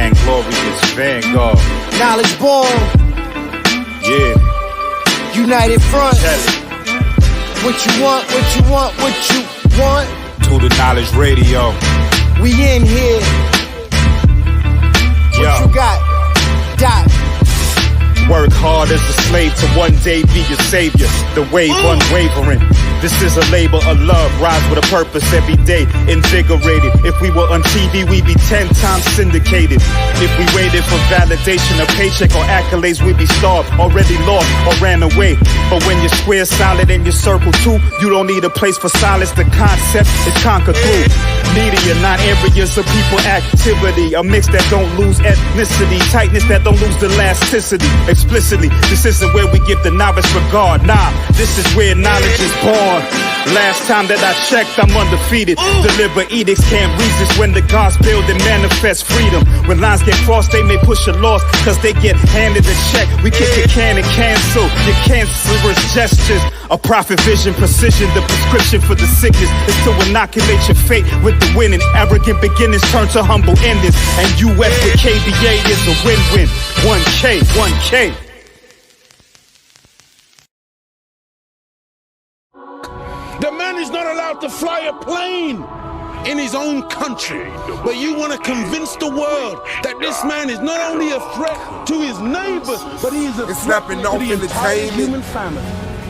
grand, glorious vanguard. Knowledge born. Yeah. United front. Tell it. What you want, what you want, what you want. To the Knowledge Radio. We in here. What Yo. you got? Dot. Work hard as a slave to one day be your savior. The wave unwavering. This is a labor of love. Rise with a purpose every day. Invigorated. If we were on TV, we'd be 10 times syndicated. If we waited for validation, a paycheck or accolades, we'd be starved, already lost or ran away. But when you're square, solid, and you circle too, you don't need a place for silence. The concept is conquered through media, not areas of people activity. A mix that don't lose ethnicity, tightness that don't lose elasticity. Explicitly, this isn't where we give the novice regard. Nah, this is where knowledge is born. Last time that I checked, I'm undefeated. Deliver edicts, can't resist when the gods build and manifest freedom. When lines get crossed, they may push a loss, cause they get handed a check. We kick your can and cancel your cancerous gestures. A prophet vision, precision, the prescription for the sickness is to inoculate your fate with the winning. Arrogant beginnings turn to humble endings. And US with KBA is a win-win. 1K, 1K. The man is not allowed to fly a plane in his own country. But you want to convince the world that this man is not only a threat to his neighbors, but he is a threat to the entire human family.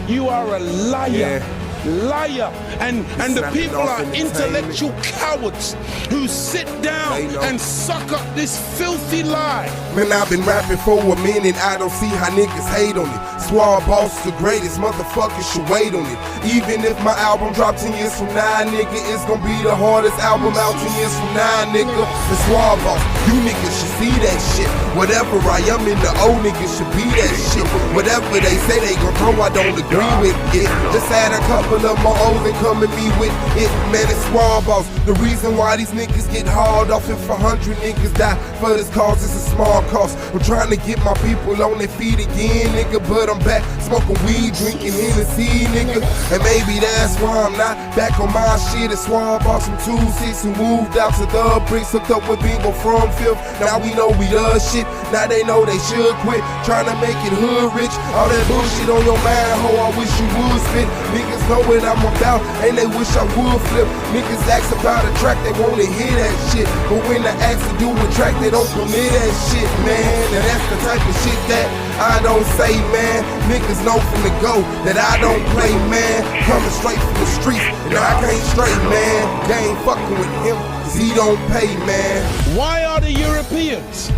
You are a liar. Liar. And the people are intellectual cowards who sit down and suck up this filthy lie. Man, I've been rapping for a minute, I don't see how niggas hate on it. Swab Boss the greatest, motherfuckers should wait on it. Even if my album drops 10 years from now, nigga, it's gonna be the hardest album out 10 years from now, nigga. The Swab Boss, you niggas should see that shit. Whatever I am in the old niggas should be that shit. Whatever they say they gon' throw, I don't agree with it. Just had a couple of my old and come at me with it, man, it's Swab Boss. The reason why these niggas get hauled off, if 100 niggas die for this cause, it's a small cost. I'm trying to get my people on their feet again, nigga, but I'm back smoking weed, drinking Hennessy, nigga. And maybe that's why I'm not back on my shit. It's Swab Boss from 2-6 who moved out to the bricks, hooked up with people from 5th. Now we know we does shit. Now they know they should quit trying to make it hood rich. All that bullshit on your mind, ho, I wish you would spit. Niggas know what I'm about, and they wish I would flip. Niggas ask about a track, they wanna hear that shit. But when they ask to do a track, they don't permit that shit, man. And that's the type of shit that I don't say, man. Niggas know from the go that I don't play, man. Coming straight from the streets, and I can't straight, man. They ain't fucking with him, cause he don't pay, man. Why are the Europeans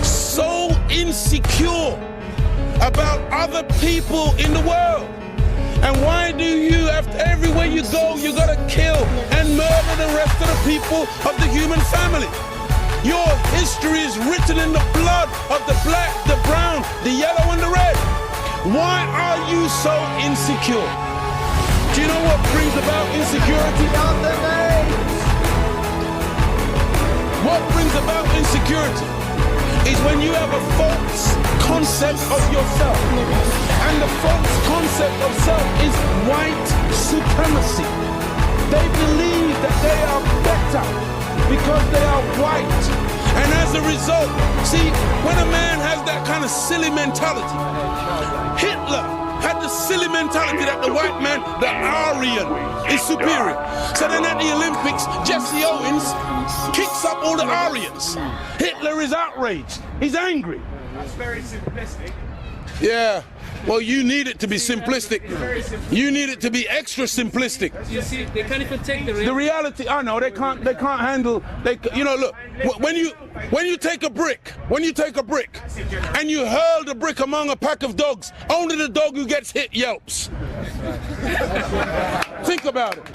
so insecure about other people in the world? And why do you, after everywhere you go, you gotta kill and murder the rest of the people of the human family? Your history is written in the blood of the black, the brown, the yellow, and the red. Why are you so insecure? Do you know what brings about insecurity? What brings about insecurity is when you have a false concept of yourself. And the false concept of self is white supremacy. They believe that they are better because they are white. And as a result, see, when a man has that kind of silly mentality, Hitler had the silly mentality that the white man, the Aryan, is superior. So then at the Olympics, Jesse Owens kicks up all the Aryans. Hitler is outraged. He's angry. That's very simplistic. Yeah. Well, you need it to be simplistic. You need it to be extra simplistic. You see, they can't even take the reality. I know they can't. They can't handle. You know, look. When you take a brick, and you hurl the brick among a pack of dogs, only the dog who gets hit yelps. Think about it.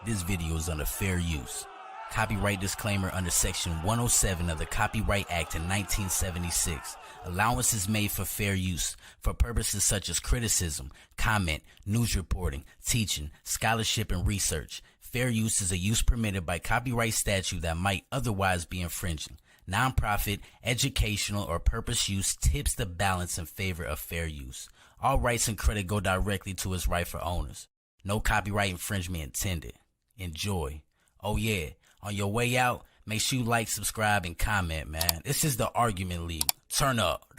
This video is under fair use. Copyright disclaimer under Section 107 of the Copyright Act in 1976. Allowance is made for fair use for purposes such as criticism, comment, news reporting, teaching, scholarship, and research. Fair use is a use permitted by copyright statute that might otherwise be infringing. Nonprofit, educational, or purpose use tips the balance in favor of fair use. All rights and credit go directly to its rightful owners. No copyright infringement intended. Enjoy. Oh yeah, on your way out, make sure you like, subscribe, and comment, man. This is the Argument League. Turn up.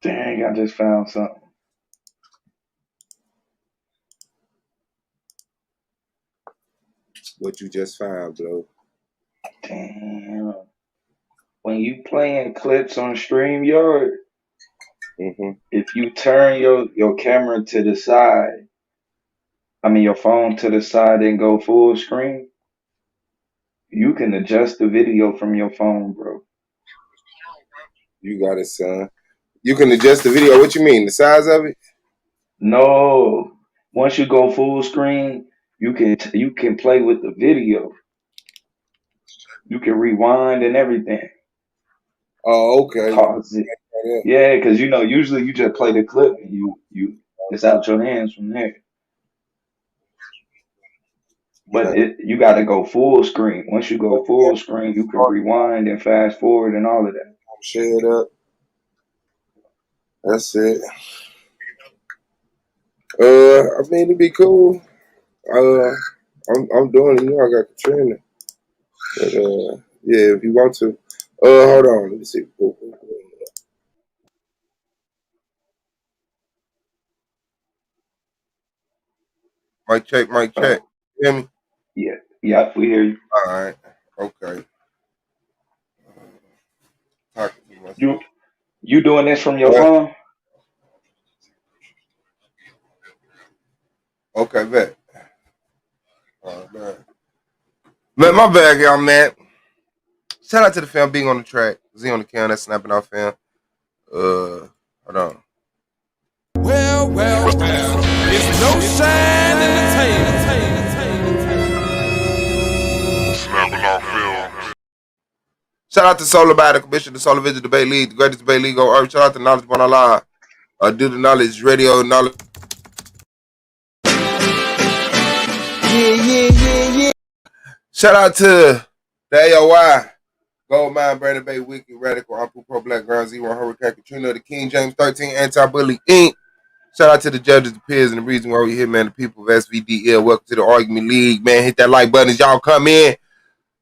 Dang, I just found something. What you just found, bro? Damn. When you playing clips on StreamYard, if you turn your camera to the side, your phone to the side and go full screen, you can adjust the video from your phone, bro. You got it, son. You can adjust the video. What you mean? The size of it? No. Once you go full screen, you can play with the video. You can rewind and everything. Oh, okay. Pause it. Yeah, because usually you just play the clip and you it's out your hands from there. But you got to go full screen. Once you go full screen, you can rewind and fast forward and all of that. Share it up. That's it. It'd be cool. I'm doing it. I got the trainer. But yeah, if you want to. Hold on. Let me see. Mic check. You hear me? Yeah, we hear you. All right. Okay. Talking to myself. You doing this from your phone? Okay, bet. Man, my bad, y'all, man. Shout out to the fam being on the track. Z on the cam, that's snapping off fam. Hold on. Well, it's no shine in the tail. Snapping off film. Shout out to Solar Battle Commission, the Solar Vision Debate League, the greatest debate league on earth. Shout out to Knowledge Upon Allah. Do the Knowledge Radio, Knowledge. Yeah. Shout out to the AOI, Gold Mine, Brandon Bay, Wicked, Radical, Uncle Pro Black, Ground Zero, Hurricane Katrina, the King James 13, Anti-Bully Inc. Shout out to the judges, the peers, and the reason why we here, man, the people of SVDL. Welcome to the Argument League, man. Hit that like button as y'all come in.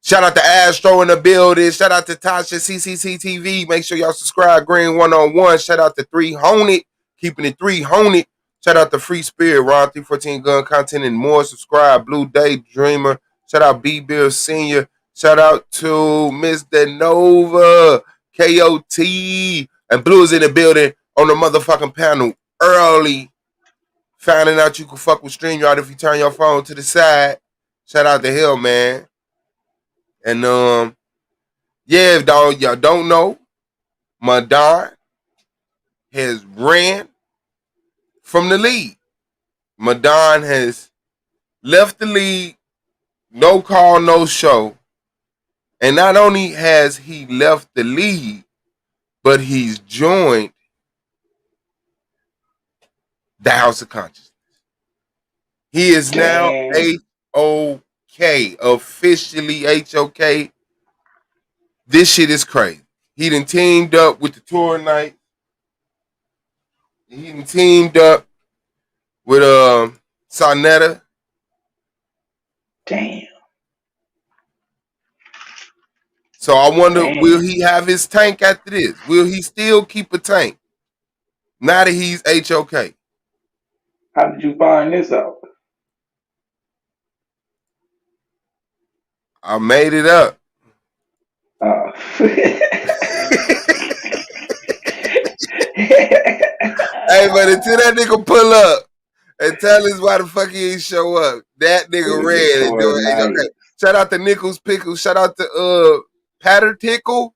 Shout out to Astro in the building. Shout out to Tasha, CCCTV. Make sure y'all subscribe, Green 101. Shout out to 300, keeping it 300. Shout out to Free Spirit, Ron 314 Gun Content and more. Subscribe, Blue Day Dreamer. Shout out B Bill Senior. Shout out to Mr. Nova, KOT, and Blue's in the building on the motherfucking panel early. Finding out you can fuck with StreamYard if you turn your phone to the side. Shout out to Hill, man. And yeah, if y'all don't know, Madon has ran from the league. Madon has left the league, no call, no show. And not only has he left the league, but he's joined the House of Consciousness. He is now HOK, officially HOK. This shit is crazy. He done teamed up with the tour night. He done teamed up with Sonetta. Damn. So I wonder, will he have his tank after this? Will he still keep a tank now that he's HOK? How did you find this out? I made it up. Hey, but until that nigga pull up and tell us why the fuck he ain't show up, that nigga red and doing HOK. Shout out to Nichols Pickles. Shout out to Patter Tickle.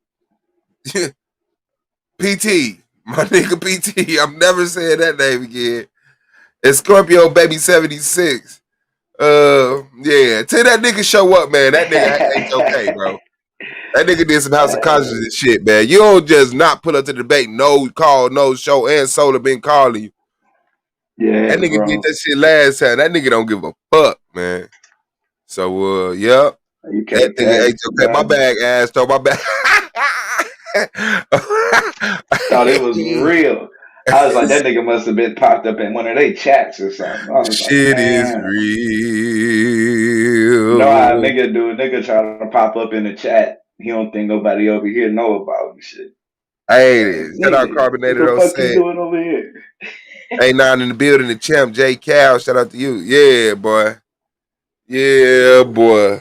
PT. My nigga PT. I'm never saying that name again. And Scorpio Baby 76. Yeah. Till that nigga show up, man. That nigga ain't okay, bro. That nigga did some House of Consciousness shit, man. You don't just not pull up to the debate, no call, no show, and Solar been calling you. Yeah, That nigga bro. did that shit last time. That nigga don't give a fuck, man. So, yep. You That can't nigga, pass okay, my nothing. bag, ass, though, my bag. Thought it was real. I was like, that nigga must have been popped up in one of their chats or something. I was like, Shit is damn. real. You know how a nigga do? A nigga try to pop up in the chat. He don't think nobody over here know about him shit. Hey, shout out Nigga, what Carbonated the on fuck you set. doing over here? Hey, now in the building, the champ, J. Cal, shout out to you. Yeah, boy. Yeah, boy.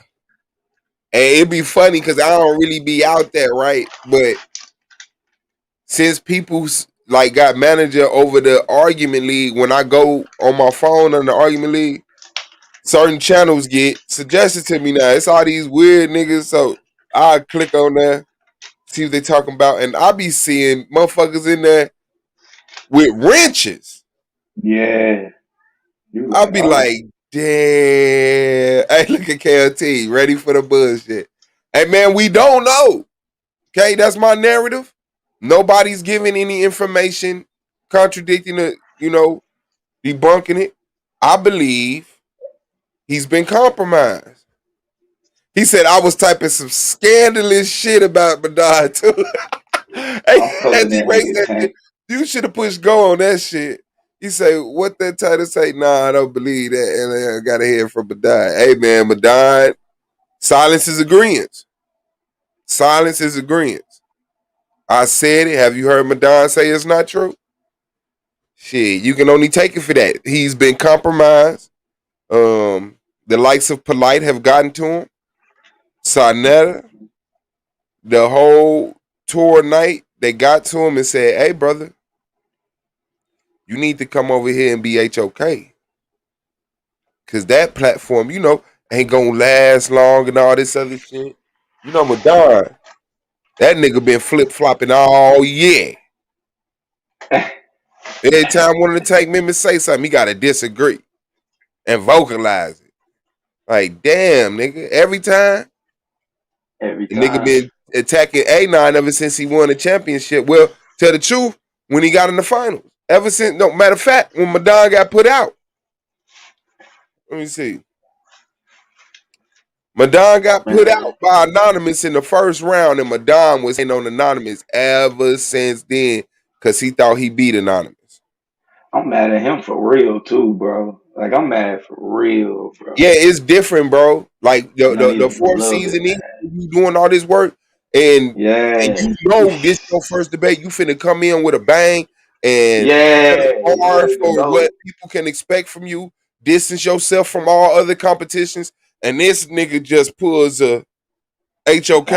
And it'd be funny because I don't really be out there, right? But since people like got manager over the argument league, when I go on my phone on the argument league, certain channels get suggested to me now. It's all these weird niggas, so I click on there, see what they talking about, and I be seeing motherfuckers in there with wrenches. Yeah. You I'll like, be oh. like, damn. Hey, look at KLT, ready for the bullshit. Hey, man, we don't know. Okay, that's my narrative. Nobody's giving any information contradicting it, debunking it. I believe he's been compromised. He said I was typing some scandalous shit about Madon too. Hey, I'm as pulling he that raised nigga that shit, tank. you should have pushed go on that shit. He say, what that title say? Nah, I don't believe that. And I got to hear from Madon. Hey, man, Madon, silence is agreement. Silence is agreement. I said it. Have you heard Madon say it's not true? Shit, you can only take it for that. He's been compromised. The likes of Polite have gotten to him. Sonetta, the whole tour night, they got to him and said, hey, brother, you need to come over here and be HOK. Because that platform, ain't going to last long and all this other shit. Madon, that nigga been flip-flopping all year. Every time one of the tank members say something, he got to disagree and vocalize it. Like, damn, nigga. Every time. Every The nigga time. been attacking A9 ever since he won the championship. Well, tell the truth, when he got in the finals. Ever since, no matter of fact, when Madon got put out. Let me see. Madon got put out by Anonymous in the first round, and Madon was in on Anonymous ever since then because he thought he beat Anonymous. I'm mad at him for real too, bro. Like I'm mad for real, bro. Yeah, it's different, bro. Like the I fourth love season, it, you doing all this work, and yeah. this your first debate. You finna come in with a bang and Yeah, hard you for know. what people can expect from you. Distance yourself from all other competitions, and this nigga just pulls a HOK.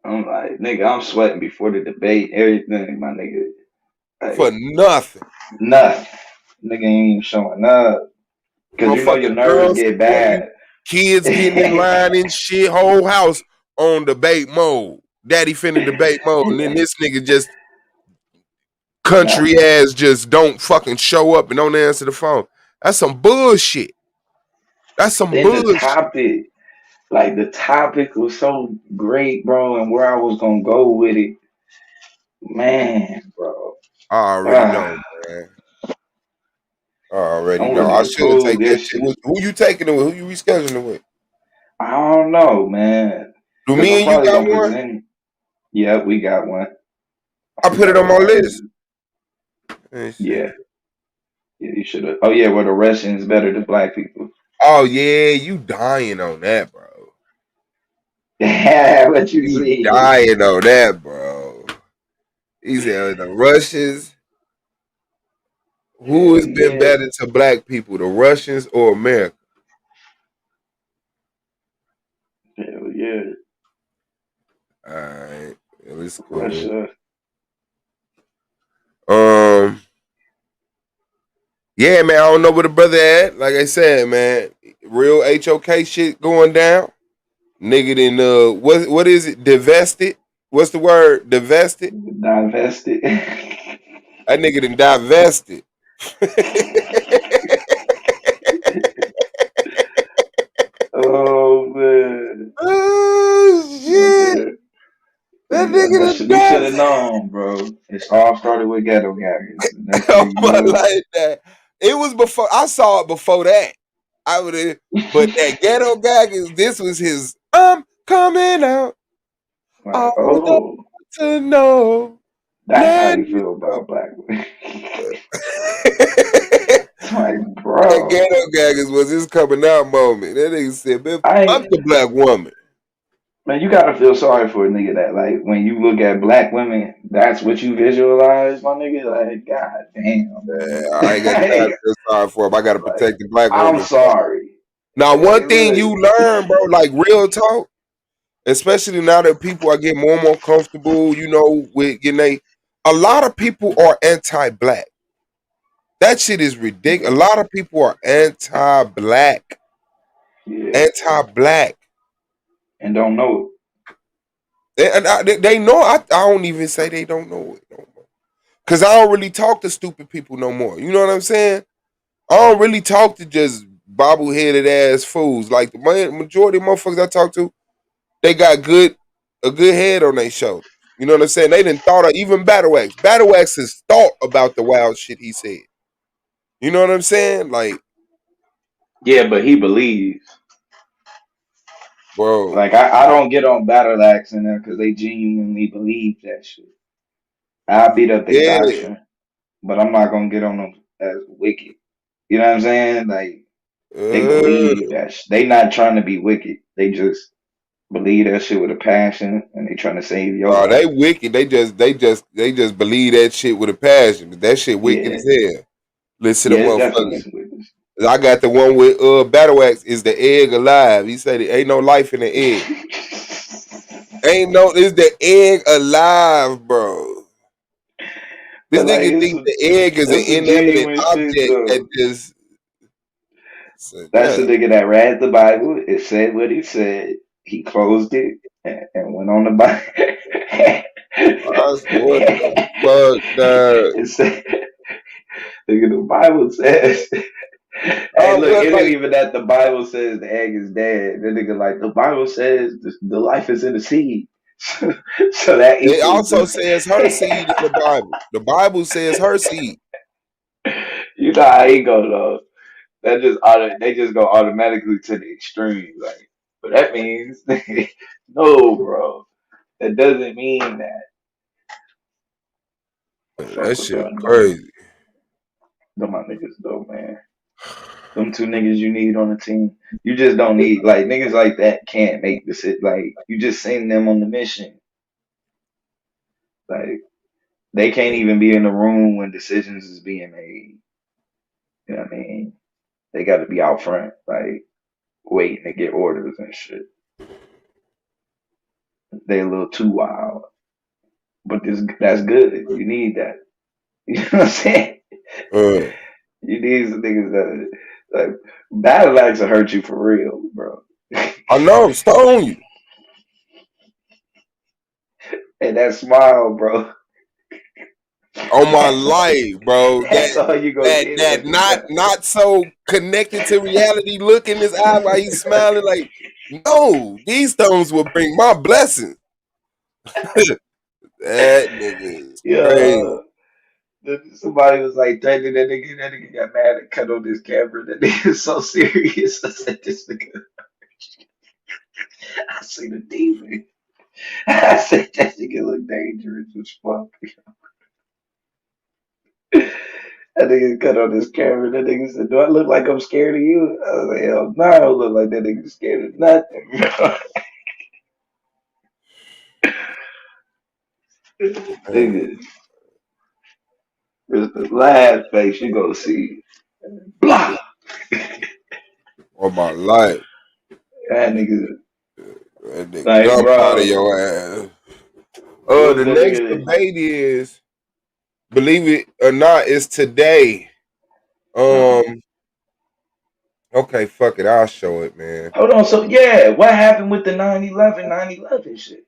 I'm like, nigga, I'm sweating before the debate, everything, my nigga. Like, for nothing. nothing. Nigga ain't even showing up. Cause you know your Motherfucking nerves girls get supporting you, bad. kids getting in line and shit, whole house on debate mode. Daddy finna debate mode, and then this nigga just country ass just don't fucking show up and don't answer the phone. That's some bullshit. That's some And the bullshit. topic was so great, bro, and where I was gonna go with it, man, bro. I already know, man. I already I'm know. willing I to should have prove taken that this shit shit. with. Who you taking it with? Who you rescheduling it with? I don't know, man. Do Cause me I'm and you probably got gonna one? present. Yeah, we got one. I put it on my list. Yeah, you should have. Oh yeah, well the Russians better than black people. Oh yeah, you dying on that, bro. Yeah, what you You see? dying on that, bro. He said the Russians. Who Hell has been yeah. better to black people, the Russians or America? Hell yeah. All right, it's cool. Russia. Yeah, man, I don't know where the brother at. Like I said, man, real HOK shit going down. Nigga then what is it? Divested? What's the word? Divested? Divested. That nigga done divested. Oh man. Oh shit. Okay. That But you should have known, bro. It's all started with ghetto gaggers. Next thing you know, like that. It was before I saw it before that. I would have, but that ghetto gaggers, this was his. I'm coming out. like, I want oh, to know. that's how Let you me feel know. about black women. It's like, That bro, ghetto gaggers was his coming out moment. That nigga said, "Man, I fuck ain't, the black woman." man, you gotta feel sorry for a nigga that, like, when you look at black women, that's what you visualize, my nigga. Like, god damn, I ain't got time to feel sorry for him. I got to like, protect the black I'm woman. sorry. Now, Like, one thing look, you learn, bro, like real talk, especially now that people are getting more and more comfortable, you know, with a lot of people are anti-black. That shit is ridiculous. A lot of people are anti-black, yeah, anti-black, and don't know they know. I don't even say they don't know it no more, cause I don't really talk to stupid people no more. You know what I'm saying? I don't really talk to just bobble-headed ass fools. Like the majority of motherfuckers I talk to, they got a good head on their shoulder. You know what I'm saying? They didn't thought of even Battle Wax. Battle Wax has thought about the wild shit he said. You know what I'm saying? Like, it. Yeah, but he believes. bro, Like, I don't get on battle axe in there because they genuinely believe that shit. I beat up their yeah, doctrine, but I'm not gonna get on them as wicked. You know what I'm saying? Like, they believe that they not trying to be wicked. They just believe that shit with a passion, and they trying to save your they life. wicked. They just believe that shit with a passion. But that shit wicked Yeah, as hell. Listen to yeah, them it's definitely motherfuckers. some witness. I got the one with Battle Axe. Is the egg alive? He said it ain't no life in the egg. Is the egg alive, bro? This But like, nigga think the egg is an it's some inanimate genuine shit object though. that just said, That's the yeah. nigga that read the Bible. It said what he said. He closed it and went on the Bible. What the fuck, dog? It said, nigga, the Bible says. Hey, look, Well, it ain't like even that the Bible says the egg is dead. The nigga like the Bible says the life is in the seed. So that it equals also the. says her seed in the Bible. The Bible says her seed. You know how he go though. They just go automatically to the extreme. Like, but that means no, bro. That doesn't mean that. I That fuck with shit them though. crazy. Them my niggas though, man. Them two niggas you need on the team. You just don't need like niggas like that can't make this. Like you just send them on the mission. Like they can't even be in the room when decisions is being made. You know what I mean? They got to be out front, like waiting to get orders and shit. They a little too wild, but that's good. You need that. You know what I'm saying? Uh, You need some niggas that like battle axe will hurt you for real, bro. I know, stone you. And that smile, bro. On my That's all. life, bro. That's all you gonna get That every time. not so connected to reality look in his eye while he's smiling like, no, these stones will bring my blessing. That nigga is crazy. Yeah. Somebody was like threatening that nigga. That nigga got mad and cut on his camera. That nigga is so serious. I said, this nigga. I see the demon. I said, that nigga look dangerous as fuck. That nigga cut on his camera. That nigga said, do I look like I'm scared of you? I was like, hell no, I don't look like that nigga scared of nothing. Nigga, it's the last face you gonna see. Blah! On my life. That nigga, That nigga like, jump out of bro, your ass. who was The that next nigga? debate is, believe it or not, is today. Uh-huh. Okay, fuck it. I'll show it, man. Hold on, so yeah, what happened with the 9/11 shit?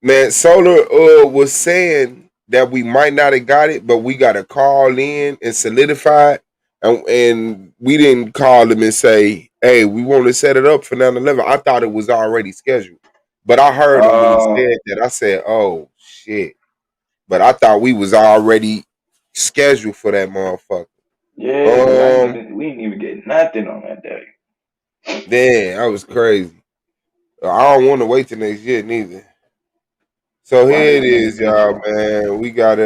Man, Solar was saying that we might not have got it, but we got to call in and solidify it. And we didn't call them and say, hey, we want to set it up for 9/11. I thought it was already scheduled. But I heard him when he Oh, said that. I said, oh, shit. But I thought we was already scheduled for that motherfucker. Yeah, because we didn't even get nothing on that day. Damn, that was crazy. I don't want to wait till next year neither. So here it is, y'all, man. We got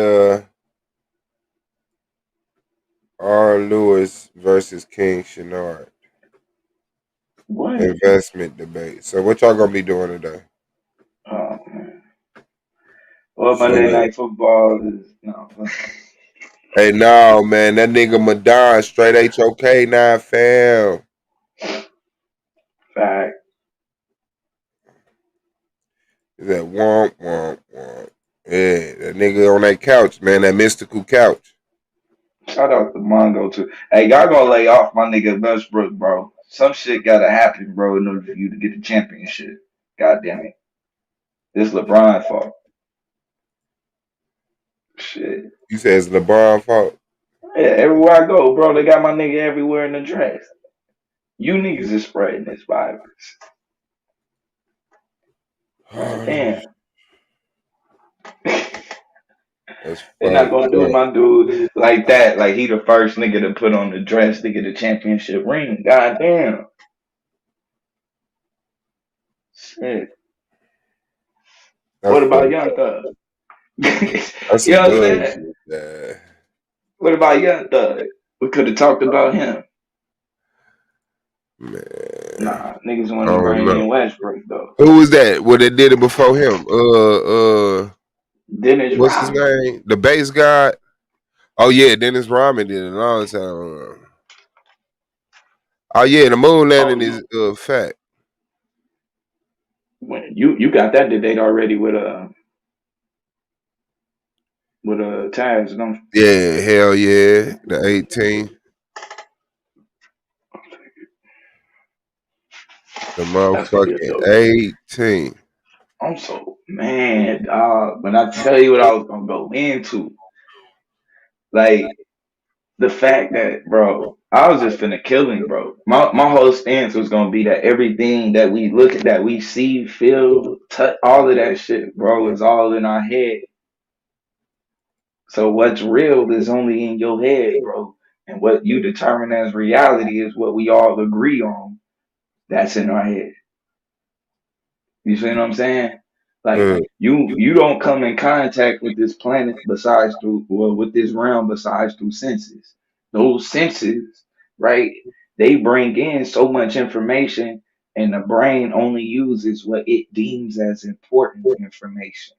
R. Lewis versus King Shenard. What? Investment debate. So what y'all gonna be doing today? Oh man. Well, Monday Night Football is no. Hey, no, man, that nigga Madon straight HOK now, fam. Fact. Is that womp womp womp? Yeah, that nigga on that couch, man, that mystical couch. Shout out to Mongo too. Hey, y'all gonna lay off my nigga Westbrook, bro. Some shit gotta happen, bro, in order for you to get the championship. God damn it. This LeBron fault. Shit. You say it's LeBron fault? Yeah, everywhere I go, bro, they got my nigga everywhere in the dress. You niggas is spreading this virus. Damn. They're not gonna do my dude like that. Like he the first nigga to put on the dress to get a championship ring. God damn. Shit. What about Young Thug? You know what I'm saying? Yeah. What about Young Thug? We could have talked about him. Man. Nah, niggas want to bring in Westbrook though. Who was that? Well, they did it before him. Dennis what's Rodman. his name? The bass guy. Oh yeah, Dennis Rodman did it a long time. Oh yeah, the moon landing is fact. When you got that debate already with Taz, don't you? Yeah, hell yeah. The 18. The motherfucking 18. I'm so man, dog. When I tell you what I was gonna go into, like the fact that, bro, I was just finna kill him, bro. My whole stance was gonna be that everything that we look at, that we see, feel, touch, all of that shit, bro, is all in our head. So what's real is only in your head, bro. And what you determine as reality is what we all agree on. That's in our head. You see what I'm saying? Like you don't come in contact with this planet besides through, well, with this realm besides through senses. Those senses, right? They bring in so much information, and the brain only uses what it deems as important information.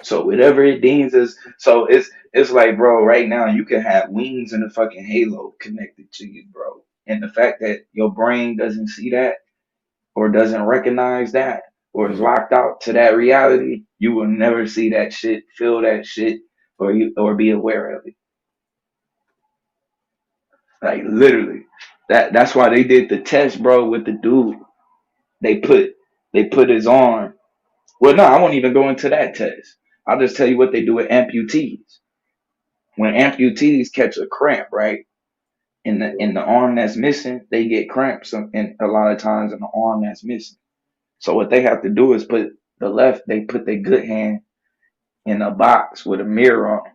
So whatever it deems as, so it's like, bro, right now you can have wings and a fucking halo connected to you, bro. And the fact that your brain doesn't see that, or doesn't recognize that, or is locked out to that reality, you will never see that shit, feel that shit, or be aware of it. Like literally. That's why they did the test, bro, with the dude. They put his arm. Well, no, I won't even go into that test. I'll just tell you what they do with amputees. When amputees catch a cramp, right? In the arm that's missing, they get cramps, and a lot of times in the arm that's missing. So what they have to do is they put their good hand in a box with a mirror on it.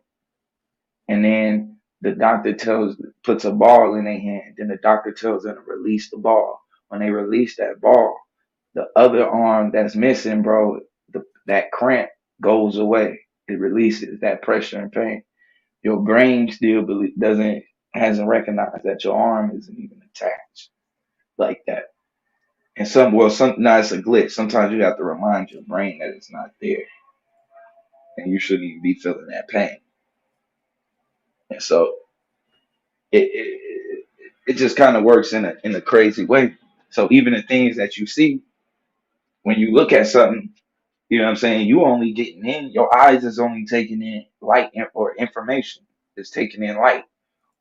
And then the doctor puts a ball in their hand. Then the doctor tells them to release the ball. When they release that ball, the other arm that's missing, bro, that cramp goes away. It releases that pressure and pain. Your brain still hasn't recognized that your arm isn't even attached like that. And now it's a glitch. Sometimes you have to remind your brain that it's not there, and you shouldn't even be feeling that pain. And so it just kind of works in a crazy way. So even the things that you see when you look at something, you know what I'm saying, you only getting in, your eyes is only taking in light or information. It's taking in light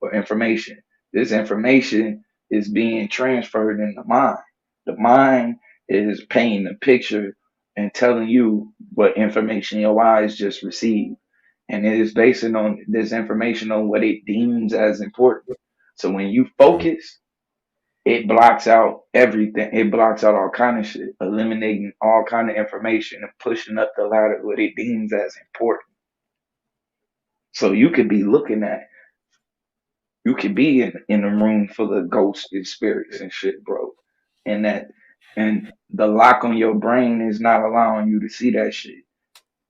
or information. This information is being transferred in the mind. The mind is painting a picture and telling you what information your eyes just received. And it is basing on this information on what it deems as important. So when you focus it blocks out everything. It blocks out all kind of shit, eliminating all kind of information and pushing up the ladder what it deems as important. So you could be looking at, you could be in a room full of ghosts and spirits and shit, bro. And the lock on your brain is not allowing you to see that shit.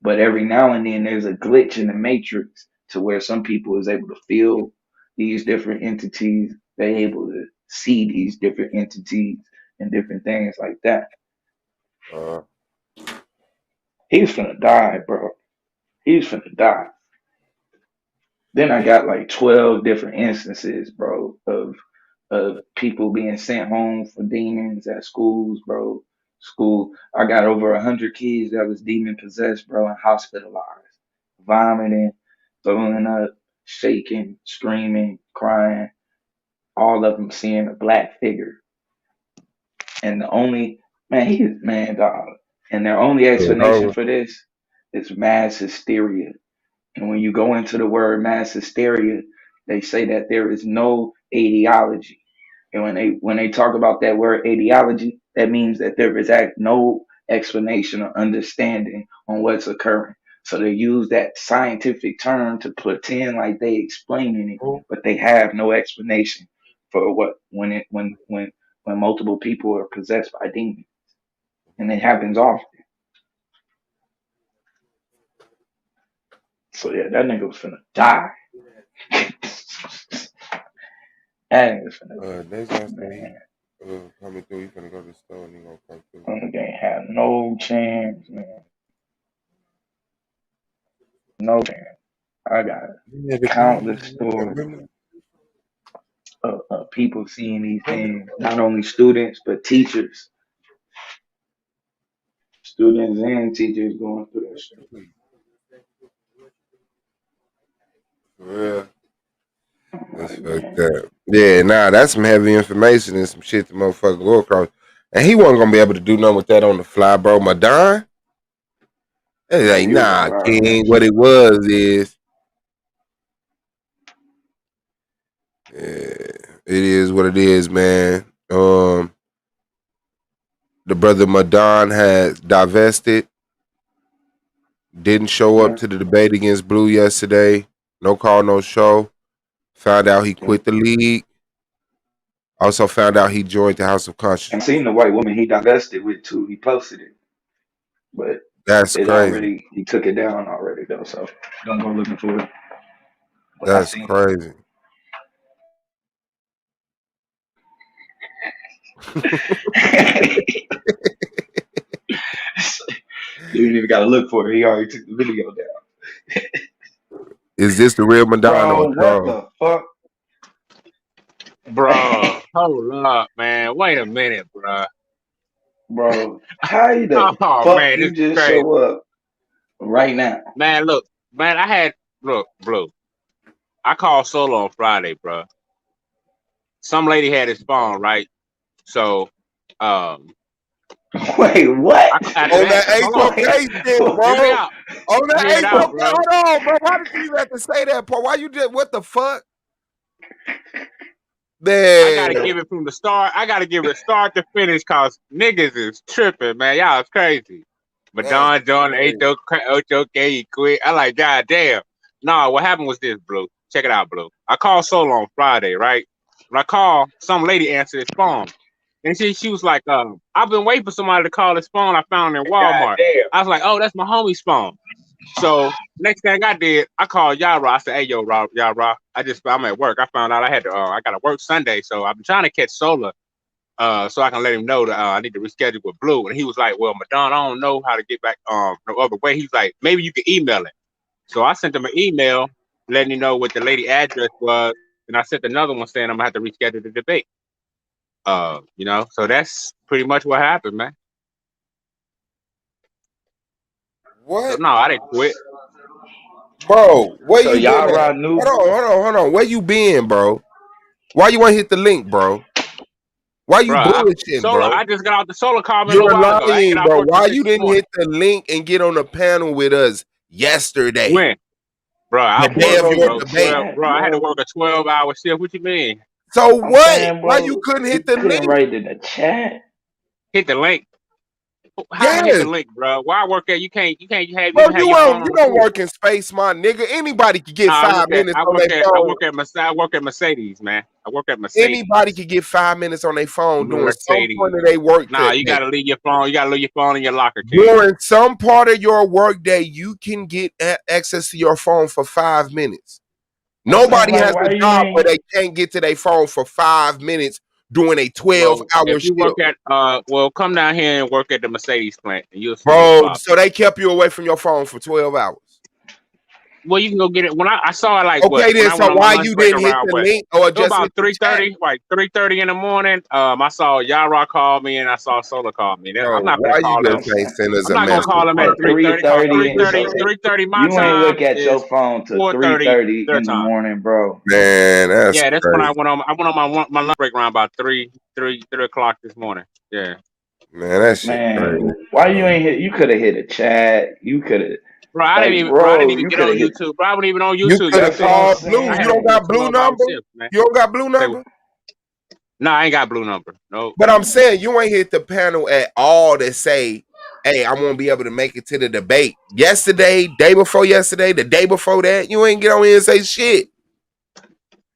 But every now and then there's a glitch in the matrix to where some people is able to feel these different entities. They're able to see these different entities and different things like that. He's finna die, bro. He's finna die. Then I got like 12 different instances, bro, of people being sent home for demons at schools, bro. I got over 100 kids that was demon possessed, bro, and hospitalized, vomiting, throwing up, shaking, screaming, crying. All of them seeing a black figure, and the only dog. And their only explanation for this is mass hysteria. And when you go into the word mass hysteria, they say that there is no etiology. And when they talk about that word etiology, that means that there is no explanation or understanding on what's occurring. So they use that scientific term to pretend like they explaining it, but they have no explanation for when multiple people are possessed by demons, and it happens often. So yeah, that nigga was finna die. That nigga was finna die. Man. Coming through, you finna go to the store and you gonna come through. They ain't had no chance, man. No chance. I got countless stories of people seeing these things. Not only students, but teachers. Students and teachers going through that shit. For real. That's fucked up. Yeah, nah, that's some heavy information and some shit the motherfucker go across. And he wasn't gonna be able to do nothing with that on the fly, bro. Madon? It ain't King. What it was is it is what it is, man. The brother Madon had divested, didn't show up to the debate against Blue yesterday. No call, no show. Found out he quit the league. Also found out he joined the House of Conscience. I seen the white woman he divested with too. He posted it, but that's crazy. He took it down already though, so don't go looking for it. But that's crazy. You didn't even gotta look for it. He already took the video down. Is this the real Madonna? Bro, what the fuck? Bro, hold up, man. Wait a minute, bro. Bro, how the fuck you just crazy. Show up right now? Man, look, man, look, Blue. I called Solo on Friday, bro. Some lady had his phone, right? So, wait, what? On that A4K shit, bro. On that A4K, hold on, bro. Why did you even have to say that, Paul? Why you did? What the fuck? Man. I gotta give it from the start. I gotta give it start to finish, cause niggas is tripping, man. Y'all is crazy. But Don John H.O.K. he quit. I like, God damn. Nah, what happened was this, Blue. Check it out, Blue. I called Solo on Friday, right? When I called, some lady answered his phone. And she was like, I've been waiting for somebody to call his phone. I found it in Walmart. I was like, oh, that's my homie's phone. So next thing I did, I called Yara. I said, hey, yo, Yara, I'm at work. I found out I got to work Sunday. So I've been trying to catch Solar so I can let him know that I need to reschedule with Blue. And he was like, well, Madon, I don't know how to get back no other way. He's like, maybe you can email it. So I sent him an email letting him know what the lady address was. And I sent another one saying I'm going to have to reschedule the debate. So that's pretty much what happened, man. What? So, no, I didn't quit. Bro, where so you been? Hold on. Where you been, bro? Why you want to hit the link, bro? Why you bullshitting, bro? I just got out the Solar comment. You're lying, bro. Why you didn't hit the link and get on the panel with us yesterday? When? Bro, I the day of your debate. Bro, I had to work a 12-hour shift. What you mean? So I'm what? saying, Why bro, you couldn't you hit the couldn't link? write in the chat. Hit the link. How I hit Yes. the link, bro? Where I work at, you can't Bro, even have your phone you on the don't floor. work in space, my nigga. Anybody could get Nah, 5 minutes I on work their at phone. I work at Mercedes, man. I work at Mercedes. Anybody could get 5 minutes on their phone doing some Mercedes. point of their work Nah, day. you gotta leave your phone. You gotta leave your phone in your locker, kid. During some part of your work day, you can get access to your phone for 5 minutes. Nobody like, has why a you job ain't- where they can't get to their phone for 5 minutes doing a 12-hour If you shift. work at well, come down here and work at the Mercedes plant, and you'll see. Bro, so they kept you away from your phone for 12 hours. Well, you can go get it. When I saw it, like, Okay, what? then, When I so went on my why lunch you break didn't hit around the what? link or It was just about hit the chat? 3:30, like 3:30 in the morning. I saw Yara call me, and I saw Solar call me. Bro, I'm not why gonna you call them. just ain't send us I'm a not gonna message? call them at 3:30. 3:30 my You ain't time look at your is phone till 4:30 3:30 their in the time. morning, bro. Man, that's Yeah, that's crazy. when I went on. I went on my lunch break around about 3 o'clock this morning. Yeah. Man, that shit Man, crazy. why you ain't hit? You could have hit a chat. You could have. Bro, I didn't even you get could on have hit. YouTube. Bro, I wasn't even on You YouTube could have That's what I'm yesterday. called Blue. saying. I You had don't a got Blue 12-hour number? shift, man. You don't got Blue number? No, I ain't got Blue number. No. But I'm saying you ain't hit the panel at all that say, hey, I won't be able to make it to the debate. Yesterday, day before yesterday, the day before that, you ain't get on here and say shit.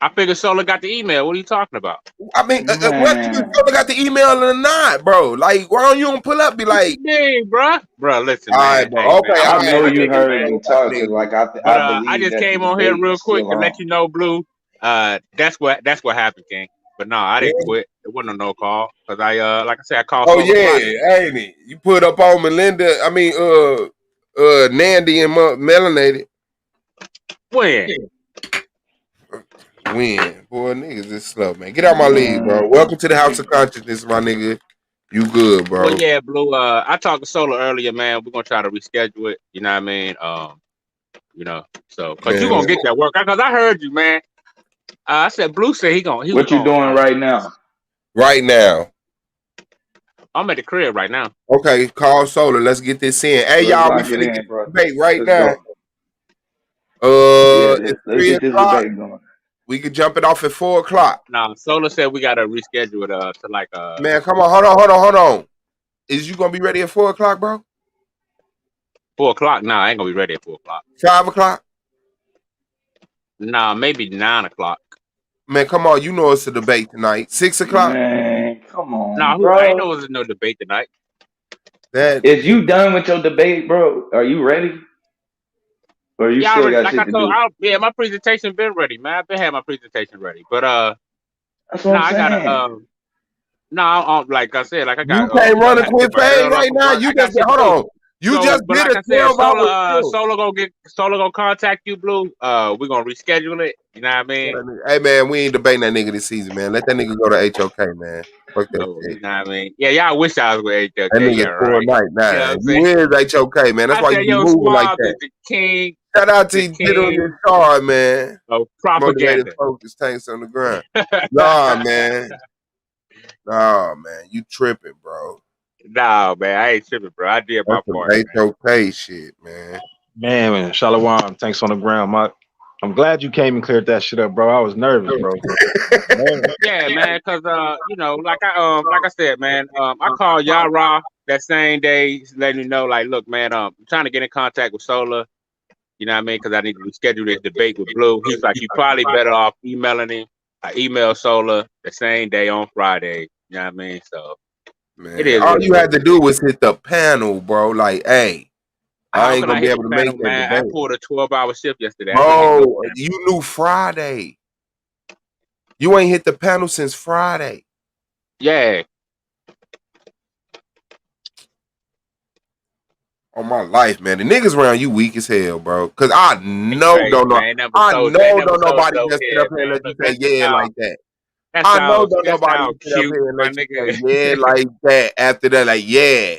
I figured Solar got the email. What are you talking about? I mean, whether you got the email or not, bro. Like, why don't you pull up? Be like, hey, bro. Bro, listen, all man. right, bro. Hey, Okay, man, all I right. know I you get it, heard man. me talk, cause like But I believe I just that came the on here debate real is quick still to let on. you know, Blue. That's what happened, King. But no, I didn't quit. It wasn't a no call because I like I said, I called. Oh Solar Friday. yeah, ain't it? You put up on Melinda. I mean, Nandy and Melanated. When? When? Boy, niggas is slow, man. Get out my league, bro. Welcome to the House of Consciousness, my nigga. You good, bro. Well, yeah, Blue. I talked to Solar earlier, man. We're gonna try to reschedule it. You know what I mean? So because you're gonna get that work. Because I heard you, man. I said Blue said he was What you gonna, doing right now? Right now. I'm at the crib right now. Okay, call Solar. Let's get this in. Hey, Let's y'all, we lock it finna in, get bro. debate right Let's now. go. It's Let's 3 get this o'clock. debate going. We could jump it off at 4 o'clock. Nah, Solar said we gotta reschedule it to like Man, come on, hold on. Is you gonna be ready at 4 o'clock, bro? 4 o'clock. Nah, I ain't gonna be ready at 4 o'clock. 5 o'clock? Nah, maybe 9 o'clock. Man, come on, you know it's a debate tonight. 6 o'clock? Man, come on, Nah, bro. I ain't know there's no debate tonight. Is you done with your debate, bro? Are you ready? Or you Yeah, still already, got like shit I to told, do? my presentation been ready, man. I've been having my presentation ready, but That's what I'm I saying. gotta like I said, like I got You can't run a quick pick my fade girl up right from now. work. You I got just shit to hold do. on. You just but did like a I said, 12-hour Solar gonna contact you, Blue. We're gonna reschedule it. You know what I mean? Hey man, we ain't debating that nigga this season, man. Let that nigga go to HOK, man. Fuck that shit. You know what I mean? Yeah, y'all wish I was with HOK. That nigga Yeah, right. night. Nah, You know what I'm you is HOK, man. That's I why said, you be yo, moving like Squab is that. the king. Shout out to the you, get on king your card, man. of Motivated propaganda. focus tanks on the ground. Nah, man. Nah, man. You tripping, bro. Nah, man, I ain't tripping, bro. I did my That's some part. HOK shit, man. Man, Shalom, thanks on the ground. I'm glad you came and cleared that shit up, bro. I was nervous, bro. Yeah, man, cause like I said, man, I called Yara that same day, letting you know, like, look, man, I'm trying to get in contact with Solar. You know what I mean? Because I need to reschedule this debate with Blue. He's like, you probably better off emailing him. I emailed Solar the same day on Friday. You know what I mean? So Man, it is. all you had to do was hit the panel, bro. Like, hey, I ain't gonna be able to make that man? debate. I pulled a 12-hour shift yesterday. Bro, you knew Friday. You ain't hit the panel since Friday. Yeah. On my life, man. The niggas around you weak as hell, bro. Cause I know crazy, don't know. man. I know don't nobody just sit up here and let you say yeah like that. I know don't nobody sit up here and let you say yeah like that after that. Like, yeah.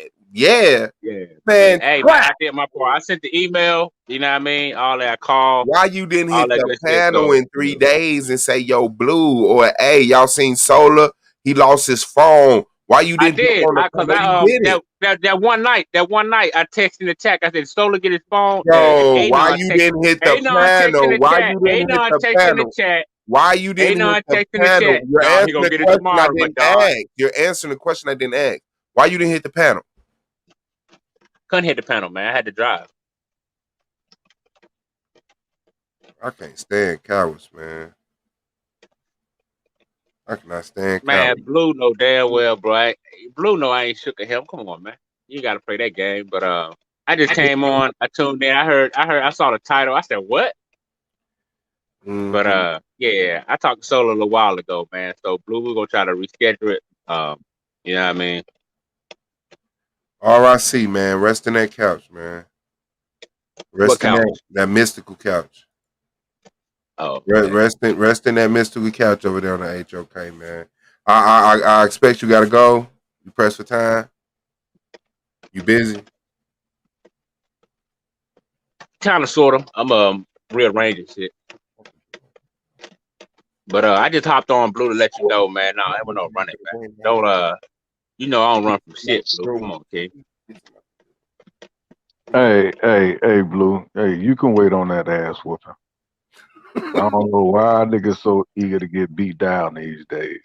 Man, hey, man, I did my part. I sent the email, you know what I mean? All that call. Why you didn't hit the good panel shit, in 3 days and say, yo, Blue, or hey, y'all seen Solar? He lost his phone. Why you didn't did on the because that one night I texted in the chat. I said Solar get his phone. Yo, why you didn't hit the panel? Why you didn't hit the panel? Why you Ain't didn't no hit the text in the panel? chat. You're Dog, he answering gonna the get it question I tomorrow, but didn't dog, ask. You're answering the question I didn't ask. Why you didn't hit the panel? couldn't hit the panel, man. I had to drive. I can't stand cowards, man. I cannot stand Man, cowards. Blue know damn well, bro. Blue know I ain't shook at him. Come on, man. You gotta play that game. But I just came on. I tuned in. I saw the title. I said, what? But yeah, I talked to Solo a little while ago, man. So Blue, we're gonna try to reschedule it. You know what I mean? RIC, man. Rest in that couch, man. Rest in that mystical couch. Oh, rest in that mystical couch over there on the HOK, man. I expect you gotta go. You pressed for time. You busy? kind of, sort of. I'm rearranging shit. But I just hopped on Blue to let you know, man. No, I was no running, man. Don't you know I don't run from shit, Blue. Come on, kid. Hey, Blue. Hey, you can wait on that ass whooping. I don't know why niggas so eager to get beat down these days.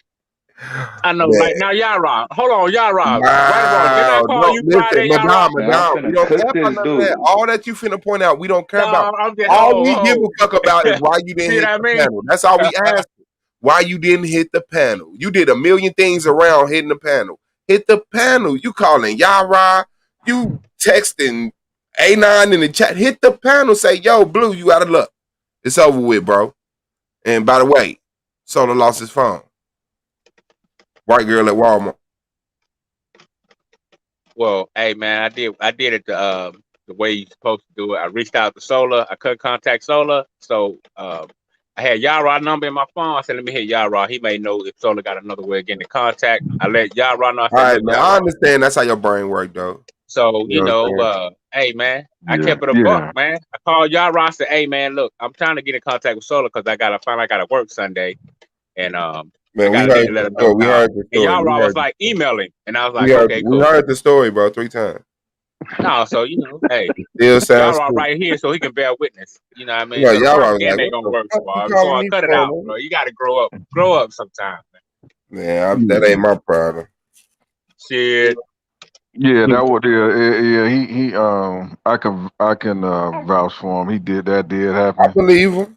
I know, right now, Yara. Hold on, Yara. Right or wrong? Didn't I call you Friday, Yara? Madon, we don't care about none of that. All that you finna point out, we don't care about. I'm just, all we give a fuck about is why you didn't hit the panel. That's all we ask. Why you didn't hit the panel? You did a million things around hitting the panel. Hit the panel. You calling Yara. You texting A9 in the chat. Hit the panel. Say, yo, Blue, you out of luck. It's over with, bro. And by the way, Solar lost his phone. White girl at Walmart. Well, hey man, I did it the way you're supposed to do it. I reached out to Solar. I couldn't contact Solar, so I had Yara number in my phone. I said, let me hit Yara. He may know if Solar got another way of getting in contact. I let Yara know. I said, all right, man. I understand that's how your brain works, though. So you know, hey man, I kept it a buck, man. I called Yara. I said, hey man, look, I'm trying to get in contact with Solar because I gotta work Sunday, and man, I gotta let him know. We heard the story. And Yara was like emailing, and I was like, okay, cool. We heard the story, bro, 3 times. No, so you know, hey, Yara right here, so he can bear witness. You know what I mean? Yeah, so Yara was like, ain't gonna work, so cut it out, bro. You gotta grow up sometime, man. Yeah, that ain't my problem. Shit. Yeah, that was he I can vouch for him. He did happen. I believe him.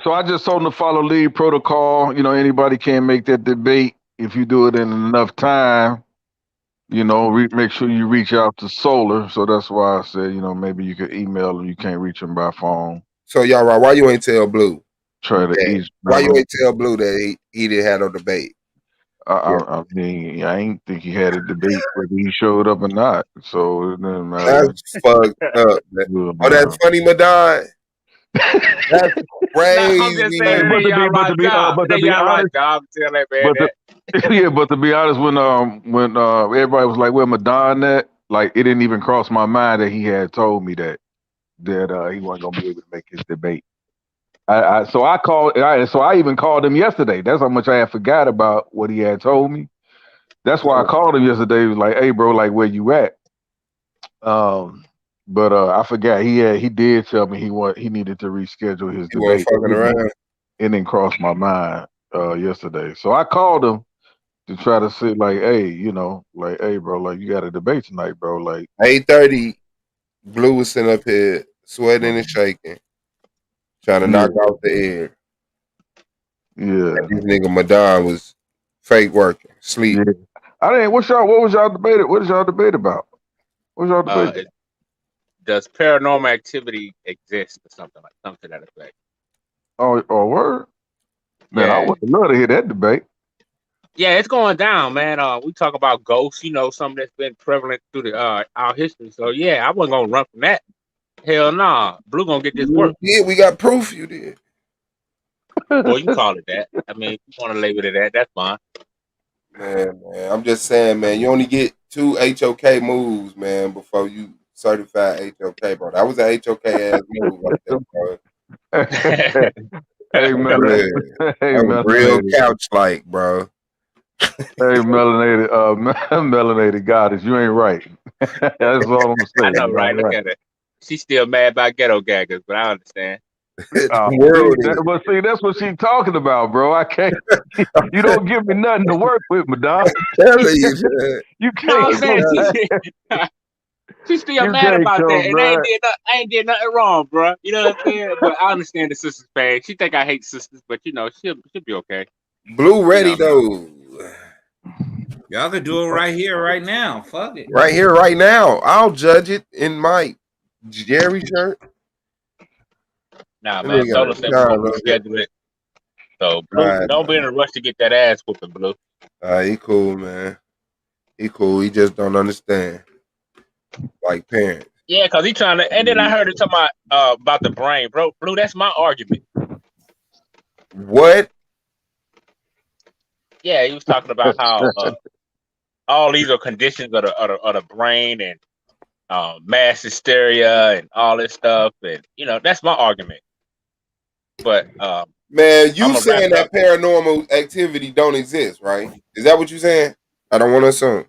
So I just told him to follow lead protocol. You know, anybody can make that debate if you do it in enough time. You know, make sure you reach out to Solar. So that's why I said, you know, maybe you could email him. You can't reach him by phone. So Yara, why you ain't tell Blue? Why you ain't tell Blue that he didn't have no debate? I mean, I ain't think he had a debate whether he showed up or not. So it doesn't matter. That's fucked up, man. Oh, that's funny, Madon. That's crazy. I'm just saying, but to be honest, but to be honest, when everybody was like, "Where Madon at?" Like, it didn't even cross my mind that he had told me that he wasn't gonna be able to make his debate. So I even called him yesterday. That's how much I had forgot about what he had told me. That's why I called him yesterday. He was like, "Hey, bro, like, where you at?" But I forgot he did tell me he needed to reschedule his debate. Fucking around. It didn't cross my mind yesterday. So I called him to try to say, like, hey, you know, like, hey, bro, like, you got a debate tonight, bro. Like 8:30, Blue was sitting up here sweating and shaking, trying to knock off the air. Yeah. And this nigga Madon was fake working, sleep. Yeah. What was y'all debated? What is y'all debate about? What was y'all debate? Does paranormal activity exist or something to that effect? Oh, word? Man, yeah. I would love to hear that debate. Yeah, it's going down, man. We talk about ghosts, you know, something that's been prevalent through our history. So yeah, I wasn't gonna run from that. Hell nah. Blue gonna get this work. Yeah, we got proof you did. Well, you can call it that. I mean, if you want to label it that, that's fine. Man, I'm just saying, man, you only get 2 HOK moves, man, before you certify HOK, bro. That was an HOK ass move right there, bro. Hey, Melanated. Hey, real couch like, bro. Hey, melanated goddess, you ain't right. That's all I'm saying. I know, right? Look at it. She's still mad about ghetto gaggers, but I understand. World is. See, that's what she's talking about, bro. I can't. You don't give me nothing to work with, Madon. Telling you, man. You You know what can't I'm come saying? back. She's still You mad can't about that, come and back. I ain't did nothing wrong, bro. You know what I'm saying? But I understand the sister's pain. She think I hate sisters, but you know she'll be okay. Blue ready though. Y'all could do it right here, right now. Fuck it. Right here, right now. I'll judge it in my Jerry shirt. Nah, man. Solo said we're gonna reschedule it. So Blue, don't be in a rush to get that ass whooping, Blue. He cool, man. He cool. He just don't understand. Like parents. Yeah, cause he trying to. And then I heard it talking about the brain, bro. Blue, that's my argument. What? Yeah, he was talking about how all these are conditions of the brain and mass hysteria and all this stuff, and you know that's my argument. But man, you saying that paranormal activity don't exist, right? Is that what you saying? I don't want to assume.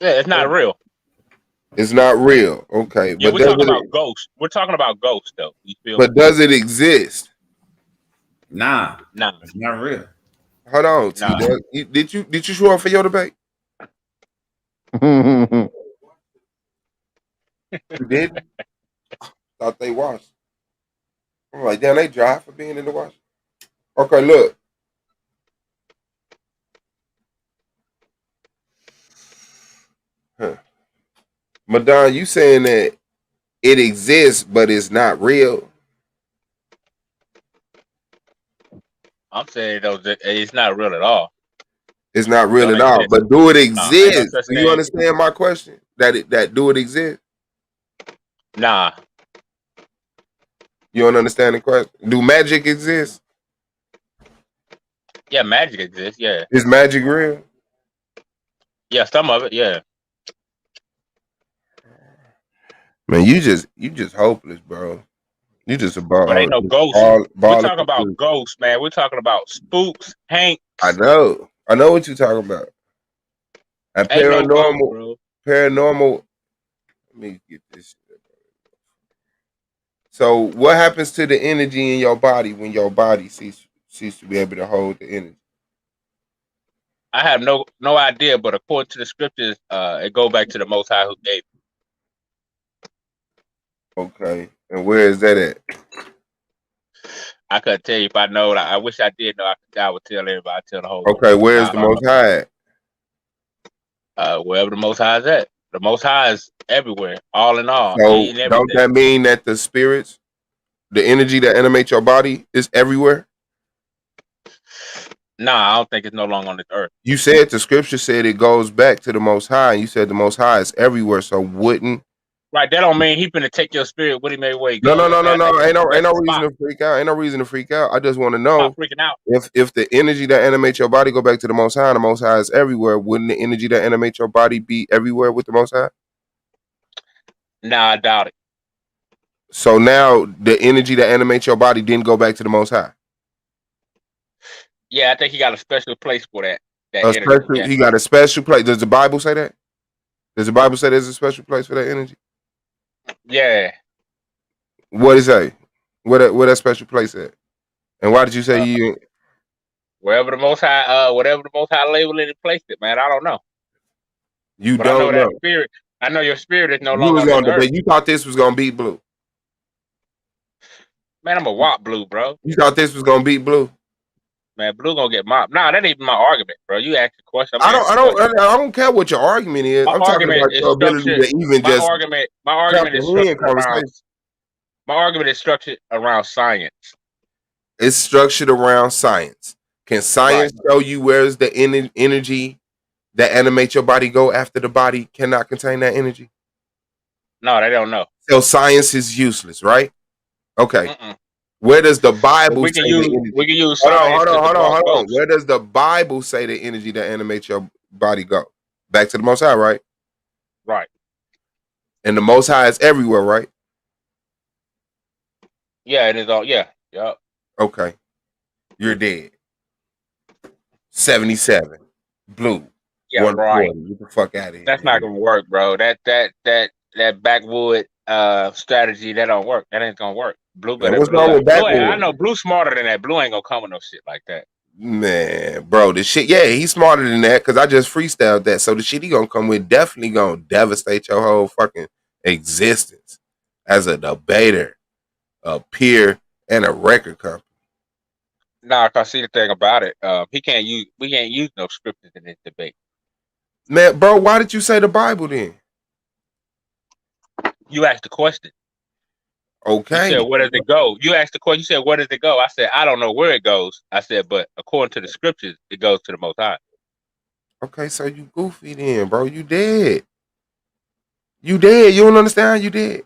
Yeah, it's not real. It's not real. Okay. Yeah, but we're talking about ghosts. We're talking about ghosts, though. You feel but me? Does it exist? Nah, it's not real. Hold on, Did you show up for your debate? You did? Thought they watched. I'm like, damn, they dry for being in the wash. Okay, look. Madon, you saying that it exists, but it's not real? I'm saying though that it's not real at all. It's not real at all. But do it exist? Do you understand my question? That do it exist? Nah. You don't understand the question? Do magic exist? Yeah, magic exists. Yeah. Is magic real? Yeah, some of it. Yeah. Man, you just hopeless, bro. You just about. But ain't no ghosts. We're talking about ghosts, man. We're talking about spooks, Hank. I know what you're talking about. And paranormal. Paranormal. Let me get this. So, what happens to the energy in your body when your body cease to be able to hold the energy? I have no idea, but according to the scriptures, it go back to the Most High who gave it. Okay, and where is that at? I couldn't tell you if I know. I wish I did know. I would tell everybody. I tell the whole. Okay, where's the Most High at? Wherever the Most High is at. The Most High is everywhere, all in all. So don't that mean that the spirits, the energy that animates your body, is everywhere? Nah, I don't think it's no longer on this earth. You said the scripture said it goes back to the Most High, and you said the Most High is everywhere. So wouldn't right? That don't mean he finna take your spirit with him everywhere. No. Ain't no reason to freak out. Ain't no reason to freak out. I just want to know freaking out. If the energy that animates your body go back to the Most High, and the Most High is everywhere, wouldn't the energy that animates your body be everywhere with the Most High? Nah, I doubt it. So now the energy that animates your body didn't go back to the Most High. Yeah, I think he got a special place for that. He got a special place. Does the Bible say that? Does the Bible say there's a special place for that energy? Yeah. What does it say? Where that special place at? And why did you say you? Wherever the Most High, whatever the Most High label it and placed it, man. I don't know. But don't know. That spirit. I know your spirit is no longer on earth. You thought this was gonna beat Blue. Man, I'm a WAP Blue, bro. You thought this was gonna beat Blue. Man, Blue gonna get mopped. Nah, that ain't even my argument, bro. You asked a question. I don't care what your argument is. I'm talking about your ability to even my argument is structured around. My argument is structured around science. It's structured around science. Can science show you where's the energy that animates your body go after the body cannot contain that energy? No, they don't know. So science is useless, right? Okay. Where does the Bible say the energy? We can use hold on. Where does the Bible say the energy that animates your body go? Back to the Most High, right? Right. And the Most High is everywhere, right? Yeah, it is all. Yeah. Yep. Okay. You're dead. 77. Blue. Yeah, right. Get the fuck out of here. That's not gonna work, bro. That backwood strategy, that don't work. That ain't gonna work. Blue Man, better what's Blue. wrong with I backwood? know Blue smarter than that. Blue ain't gonna come with no shit like that. Man, bro, the shit, yeah, he's smarter than that because I just freestyled that. So the shit he gonna come with definitely gonna devastate your whole fucking existence as a debater, a peer, and a record company. Nah, cause see the thing about it, we can't use no scriptures in this debate. Man, bro, why did you say the Bible then? You asked the question. Okay. You said, where does it go? You asked the question. You said, where does it go? I said, I don't know where it goes. I said, but according to the scriptures, it goes to the Most High. Okay, so you goofy then, bro. You dead. You dead. You don't understand? You dead.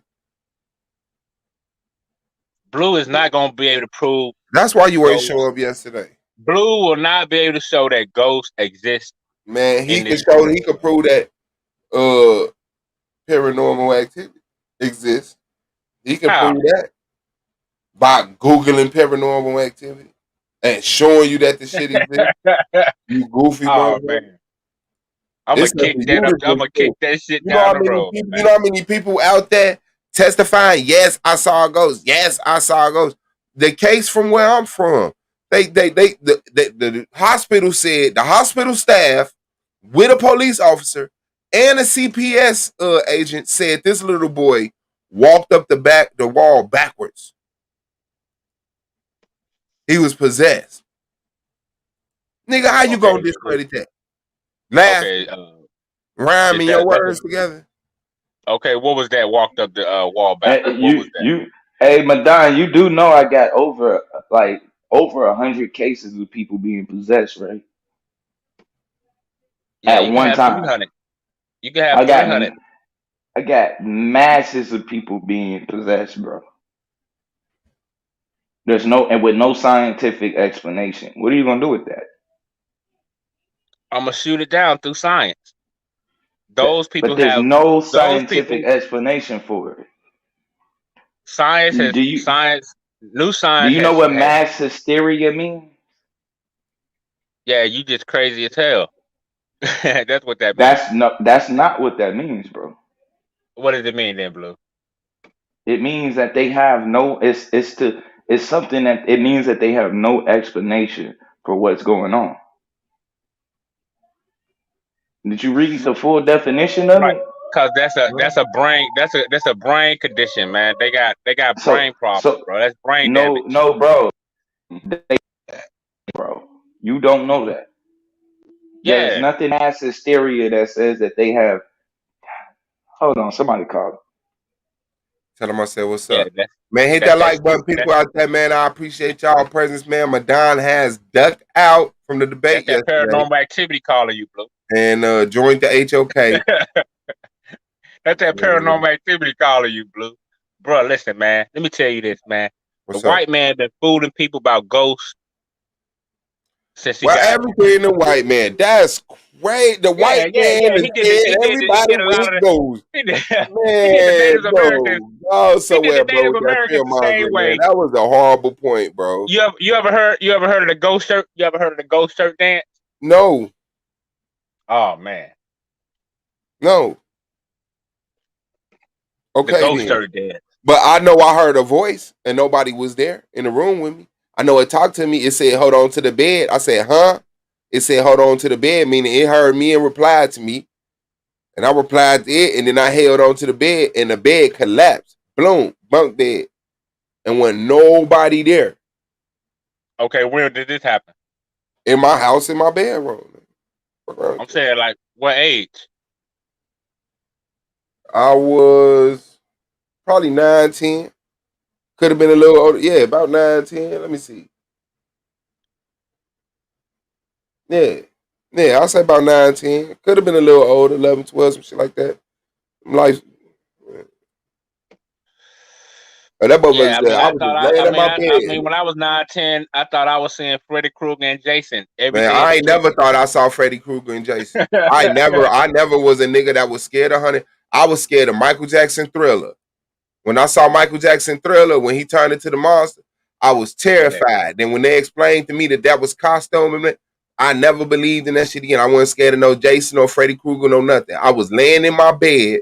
Blue is not going to be able to prove. That's why you ain't show up yesterday. Blue will not be able to show that ghosts exist. Man, he could show. He could prove that paranormal activity exists. He can prove that by Googling paranormal activity and showing you that the shit exists. You goofy motherfucker. I'm gonna kick that up. I'm gonna kick that shit down the road. You know how many people out there testifying? Yes, I saw a ghost. Yes, I saw a ghost. The case from where I'm from, the hospital said the hospital staff with a police officer and a CPS agent said this little boy walked up the wall backwards. He was possessed. Nigga, how you gonna discredit that? Laugh. Okay, rhyming your words together. Okay, what was that? Walked up the wall backwards. What was that? Hey, Madon, you do know I got over 100 cases of people being possessed, right? Yeah, At one time. 300. You can have 300. I got masses of people being possessed, bro. With no scientific explanation. What are you gonna do with that? I'm gonna shoot it down through science. Those people but there's have no scientific explanation for it. Science has new science. Do you know what mass hysteria means? Yeah, you just crazy as hell. That's what that means. That's not what that means, bro. What does it mean then, Blue? It means that they have no. It's something that it means that they have no explanation for what's going on. Did you read the full definition of it? Because that's a brain condition, man. They got brain problems, bro. That's brain damage. No, bro. Bro, you don't know that. Yeah. There's nothing mass hysteria that says that they have. Hold on, somebody called. Tell them I said what's up. Man, hit that like button, people out there, man. I appreciate y'all presence, man. Madon has ducked out from the debate yesterday. Paranormal activity calling you, Blue. And joined the HOK. That's that paranormal activity calling you, Blue. Bro, listen, man. Let me tell you this, man. The white man been fooling people about ghosts since he got everything the white man. That's great. The white man is dead. Everybody when he goes. Man, bro. Oh, somewhere, bro. That was a horrible point, bro. You ever heard of the ghost shirt? You ever heard of the ghost shirt dance? No. Oh man. No. Okay. The ghost shirt dance. But I know I heard a voice and nobody was there in the room with me. I know it talked to me. It said, hold on to the bed. I said, huh? It said, hold on to the bed, meaning it heard me and replied to me. And I replied to it, and then I held on to the bed, and the bed collapsed. Boom, bunk bed. And when nobody there. Okay, where did this happen? In my house, in my bedroom. I'm saying, like, what age? I was probably 9, 10. Could have been a little older. Yeah, about 9, 10. Let me see. Yeah, I'll say about 9, 10. Could have been a little older, 11, 12, some shit like that. Life. That boy was there. I was just laying in my bed. I mean, when I was 9, 10, I thought I was seeing Freddy Krueger and Jason every day. I ain't never thought I saw Freddy Krueger and Jason. I never was a nigga that was scared of hunting. I was scared of Michael Jackson Thriller. When I saw Michael Jackson Thriller, when he turned into the monster, I was terrified. Then when they explained to me that was costume, I never believed in that shit again. I wasn't scared of no Jason or Freddy Krueger, no nothing. I was laying in my bed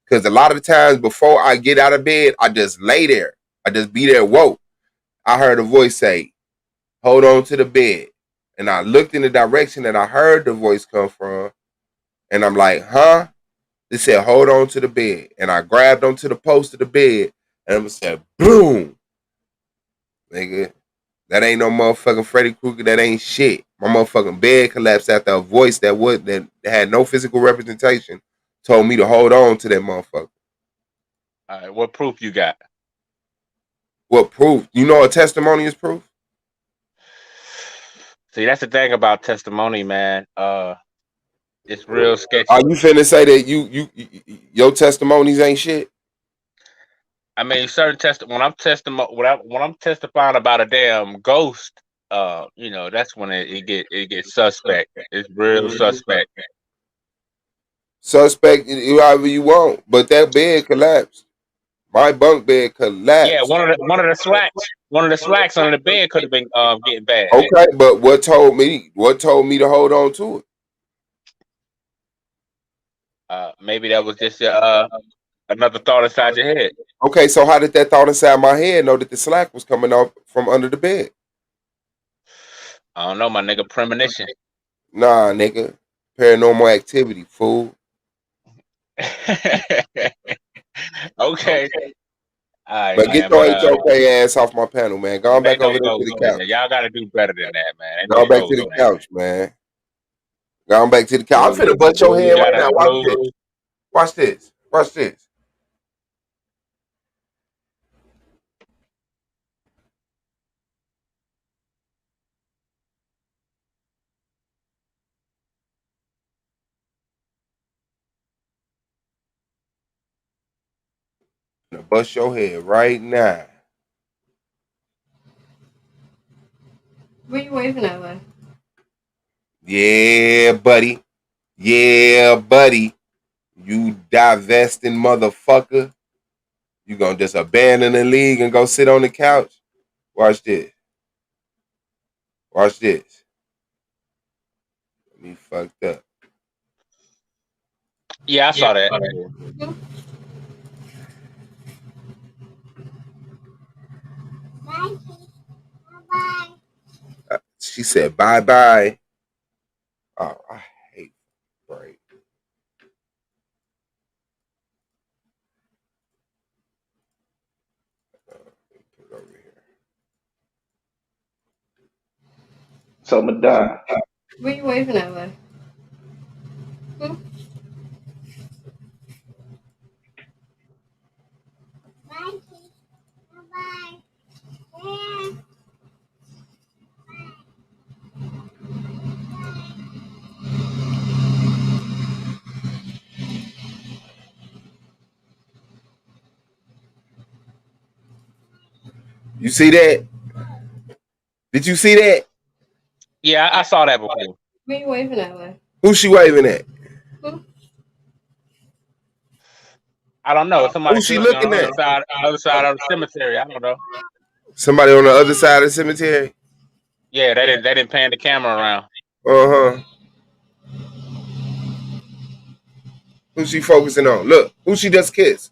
because a lot of the times before I get out of bed, I just lay there. I just be there woke. I heard a voice say, hold on to the bed. And I looked in the direction that I heard the voice come from. And I'm like, huh? It said, hold on to the bed. And I grabbed onto the post of the bed. And it said, boom. Nigga, that ain't no motherfucking Freddy Krueger. That ain't shit. My motherfucking bed collapsed after a voice that had no physical representation told me to hold on to that motherfucker. All right, what proof you got? What proof? You know a testimony is proof? See, that's the thing about testimony, man. It's real sketchy. Are you finna say that your testimonies ain't shit? I mean, certain when I'm testifying about a damn ghost, you know, that's when it gets suspect. It's real suspect. Suspect however you want, but that bed collapsed. My bunk bed collapsed. Yeah, one of the slacks under the bed could have been getting bad. Okay, but what told me to hold on to it? Maybe that was just another thought inside your head. Okay, so how did that thought inside my head know that the slack was coming off from under the bed? I don't know, my nigga. Premonition. Nah, nigga. Paranormal activity, fool. Okay. All right, but man, get your HOK ass off my panel, man. Go on back over there to the couch. Y'all got to do better than that, man. Go back to the couch, man. Go on back to the couch. I'm finna bust your head right now. Watch this. Watch this. Watch this. I'm gonna bust your head right now. What are you waving at, like? Yeah, buddy. Yeah, buddy. You divesting motherfucker. You gonna just abandon the league and go sit on the couch? Watch this. Watch this. Me fucked up. Yeah, I saw that. She said bye bye. Oh, I hate break. Put it over here. So Madon. What are you waving at, like? You see that? Did you see that? Yeah, I saw that before. What are you waving at, like? Who's she waving at? I don't know. Somebody Who's she looking at? On the other side of the cemetery. I don't know. Somebody on the other side of the cemetery? Yeah, they didn't pan the camera around. Uh-huh. Who's she focusing on? Look, who she just kissed?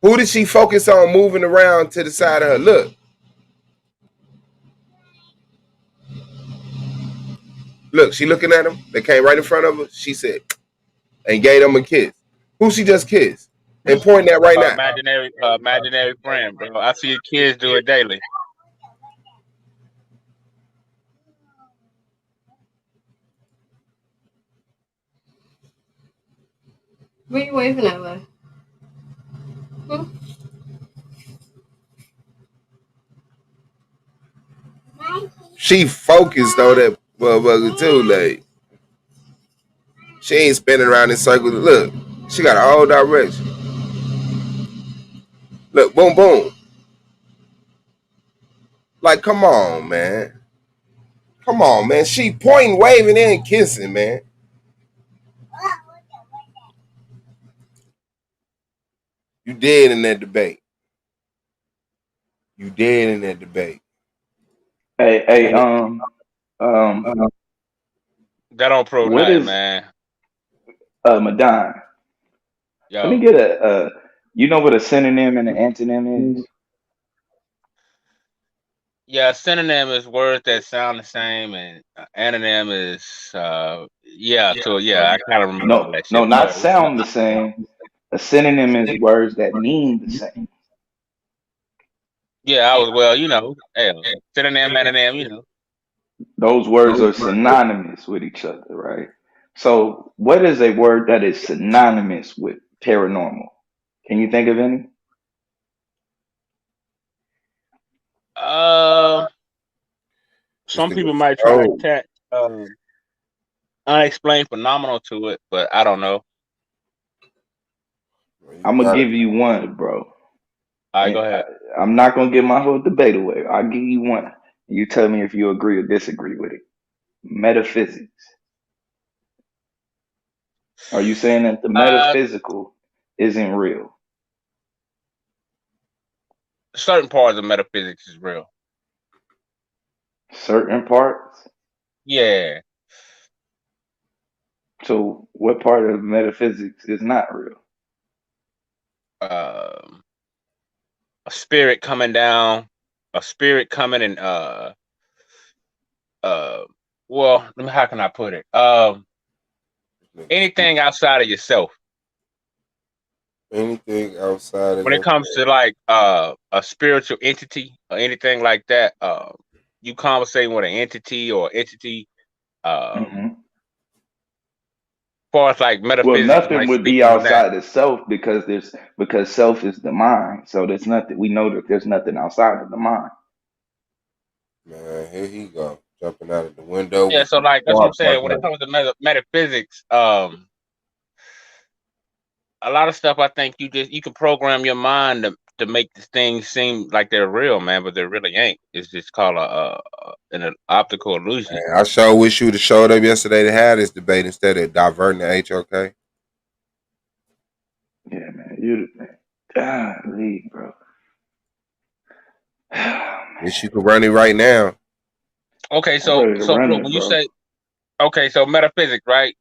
Who did she focus on moving around to the side of her? Look. Look, she looking at him. They came right in front of her. She said, and gave them a kiss. Who she just kissed? And pointing at right now. Imaginary friend, bro. I see your kids do it daily. What are you waving at, like? She focused on that motherfucker too, like. She ain't spinning around in circles. Look, she got a whole direction. Look, boom, boom. Like, come on, man. Come on, man. She pointing, waving, and kissing, man. You dead in that debate. You dead in that debate. Hey, that don't prove nothing, man. Madon. Yo. Let me get you know what a synonym and an antonym is? Yeah, synonym is words that sound the same, and anonym is yeah. So yeah, I kind of remember all No, that no, shit. not sound the same. A synonym is words that mean the same. Yeah, I was hell, synonym, anonym, Those words are synonymous with each other, right? So, what is a word that is synonymous with paranormal? Can you think of any? Some people nigga might try to old. attach unexplained phenomenal to it, but I don't know. I'm gonna give you one, bro. All right, go And ahead. I'm not gonna give my whole debate away. I'll give you one. You tell me if you agree or disagree with it. Metaphysics. Are you saying that the metaphysical isn't real? Certain parts of metaphysics is real. Certain parts. Yeah. So, what part of metaphysics is not real? A spirit coming down, a spirit coming and well, how can I put it? Anything outside of yourself. Anything outside of When it comes to like a spiritual entity or anything like that, you conversating with an entity or entity, as far as like Well, metaphysics, when I nothing would speak be on that. outside of self because self is the mind. So there's nothing. We know that there's nothing outside of the mind. Man, here he go, jumping out of the window Yeah, with so the like that's what I'm saying. When it motherfucker. comes to metaphysics, a lot of stuff I think you can program your mind to make these things seem like they're real, man, but they really ain't. It's just called an optical illusion. Man, I sure wish you would have showed up yesterday to have this debate instead of diverting the HOK. Yeah, man. Golly, bro. Wish you could run it right now. Okay, I'm so ready to run Blue, it, when you bro. say so metaphysics, right?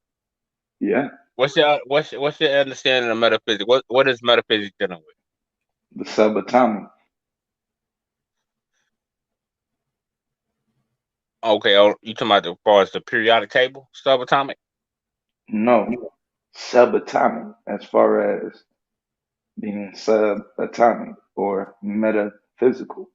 Yeah. What's your understanding of metaphysics? What is metaphysics dealing with? The subatomic. Okay, you talking about as far as the periodic table, subatomic? No. Subatomic, as far as being subatomic or metaphysical.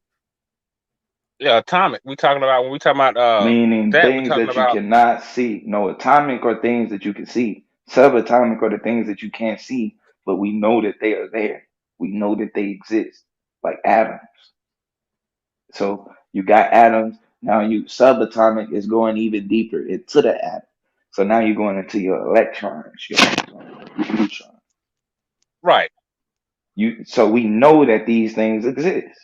Yeah, atomic. We talking about when we talking about Meaning that. We things talking that you about cannot see. No, atomic are things that you can see. Subatomic are the things that you can't see, but we know that they are there. We know that they exist, like atoms. So you got atoms. Now you subatomic is going even deeper into the atom. So now you're going into your electrons, your neutrons. right. So we know that these things exist.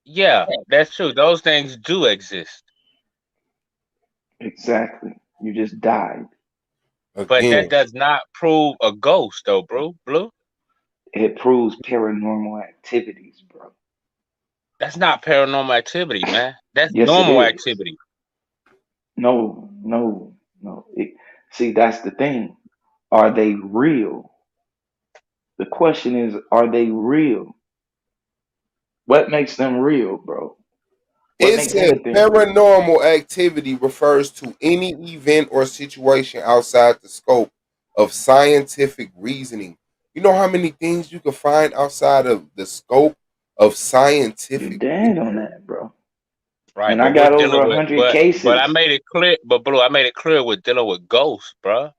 Yeah, that's true. Those things do exist. Exactly. You just died. But that Again, does not prove a ghost, though, bro. Blue. It proves paranormal activities, bro. That's not paranormal activity, man. That's Yes, it normal is. activity. No, no, no. See, that's the thing. Are they real? The question is, are they real? What makes them real, bro? What it makes said anything real? paranormal activity refers to any event or situation outside the scope of scientific reasoning. You know how many things you can find outside of the scope of You scientific dead on reasoning? that, bro. Right, And I but we're got over dealing with 100 but I cases. made it clear, but Blue, I made it clear we're dealing with ghosts, bro.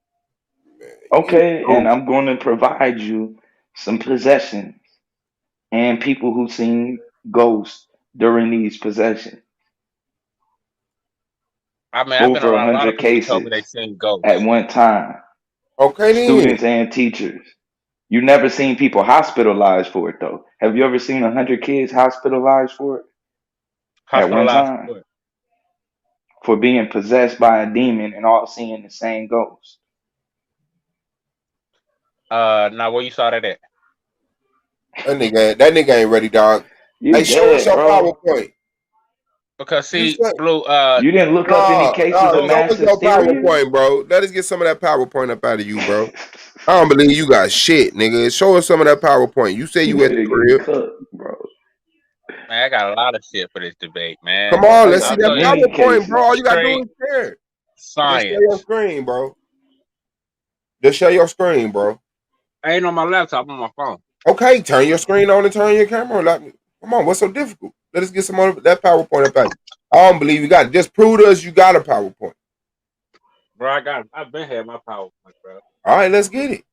Okay, and I'm going to provide you some possessions and people who seen ghosts during these possessions. I mean, I've been Over around a lot of 100 people told me cases they seen at ghosts. one time. Okay, then. Students and teachers. You never seen people hospitalized for it though. Have you ever seen 100 kids hospitalized for it at one Hospitalized time? for it. For being possessed by a demon and all seeing the same ghost. Now where you saw that at? That nigga ain't ready, dog. You Hey, show us dead, your bro. PowerPoint. Because You see, said Blue, You didn't look up any no, cases of no. Show mass us your hysteria? PowerPoint, bro. Let us get some of that PowerPoint up out of you, bro. I don't believe you got shit, nigga. Show us some of that PowerPoint. You say You you at the better get crib. cooked, bro. Man, I got a lot of shit for this debate, man. Come on, I let's see got that many PowerPoint, bro. cases. All you gotta do Straight is share it. Just share your science. screen, bro. Just share your screen, bro. I ain't on my laptop, I'm on my phone. Okay, turn your screen on and turn your camera on. Come on, what's so difficult? Let us get some of that PowerPoint up. I don't believe you got it. Just prove to us you got a PowerPoint. Bro, I've been had my PowerPoint, bro. All right, let's get it.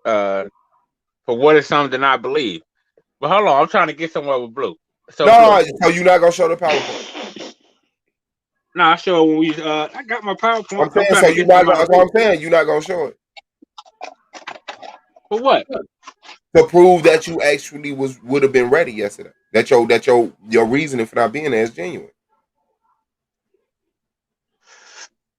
For what is something I believe. But hold on, I'm trying to get somewhere with Blue. So No, Blue. so you're not gonna show the PowerPoint. No, I show when we I got my PowerPoint. I'm saying trying so to you're get not somebody gonna, that's what I'm saying. You're not gonna show it. For what? To prove that you actually would have been ready yesterday. That your reasoning for not being there is genuine.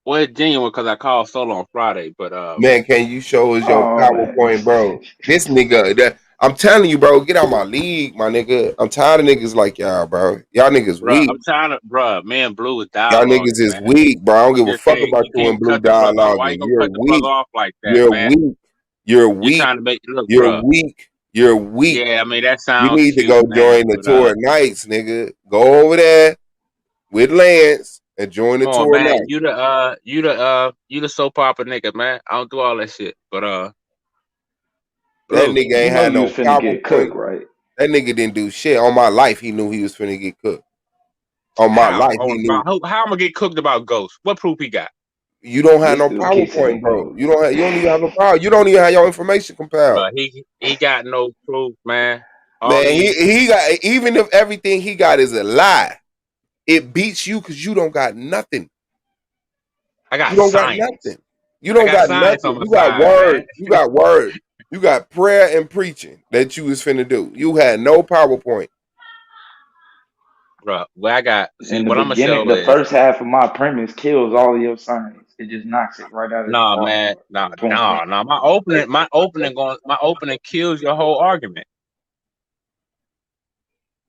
Well, it's genuine because I called solo on Friday, but Man, can you show us your Oh PowerPoint, bro? This nigga, I'm telling you, bro, get out my league, my nigga. I'm tired of niggas like y'all, bro. Y'all niggas bro, weak. I'm trying to, bro. Me and Blue is Y'all dialogue, niggas is man. weak, bro. I don't give a Just fuck about you you can't and Blue cut the brother off. Why dialoguing. you gonna You're cut the brother weak. off like that, You're man? weak. You're You weak. trying to make look, You're bro. weak. You're weak. Yeah, I mean that You sounds need to cute, go man. join the But tour of nights, nigga. Go over there with Lance and join the come on, tour of man. nights. You the soap opera nigga, man. I don't do all that shit. But That Blue. nigga You ain't know had you no was finna get PowerPoint. cooked, right? That nigga didn't do shit. On my life, he knew he was finna get cooked. On my How? life, he knew. How I'm gonna get cooked about ghosts? What proof he got? You don't have This no dude keeps PowerPoint, saying bro. ghost. You don't even have no power. You don't even have your information compiled. Bro, he got no proof, man. All Man, he he got, even if everything he got is a lie, it beats you because you don't got nothing. I got You don't got science. nothing. You I don't got got science on nothing. my You got side, man. word. You got word. You got prayer and preaching that you was finna do. You had no PowerPoint. Bro, what I got, see, In the what I'm gonna beginning, show the is, first half of my premise kills all of your science. It just knocks it right out of the nah, ballpark. man, nah, Boom. nah, nah. My opening kills your whole argument.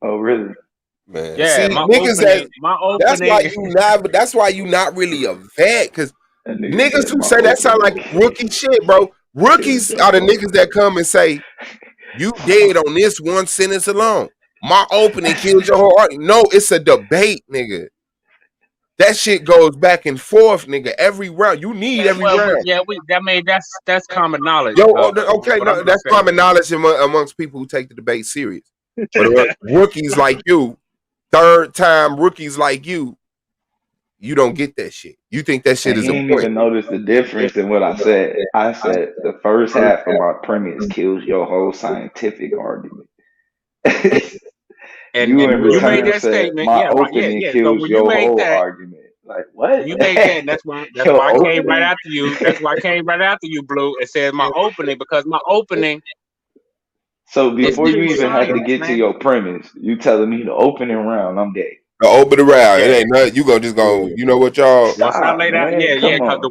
Oh, really? Man, Yeah, see, niggas my that's why opening. you not really a vet, because That nigga niggas said who my say that sound opening like rookie shit, bro. kills Rookies your are the whole. niggas that come and say, you dead on this one sentence alone. My opening killed your whole argument. No, it's a debate, nigga. That shit goes back and forth, nigga. Every round. You need every Well, but round. yeah, I mean, that's common knowledge. Yo, okay, What I'm no, gonna that's say common is, knowledge amongst people who take the debate serious. But rookies like you, third time rookies like you don't get that shit. You think that shit And is he ain't important. even noticed the difference in what I said. I said the first half of my premise kills your whole scientific argument. and You in when you made return that said statement, my yeah, right, opening yeah. So kills when you your made whole that, argument. Like what? you made that, and that's Your why I came right opening? after you. That's why I came right after you, Blue, and said my opening because my opening So is before you true even have to science, get to man. your premise, you telling me the opening round, I'm gay. Open around. It Yeah, ain't nothing. You gonna just go, yeah. you know what, y'all? Once I Stop, laid out, man. yeah, Come because on. the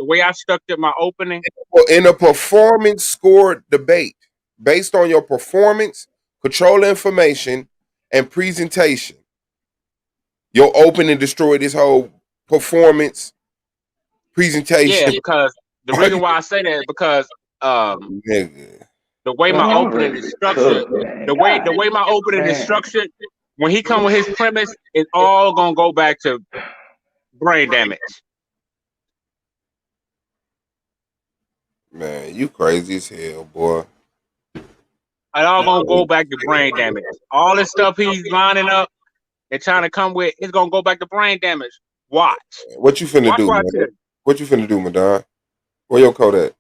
way I structured my opening. Well, in a performance score debate, based on your performance, control information, and presentation, your opening destroyed this whole performance Yeah, presentation. because the reason why I say that is because Nigga. the way Man, my I'm opening ready is to structured, cook, man. the God, way my opening is man. structured, when he come with his premise, it's all gonna go back to brain damage. Man, you crazy as hell, boy. It all gonna go back to brain damage. All this stuff he's lining up and trying to come with, it's gonna go back to brain damage. Watch. What you finna Watch do, what I man? tell What you finna do, Madon? Where your code at?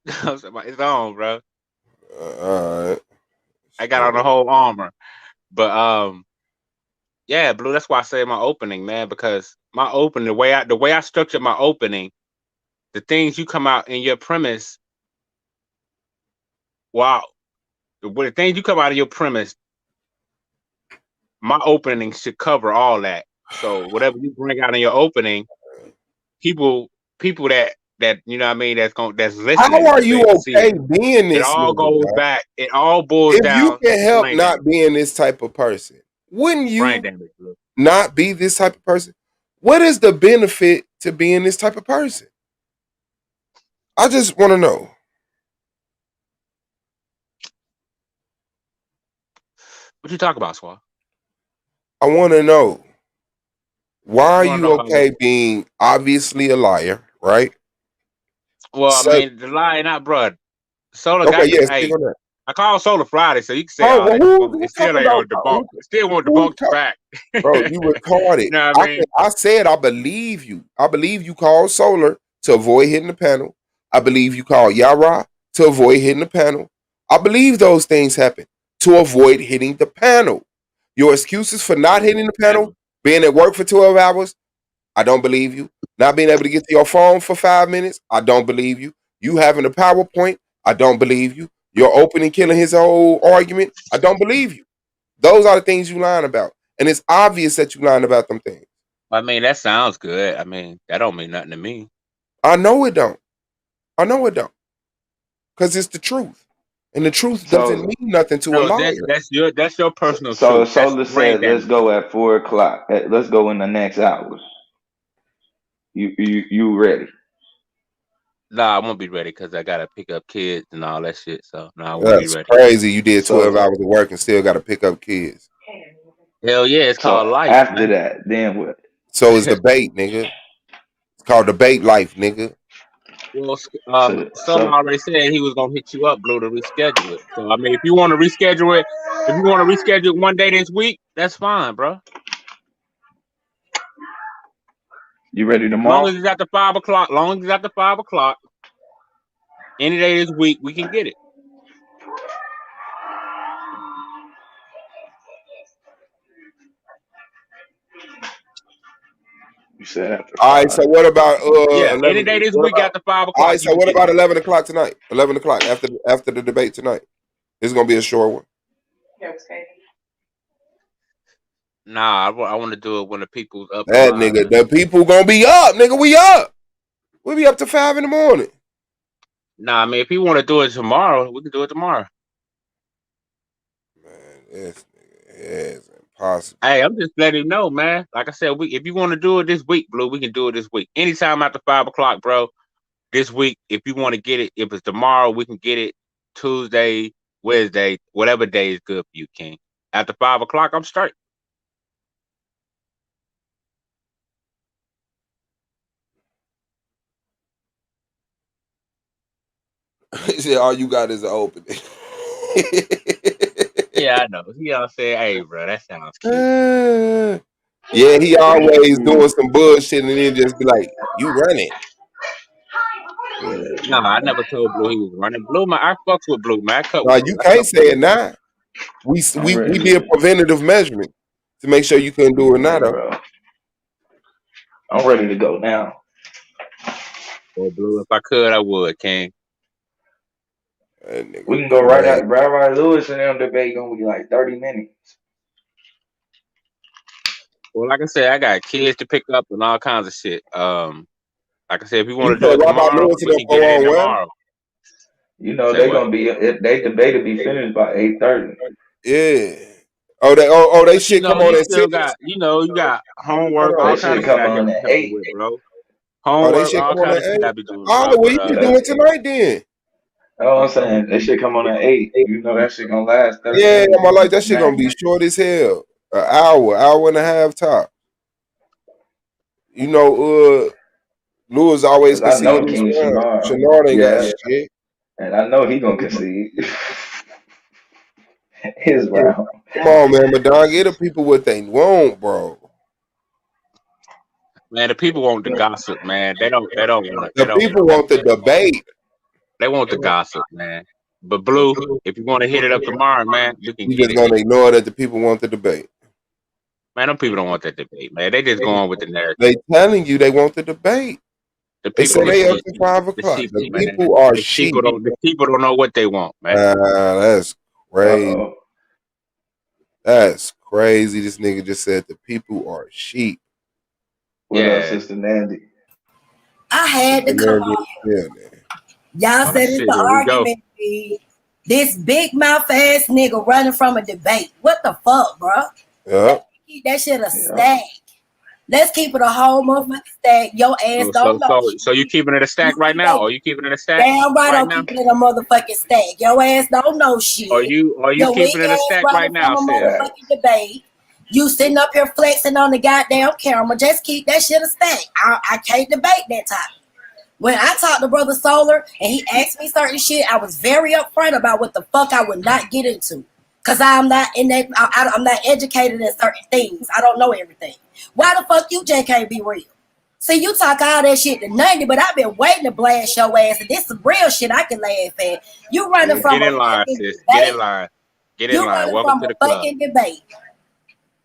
you. It's on, bro. All right. I got on the whole armor. But yeah, Blue, that's why I say my opening, man, because my opening, the way I structured my opening, the things you come out in your premise, wow. The things you come out of your premise, my opening should cover all that. So whatever you bring out in your opening, people that you know what I mean, that's listening How to are the you debate see okay it. being It this all nigga, goes bro? back. It all boils If you down can to help brain damage. not being this type of person, wouldn't Brain you damage, Blue. not be this type of person? What is the benefit to being this type of person? I just want to know. What you talk about, Swab? I want to know, why are You wanna you know about okay what? being obviously a liar, right? Well, I So, mean, the lie not, bruh. Solar okay, got the yeah, speak hey. on that. I call Solar Friday, so you can say Oh, all well, that you want. It who's still talking ain't about? on debunk. It still won't Who's debunk the fact. bro, you retarded. You know what I mean? I said I believe you. I believe you called Solar to avoid hitting the panel. I believe you called Yara to avoid hitting the panel. I believe those things happen to avoid hitting the panel. Your excuses for not hitting the panel, being at work for 12 hours, I don't believe you. Not being able to get to your phone for 5 minutes, I don't believe you. You having a PowerPoint, I don't believe you. You're opening killing his whole argument, I don't believe you. Those are the things you lying about. And it's obvious that you lying about them things. I mean, that sounds good. I mean, that don't mean nothing to me. I know it don't. I know it don't. Because it's the truth. And the truth doesn't So mean nothing to a No, liar. that's your personal so truth. That's Solar brain said, let's damage. go at 4:00. Let's go in the next hours. You ready? Nah, I won't be ready because I gotta pick up kids and all that shit. So no, I won't be That's ready. crazy. You did 12 So hours of work and still got to pick up kids. Hell yeah, it's called so life, after man. that, then what? So it's debate, nigga. It's called debate life, nigga. Well, Solo So already said he was gonna hit you up, Blue, to reschedule it. So I mean, if you want to reschedule it, if you want to reschedule it one day this week, that's fine, bro. you ready Long tomorrow? as it's after 5 o'clock, any day this week, we can get it. You said after All right, so 5. what about Yeah, 11? any day this What week about, after 5 all o'clock, right, you so can what get it. about 11 o'clock tonight? 11 o'clock after the debate tonight. It's gonna be a short one. Nah, I want to do it when the people's up and That live. nigga, the people gonna be up, nigga. We up. We be up to 5 in the morning. Nah, I mean, if you want to do it tomorrow, we can do it tomorrow. Man, this nigga is impossible. Hey, I'm just letting you know, man. Like I said, if you want to do it this week, Blue, we can do it this week. Anytime after 5 o'clock, bro. This week, if you want to get it, if it's tomorrow, we can get it Tuesday, Wednesday, whatever day is good for you, King. After 5 o'clock, I'm straight. He said all you got is an opening. Yeah, I know. He all say, hey, bro, that sounds cute. Yeah, he always doing some bullshit and then just be like, you running. No, I never told Blue he was running. Blue, man, I fucks with Blue, man. I cut No, with you Blue. I can't fuck say with it Blue. now. I'm We ready. did preventative measurement to make sure you couldn't do it now, Yeah, though. bro. I'm ready to go now. Well, Blue, if I could, I would, King. That nigga We can go right crazy. out. Rabbi Lewis and them debate gonna be like 30 minutes. Well, like I said, I got kids to pick up and all kinds of shit. Like I said, if you You want to do said it Rabbi tomorrow, Lewis and we them can go get it in on well? tomorrow. You know Say they what? gonna be. They debate to be finished by 8:30. Yeah. They But you shit know, come on you at still 6? got, you got Hold homework, on. all They kind should of shit come out here on to at help you 8. with, bro. They Homework, shit all come on kind at of shit 8? I be doing, Oh, bro. well, But you can do it tonight then. That's what I'm saying. They should come on at 8. You know that shit gonna last 30 Yeah, minutes my life, that shit gonna max. be short as hell. An hour and a half top. You know, Lewis always Cause I know conceding his King ground. Shinar. Shinar ain't got Yeah, shit. and I know he gonna concede his round. Come on, man. Madon, get the people what they want, bro. man, the people want the gossip, man. They don't want it. They The don't people want want the debate. They want the gossip, man. But Blue, if you want to hit it up tomorrow, man, we can You get just it. gonna ignore that the people want the debate. Man, them people don't want that debate, man. They just going with the narrative. They telling you they want the debate. The They people, say they up to 5 the o'clock. sheep, The man. people are The sheep. people don't know what they want, man. That's crazy. Uh-oh. That's crazy. This nigga just said the people are sheep. What up, Yeah. Sister Nandy? I had to come on. Yeah, Y'all Oh, said it's shit, the here we go. argument. B. This big mouth ass nigga running from a debate. What the fuck, bro? Yeah. Keep that shit a stack. Let's keep it a whole motherfucking stack. Your ass don't know. So you keeping it a stack right now? Or you keeping it a stack? Damn right, I'm keeping it a motherfucking stack. Your ass don't know shit. Are you keeping it a stack right now, from a sis? motherfucking debate. You sitting up here flexing on the goddamn camera. Just keep that shit a stack. I can't debate that topic. When I talked to Brother Solar and he asked me certain shit, I was very upfront about what the fuck I would not get into. Cause I'm not in that. I'm not educated in certain things. I don't know everything. Why the fuck you just can't be real? See, you talk all that shit to 90, but I've been waiting to blast your ass, and this is real shit I can laugh at. You running from Get in line, sis. Get in line. Get in line. Welcome to the club. Fucking debate.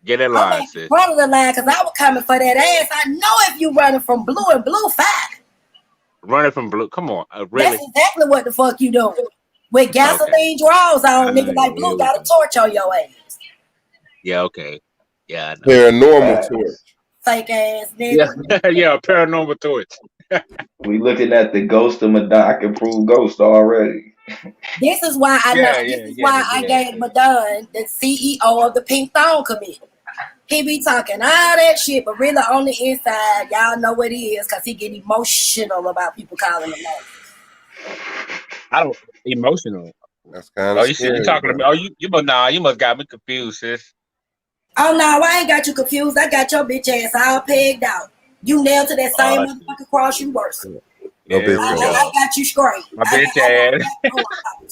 Get in line, sis. In front of the line, cause I was coming for that ass. I know if you running from blue and blue 5. Running from blue. Come on, really? That's exactly what the fuck you doing. With gasoline draws on, nigga, like blue got a torch on your ass. Yeah, okay. Yeah, I know. Paranormal torch. Fake ass nigga. Yeah, paranormal torch. We looking at the ghost of Madon. I can prove ghost already. This is why I know. This is why I gave Madon the CEO of the Pink Thorn Committee. He be talking all that shit, but really on the inside, y'all know what he is, cause he get emotional about people calling him names. I don't emotional. That's kind of you talking to me? Oh, you must got me confused, sis. Oh no, I ain't got you confused. I got your bitch ass all pegged out. You nailed to that same motherfucking cross you worse. No bitch ass. I got you straight. My bitch ass.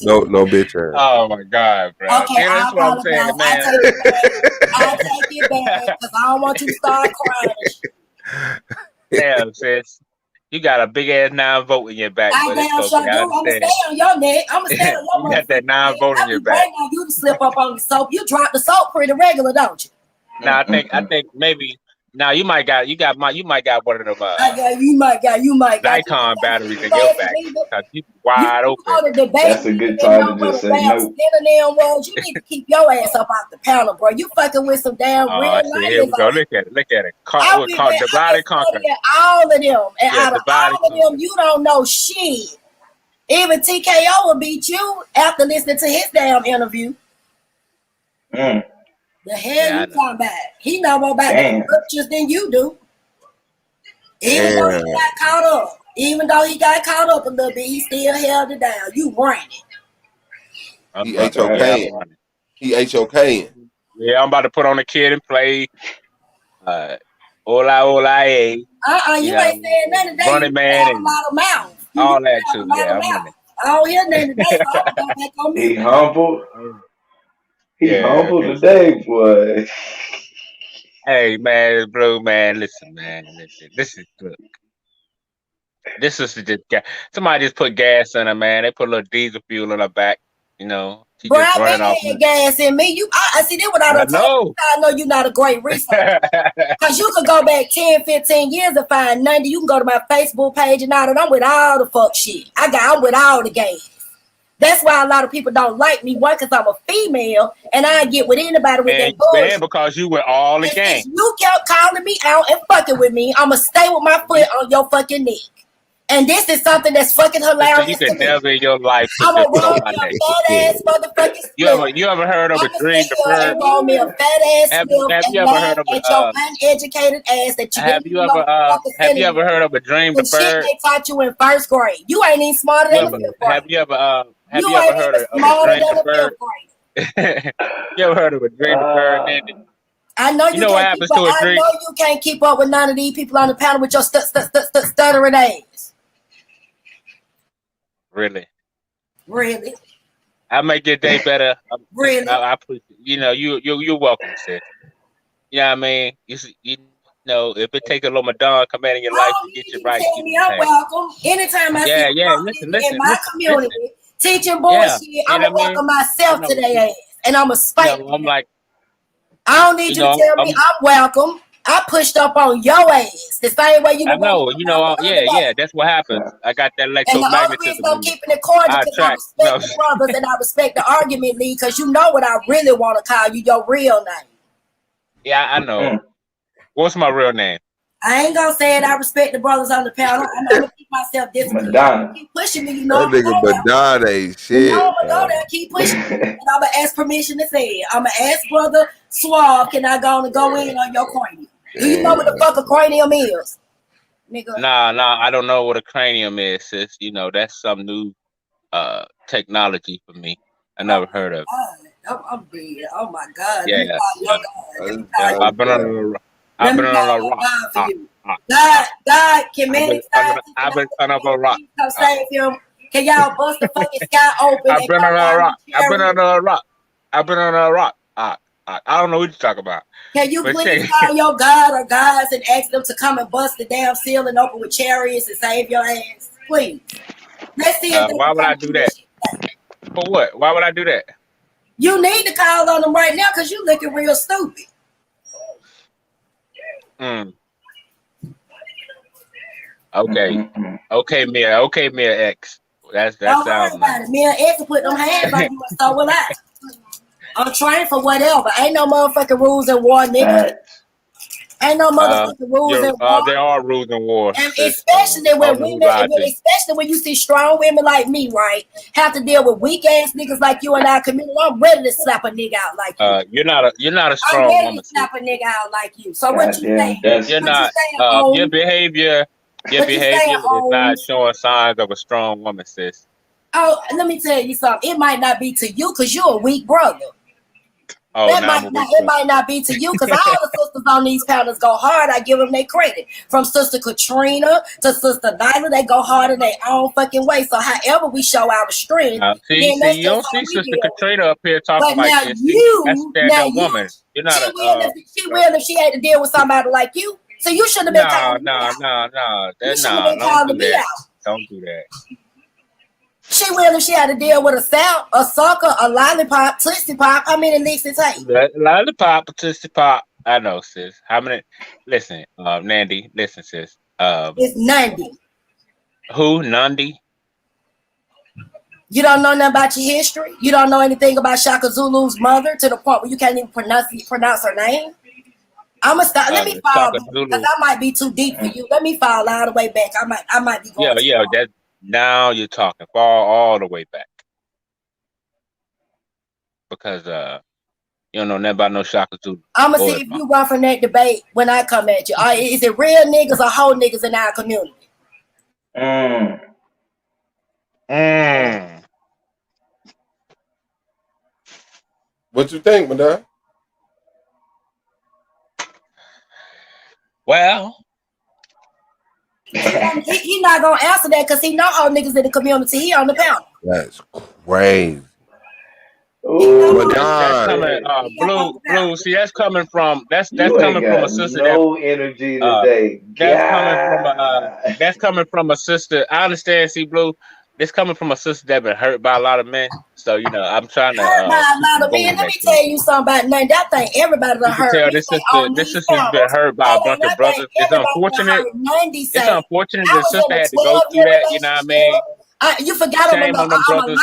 No bitch ass. Oh my God, bro. Okay, that's what I'm saying, man. I'll take it back because I don't want you to start crying. Damn, sis. You got a big ass 9 vote in your back. I damn sure do. I'm gonna stay on your neck. I'm gonna stay on your You got that 9 vote in your back. I want you to slip up on the soap. You drop the soap pretty regular, don't you? Now I think maybe now you might got one of them you might got Nikon batteries in your back. You wide open. That's a good time to just say no. You need to keep your ass up off the panel, bro. You fucking with some damn real life. Here we go. Look at it. Divide and conquer. All of them. And out of all of them, you don't know shit. Even TKO will beat you after listening to his damn interview. The hell you talking about? He know more about the scriptures than you do. Even though he got caught up a little bit, he still held it down. You ran it. He H-O-K. Yeah, I'm about to put on a kid and play Ola Ola A. You ain't saying nothing today. Running Man and all that too. Yeah, I'm running. I don't hear nothing today, so I'm gonna go back on me. He humble. He humble today, boy. Hey man, Blue man, listen, man. This is good. This is just somebody just put gas in her, man. They put a little diesel fuel in her back, you know. She Bro, just running off. Gas in me. I see that what I don't know. I know you're not a great researcher. Because you could go back 10, 15 years and find nothing. You can go to my Facebook page and all that. I'm with all the fuck shit. I'm with all the games. That's why a lot of people don't like me. One, because I'm a female and I get with anybody with that bullshit. And because you with all the game. You kept calling me out and fucking with me, I'm going to stay with my foot on your fucking neck. And this is something that's fucking hilarious. So you can never in your life. I'm a fat ass motherfucking You ever heard of a dream deferred? Me a fat ass have you ever heard of your uneducated ass that you have you ever heard of a dream deferred? They taught you in first grade. You ain't even smarter than the fifth grade. Have you ever heard of a dream deferred? You ever heard of a dream deferred? I know you know what happens to a dream. I know you can't keep up with none of these people on the panel with your stuttering ass. Really? I make your day better. Really? I appreciate. You know, you're welcome, sis. You know what I mean? You know, if it take a little Madon come in your life to get you right. I'm welcome. Anytime I see listen, in my community teaching bullshit, I'm gonna welcome myself to their ass, and I'm a spite. I'm like, I don't need you to tell me I'm welcome. I pushed up on your ass the same way you. I know, you know, yeah, that's what happens. I got that electromagnetism. And I'm keeping it cordial because I respect the brothers and I respect the argument league because you know what I really want to call you your real name. Yeah, I know. What's my real name? I ain't gonna say it. I respect the brothers on the panel. I'm gonna keep myself disciplined. Madonna. Keep pushing me, you know. That nigga Madonna ain't shit. You know, I'm gonna go there, keep pushing me. And I'm gonna ask permission to say it. I'm gonna ask Brother Suave, can I go in on your coin? Do you know what the fuck a cranium is, nigga? Nah, I don't know what a cranium is, sis. You know, that's some new technology for me. I never heard of it. I'm dead. Oh my God. Yeah, Let me call your God. I've been on a rock. God for you. God, can man I've been on a rock. come save him? Can y'all bust the fucking sky open? I've been on a rock. I've been on a rock. I've been on a rock. I don't know what you're talking about. Can you please call your God or gods and ask them to come and bust the damn ceiling open with chariots and save your ass? Please. Let's see if why would I do that? For what? Why would I do that? You need to call on them right now because you looking real stupid. Okay. Okay, Mia X. That sounds nice. Mia X will put them hands on you and so will I. I'm trying for whatever. Ain't no motherfucking rules in war, nigga. Ain't no motherfucking rules in war. There are rules in war. And especially when women, especially when you see strong women like me, right, have to deal with weak ass niggas like you in our community. I'm ready to slap a nigga out like you. You're not a strong I'm ready woman. to slap a nigga out like you. So what you think? You're not. Your behavior is not showing signs of a strong woman, sis. Oh, let me tell you something. It might not be to you because you're a weak brother. Oh, it might not be to you because all the sisters on these panels go hard. I give them their credit. From Sister Katrina to Sister Nyla, they go hard in their own fucking way. So however we show our strength, you don't see Sister Katrina up here talking but like this. That's that woman. You're not she will if she had to deal with somebody like you. So you should have been calling me out. Don't do that. She will if she had to deal with a sucker, a lollipop, Tootsie Pop. How many licks it take? Lollipop, Tootsie Pop. I know, sis. How many? Listen, Nandy. Listen, sis. It's Nandi. Who? Nandi? You don't know nothing about your history? You don't know anything about Shaka Zulu's mother to the point where you can't even pronounce her name? I'm gonna stop. Let me fall because I might be too deep for you. Let me fall all the way back. I might be going. Yeah. Now you're talking. Fall all the way back because you don't know nothing about no Shaka Zulu. I'm gonna see if you run from that debate when I come at you. Is it real niggas or whole niggas in our community? What you think, Madon? Well, he not gonna answer that because he know all niggas in the community. He on the panel. That's crazy. That's coming, blue. See, that's coming from that's coming from a sister. Energy today. That's coming from a sister. I understand. See, blue. This coming from a sister that been hurt by a lot of men. So I'm trying to. Hurt by a lot of men. Let me tell you something about nothing. That thing everybody done hurt. This sister's been hurt by a bunch of brothers. It's unfortunate. It's unfortunate the sister had to go through that. You know what I mean? You forgot shame on them brothers.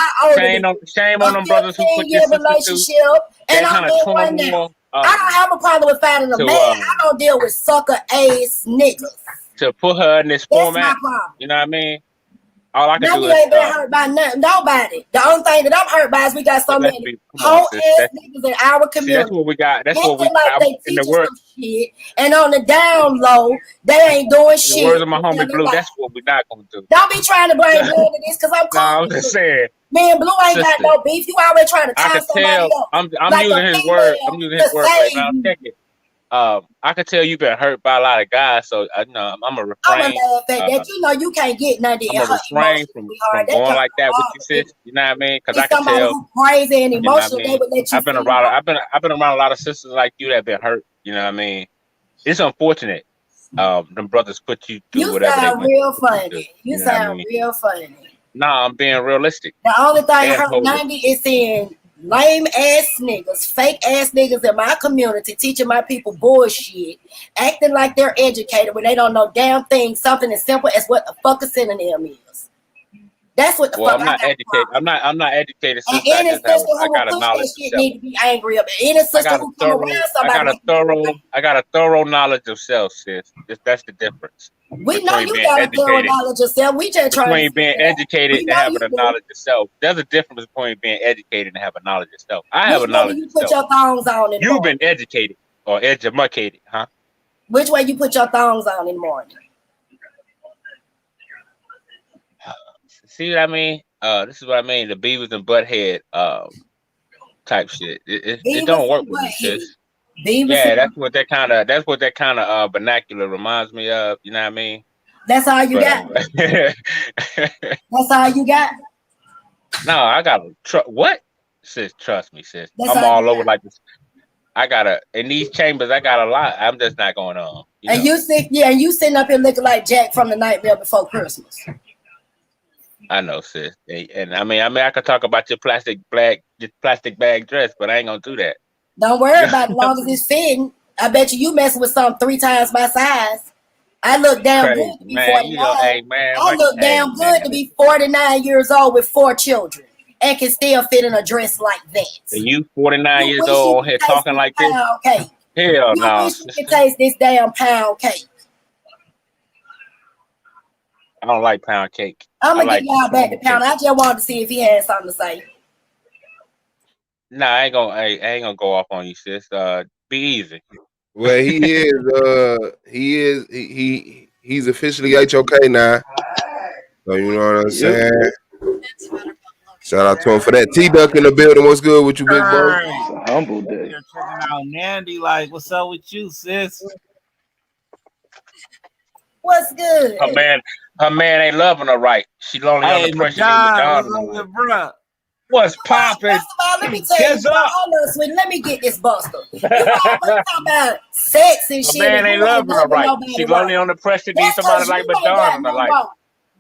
Shame on them brothers who put this relationship. And I'm doing now. I don't have a problem with finding a man. I don't deal with sucker ass niggas. To put her in this format, you know what I mean? All I can do is ain't been hurt by nobody. The only thing that I'm hurt by is we got so many whole ass niggas in our community. See, that's what we got. That's what we got in the word. Shit, and on the down low, they ain't doing shit. The words of my homie Blue, that's what we're not gonna do. Don't be trying to blame Blue to this because I'm cool. I'm just saying. Me and Blue ain't got no beef. You always trying to tie somebody up. I'm using his word. I'm using his word right now. Check it. I could tell you've been hurt by a lot of guys, so I'm a refrain. I'm gonna laugh at that. You know you can't get nothing. I'm a refrain from going like that with you, sis. You know what I mean? Because I can tell. Who crazy and emotional, they would let you. I've been around a lot of sisters like you that have been hurt. You know what I mean? It's unfortunate. Them brothers put you through whatever they want. Real funny. You sound real funny. Nah, I'm being realistic. The only thing hurt 90 is saying lame ass niggas, fake ass niggas in my community teaching my people bullshit, acting like they're educated when they don't know damn thing, something as simple as what the fuck a synonym is. That's what the fuck I'm not educated. I'm not educated. And any sister who got a knowledge shit need to be angry about. Any sister who come around somebody. I got a thorough knowledge of self, sis. That's the difference. We know you got a thorough knowledge of self. We just trying between being educated and having a knowledge of self. There's a difference between being educated and having a knowledge of self. I have a knowledge of self. You put your thongs on. You've been educated or educated, huh? Which way you put your thongs on in the morning? See what I mean? This is what I mean. The Beavis and Butthead type shit. It don't work with me, sis. Yeah, that's what that kind of vernacular reminds me of. You know what I mean? That's all you got. That's all you got. No, I got what? Sis, trust me, sis. That's I'm all over like this. I gotta in these chambers. I got a lot. I'm just not going on. And you sitting up here looking like Jack from The Nightmare Before Christmas. I know, sis. And I mean, I could talk about your plastic bag dress, but I ain't gonna do that. Don't worry about it as long as it's fitting. I bet you messing with something 3 times my size. I look damn good to be 49. I look damn good to be 49 years old with 4 children and can still fit in a dress like that. And you 49 years old on here talking like this? Cake. Hell no. You wish you could taste this damn pound cake. I don't like pound cake. I'm gonna get y'all back to pound. I just wanted to see if he had something to say. Nah, I ain't gonna go off on you, sis. Be easy. Well, he's officially HOK now. So you know what I'm saying? Shout out to him for that. T-Duck in the building. What's good with you, big bro? It's a humble day. You're checking out Nandy. Like, what's up with you, sis? What's good? Her man ain't loving her right. She lonely on the pressure. What's poppin'? First of all, let me tell you, hold on, sweetie. Let me get this buster. You always talking about sex and shit. Her man ain't loving her right. She lonely on the pressure. Need somebody like Madon in her life.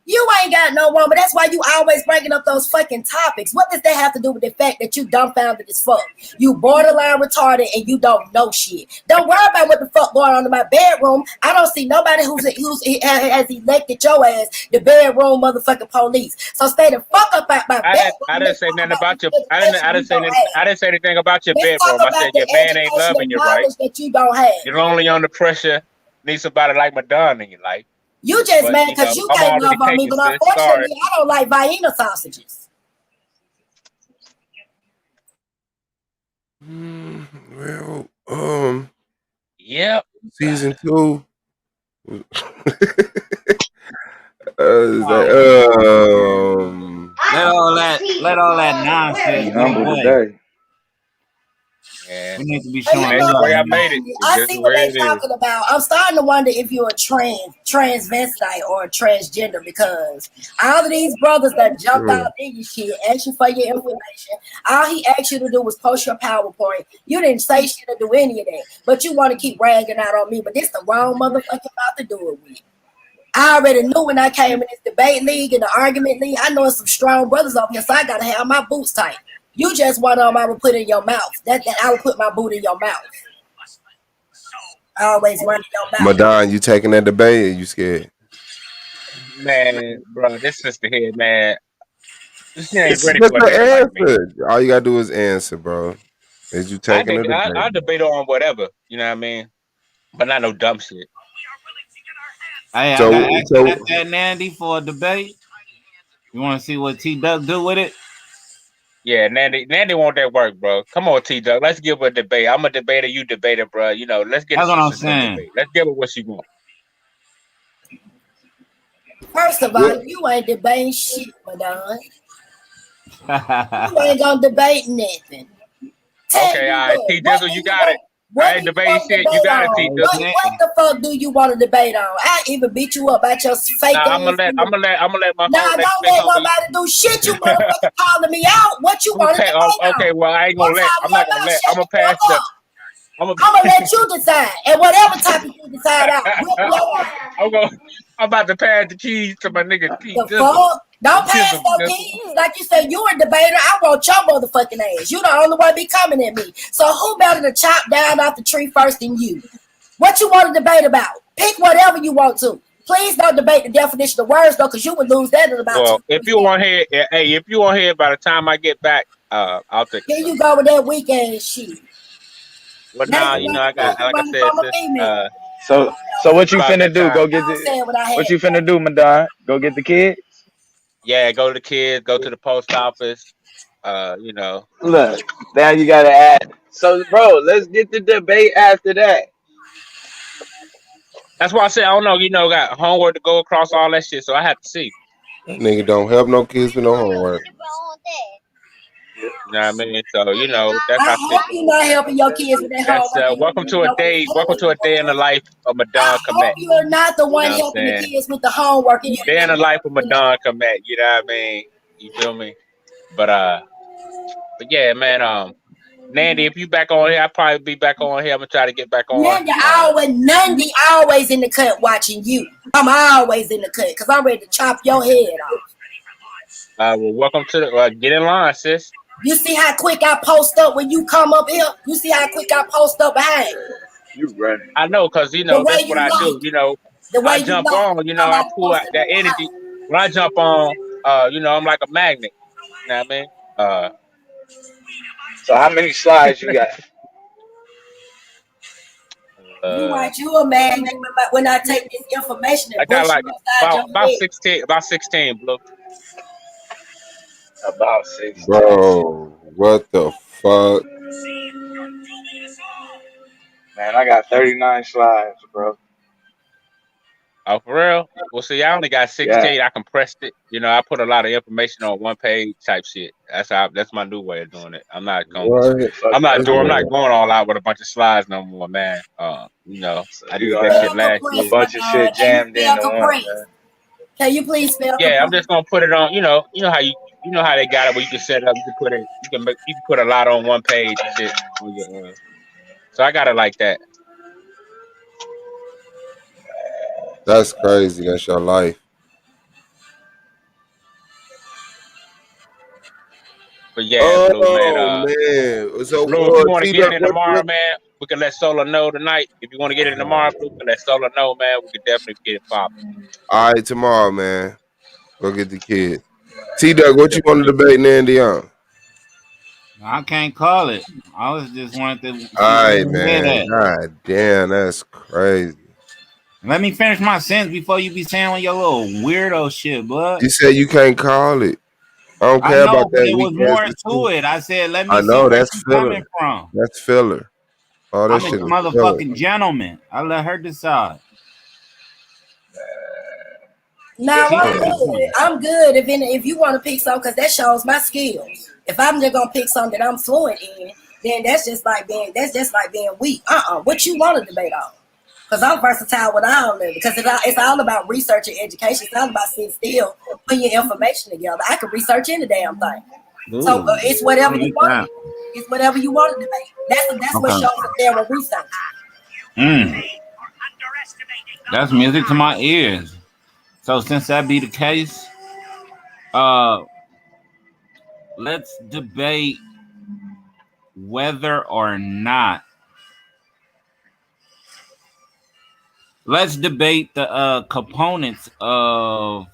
You ain't got no woman. That's why you always bringing up those fucking topics. What does that have to do with the fact that you dumbfounded as fuck? You borderline retarded and you don't know shit. Don't worry about what the fuck going on in my bedroom. I don't see nobody who has elected your ass the bedroom motherfucking police. So stay the fuck up out my bedroom. I didn't say nothing about your. I didn't say anything about your bedroom. I said your man ain't loving you right. That you don't have. You're only on the pressure. Need somebody like Madon in your life. You just mad because you can't love on me, but unfortunately, I don't like Vienna sausages. Well, yep. Let Season 2. all that nonsense. Humble today. Yeah. We need to be showing that's the way I made it. I see what they're talking about. I'm starting to wonder if you're a transvestite or a transgender because all of these brothers that jumped out in your shit, asked you for your information. All he asked you to do was post your PowerPoint. You didn't say shit or do any of that, but you want to keep ragging out on me. But this the wrong motherfucker about to do it with. I already knew when I came in this debate league and the argument league. I know some strong brothers over here, so I gotta have my boots tight. You just want I would put in your mouth. That I would put my boot in your mouth. I always run in your mouth. Madon, you taking that debate or you scared? Man, bro, this sister here, man. She ain't It's ready just for an it. answer. All you gotta do is answer, bro. Is you taking the debate? I debate on whatever, you know what I mean? But not no dumb shit. Hey, So- I asked that Nandy for a debate. You want to see what T-Duck do with it? Yeah, Nandy want that work, bro. Come on, T-Duck. Let's give her a debate. I'm a debater, you debater, bro. You know, let's get That's what I'm sister saying. debate. Let's give her what she wants. First of all, you ain't debating shit, Madon. You ain't gonna debate nothing. Okay, all right. T-Dizzle, you got it. I ain't debating shit. You got it, T-Dizzle. What the fuck do you want to debate on? I even beat you up about your fake. Nah, I'm gonna let my Nah, don't let nobody do shit. You motherfucker calling me out. What you want to debate on? Okay, well, I ain't gonna let. I'm not gonna let. I'm gonna pass the. I'm gonna let you decide, and whatever topic you decide out. I'm about to pass the keys to my nigga T. The fuck? Don't pass no keys. Like you said, you a debater. I want your motherfucking ass. You the only one be coming at me. So who better to chop down off the tree first than you? What you want to debate about? Pick whatever you want to. Please don't debate the definition of words though, because you would lose that in about. Well, if you want here, hey, if you want here by the time I get back, I'll take. Here you go with that weak ass shit. Well, nah, you know, I got, like I said, So what you finna do? Go get what you finna do, Madon? Go get the kids? Yeah, go to the kids, go to the post office. You know. Look, now you gotta add. So, bro, let's get the debate after that. That's why I said I don't know. You know, got homework to go across all that shit, so I have to see. That nigga don't help no kids with no homework. You know what I mean? So you know, that's I how I said. hope you're not helping your kids with their That's homework. welcome to a day. Welcome to a day in the life of I Madon hope Komet. you're not the You one know what I'm helping the saying? kids with the homework. And Day in the life of Madon Komet. You know what I mean? You feel me? But yeah, man. Nandy, if you back on here, I'll probably be back on here. I'm gonna try to get back on. Nandy always in the cut watching you. I'm always in the cut because I'm ready to chop your head off. Well, welcome to the get in line, sis. You see how quick I post up when you come up here? You see how quick I post up behind? You right. I know, cause you know that's what I do. You know, I jump on. You know, I pull out that energy. When I jump on, you know, I'm like a magnet. You know what I mean? So how many slides you got? You right, you a man. When I take this information and I got push like you upside your head. about 16, Blue. About 16. Bro, what the fuck? Man, I got 39 slides, bro. Oh, for real? Well, see, I only got 16. I compressed it. You know, I put a lot of information on one page type shit. That's my new way of doing it. I'm not going all out with a bunch of slides no more, man. You know, so I did that shit last year. A bunch of shit jammed into one. Can you please spell? Yeah, I'm just gonna put it on. You know how they got it where you can set it up. You can put it. You can put a lot on one page and shit. So I got it like that. That's crazy. That's your life. But yeah, Blue, man. So, Blue, if you want to get it in tomorrow, man, we can let Solar know tonight. If you want to get it in tomorrow, Blue, we can let Solar know, man. We can definitely get it popping. All right, tomorrow, man. Go get the kid. T-Duck, what you want to debate Nandy on? I can't call it. I was just wanted to. All right, man. God damn, that's crazy. Let me finish my sentence before you be saying your little weirdo shit, bud. You said you can't call it. I don't care about that. There was more to it. I said, let me I know, see where that's she's filler. coming from. That's filler. Oh, that I'm shit a is motherfucking filler. gentleman. I let her decide. No, I'm good. If you want to pick something, because that shows my skills. If I'm just gonna pick something that I'm fluent in, then that's just like being weak. What you want to debate on? Because I'm versatile with all of it. Because it's all about research and education. It's all about sitting still, putting your information together. I can research any damn thing. Ooh, so it's whatever you want. It's whatever you want to debate. That's what shows up there with research. That's music to my ears. So since that be the case, let's debate whether or not. Let's debate the components of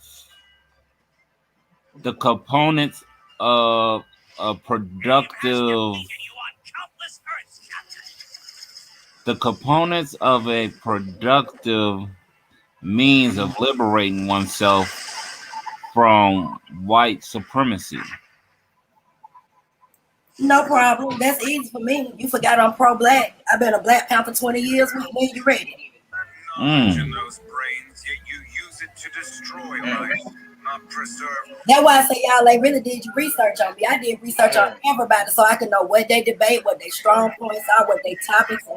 a productive. The components of a productive means of liberating oneself from white supremacy. No problem. That's easy for me. You forgot I'm pro-black. I've been a Black Panther 20 years. When you ready? That's why I say y'all ain't really did your research on me. I did research on everybody so I could know what they debate, what their strong points are, what their topics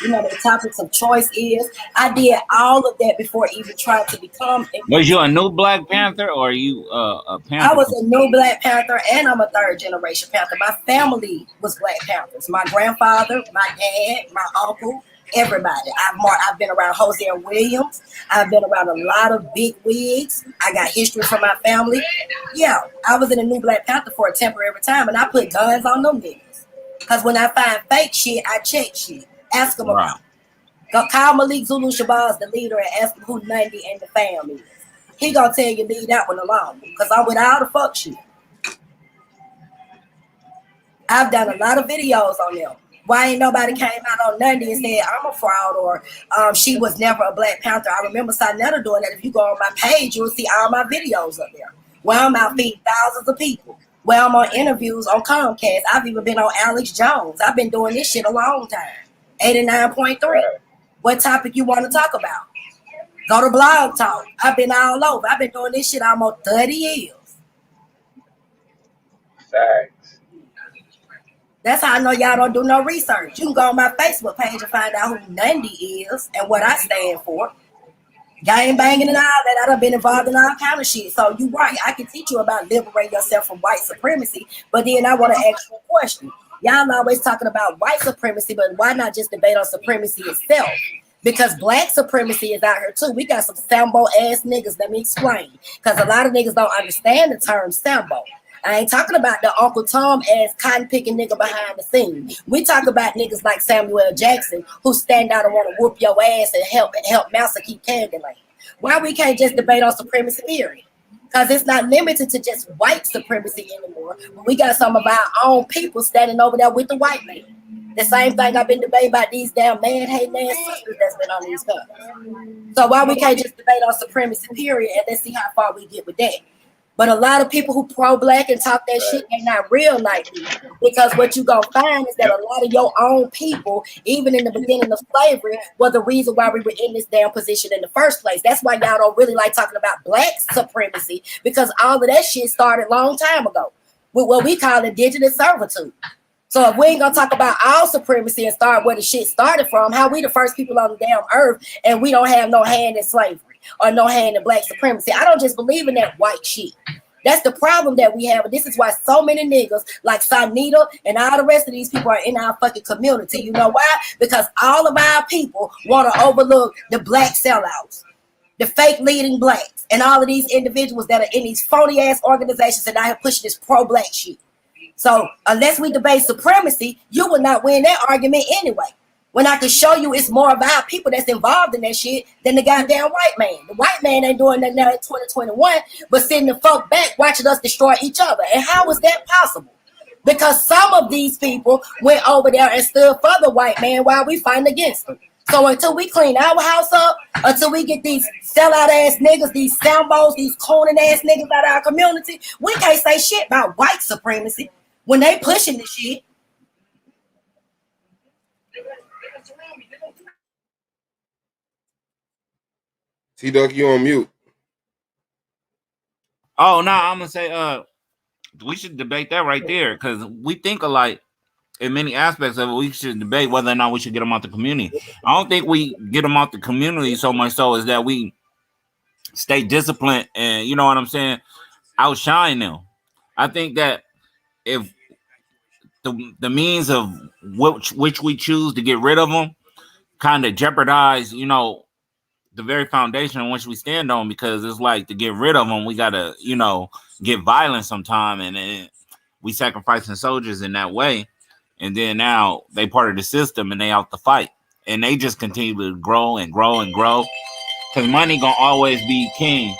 and their topics of choice is. I did all of that before even trying to become. Was you a new Black Panther or are you a Panther? I was a new Black Panther and I'm a third generation Panther. My family was Black Panthers. My grandfather, my dad, my uncle. Everybody. I've been around Hosea Williams. I've been around a lot of big wigs. I got history from my family. Yeah, I was in a new Black Panther for a temporary time, and I put guns on them niggas. Because when I find fake shit, I check shit. Ask them about it. Call Malik Zulu Shabazz, the leader, and ask him who Nandi and the fam is. He gonna tell you leave that one alone. Because I'm with all the fuck shit. I've done a lot of videos on them. Why ain't nobody came out on Nandi and said I'm a fraud or she was never a Black Panther? I remember Sinetta doing that. If you go on my page, you'll see all my videos up there. Where I'm out feeding thousands of people. Where I'm on interviews on Comcast. I've even been on Alex Jones. I've been doing this shit a long time. 89.3. What topic you want to talk about? Go to Blog Talk. I've been all over. I've been doing this shit almost 30 years. Facts. That's how I know y'all don't do no research. You can go on my Facebook page and find out who Nundy is and what I stand for. Gang banging and all that. I done been involved in all kind of shit. So you right. I can teach you about liberating yourself from white supremacy. But then I want to ask you a question. Y'all always talking about white supremacy, but why not just debate on supremacy itself? Because black supremacy is out here too. We got some Sambo ass niggas. Let me explain. Because a lot of niggas don't understand the term Sambo. I ain't talking about the Uncle Tom ass cotton picking nigga behind the scenes. We talk about niggas like Samuel Jackson who stand out and want to whoop your ass and help Master keep Candyland. Why we can't just debate on supremacy theory? Because it's not limited to just white supremacy anymore. We got some of our own people standing over there with the white man. The same thing I've been debating about these damn man-hating ass sisters that's been on these covers. So why we can't just debate on supremacy period and let's see how far we get with that? But a lot of people who pro-black and talk that shit, they're not real like me. Because what you gonna find is that a lot of your own people, even in the beginning of slavery, were the reason why we were in this damn position in the first place. That's why y'all don't really like talking about black supremacy, because all of that shit started a long time ago with what we call indigenous servitude. So if we ain't gonna talk about our supremacy and start where the shit started from, how we the first people on the damn earth and we don't have no hand in slavery or no hand in black supremacy? I don't just believe in that white shit. That's the problem that we have. And this is why so many niggas like Sanita and all the rest of these people are in our fucking community. You know why? Because all of our people want to overlook the black sellouts, the fake leading blacks, and all of these individuals that are in these phony ass organizations that I have pushed this pro-black shit. So unless we debate supremacy, you will not win that argument anyway. When I can show you it's more of our people that's involved in that shit than the goddamn white man. The white man ain't doing that now in 2021, but sitting the fuck back watching us destroy each other. And how is that possible? Because some of these people went over there and stood for the white man while we fighting against them. So until we clean our house up, until we get these sellout ass niggas, these sambos, these cloning ass niggas out of our community, we can't say shit about white supremacy when they pushing the shit. T-Duck, you on mute. Oh no, I'm gonna say we should debate that right there, because we think alike in many aspects of it. We should debate whether or not we should get them out the community. I don't think we get them out the community so much so as that we stay disciplined and, you know what I'm saying, outshine them. I think that if the means of which we choose to get rid of them kind of jeopardize, you know, the very foundation on which we stand on, because it's like to get rid of them, we gotta, you know, get violent sometime, and we sacrificing soldiers in that way, and then now they part of the system and they out to fight, and they just continue to grow and grow and grow, because money gonna always be king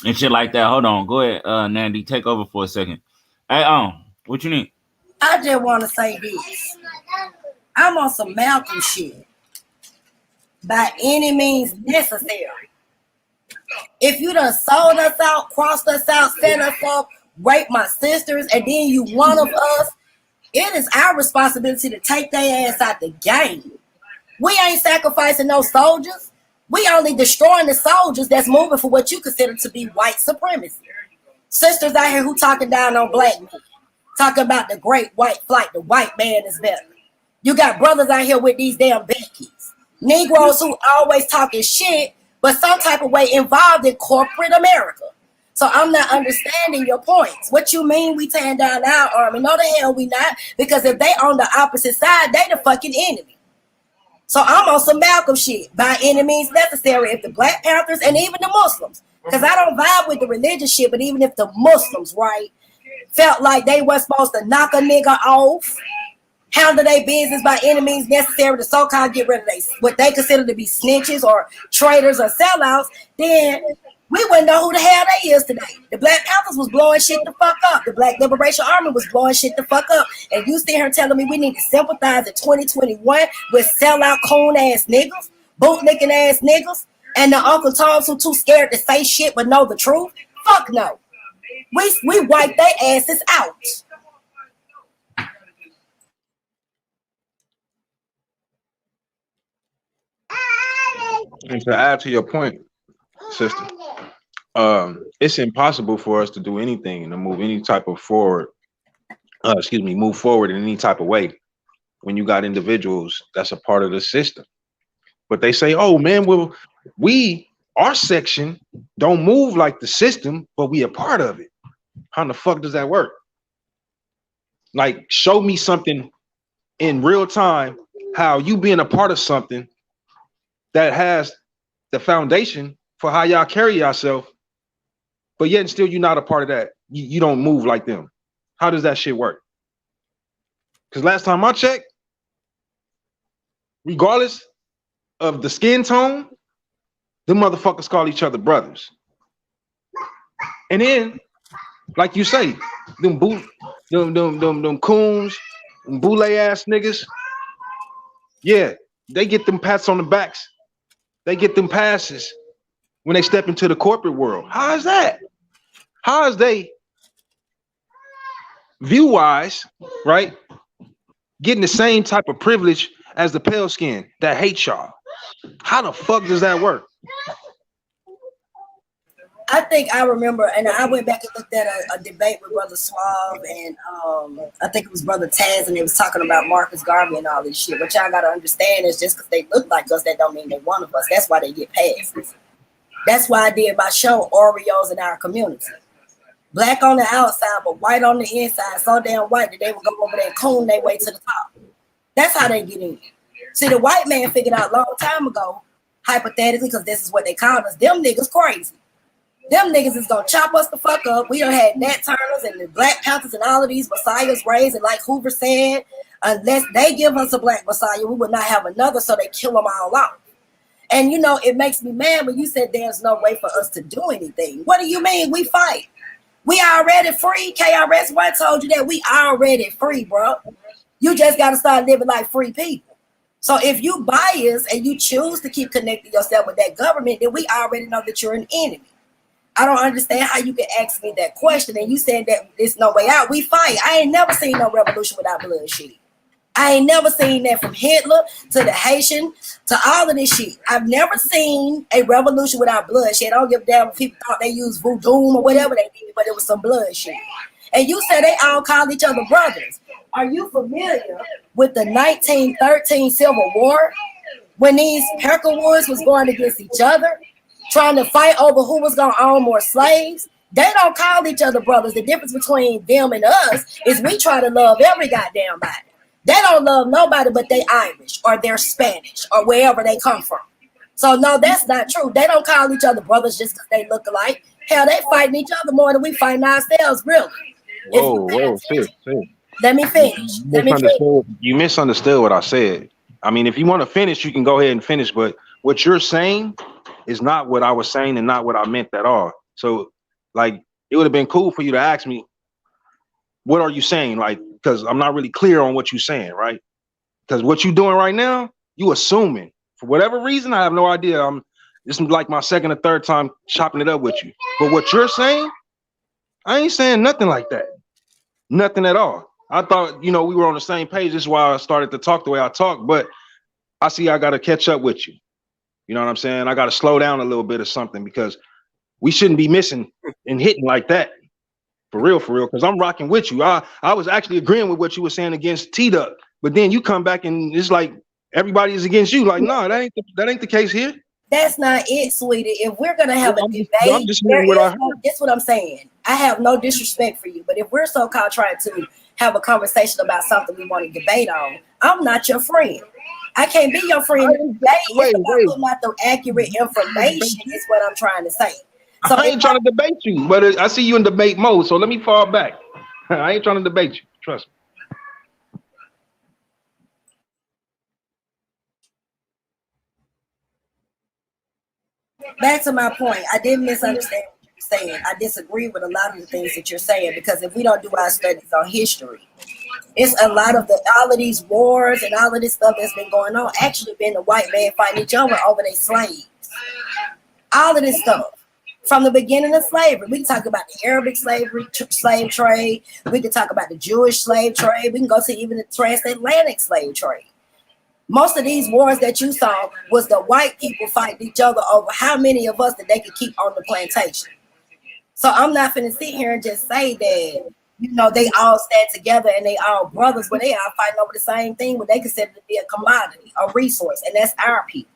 and shit like that. Hold on, go ahead, Nandy, take over for a second. Hey, what you need? I just want to say this. I'm on some Malcolm shit. By any means necessary. If you done sold us out, crossed us out, set us up, raped my sisters, and then you one of us, it is our responsibility to take their ass out the game. We ain't sacrificing no soldiers. We only destroying the soldiers that's moving for what you consider to be white supremacy. Sisters out here who talking down on black men, talking about the great white flight, the white man is better. You got brothers out here with these damn Beckies. Negroes who always talking shit, but some type of way involved in corporate America. So I'm not understanding your points. What you mean we tearing down our army? No, the hell we not. Because if they on the opposite side, they the fucking enemy. So I'm on some Malcolm shit. By any means necessary. If the Black Panthers and even the Muslims, because I don't vibe with the religious shit, but even if the Muslims, right, felt like they were supposed to knock a nigga off, handle their business by any means necessary to so-called get rid of what they consider to be snitches or traitors or sellouts, then we wouldn't know who the hell they is today. The Black Panthers was blowing shit the fuck up. The Black Liberation Army was blowing shit the fuck up. And you sit here telling me we need to sympathize in 2021 with sellout coon ass niggas, bootlicking ass niggas, and the Uncle Toms who too scared to say shit but know the truth? Fuck no. We wipe their asses out. And to add to your point, sister, it's impossible for us to do anything to move any type of forward. Move forward in any type of way when you got individuals that's a part of the system. But they say, "Oh man, well, our section don't move like the system, but we a part of it." How the fuck does that work? Like, show me something in real time how you being a part of something that has the foundation for how y'all carry yourself, but yet and still you're not a part of that. You don't move like them. How does that shit work? Because last time I checked, regardless of the skin tone, them motherfuckers call each other brothers. And then, like you say, them coons, them boule ass niggas, yeah, they get them pats on the backs. They get them passes when they step into the corporate world. How is that? How is they view-wise, right, getting the same type of privilege as the pale skin that hate y'all? How the fuck does that work? I think I remember, and I went back and looked at a debate with Brother Suave and I think it was Brother Taz, and they was talking about Marcus Garvey and all this shit. What y'all gotta understand is just because they look like us, that don't mean they one of us. That's why they get passes. That's why I did my show, Oreos in Our Community. Black on the outside, but white on the inside. So damn white that they would go over there and coon their way to the top. That's how they get in. See, the white man figured out a long time ago, hypothetically, because this is what they called us, them niggas crazy. Them niggas is gonna chop us the fuck up. We done had Nat Turners and the Black Panthers and all of these messiahs raised, and like Hoover said, unless they give us a black messiah, we would not have another, so they kill them all off. And you know, it makes me mad when you said there's no way for us to do anything. What do you mean? We fight. We already free. KRS-One told you that we already free, bro. You just got to start living like free people. So if you bias and you choose to keep connecting yourself with that government, then we already know that you're an enemy. I don't understand how you can ask me that question. And you said that there's no way out. We fight. I ain't never seen no revolution without bloodshed. I ain't never seen that, from Hitler to the Haitian to all of this shit. I've never seen a revolution without bloodshed. I don't give a damn if people thought they used voodoo or whatever they did, but it was some bloodshed. And you said they all called each other brothers. Are you familiar with the 1913 Civil War, when these Perkawoods was going against each other, trying to fight over who was going to own more slaves? They don't call each other brothers. The difference between them and us is we try to love every goddamn body. They don't love nobody but they Irish or they're Spanish or wherever they come from. So no, that's not true. They don't call each other brothers just because they look alike. Hell, they fighting each other more than we fighting ourselves, really. Whoa, sis. Let me finish. You misunderstood what I said. I mean, if you want to finish, you can go ahead and finish, but what you're saying is not what I was saying and not what I meant at all. So, like, it would have been cool for you to ask me, what are you saying? Like, because I'm not really clear on what you're saying, right? Because what you're doing right now, you assuming. For whatever reason, I have no idea. This is like my second or third time chopping it up with you. But what you're saying, I ain't saying nothing like that. Nothing at all. I thought, we were on the same page. This is why I started to talk the way I talk. But I see I got to catch up with you. You know what I'm saying? I got to slow down a little bit or something, because we shouldn't be missing and hitting like that. For real, because I'm rocking with you. I was actually agreeing with what you were saying against T-Duck, but then you come back and it's like everybody is against you. Like, no, that ain't the case here. That's not it, sweetie. If we're gonna have a debate, that's what I'm saying. I have no disrespect for you, but if we're so-called trying to have a conversation about something we want to debate on, I'm not your friend. I can't be your friend. It's about putting out the accurate information is what I'm trying to say. So I ain't trying to debate you, but I see you in debate mode, so let me fall back. I ain't trying to debate you. Trust me. Back to my point, I didn't misunderstand what you're saying. I disagree with a lot of the things that you're saying, because if we don't do our studies on history, it's a lot of all of these wars and all of this stuff that's been going on actually been the white man fighting each other over their slaves. All of this stuff. From the beginning of slavery, we can talk about the Arabic slave trade. We can talk about the Jewish slave trade. We can go to even the transatlantic slave trade. Most of these wars that you saw was the white people fighting each other over how many of us that they could keep on the plantation. So I'm not finna sit here and just say that, you know, they all stand together and they all brothers, but they all fighting over the same thing, what they consider to be a commodity, a resource, and that's our people.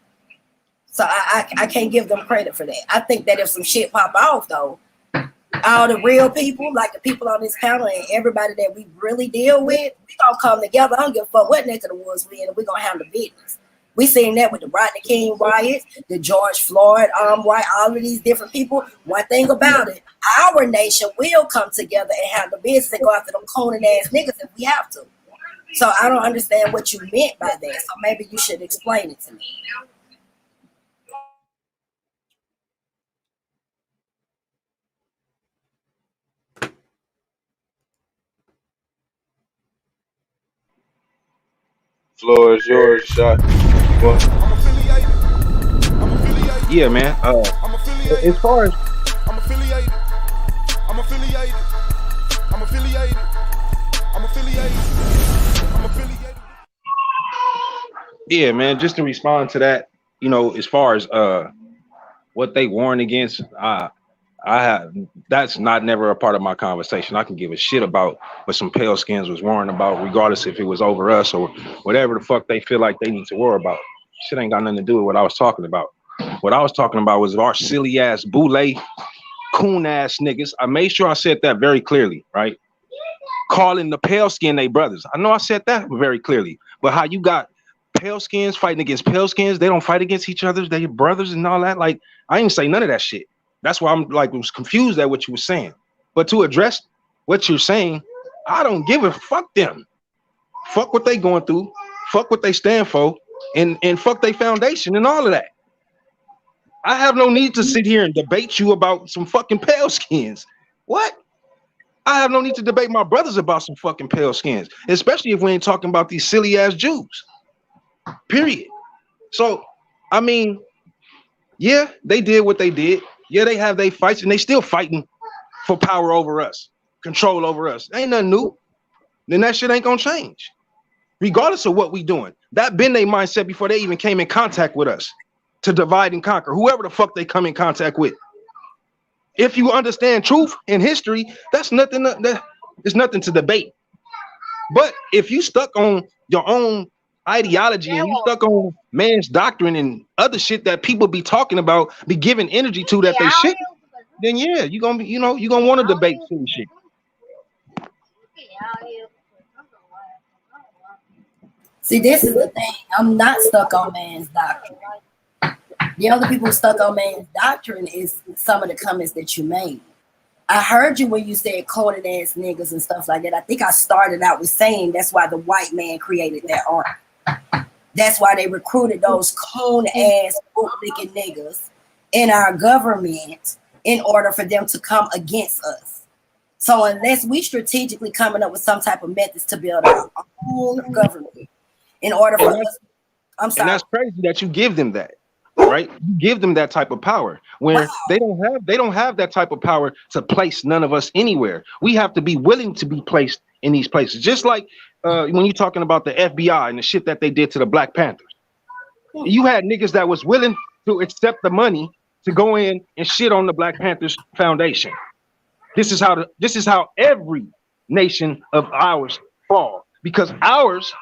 So I can't give them credit for that. I think that if some shit pop off though, all the real people, like the people on this panel and everybody that we really deal with, we gonna come together. I don't give a fuck what neck of the woods we in, and we gonna handle business. We seen that with the Rodney King riots, the George Floyd riot, all of these different people. One thing about it, our nation will come together and handle business and go after them cooning ass niggas if we have to. So I don't understand what you meant by that. So maybe you should explain it to me. Floor is yours, shot. Yeah, man. As far as I'm affiliated. yeah, man, just to respond to that, you know, as far as what they warn against, I have, that's not never a part of my conversation. I can give a shit about what some pale skins was worrying about, regardless if it was over us or whatever the fuck they feel like they need to worry about. Shit ain't got nothing to do with what I was talking about. What I was talking about was our silly ass boule coon ass niggas. I made sure I said that very clearly, right? Calling the pale skin they brothers. I know I said that very clearly, but how you got pale skins fighting against pale skins, they don't fight against each other, they brothers and all that. Like, I ain't say none of that shit. That's why I'm like was confused at what you were saying. But to address what you're saying, I don't give a fuck them. Fuck what they going through, fuck what they stand for, and fuck their foundation and all of that. I have no need to sit here and debate you about some fucking pale skins. What? I have no need to debate my brothers about some fucking pale skins, especially if we ain't talking about these silly ass Jews. Period. So, I mean, yeah, they did what they did. Yeah, they have their fights and they still fighting for power over us, control over us. Ain't nothing new. Then that shit ain't gonna change, regardless of what we doing. That been their mindset before they even came in contact with us to divide and conquer, whoever the fuck they come in contact with. If you understand truth and history, that's nothing. It's nothing to debate. But if you stuck on your own ideology and you stuck on man's doctrine and other shit that people be talking about, be giving energy to that they shit, then yeah, you gonna be, you know, you gonna want to debate some shit. See, this is the thing. I'm not stuck on man's doctrine. The other people stuck on man's doctrine is some of the comments that you made. I heard you when you said coded ass niggas and stuff like that. I think I started out with saying that's why the white man created that art. That's why they recruited those cone ass bootlicking niggas in our government in order for them to come against us. So unless we strategically coming up with some type of methods to build our own government in order for us, I'm sorry. And that's crazy that you give them that, right? You give them that type of power where they don't have that type of power to place none of us anywhere. We have to be willing to be placed in these places. Just like when you're talking about the FBI and the shit that they did to the Black Panthers. You had niggas that was willing to accept the money to go in and shit on the Black Panthers Foundation. This is how every nation of ours fall, because ours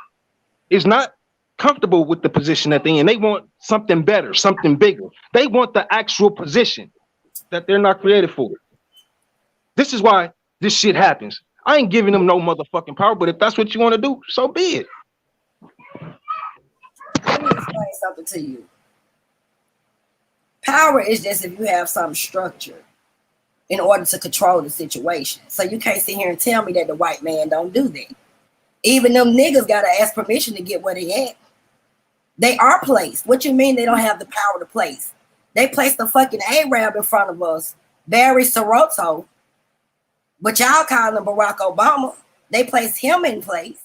is not comfortable with the position that they're in. They want something better, something bigger. They want the actual position that they're not created for. This is why this shit happens. I ain't giving them no motherfucking power, but if that's what you want to do, so be it. Let me explain something to you. Power is just if you have some structure in order to control the situation. So you can't sit here and tell me that the white man don't do that. Even them niggas gotta ask permission to get where they at. They are placed. What you mean they don't have the power to place? They placed the fucking Arab in front of us, Barry Sotomayor, but y'all call him Barack Obama. They placed him in place.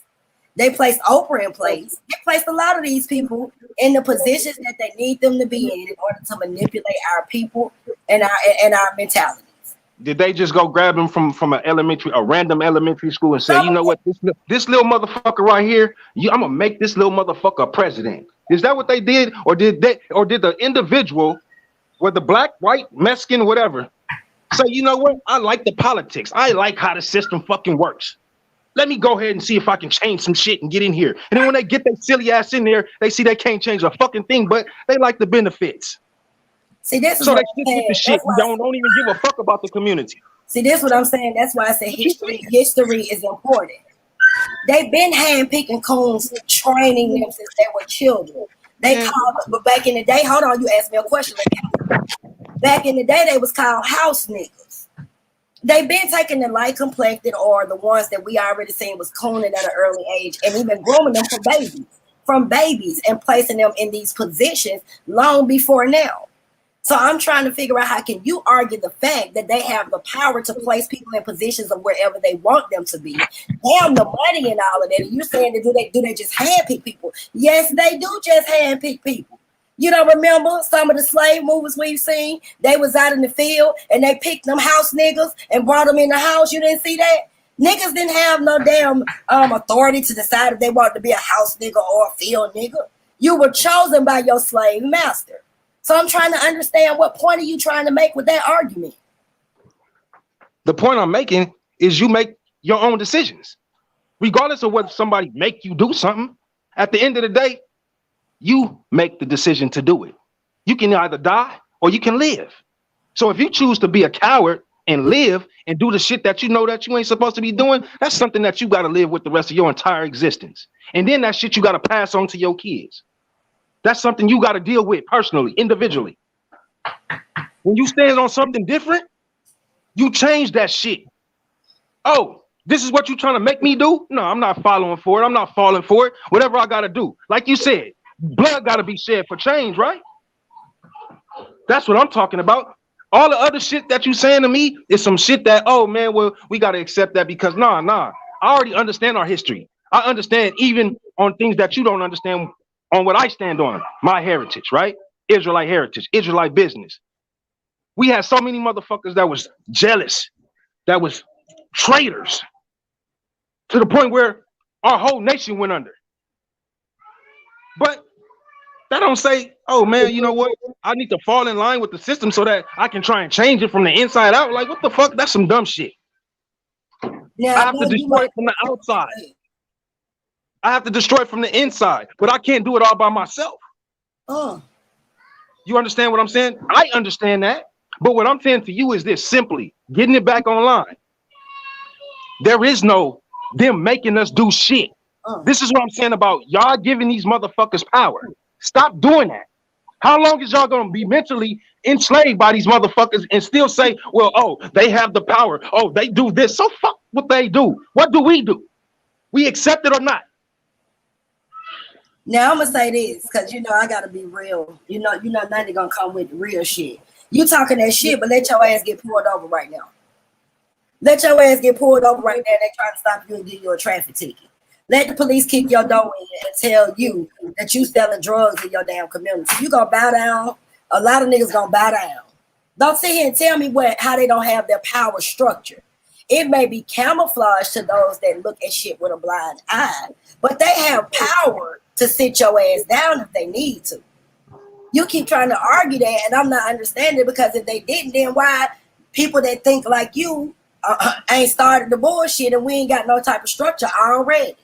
They placed Oprah in place. They placed a lot of these people in the positions that they need them to be in order to manipulate our people and our mentalities. Did they just go grab him from a random elementary school and say, you know what, this little motherfucker right here, I'm gonna make this little motherfucker president? Is that what they did, or did the individual, whether black, white, Mexican, whatever, say, you know what, I like the politics, I like how the system fucking works. Let me go ahead and see if I can change some shit and get in here. And then when they get their silly ass in there, they see they can't change a fucking thing, but they like the benefits. See, this is so what they stick with the shit and don't even give a fuck about the community. See, this is what I'm saying. That's why I say history is important. They've been handpicking coons, training them since they were children. They called, but back in the day, hold on, you asked me a question. Back in the day, they was called house niggas. They've been taking the light complected or the ones that we already seen was cooning at an early age, and we've been grooming them from babies and placing them in these positions long before now. So I'm trying to figure out how can you argue the fact that they have the power to place people in positions of wherever they want them to be. Damn the money and all of that. And you're saying that do they just handpick people? Yes, they do just handpick people. You don't remember some of the slave movies we've seen? They was out in the field and they picked them house niggas and brought them in the house. You didn't see that? Niggas didn't have no damn authority to decide if they wanted to be a house nigga or a field nigga. You were chosen by your slave master. So I'm trying to understand what point are you trying to make with that argument? The point I'm making is you make your own decisions. Regardless of whether somebody make you do something, at the end of the day, you make the decision to do it. You can either die or you can live. So if you choose to be a coward and live and do the shit that you know that you ain't supposed to be doing, that's something that you got to live with the rest of your entire existence. And then that shit you got to pass on to your kids. That's something you got to deal with personally, individually. When you stand on something different, you change that shit. Oh, this is what you trying to make me do? No, I'm not following for it. I'm not falling for it. Whatever I got to do. Like you said, blood got to be shed for change, right? That's what I'm talking about. All the other shit that you saying to me is some shit that, oh man, well, we got to accept that because nah. I already understand our history. I understand even on things that you don't understand on what I stand on, my heritage, right? Israelite heritage, Israelite business. We had so many motherfuckers that was jealous, that was traitors, to the point where our whole nation went under. But that don't say, oh man, you know what? I need to fall in line with the system so that I can try and change it from the inside out. Like, what the fuck? That's some dumb shit. Yeah, I have to destroy it from the outside. I have to destroy it from the inside, but I can't do it all by myself. You understand what I'm saying? I understand that. But what I'm saying to you is this, simply getting it back online. There is no them making us do shit. This is what I'm saying about y'all giving these motherfuckers power. Stop doing that. How long is y'all going to be mentally enslaved by these motherfuckers and still say, well, oh, they have the power. Oh, they do this. So fuck what they do. What do? We accept it or not? Now I'm gonna say this because I gotta be real. Nothing gonna come with the real shit. You talking that shit, but let your ass get pulled over right now. Let your ass get pulled over right now. They trying to stop you and give you a traffic ticket. Let the police kick your door in and tell you that you selling drugs in your damn community. You gonna bow down? A lot of niggas gonna bow down. Don't sit here and tell me how they don't have their power structure. It may be camouflage to those that look at shit with a blind eye, but they have power to sit your ass down if they need to. You keep trying to argue that, and I'm not understanding, because if they didn't, then why people that think like you ain't started the bullshit and we ain't got no type of structure already?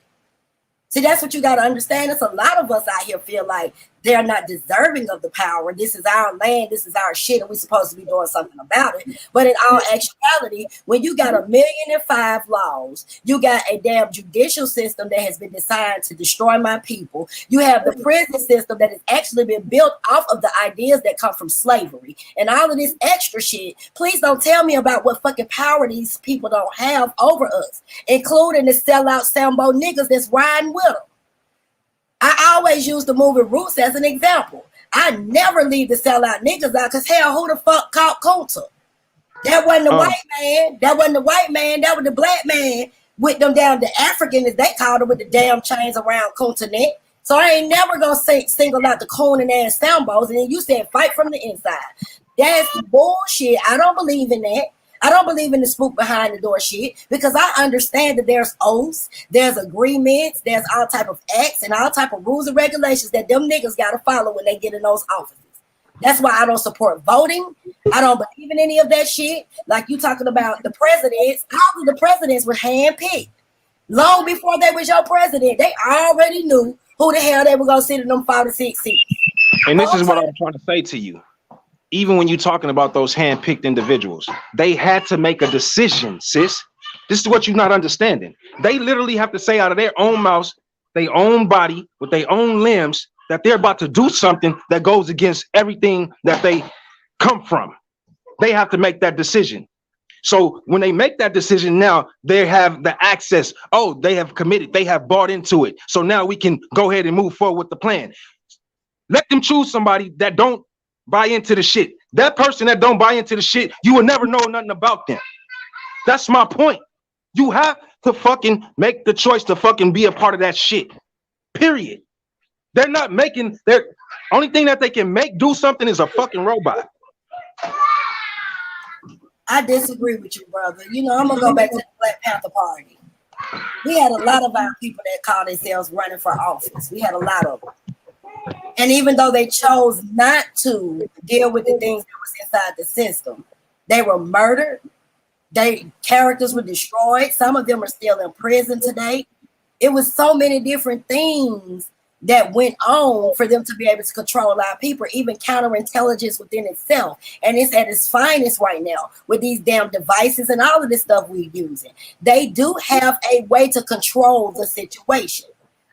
See, that's what you got to understand. There's a lot of us out here feel like they're not deserving of the power. This is our land. This is our shit, and we're supposed to be doing something about it. But in all actuality, when you got 1,000,005 laws, you got a damn judicial system that has been designed to destroy my people. You have the prison system that has actually been built off of the ideas that come from slavery. And all of this extra shit, please don't tell me about what fucking power these people don't have over us, including the sellout Sambo niggas that's riding with them. I always use the movie Roots as an example. I never leave the sellout niggas out, because hell, who the fuck caught Kunta? That wasn't the white man. That wasn't the white man. That was the black man with them down, the African, as they called it, with the damn chains around Kunta neck. So I ain't never gonna single out the Conan ass Sambos. And then you said fight from the inside. That's bullshit. I don't believe in that. I don't believe in the spook behind the door shit because I understand that there's oaths, there's agreements, there's all type of acts and all type of rules and regulations that them niggas got to follow when they get in those offices. That's why I don't support voting. I don't believe in any of that shit. Like you talking about the presidents, all of the presidents were handpicked. Long before they was your president, they already knew who the hell they were going to sit in them 5 to 6 seats. And this is what I'm trying to say to you. Even when you're talking about those hand-picked individuals, they had to make a decision, sis. This is what you're not understanding. They literally have to say out of their own mouths, their own body, with their own limbs, that they're about to do something that goes against everything that they come from. They have to make that decision. So when they make that decision now, they have the access. Oh, they have committed. They have bought into it. So now we can go ahead and move forward with the plan. Let them choose somebody that don't buy into the shit. That person that don't buy into the shit, you will never know nothing about them. That's my point. You have to fucking make the choice to fucking be a part of that shit. Period. They're not making their only thing that they can do something is a fucking robot. I disagree with you, brother. You know, I'm gonna go back to the Black Panther Party. We had a lot of our people that called themselves running for office. We had a lot of them. And even though they chose not to deal with the things that was inside the system, they were murdered. Their characters were destroyed. Some of them are still in prison today. It was so many different things that went on for them to be able to control our people, even counterintelligence within itself. And it's at its finest right now with these damn devices and all of this stuff we're using. They do have a way to control the situation.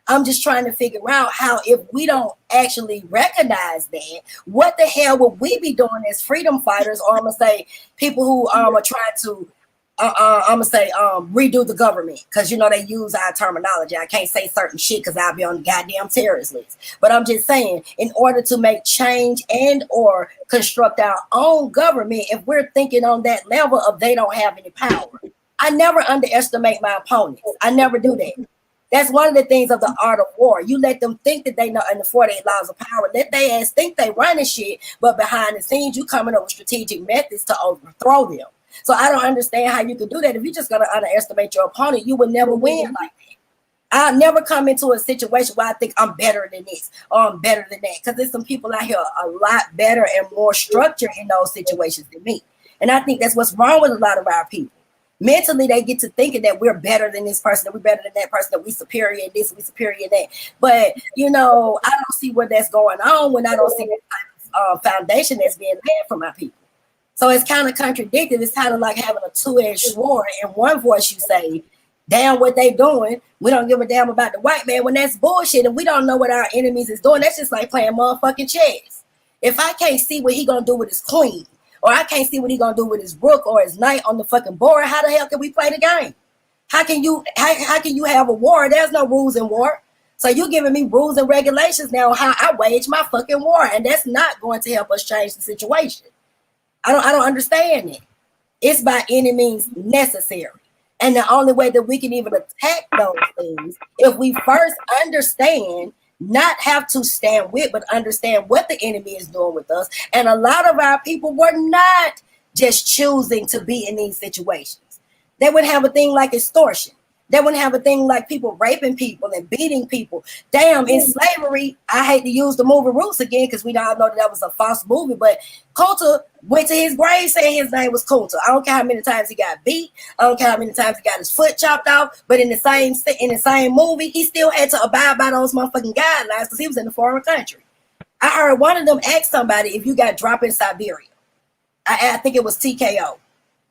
I'm just trying to figure out how, if we don't actually recognize that, what the hell would we be doing as freedom fighters, or I'm gonna say people who are trying to redo the government, because you know they use our terminology. I can't say certain shit because I'll be on the goddamn terrorist list. But I'm just saying, in order to make change and or construct our own government, if we're thinking on that level of they don't have any power, I never underestimate my opponents. I never do that. That's one of the things of the art of war. You let them think that they know in the 48 laws of power. Let they ass think they running shit, but behind the scenes, you coming up with strategic methods to overthrow them. So I don't understand how you could do that. If you're just going to underestimate your opponent, you will never win like that. I'll never come into a situation where I think I'm better than this or I'm better than that, because there's some people out here a lot better and more structured in those situations than me. And I think that's what's wrong with a lot of our people. Mentally, they get to thinking that we're better than this person, that we're better than that person, that we superior in this, we superior in that. But, you know, I don't see where that's going on when I don't see that type of foundation that's being laid for my people. So it's kind of contradictory. It's kind of like having a two-edged sword. In one voice, you say, damn what they doing. We don't give a damn about the white man, when that's bullshit and we don't know what our enemies is doing. That's just like playing motherfucking chess. If I can't see what he gonna do with his queen, or I can't see what he gonna do with his rook or his knight on the fucking board, how the hell can we play the game? How can you have a war? There's no rules in war. So you're giving me rules and regulations now how I wage my fucking war, and that's not going to help us change the situation. I don't understand it. It's by any means necessary. And the only way that we can even attack those things, if we first understand, not have to stand with, but understand what the enemy is doing with us. And a lot of our people were not just choosing to be in these situations. They would have a thing like extortion. They wouldn't have a thing like people raping people and beating people. Damn, in slavery, I hate to use the movie Roots again because we all know that was a false movie, but Kunta went to his grave saying his name was Kunta. I don't care how many times he got beat. I don't care how many times he got his foot chopped off, but in the same movie, he still had to abide by those motherfucking guidelines because he was in a foreign country. I heard one of them ask somebody if you got dropped in Siberia. I think it was TKO.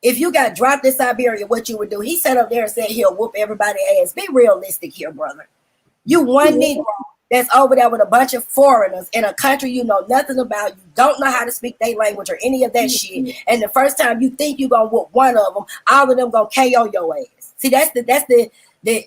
If you got dropped in Siberia, what you would do? He sat up there and said he'll whoop everybody's ass. Be realistic here, brother. You one Negro that's over there with a bunch of foreigners in a country you know nothing about. You don't know how to speak their language or any of that shit. And the first time you think you're going to whoop one of them, all of them going to KO your ass. See, that's the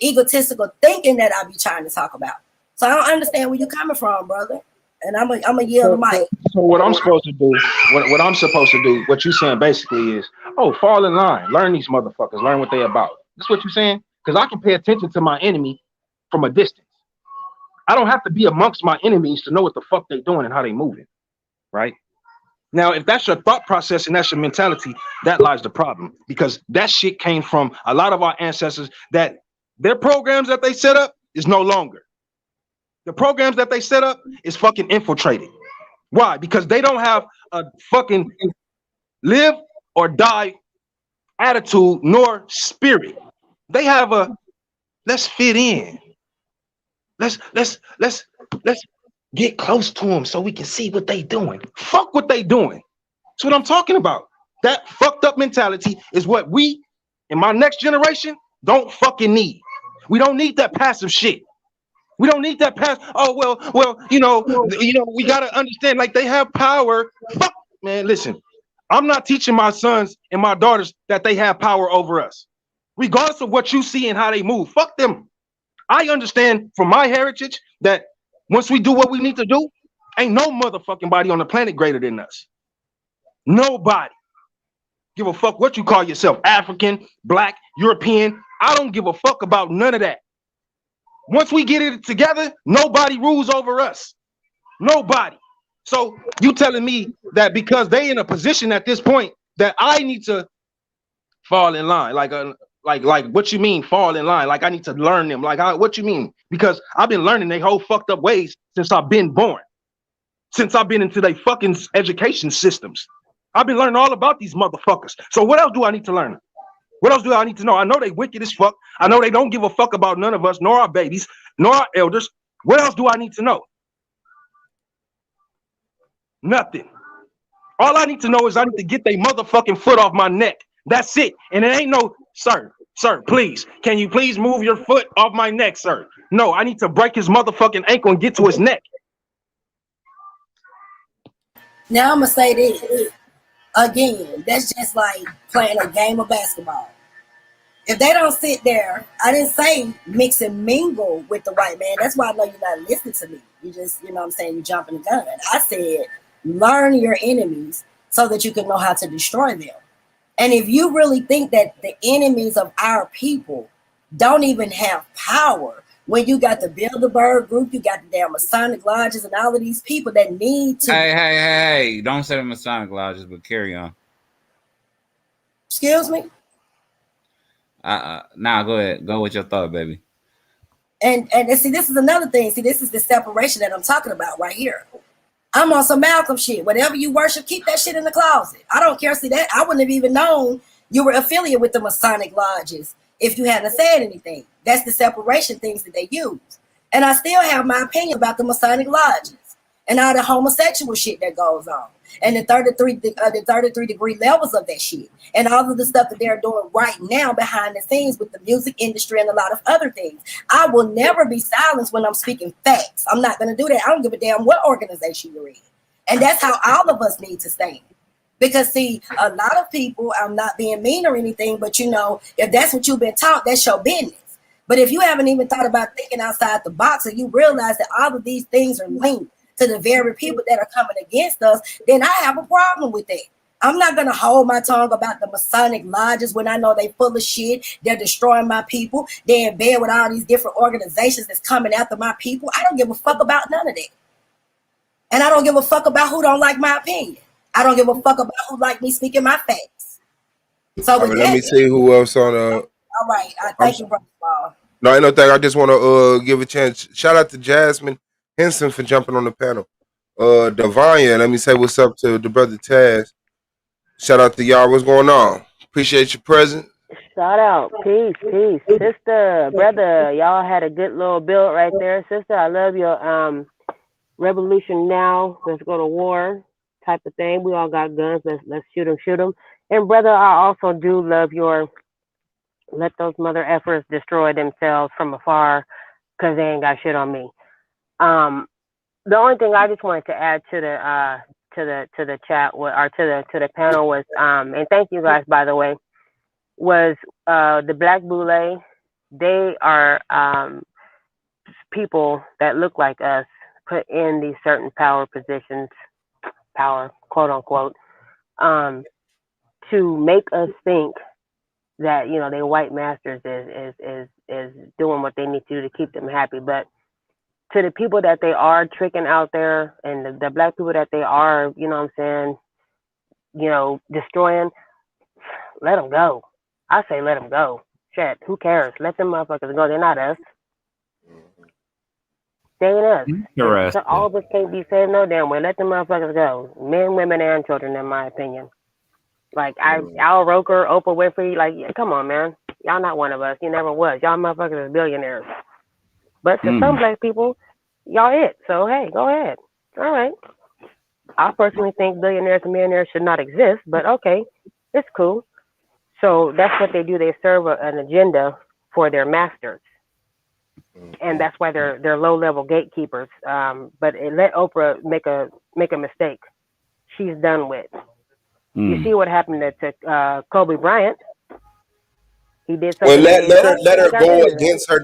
egotistical thinking that I be trying to talk about. So I don't understand where you're coming from, brother. And I'm a yield the mic. So what I'm supposed to do, what I'm supposed to do, what you're saying basically is, oh, fall in line, learn these motherfuckers, learn what they about. That's what you're saying? Because I can pay attention to my enemy from a distance. I don't have to be amongst my enemies to know what the fuck they doing and how they moving, right? Now, if that's your thought process and that's your mentality, that lies the problem, because that shit came from a lot of our ancestors that their programs that they set up is no longer. The programs that they set up is fucking infiltrated. Why? Because they don't have a fucking live or die attitude nor spirit. They have a let's fit in. Let's get close to them so we can see what they doing. Fuck what they doing. That's what I'm talking about. That fucked up mentality is what we in my next generation don't fucking need. We don't need that passive shit. We don't need that pass. Oh well, you know, we gotta understand, like, they have power. Fuck, man, listen. I'm not teaching my sons and my daughters that they have power over us, regardless of what you see and how they move. Fuck them. I understand from my heritage that once we do what we need to do, ain't no motherfucking body on the planet greater than us. Nobody. Give a fuck what you call yourself, African, Black, European. I don't give a fuck about none of that. Once we get it together, nobody rules over us. Nobody. So you telling me that because they in a position at this point that I need to fall in line? Like what you mean fall in line? Like I need to learn them? Like what you mean? Because I've been learning they whole fucked up ways since I've been born. Since I've been into their fucking education systems. I've been learning all about these motherfuckers. So what else do I need to learn? What else do I need to know? I know they wicked as fuck. I know they don't give a fuck about none of us, nor our babies, nor our elders. What else do I need to know? Nothing. All I need to know is I need to get their motherfucking foot off my neck. That's it. And it ain't no, sir, please. Can you please move your foot off my neck, sir? No, I need to break his motherfucking ankle and get to his neck. Now I'm going to say this. Again, that's just like playing a game of basketball. If they don't sit there, I didn't say mix and mingle with the white man. That's why I know you're not listening to me. You just, you know what I'm saying, you're jumping the gun. I said, learn your enemies so that you can know how to destroy them. And if you really think that the enemies of our people don't even have power, when you got the Bilderberg group, you got the damn Masonic lodges and all of these people that need to... Hey, don't say the Masonic lodges, but carry on. Excuse me? Nah, go ahead. Go with your thought, baby. And see, this is another thing. See, this is the separation that I'm talking about right here. I'm on some Malcolm shit. Whatever you worship, keep that shit in the closet. I don't care. See, that I wouldn't have even known you were affiliated with the Masonic lodges if you hadn't said anything. That's the separation things that they use. And I still have my opinion about the Masonic lodges and all the homosexual shit that goes on, and the 33 degree levels of that shit, and all of the stuff that they're doing right now behind the scenes with the music industry and a lot of other things. I will never be silenced when I'm speaking facts. I'm not going to do that. I don't give a damn what organization you're in. And that's how all of us need to stand. Because, see, a lot of people, I'm not being mean or anything, but, you know, if that's what you've been taught, that's your business. But if you haven't even thought about thinking outside the box, and you realize that all of these things are linked to the very people that are coming against us, then I have a problem with that. I'm not going to hold my tongue about the Masonic lodges when I know they full of shit. They're destroying my people. They're in bed with all these different organizations that's coming after my people. I don't give a fuck about none of that. And I don't give a fuck about who don't like my opinion. I don't give a fuck about who like me speaking my facts. So right, let me see who else on all right. Thank you, brother. No, ain't no thing. I just want to give a chance. Shout out to Jasmine Henson for jumping on the panel. Devanya, let me say what's up to the brother Taz. Shout out to y'all. What's going on? Appreciate your presence. Shout out. Peace. Sister, brother, y'all had a good little build right there. Sister, I love your revolution now. Let's go to war type of thing. We all got guns. Let's shoot them. And brother, I also do love your let those mother effers destroy themselves from afar because they ain't got shit on me. The only thing I just wanted to add to the chat or to the panel was and thank you guys, by the way, was the Black Boule. They are people that look like us put in these certain power positions, quote unquote, to make us think that, you know, they white masters is doing what they need to do to keep them happy. But to the people that they are tricking out there, and the black people that they are, you know what I'm saying, destroying, let them go. I say let them go. Shit, who cares? Let them motherfuckers go. They're not us. They ain't us. So all of us can't be saved no damn way. Let them motherfuckers go. Men, women, and children, in my opinion. Like, Al Roker, Oprah Winfrey, like, yeah, come on, man. Y'all not one of us. You never was. Y'all motherfuckers are billionaires. But to some black people, y'all it. So, hey, go ahead. All right. I personally think billionaires and millionaires should not exist, but okay, it's cool. So that's what they do. They serve an agenda for their masters. And that's why they're low-level gatekeepers. But let Oprah make a mistake. She's done with. You see what happened to Kobe Bryant? He did something. Well, let her go against her.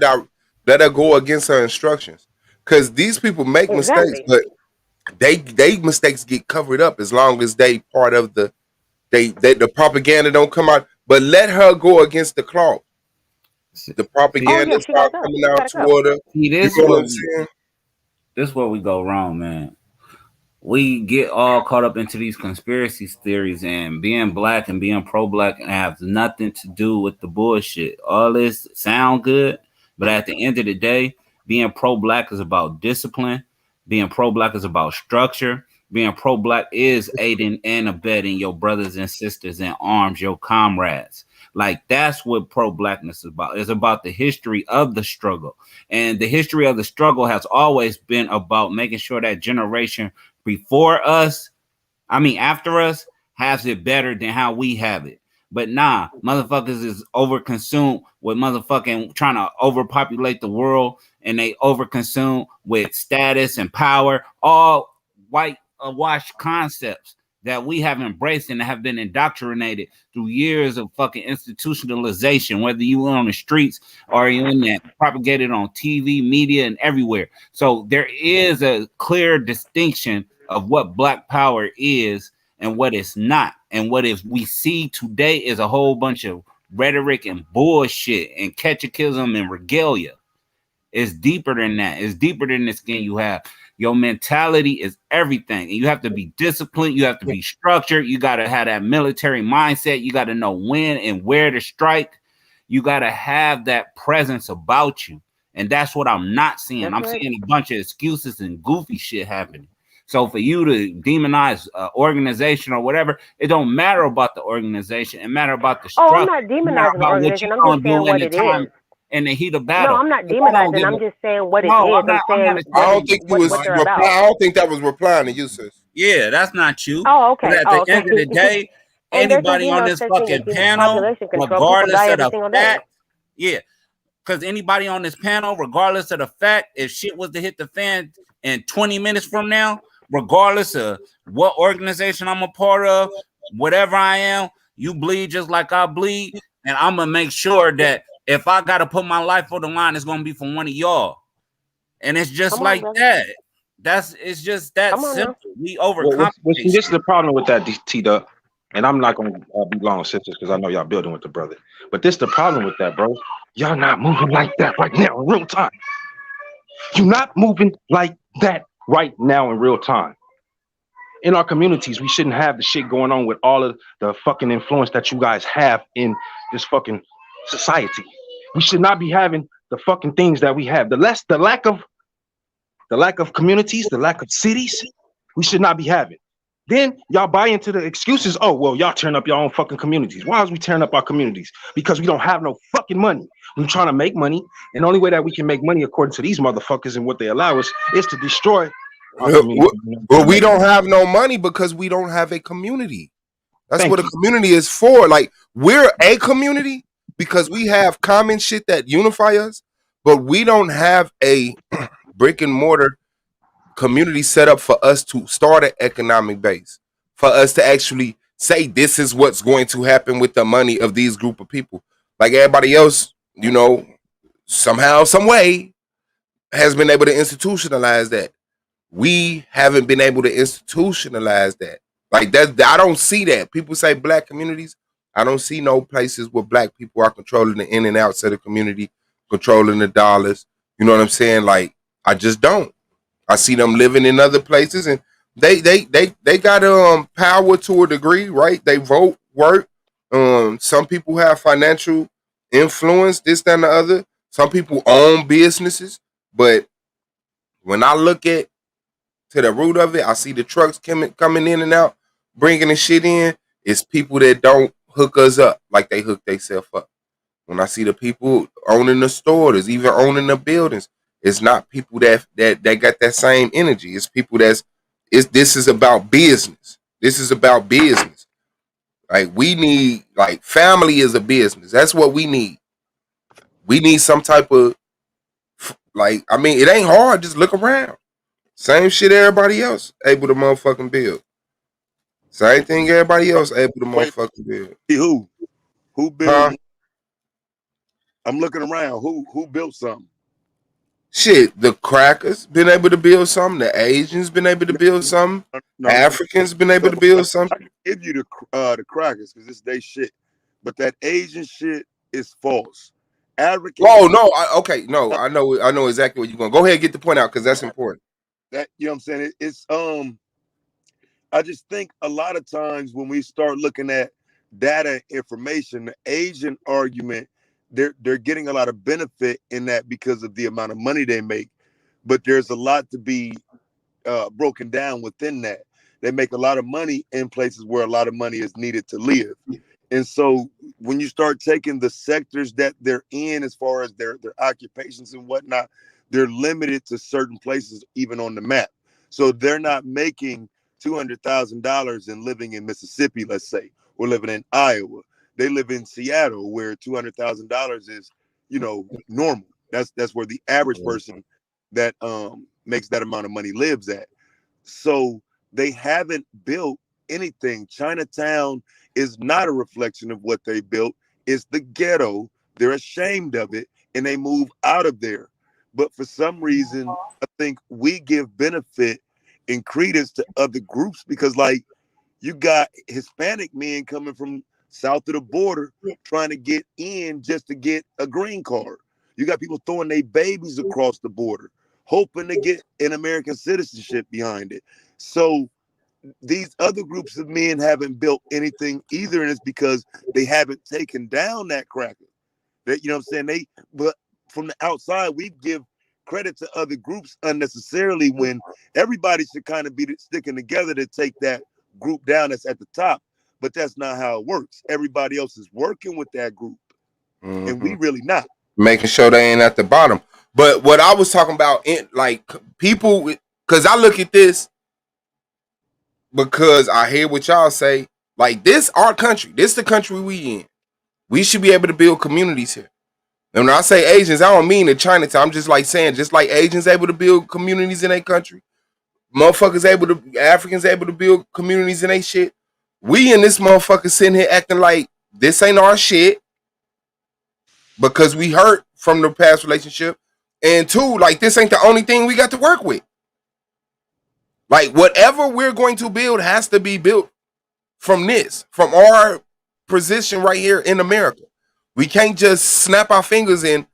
Let her go against her instructions. Because these people make mistakes, but they mistakes get covered up as long as they part of the propaganda don't come out. But let her go against the cloth. The propaganda start coming out toward her. See, this is where we go wrong, man. We get all caught up into these conspiracy theories, and being black and being pro-black has nothing to do with the bullshit. All this sound good, but at the end of the day, being pro-black is about discipline. Being pro-black is about structure. Being pro-black is aiding and abetting your brothers and sisters in arms, your comrades. Like, that's what pro-blackness is about. It's about the history of the struggle. And the history of the struggle has always been about making sure that generation before us, after us, has it better than how we have it. But nah, motherfuckers is overconsumed with motherfucking trying to overpopulate the world, and they overconsumed with status and power, all white-washed concepts that we have embraced and have been indoctrinated through years of fucking institutionalization, whether you on the streets or you in that propagated on TV, media, and everywhere. So there is a clear distinction of what black power is and what it's not. And what if we see today is a whole bunch of rhetoric and bullshit and catechism and regalia. It's deeper than that. It's deeper than the skin you have. Your mentality is everything. And you have to be disciplined. You have to be structured. You got to have that military mindset. You got to know when and where to strike. You got to have that presence about you. And that's what I'm not seeing. I'm seeing a bunch of excuses and goofy shit happening. So for you to demonize organization or whatever, it don't matter about the organization. It matter about the structure. Oh, I'm not demonizing the organization. I'm just saying what it is. In the heat of battle. No, I'm not demonizing. I'm just saying what it is. I don't think you was. I don't think that was replying to you, sis. Yeah, that's not you. Oh, okay. But at the end of the day, anybody on this fucking panel, regardless of the fact, because anybody on this panel, regardless of the fact, if shit was to hit the fan in 20 minutes from now, regardless of what organization I'm a part of, whatever I am, you bleed just like I bleed, and I'm gonna make sure that if I gotta put my life on the line, it's gonna be for one of y'all, and it's just like that. It's just that simple. We overcomplicate. This is the problem with that, T-Duck, and I'm not gonna be long, sisters, because I know y'all building with the brother. But this the problem with that, bro. Y'all not moving like that right now in real time. You're not moving like that right now in real time. In our communities, we shouldn't have the shit going on with all of the fucking influence that you guys have in this fucking society. We should not be having the fucking things that we have. The lack of communities, the lack of cities, we should not be having. Then y'all buy into the excuses. Oh, well, y'all turn up your own fucking communities. Why is we tearing up our communities? Because we don't have no fucking money. We're trying to make money, and the only way that we can make money, according to these motherfuckers and what they allow us, is to destroy our community. Well, we don't have no money because we don't have a community. That's what a community is for. Like, we're a community because we have common shit that unify us, but we don't have a brick and mortar community set up for us to start an economic base, for us to actually say this is what's going to happen with the money of these group of people. Like everybody else, you know, somehow, some way has been able to institutionalize that. We haven't been able to institutionalize that. Like that, I don't see that. People say black communities. I don't see no places where black people are controlling the in and outs of the community, controlling the dollars. You know what I'm saying? Like, I just don't. I see them living in other places, and They got power to a degree, right? They vote, work. Some people have financial influence, this, that, and the other. Some people own businesses, but when I look at to the root of it, I see the trucks coming in and out, bringing the shit in. It's people that don't hook us up like they hook themselves up. When I see the people owning the stores, even owning the buildings, it's not people that got that same energy. It's people this is about business. This is about business. Like we need, like family is a business. That's what we need. We need some type of, like, I mean, it ain't hard. Just look around. Same shit everybody else able to motherfucking build. Same thing everybody else able to motherfucking build. Who built? Huh? I'm looking around. Who built something? Shit, the crackers been able to build something. The Asians been able to build something. Africans been able to build something. I can give you the crackers because it's they shit, but that Asian shit is false. African. Oh no, I know exactly what you're going. Go ahead and get the point out because that's important. That, you know what I'm saying? It's I just think a lot of times when we start looking at data information, the Asian argument, they're getting a lot of benefit in that because of the amount of money they make, but there's a lot to be broken down within that. They make a lot of money in places where a lot of money is needed to live. And so when you start taking the sectors that they're in as far as their occupations and whatnot, they're limited to certain places even on the map. So they're not making $200,000 and living in Mississippi, let's say, or living in Iowa. They live in Seattle where $200,000 is, normal. That's where the average person that makes that amount of money lives at. So they haven't built anything. Chinatown is not a reflection of what they built. It's the ghetto. They're ashamed of it and they move out of there. But for some reason, I think we give benefit and credence to other groups because, like, you got Hispanic men coming from south of the border trying to get in just to get a green card. You got people throwing their babies across the border, hoping to get an American citizenship behind it. So these other groups of men haven't built anything either, and it's because they haven't taken down that cracker. That, you know what I'm saying? But from the outside, we give credit to other groups unnecessarily when everybody should kind of be sticking together to take that group down that's at the top. But that's not how it works. Everybody else is working with that group, and we really not. Making sure they ain't at the bottom. But what I was talking about, like people, because I look at this because I hear what y'all say. Like, this, our country, this the country we in. We should be able to build communities here. And when I say Asians, I don't mean in Chinatown. I'm just like saying, just like Asians able to build communities in their country, Africans able to build communities in their shit. We in this motherfucker sitting here acting like this ain't our shit because we hurt from the past relationship. And two, like, this ain't the only thing we got to work with. Like, whatever we're going to build has to be built from our position right here in America. We can't just snap our fingers and,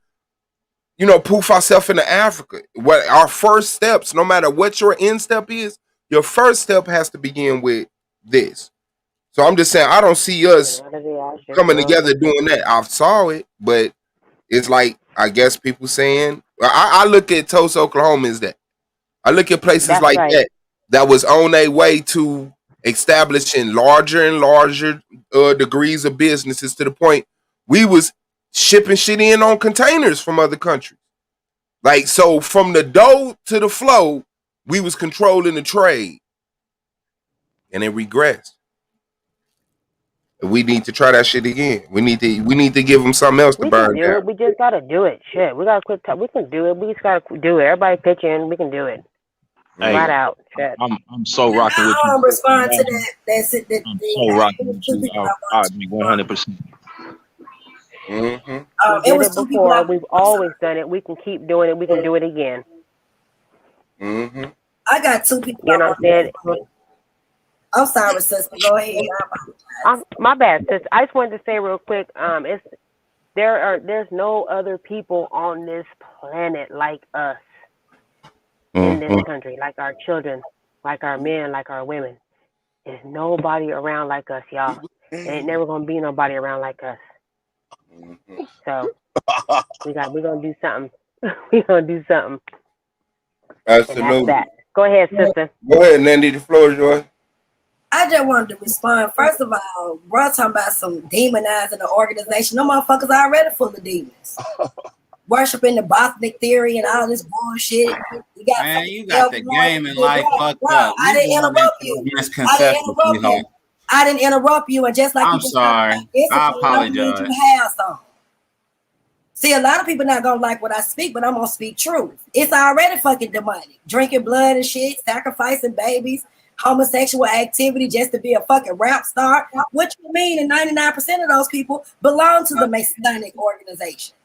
poof ourselves into Africa. What our first steps, no matter what your end step is, your first step has to begin with this. So I'm just saying, I don't see us coming together doing that. I saw it, but it's like, I guess people saying, I look at Tulsa, Oklahoma as that. I look at places that was on their way to establishing larger and larger degrees of businesses to the point we was shipping shit in on containers from other countries. Like, so from the dough to the flow, we was controlling the trade. And it regressed. We need to try that shit again. We need to give them something else to burn down. We just gotta do it. Shit, we gotta quit. We can do it. We just gotta do it. Everybody pitch in. We can do it. Hey, Flat out. Shit. I'm so rocking with I you. don't respond to that. That's it. I'm so rocking with you. I agree 100%. We did it before. We've always done it. We can keep doing it. We can do it again. I got two people. You know what I'm saying? I'm sorry, sister. Go ahead. My bad, sister. I just wanted to say real quick. There's no other people on this planet like us in this country, like our children. like our men, like our women. There's nobody around like us, y'all. There ain't never gonna be nobody around like us. So we're gonna do something. We're gonna do something. Absolutely. And that's that. Go ahead, sister. Go ahead, Nandy. The floor is yours. I just wanted to respond. First of all, bro, talking about some demonizing the organization. Them motherfuckers already full of demons. Worshiping the Bothic theory and all this bullshit. You got Man, you got the game and life fucked up. I didn't interrupt you. I didn't interrupt you. And just like I'm sorry. I apologize. You have some. See, a lot of people not gonna like what I speak, but I'm gonna speak truth. It's already fucking demonic. Drinking blood and shit, sacrificing babies, homosexual activity just to be a fucking rap star. What you mean? And 99% of those people belong to the Masonic organization.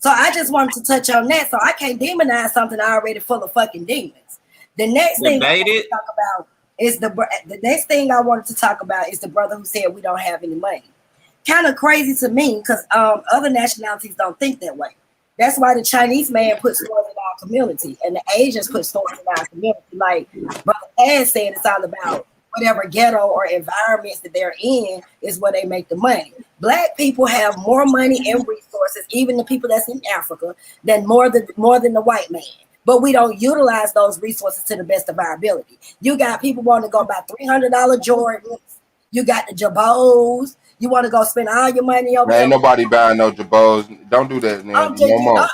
So I just wanted to touch on that. So I can't demonize something already full of fucking demons. The next thing I want to talk about is the next thing I wanted to talk about is the brother who said we don't have any money. Kind of crazy to me because other nationalities don't think that way. That's why the Chinese man put stores in our community and the Asians put stores in our community. Like Brother Ed said, it's all about whatever ghetto or environments that they're in is where they make the money. Black people have more money and resources, even the people that's in Africa, than more than the white man. But we don't utilize those resources to the best of our ability. You got people wanting to go buy $300 Jordans. You got the Jabos. You want to go spend all your money over there. Ain't nobody buying no Jabos. Don't do that, man. No more.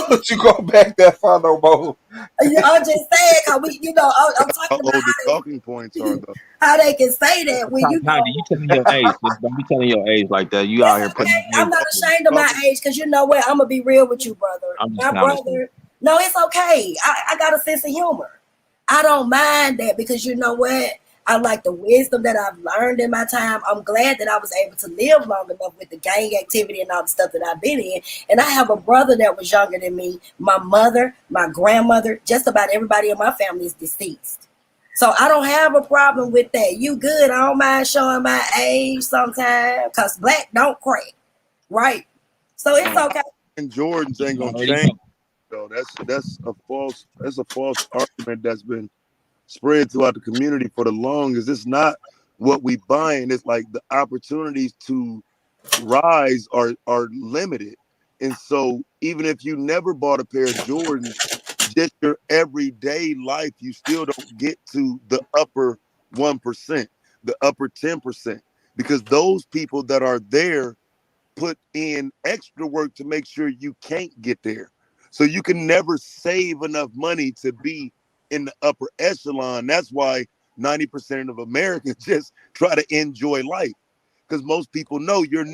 Don't you go back that far no more. I'm just saying, cause I'm talking about the talking points are though. How they can say that when you you telling your age. Don't be telling your age like that. You out here putting. I'm not ashamed of my age, because you know what? I'm gonna be real with you, brother. My brother. No, it's okay. I got a sense of humor. I don't mind that, because you know what? I like the wisdom that I've learned in my time. I'm glad that I was able to live long enough with the gang activity and all the stuff that I've been in. And I have a brother that was younger than me. My mother, my grandmother, just about everybody in my family is deceased. So I don't have a problem with that. You good. I don't mind showing my age sometimes, because black don't crack. Right? So it's okay. And Jordans ain't gonna change. So that's a false argument that's been spread throughout the community for the longest. It's not what we buying. It's like the opportunities to rise are limited. And so even if you never bought a pair of Jordans, just your everyday life, you still don't get to the upper 1%, the upper 10%, because those people that are there put in extra work to make sure you can't get there. So you can never save enough money to be in the upper echelon. That's why 90% of Americans just try to enjoy life, because most people know you'll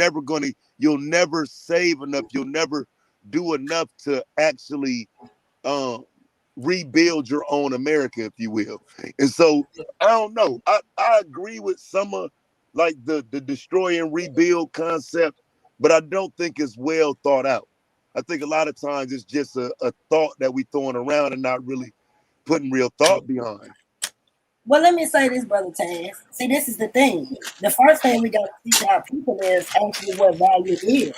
never save enough. You'll never do enough to actually rebuild your own America, if you will. And so I don't know. I agree with some of like the destroy and rebuild concept, but I don't think it's well thought out. I think a lot of times it's just a thought that we throwing around and not really putting real thought behind. Well, let me say this, Brother Taz. See, this is the thing. The first thing we got to teach our people is actually what value is.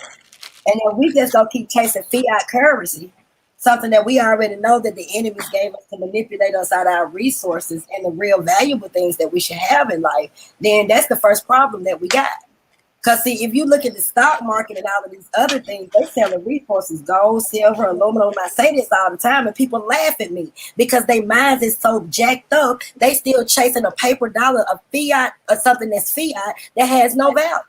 And if we just don't keep chasing fiat currency, something that we already know that the enemies gave us to manipulate us out of our resources and the real valuable things that we should have in life, then that's the first problem that we got. Because, see, if you look at the stock market and all of these other things, they selling resources, gold, silver, aluminum. I say this all the time, and people laugh at me because their minds is so jacked up, they still chasing a paper dollar, a fiat, or something that's fiat that has no value.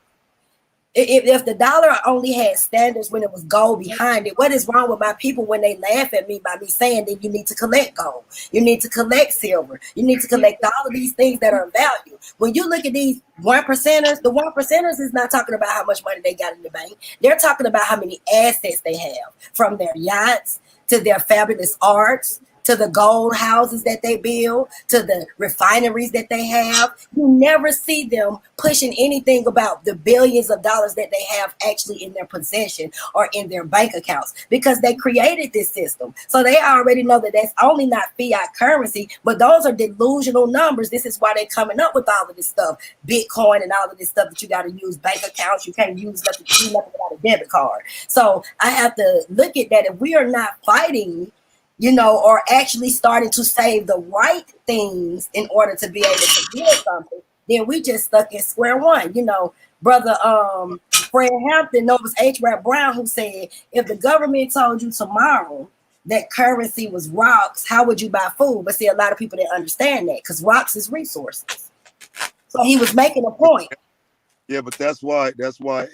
If the dollar only had standards when it was gold behind it, what is wrong with my people when they laugh at me by me saying that you need to collect gold, you need to collect silver, you need to collect all of these things that are of value? When you look at these one percenters, the one percenters is not talking about how much money they got in the bank. They're talking about how many assets they have, from their yachts to their fabulous arts, to the gold houses that they build, to the refineries that they have. You never see them pushing anything about the billions of dollars that they have actually in their possession or in their bank accounts, because they created this system. So they already know that that's only not fiat currency, but those are delusional numbers. This is why they're coming up with all of this stuff, Bitcoin and all of this stuff that you got to use bank accounts. You can't use nothing without a debit card. So I have to look at that. If we are not fighting you know, or actually starting to say the right things in order to be able to build something, then we just stuck at square one. You know, brother Fred Hampton, no, it was H. Rap Brown who said, if the government told you tomorrow that currency was rocks, how would you buy food? But see, a lot of people didn't understand that because rocks is resources. So he was making a point. Yeah, but that's why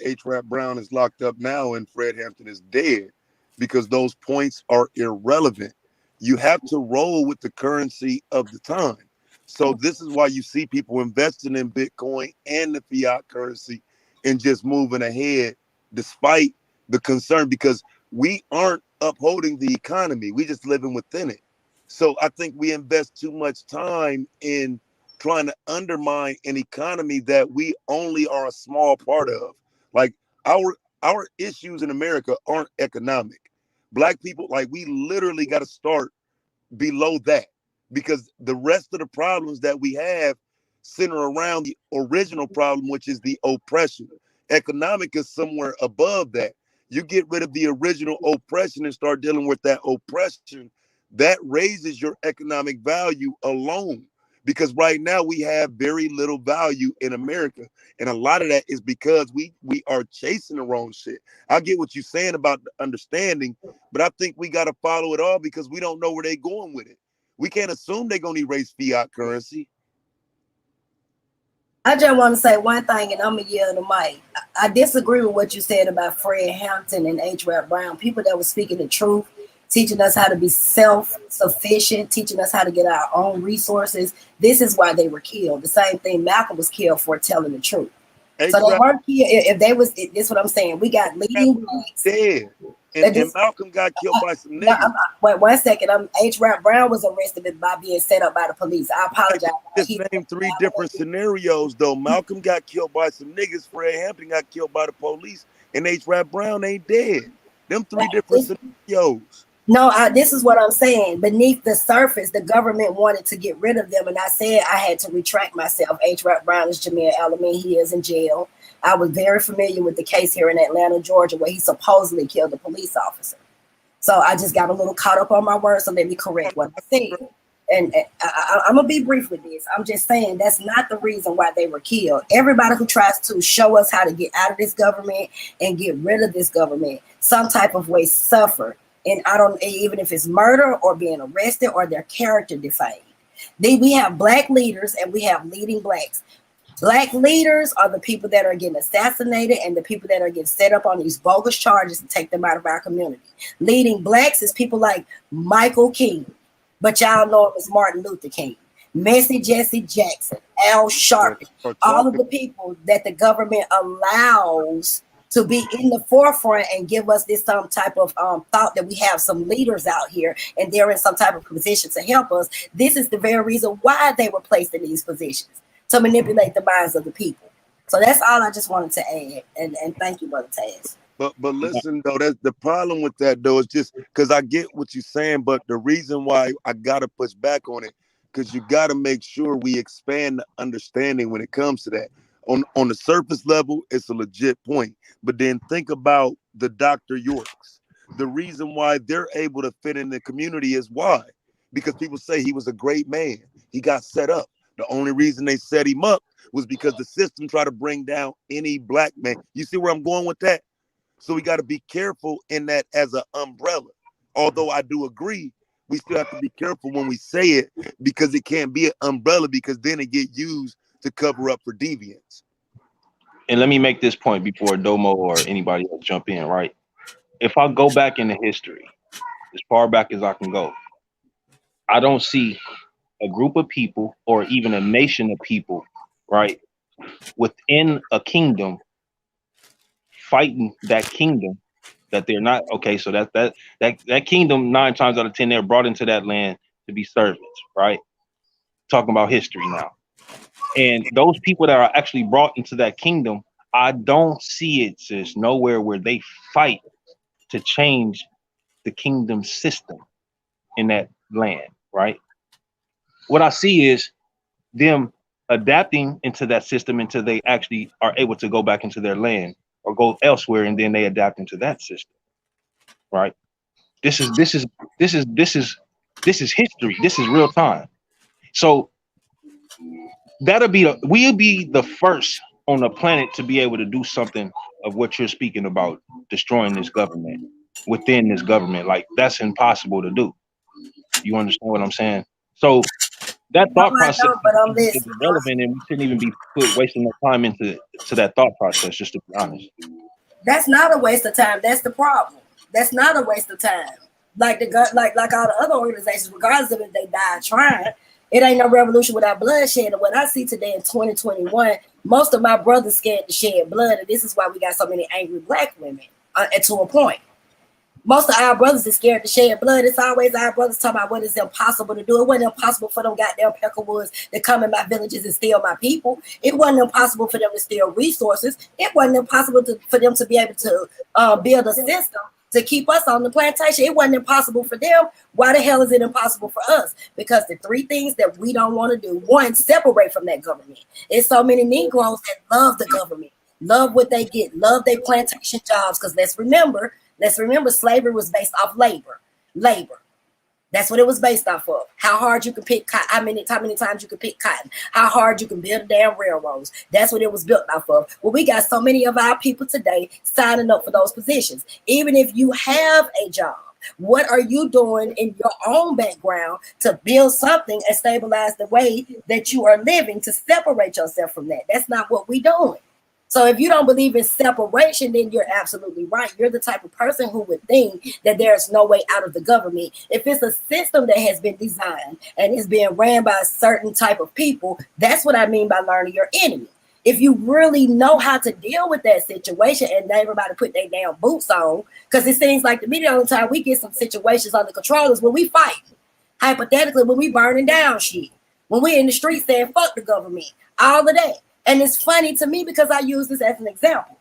H. Rap Brown is locked up now and Fred Hampton is dead, because those points are irrelevant. You have to roll with the currency of the time. So this is why you see people investing in Bitcoin and the fiat currency and just moving ahead despite the concern, because we aren't upholding the economy. We just living within it. So I think we invest too much time in trying to undermine an economy that we only are a small part of. Like our issues in America aren't economic. Black people, like, we literally got to start below that, because the rest of the problems that we have center around the original problem, which is the oppression. Economic is somewhere above that. You get rid of the original oppression and start dealing with that oppression, that raises your economic value alone. Because right now we have very little value in America. And a lot of that is because we are chasing the wrong shit. I get what you're saying about the understanding, but I think we got to follow it all because we don't know where they're going with it. We can't assume they're going to erase fiat currency. I just want to say one thing, and I'm going to yield the mic. I disagree with what you said about Fred Hampton and H. Rap Brown, people that were speaking the truth, teaching us how to be self-sufficient, teaching us how to get our own resources. This is why they were killed. The same thing Malcolm was killed for, telling the truth. So they weren't killed. If they was, this is what I'm saying. We got leading blacks. Dead. And Malcolm got killed by some niggas. Wait 1 second. H. Rap Brown was arrested by being set up by the police. I apologize. Just named 3 different scenarios, though. Malcolm got killed by some niggas. Fred Hampton got killed by the police. And H. Rap Brown ain't dead. Them 3 different scenarios. No, this is what I'm saying. Beneath the surface, the government wanted to get rid of them. And I said I had to retract myself. H. Rap Brown is Jamil Alamin. He is in jail. I was very familiar with the case here in Atlanta, Georgia, where he supposedly killed a police officer. So I just got a little caught up on my words. So let me correct what I said. And I'm going to be brief with this. I'm just saying that's not the reason why they were killed. Everybody who tries to show us how to get out of this government and get rid of this government, some type of way suffer. And I don't, even if it's murder or being arrested or their character defamed. We have black leaders and we have leading blacks. Black leaders are the people that are getting assassinated and the people that are getting set up on these bogus charges to take them out of our community. Leading blacks is people like Michael King, but y'all know him as Martin Luther King, Messy Jesse Jackson, Al Sharpton, all of the people that the government allows to be in the forefront and give us this some type of thought that we have some leaders out here and they're in some type of position to help us. This is the very reason why they were placed in these positions, to manipulate the minds of the people. So that's all I just wanted to add. And thank you, Brother Taz. But listen, though, that's the problem with that, though, is just because I get what you're saying, but the reason why I got to push back on it, because you got to make sure we expand the understanding when it comes to that. On the surface level, it's a legit point. But then think about the Dr. Yorks. The reason why they're able to fit in the community is why? Because people say he was a great man. He got set up. The only reason they set him up was because the system tried to bring down any black man. You see where I'm going with that? So we got to be careful in that as an umbrella. Although I do agree, we still have to be careful when we say it, because it can't be an umbrella, because then it get used to cover up for deviance. And let me make this point before Domo or anybody else jump in, right? If I go back into history, as far back as I can go, I don't see a group of people or even a nation of people, right, within a kingdom fighting that kingdom that they're not okay. So that kingdom, 9 times out of 10, they're brought into that land to be servants, right? Talking about history now. And those people that are actually brought into that kingdom, I don't see it, sis, nowhere where they fight to change the kingdom system in that land, right? What I see is them adapting into that system until they actually are able to go back into their land or go elsewhere, and then they adapt into that system, right? This is history. This is real time. So we'll be the first on the planet to be able to do something of what you're speaking about, destroying this government within this government. Like, that's impossible to do. You understand what I'm saying? So that thought process is irrelevant, and we shouldn't even be wasting no time into that thought process, just to be honest. That's not a waste of time. That's the problem. That's not a waste of time. Like like all the other organizations, regardless of if they die trying, it ain't no revolution without bloodshed. And what I see today in 2021, most of my brothers scared to shed blood, and this is why we got so many angry black women. And to a point, most of our brothers is scared to shed blood. It's always our brothers talking about what is impossible to do. It wasn't impossible for them goddamn Peckerwoods to come in my villages and steal my people. It wasn't impossible for them to steal resources. It wasn't impossible for them to be able to build a system to keep us on the plantation. It wasn't impossible for them. Why the hell is it impossible for us? Because the three things that we don't want to do: one, separate from that government. It's so many Negroes that love the government, love what they get, love their plantation jobs. Because let's remember, slavery was based off labor. That's what it was based off of. How hard you can pick cotton, how many times you can pick cotton, how hard you can build a damn railroads. That's what it was built off of. Well, we got so many of our people today signing up for those positions. Even if you have a job, what are you doing in your own background to build something and stabilize the way that you are living to separate yourself from that? That's not what we're doing. So if you don't believe in separation, then you're absolutely right. You're the type of person who would think that there's no way out of the government. If it's a system that has been designed and is being ran by a certain type of people, that's what I mean by learning your enemy. If you really know how to deal with that situation and everybody put their damn boots on, because it seems like to me the only time we get some situations under control is when we fight. Hypothetically, when we burning down shit, when we in the street saying fuck the government, all of that. And it's funny to me because I use this as an example.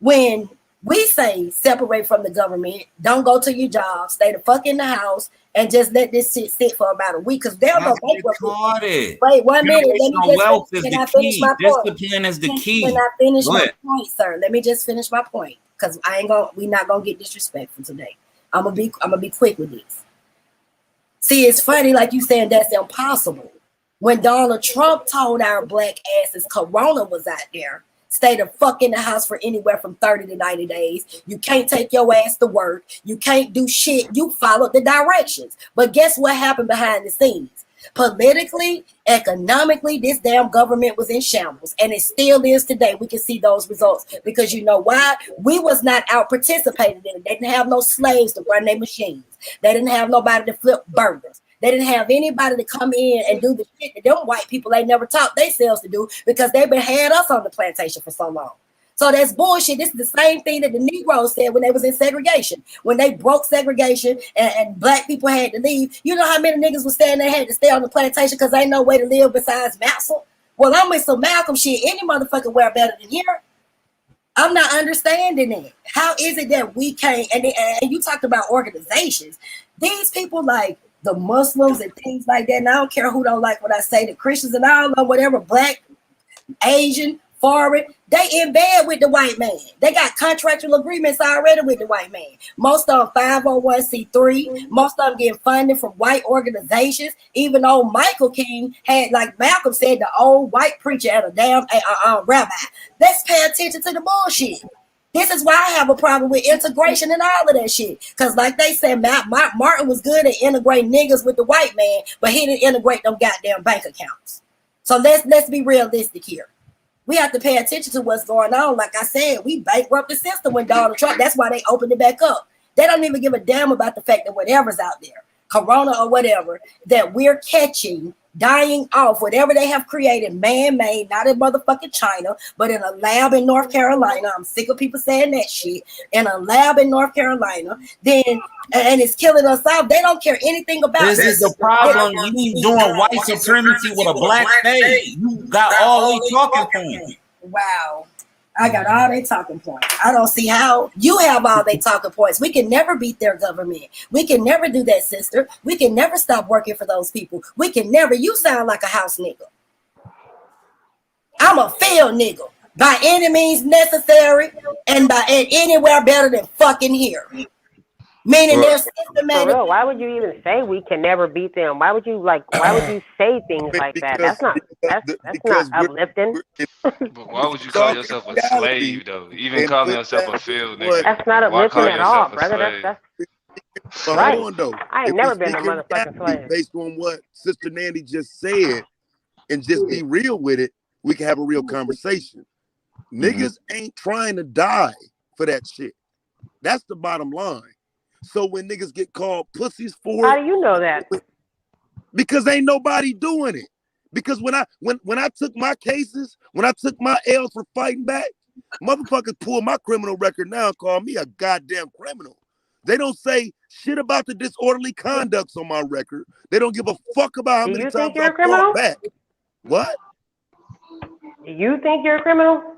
When we say separate from the government, don't go to your job, stay the fuck in the house, and just let this shit sit for about a week, because they'll go bankrupt. Wait 1 minute. Can I finish my point? Discipline is the key. Can I finish my point, sir? Let me just finish my point, because we're not gonna get disrespectful today. I'm gonna be quick with this. See, it's funny, like you saying that's impossible. When Donald Trump told our black asses Corona was out there, stay the fuck in the house for anywhere from 30 to 90 days. You can't take your ass to work. You can't do shit. You followed the directions. But guess what happened behind the scenes? Politically, economically, this damn government was in shambles, and it still is today. We can see those results because you know why? We was not out participating in it. They didn't have no slaves to run their machines. They didn't have nobody to flip burgers. They didn't have anybody to come in and do the shit that them white people they never taught themselves to do because they've been had us on the plantation for so long. So that's bullshit. This is the same thing that the Negroes said when they was in segregation. When they broke segregation and black people had to leave, you know how many niggas was saying they had to stay on the plantation because ain't no way to live besides Malcolm? Well, I'm with some Malcolm shit. Any motherfucker wear better than here. I'm not understanding it. How is it that we can't? And you talked about organizations. These people like the Muslims and things like that. And I don't care who don't like what I say, the Christians and all of whatever, black, Asian, foreign, they in bed with the white man. They got contractual agreements already with the white man. Most of them 501c3. Most of them getting funded from white organizations. Even old Michael King had, like Malcolm said, the old white preacher and a damn rabbi. Let's pay attention to the bullshit. This is why I have a problem with integration and all of that shit. Because like they said, Martin was good at integrating niggas with the white man, but he didn't integrate them goddamn bank accounts. So let's be realistic here. We have to pay attention to what's going on. Like I said, we bankrupt the system when Donald Trump, that's why they opened it back up. They don't even give a damn about the fact that whatever's out there, Corona or whatever, that we're catching, dying off, whatever they have created, man-made, not in motherfucking China, but in a lab in North Carolina. I'm sick of people saying that shit. In a lab in North Carolina, and it's killing us off. They don't care anything about this. This is the problem. You doing white supremacy with a black face. You got all these talking points. Wow. I got all their talking points. I don't see how you have all their talking points. We can never beat their government. We can never do that, sister. We can never stop working for those people. We can never. You sound like a house nigga. I'm a field nigga. By any means necessary and anywhere better than fucking here. Meaning Well, they're For systematic. real, why would you even say we can never beat them? Why would you say things like that? That's not because uplifting. But why would you call talking yourself a reality, slave though? Even and calling with yourself that a is field what. nigga. That's not Like, why uplifting call at all, yourself a brother. slave? That's But right. hold on though. I ain't If we never been speak a in motherfucking reality slave. based on what Sister Nandy just said, and just be real with it, we can have a real conversation. Niggas ain't trying to die for that shit. That's the bottom line. So when niggas get called pussies for How it, do you know that? because ain't nobody doing it. Because when I took my cases, when I took my L's for fighting back, motherfuckers pull my criminal record now and call me a goddamn criminal. They don't say shit about the disorderly conducts on my record. They don't give a fuck about how Do many you think times you're I a criminal? fought back. What? Do you think you're a criminal?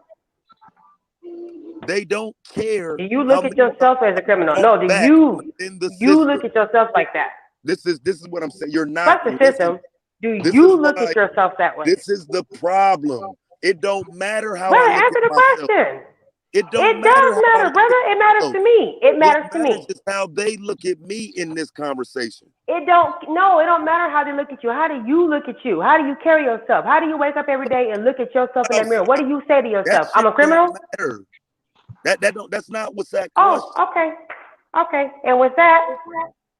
They don't care. Do you look at yourself as a criminal? No, do back you in the look system. at yourself like that? This is what I'm saying. You're not Fuck the system. Do This you is look why at yourself that way? this is the problem. It don't matter how Brother, I look answer at the myself. question. It don't It matter does how I matter, look brother. at It matters myself. to me. It matters What to matters me. is how they look at me in this conversation. It don't matter how they look at you. How do you look at you? How do you carry yourself? How do you wake up every day and look at yourself in that mirror? What do you say to That yourself? I'm shit a criminal? don't matter. That's not what's that Oh, question. okay. And with that,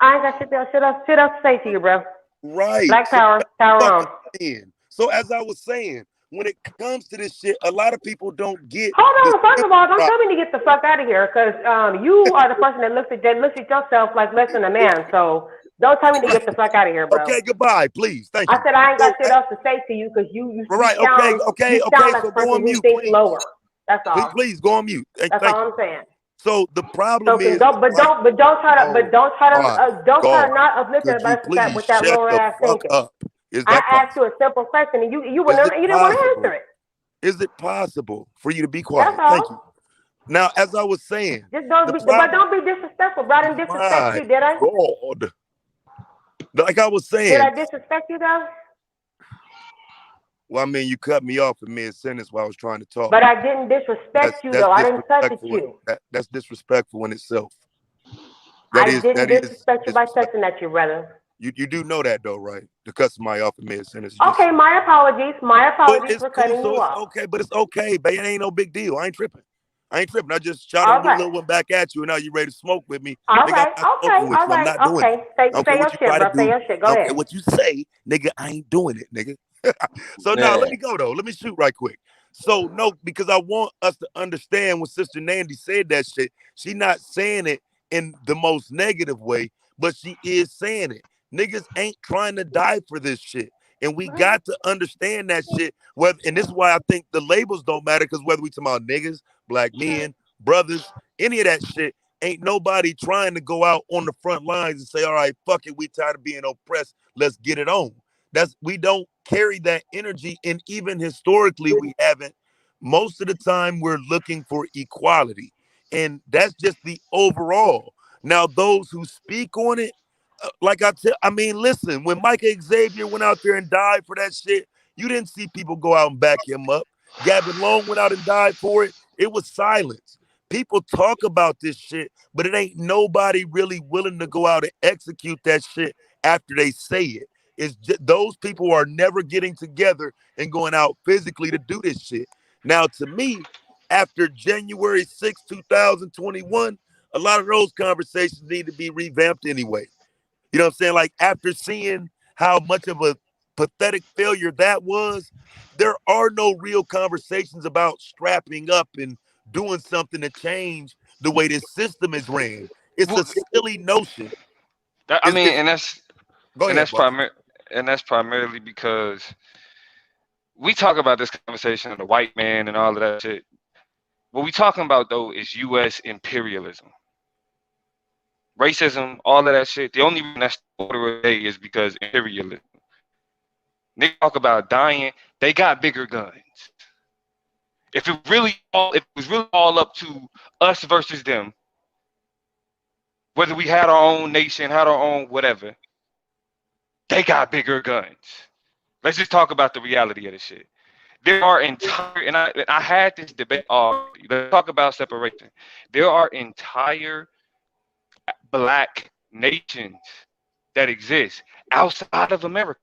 I ain't got shit else to say to you, bro. Right. Black So power, that's power what on. I'm saying. So as I was saying, when it comes to this shit, a lot of people don't get Hold the on, first of all, don't simple tell me to get the fuck out of here, because you are the person that looks at yourself like less than a man. So don't tell me to get the fuck out of here, bro. Okay, goodbye, please. Thank I you. said I ain't got So, shit else to say to you because you right, sound okay. like So a go person on who mute, thinks please. lower. That's all. Please go on mute. That's Thank all you. I'm saying. So the problem So is, don't try God, to not uplift could you everybody please with that shut lower the ass fuck thinking. up? Is I that asked you possible? a simple question and you didn't want to possible? answer it. Is it possible for you to be That's quiet? all. Thank you. Now, as I was saying, Just don't be disrespectful, bro. I didn't disrespect you, did I? God. Like I was Did saying, I disrespect you though? well, I mean, you cut me off in mid-sentence while I was trying to talk. But I didn't disrespect you That's though. I didn't touch at disrespectful. you. That's disrespectful in itself. I didn't disrespect you by touching at you, brother. You do know that though, right? To cut somebody off in mid-sentence. Okay, my apologies. My apologies for cutting So you it's off. okay, but it's okay, babe. It ain't no big deal. I ain't tripping. I just shot a little one back at you, and now you ready to smoke with me. All Nigga, right, I'm not smoking with you. I'm not doing it. Say Okay, your what you shit, try bro. to Say do. your shit. Go Okay, ahead. what you say, nigga, I ain't doing it, nigga. So now let me go though. Let me shoot right quick. So no, because I want us to understand when Sister Nandy said that shit, she not saying it in the most negative way, but she is saying it. Niggas ain't trying to die for this shit. And we got to understand that shit. And this is why I think the labels don't matter, because whether we talking about niggas, black men, brothers, any of that shit, ain't nobody trying to go out on the front lines and say, all right, fuck it, we tired of being oppressed. Let's get it on. We don't carry that energy, and even historically we haven't. Most of the time we're looking for equality, and that's just the overall. Now those who speak on it, listen, when Micah Xavier went out there and died for that shit, you didn't see people go out and back him up. Gavin Long went out and died for it. It was silence. People talk about this shit, but it ain't nobody really willing to go out and execute that shit after they say it. It's just, those people are never getting together and going out physically to do this shit. Now, to me, after January 6, 2021, a lot of those conversations need to be revamped anyway. You know what I'm saying? Like, after seeing how much of a pathetic failure that was, there are no real conversations about strapping up and doing something to change the way this system is ran. It's a silly notion. And that's primarily because we talk about this conversation of the white man and all of that shit. What we talking about though is U.S. imperialism, racism, all of that shit. The only reason that's the order of the day is because imperialism. They talk about dying. They got bigger guns. If it was really all up to us versus them, whether we had our own nation, had our own whatever, they got bigger guns. Let's just talk about the reality of the shit. There are entire, and I had this debate already. Let's talk about separation. There are entire black nations that exist outside of America.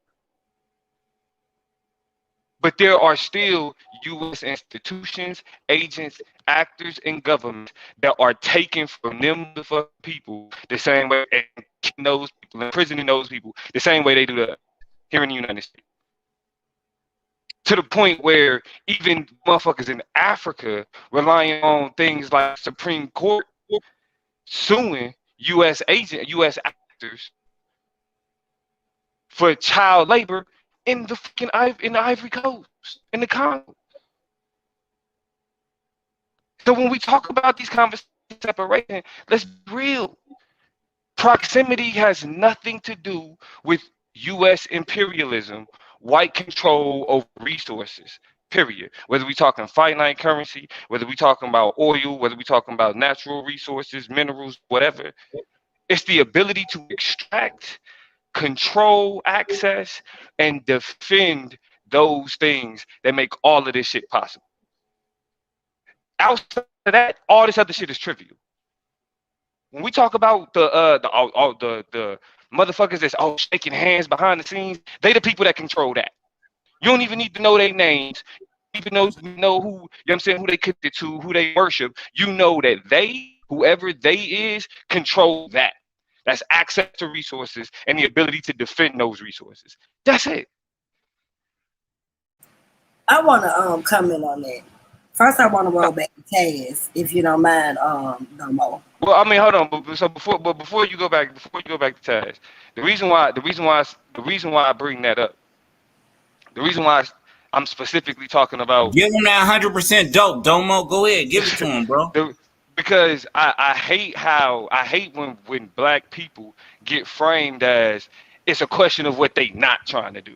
But there are still U.S. institutions, agents, actors, and governments that are taken from them motherfucking people the same way, and killing those people, imprisoning those people the same way they do that here in the United States. To the point where even motherfuckers in Africa relying on things like Supreme Court suing U.S. U.S. actors for child labor in the fucking in the Ivory Coast, in the Congo. So when we talk about these conversations separation, let's be real. Proximity has nothing to do with U.S. imperialism, white control over resources, period. Whether we talking finite currency, whether we talking about oil, whether we talking about natural resources, minerals, whatever, it's the ability to extract, control, access, and defend those things that make all of this shit possible. Outside of that, all this other shit is trivial. When we talk about the motherfuckers that's all shaking hands behind the scenes, they the people that control that. You don't even need to know their names. You don't even know who, you know what I'm saying, who they connected to, who they worship. You know that they, whoever they is, control that. That's access to resources and the ability to defend those resources. That's it. I want to comment on that. First, I want to roll back to Taz, if you don't mind, no more. Well, I mean, hold on. So before you go back to Taz, the reason why I bring that up, the reason why I'm specifically talking about, give him that 100% dope, Domo. Go ahead, give it to him, bro. Because I hate when black people get framed as it's a question of what they not trying to do.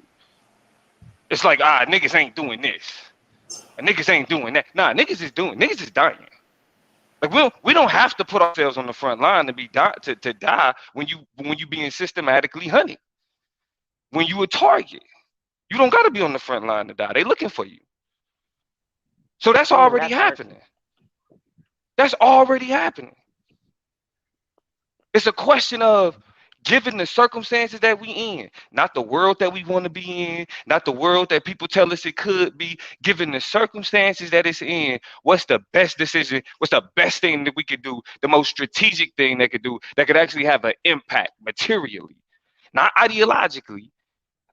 It's like, niggas ain't doing this. And niggas ain't doing that. Nah, niggas is dying. Like we don't have to put ourselves on the front line to die when you being systematically hunted. When you a target, you don't gotta be on the front line to die. They looking for you. So that's already happening. That's already happening. It's a question of, given the circumstances that we in, not the world that we want to be in, not the world that people tell us it could be, given the circumstances that it's in, what's the best decision? What's the best thing that we could do? The most strategic thing that could actually have an impact materially, not ideologically.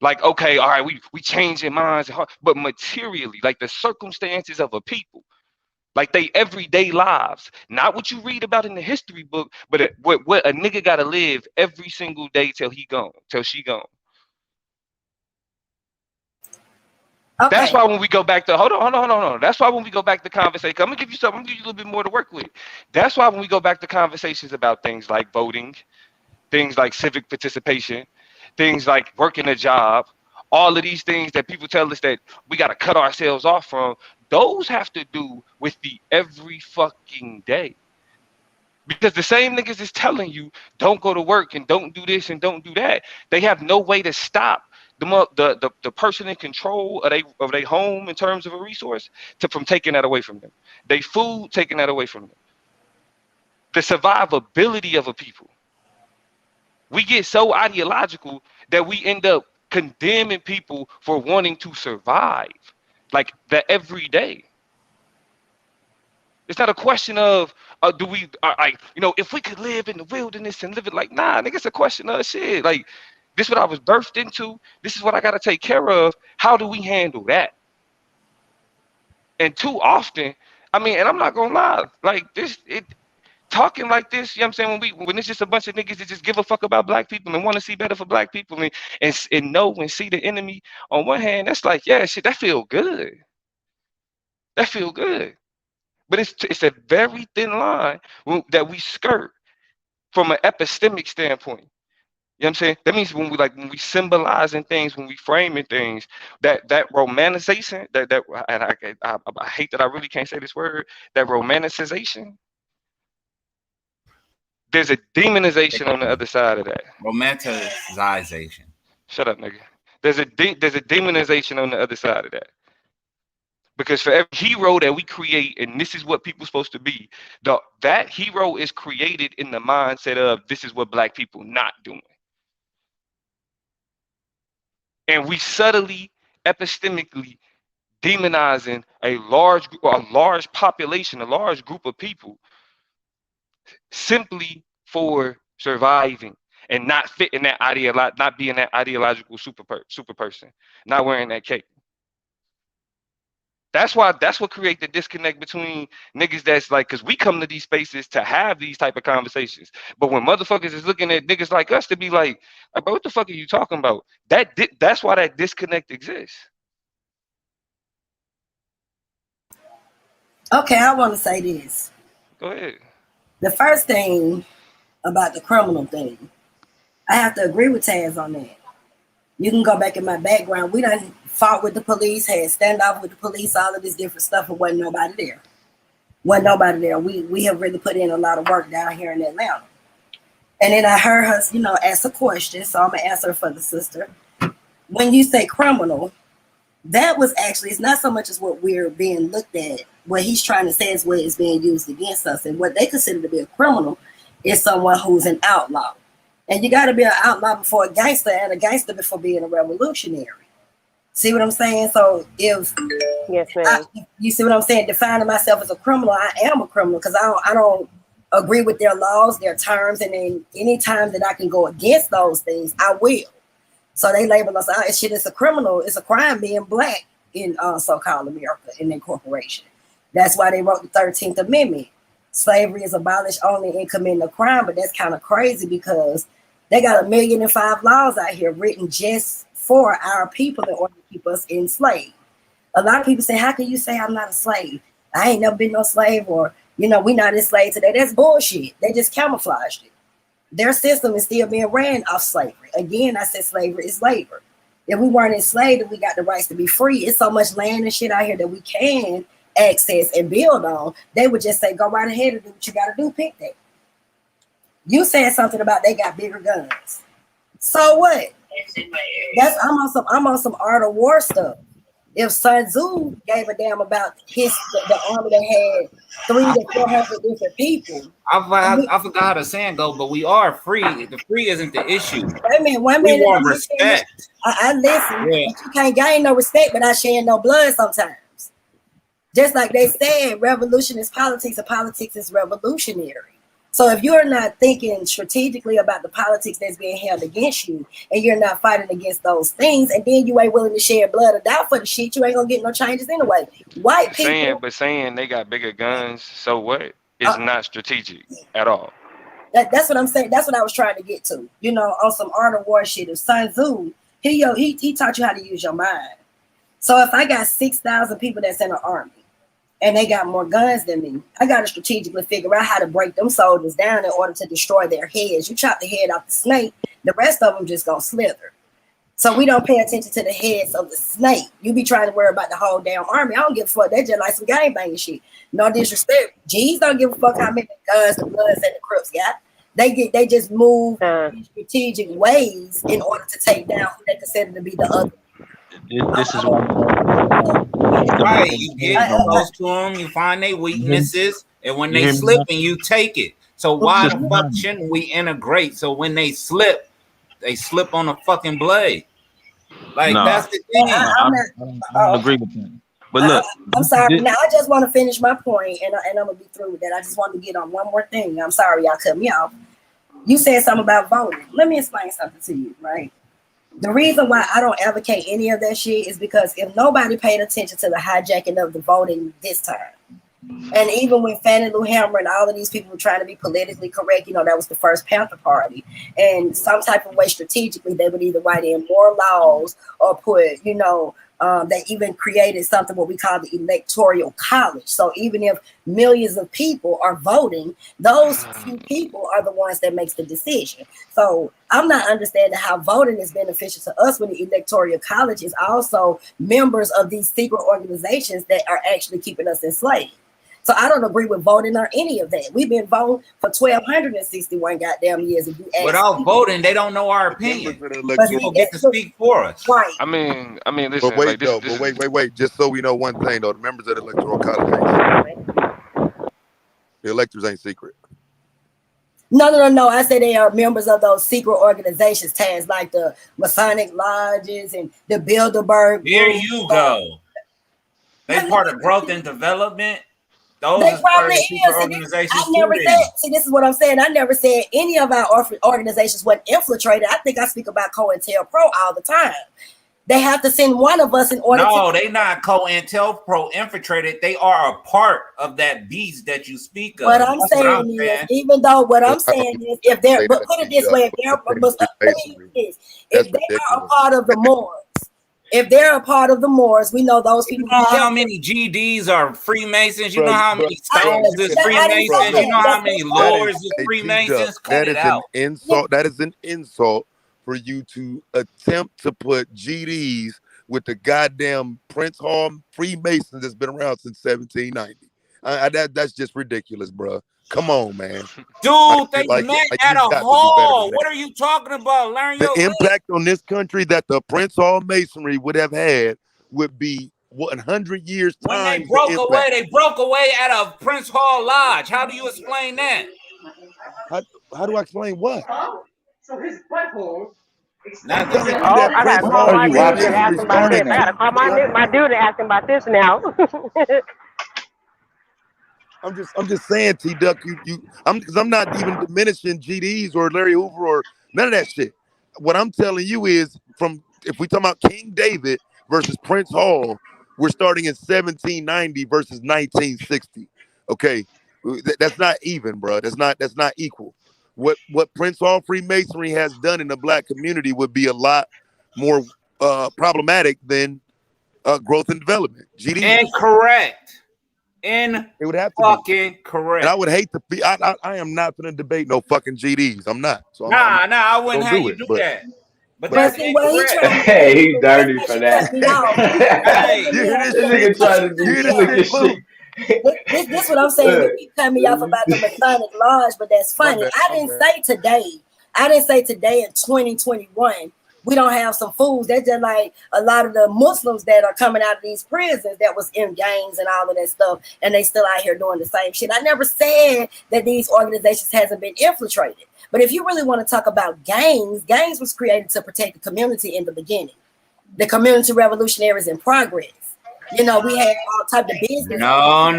Like, okay, all right, we changing minds, but materially, like the circumstances of a people. Like they everyday lives, not what you read about in the history book, but what a nigga gotta live every single day till she gone. Okay. That's why when we go back to hold on. That's why when we go back to conversation, I'm gonna give you something. I'm gonna give you a little bit more to work with. That's why when we go back to conversations about things like voting, things like civic participation, things like working a job, all of these things that people tell us that we gotta cut ourselves off from. Those have to do with the every fucking day. Because the same niggas is telling you, don't go to work and don't do this and don't do that. They have no way to stop the person in control of their home in terms of a resource from taking that away from them. They food, taking that away from them. The survivability of a people. We get so ideological that we end up condemning people for wanting to survive. Like the everyday. It's not a question of if we could live in the wilderness and live it like, nah, nigga, it's a question of shit. Like, this is what I was birthed into. This is what I gotta take care of. How do we handle that? And too often, I mean, and I'm not gonna lie, like talking like this, you know what I'm saying, when it's just a bunch of niggas that just give a fuck about black people and want to see better for black people and know and see the enemy, on one hand, that's like, yeah, shit, that feel good. That feel good. But it's a very thin line that we skirt from an epistemic standpoint. You know what I'm saying? That means when we symbolizing things, when we framing things, that romanticization, and I hate that I really can't say this word, that romanticization. There's a demonization on the other side of that. Romanticization. Shut up, nigga. There's a demonization on the other side of that. Because for every hero that we create, and this is what people's supposed to be, that hero is created in the mindset of this is what black people not doing. And we subtly, epistemically demonizing a large population, a large group of people simply for surviving and not fitting that not being that ideological super person, not wearing that cape. That's what create the disconnect between niggas that's like, because we come to these spaces to have these type of conversations. But when motherfuckers is looking at niggas like us to be like, bro, what the fuck are you talking about? That's why that disconnect exists. Okay, I want to say this. Go ahead. The first thing about the criminal thing, I have to agree with Taz on that. You can go back in my background. We done fought with the police, had standoff with the police, all of this different stuff, and wasn't nobody there. Wasn't nobody there. We have really put in a lot of work down here in Atlanta. And then I heard her, ask a question, so I'm going to answer for the sister. When you say criminal, that was actually, it's not so much as what we're being looked at. What he's trying to say is what is being used against us. And what they consider to be a criminal is someone who's an outlaw. And you got to be an outlaw before a gangster, and a gangster before being a revolutionary. See what I'm saying? So if you see what I'm saying, defining myself as a criminal, I am a criminal because I don't agree with their laws, their terms, and then any time that I can go against those things, I will. So they label us out. Shit, it's a criminal. It's a crime being black in so-called America in their corporation. That's why they wrote the 13th Amendment. Slavery is abolished only in committing a crime, but that's kind of crazy because they got 1,000,005 laws out here written just for our people in order to keep us enslaved. A lot of people say, how can you say I'm not a slave? I ain't never been no slave, or, we not enslaved today. That's bullshit. They just camouflaged it. Their system is still being ran off slavery. Again, I said slavery is labor. If we weren't enslaved and we got the rights to be free, it's so much land and shit out here that we can access and build on. They would just say, go right ahead and do what you got to do, pick that. You said something about they got bigger guns. So what? I'm on some art of war stuff. If Sun Tzu gave a damn about the army that had 300 to 400 different people. I forgot how the saying go, but we are free. The free isn't the issue. Wait a minute. We want respect. I listen. Yeah. But you can't gain no respect without sharing no blood sometimes. Just like they said, revolution is politics and politics is revolutionary. So if you're not thinking strategically about the politics that's being held against you, and you're not fighting against those things, and then you ain't willing to share blood or die for the shit, you ain't gonna get no changes anyway. White people saying they got bigger guns, so what? It's not strategic at all. That's what I'm saying. That's what I was trying to get to. On some art of war shit. If Sun Tzu, he taught you how to use your mind. So if I got 6,000 people that's in an army, and they got more guns than me, I got to strategically figure out how to break them soldiers down in order to destroy their heads. You chop the head off the snake, the rest of them just gonna slither. So we don't pay attention to the heads of the snake. You be trying to worry about the whole damn army. I don't give a fuck. They just like some gang banging shit. No disrespect. G's don't give a fuck how many guns the Bloods and the Crips got. They just move in strategic ways in order to take down who they consider to be the other. This is why. Right, you get close to them, you find their weaknesses, and when they slip, and you take it. So why the fuck shouldn't we integrate? So when they slip on a fucking blade. Like that's the thing. I don't agree with that. But look, I'm sorry. Now I just want to finish my point, and I'm gonna be through with that. I just want to get on one more thing. I'm sorry y'all cut me off. You said something about voting. Let me explain something to you, right? The reason why I don't advocate any of that shit is because if nobody paid attention to the hijacking of the voting this time, and even when Fannie Lou Hamer and all of these people were trying to be politically correct, that was the first Panther Party, and some type of way strategically they would either write in more laws or put, they even created something what we call the electoral college. So even if millions of people are voting, those few people are the ones that makes the decision. So I'm not understanding how voting is beneficial to us when the electoral college is also members of these secret organizations that are actually keeping us enslaved. So I don't agree with voting or any of that. We've been voting for 1,261 goddamn years. If you ask Without me. voting, they don't know our opinion. People get to speak for us. Right. I mean, listen. But wait, like this, though. this But wait. Just so we know one thing, though, the members of the Electoral College, the electors ain't secret. No. I say they are members of those secret organizations, tags like the Masonic lodges and the Bilderberg. There you go. They part of growth and development. Those They is part of probably the secret is. organizations I too. never then. said. See, this is what I'm saying. I never said any of our organizations wasn't infiltrated. I think I speak about COINTELPRO all the time. They have to send one of us in order. No, they not COINTELPRO infiltrated. They are a part of that beast that you speak of. What I'm saying is, even though what I'm saying is, if they're, but put it this way, if they're, if they are a part of the Moors, if they're a part of the Moors, we know those people. You know how many GDs are Freemasons? You know how many Stones is Freemasons? You know how many Lords is Freemasons? Cut it out. That is an insult for you to attempt to put GDs with the goddamn Prince Hall Freemasons that's been around since 1790. That's just ridiculous, bro. Come on, man. Dude, they met at a hall. What are you talking about? Learn the your impact on this country that the Prince Hall Masonry would have had would be 100 years When times they broke the away, impact. they broke away at a Prince Hall Lodge. How do you explain that? How do I explain what? So his butthole. Not telling you Oh, that I gotta Prince call Hall my dude and ask him about this. I started gotta call my dude and ask him about this now. I'm just saying, T Duck, I'm not even diminishing GDs or Larry Hoover or none of that shit. What I'm telling you is, if we talk about King David versus Prince Hall, we're starting in 1790 versus 1960. Okay, that's not even, bro. That's not equal. What Prince Hall Freemasonry has done in the black community would be a lot more problematic than growth and development. GD. Incorrect. It would have to fucking correct. And I would hate to be. I am not going to debate no fucking GDs. I'm not. So Nah, I wouldn't have you do that. But that's incorrect. Hey, he dirty for that. This is what I'm saying. You keep cutting me off about the Masonic Lodge, but that's funny. I didn't say today in 2021 we don't have some fools. That's just like a lot of the Muslims that are coming out of these prisons that was in gangs and all of that stuff, and they still out here doing the same shit. I never said that these organizations hasn't been infiltrated. But if you really want to talk about gangs was created to protect the community in the beginning. The community revolutionaries in progress. You know, we had all type of business. No.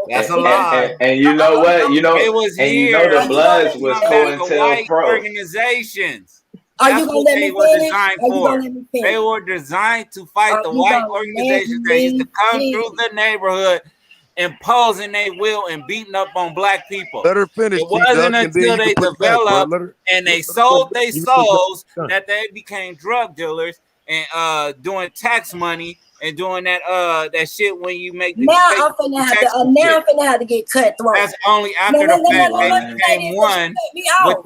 That's a lie. And you know what? You know, it was and here. you know the Bloods was COINTELPRO. Organizations. Are you gonna let me finish? They were designed to fight the white organizations that used to come through the neighborhood, imposing their will and beating up on black people. Let her finish. It wasn't until they developed and they sold their souls that they became drug dealers and doing tax money and doing that shit when you make the I'm finna have to get cut throat. That's only after the fact they became one.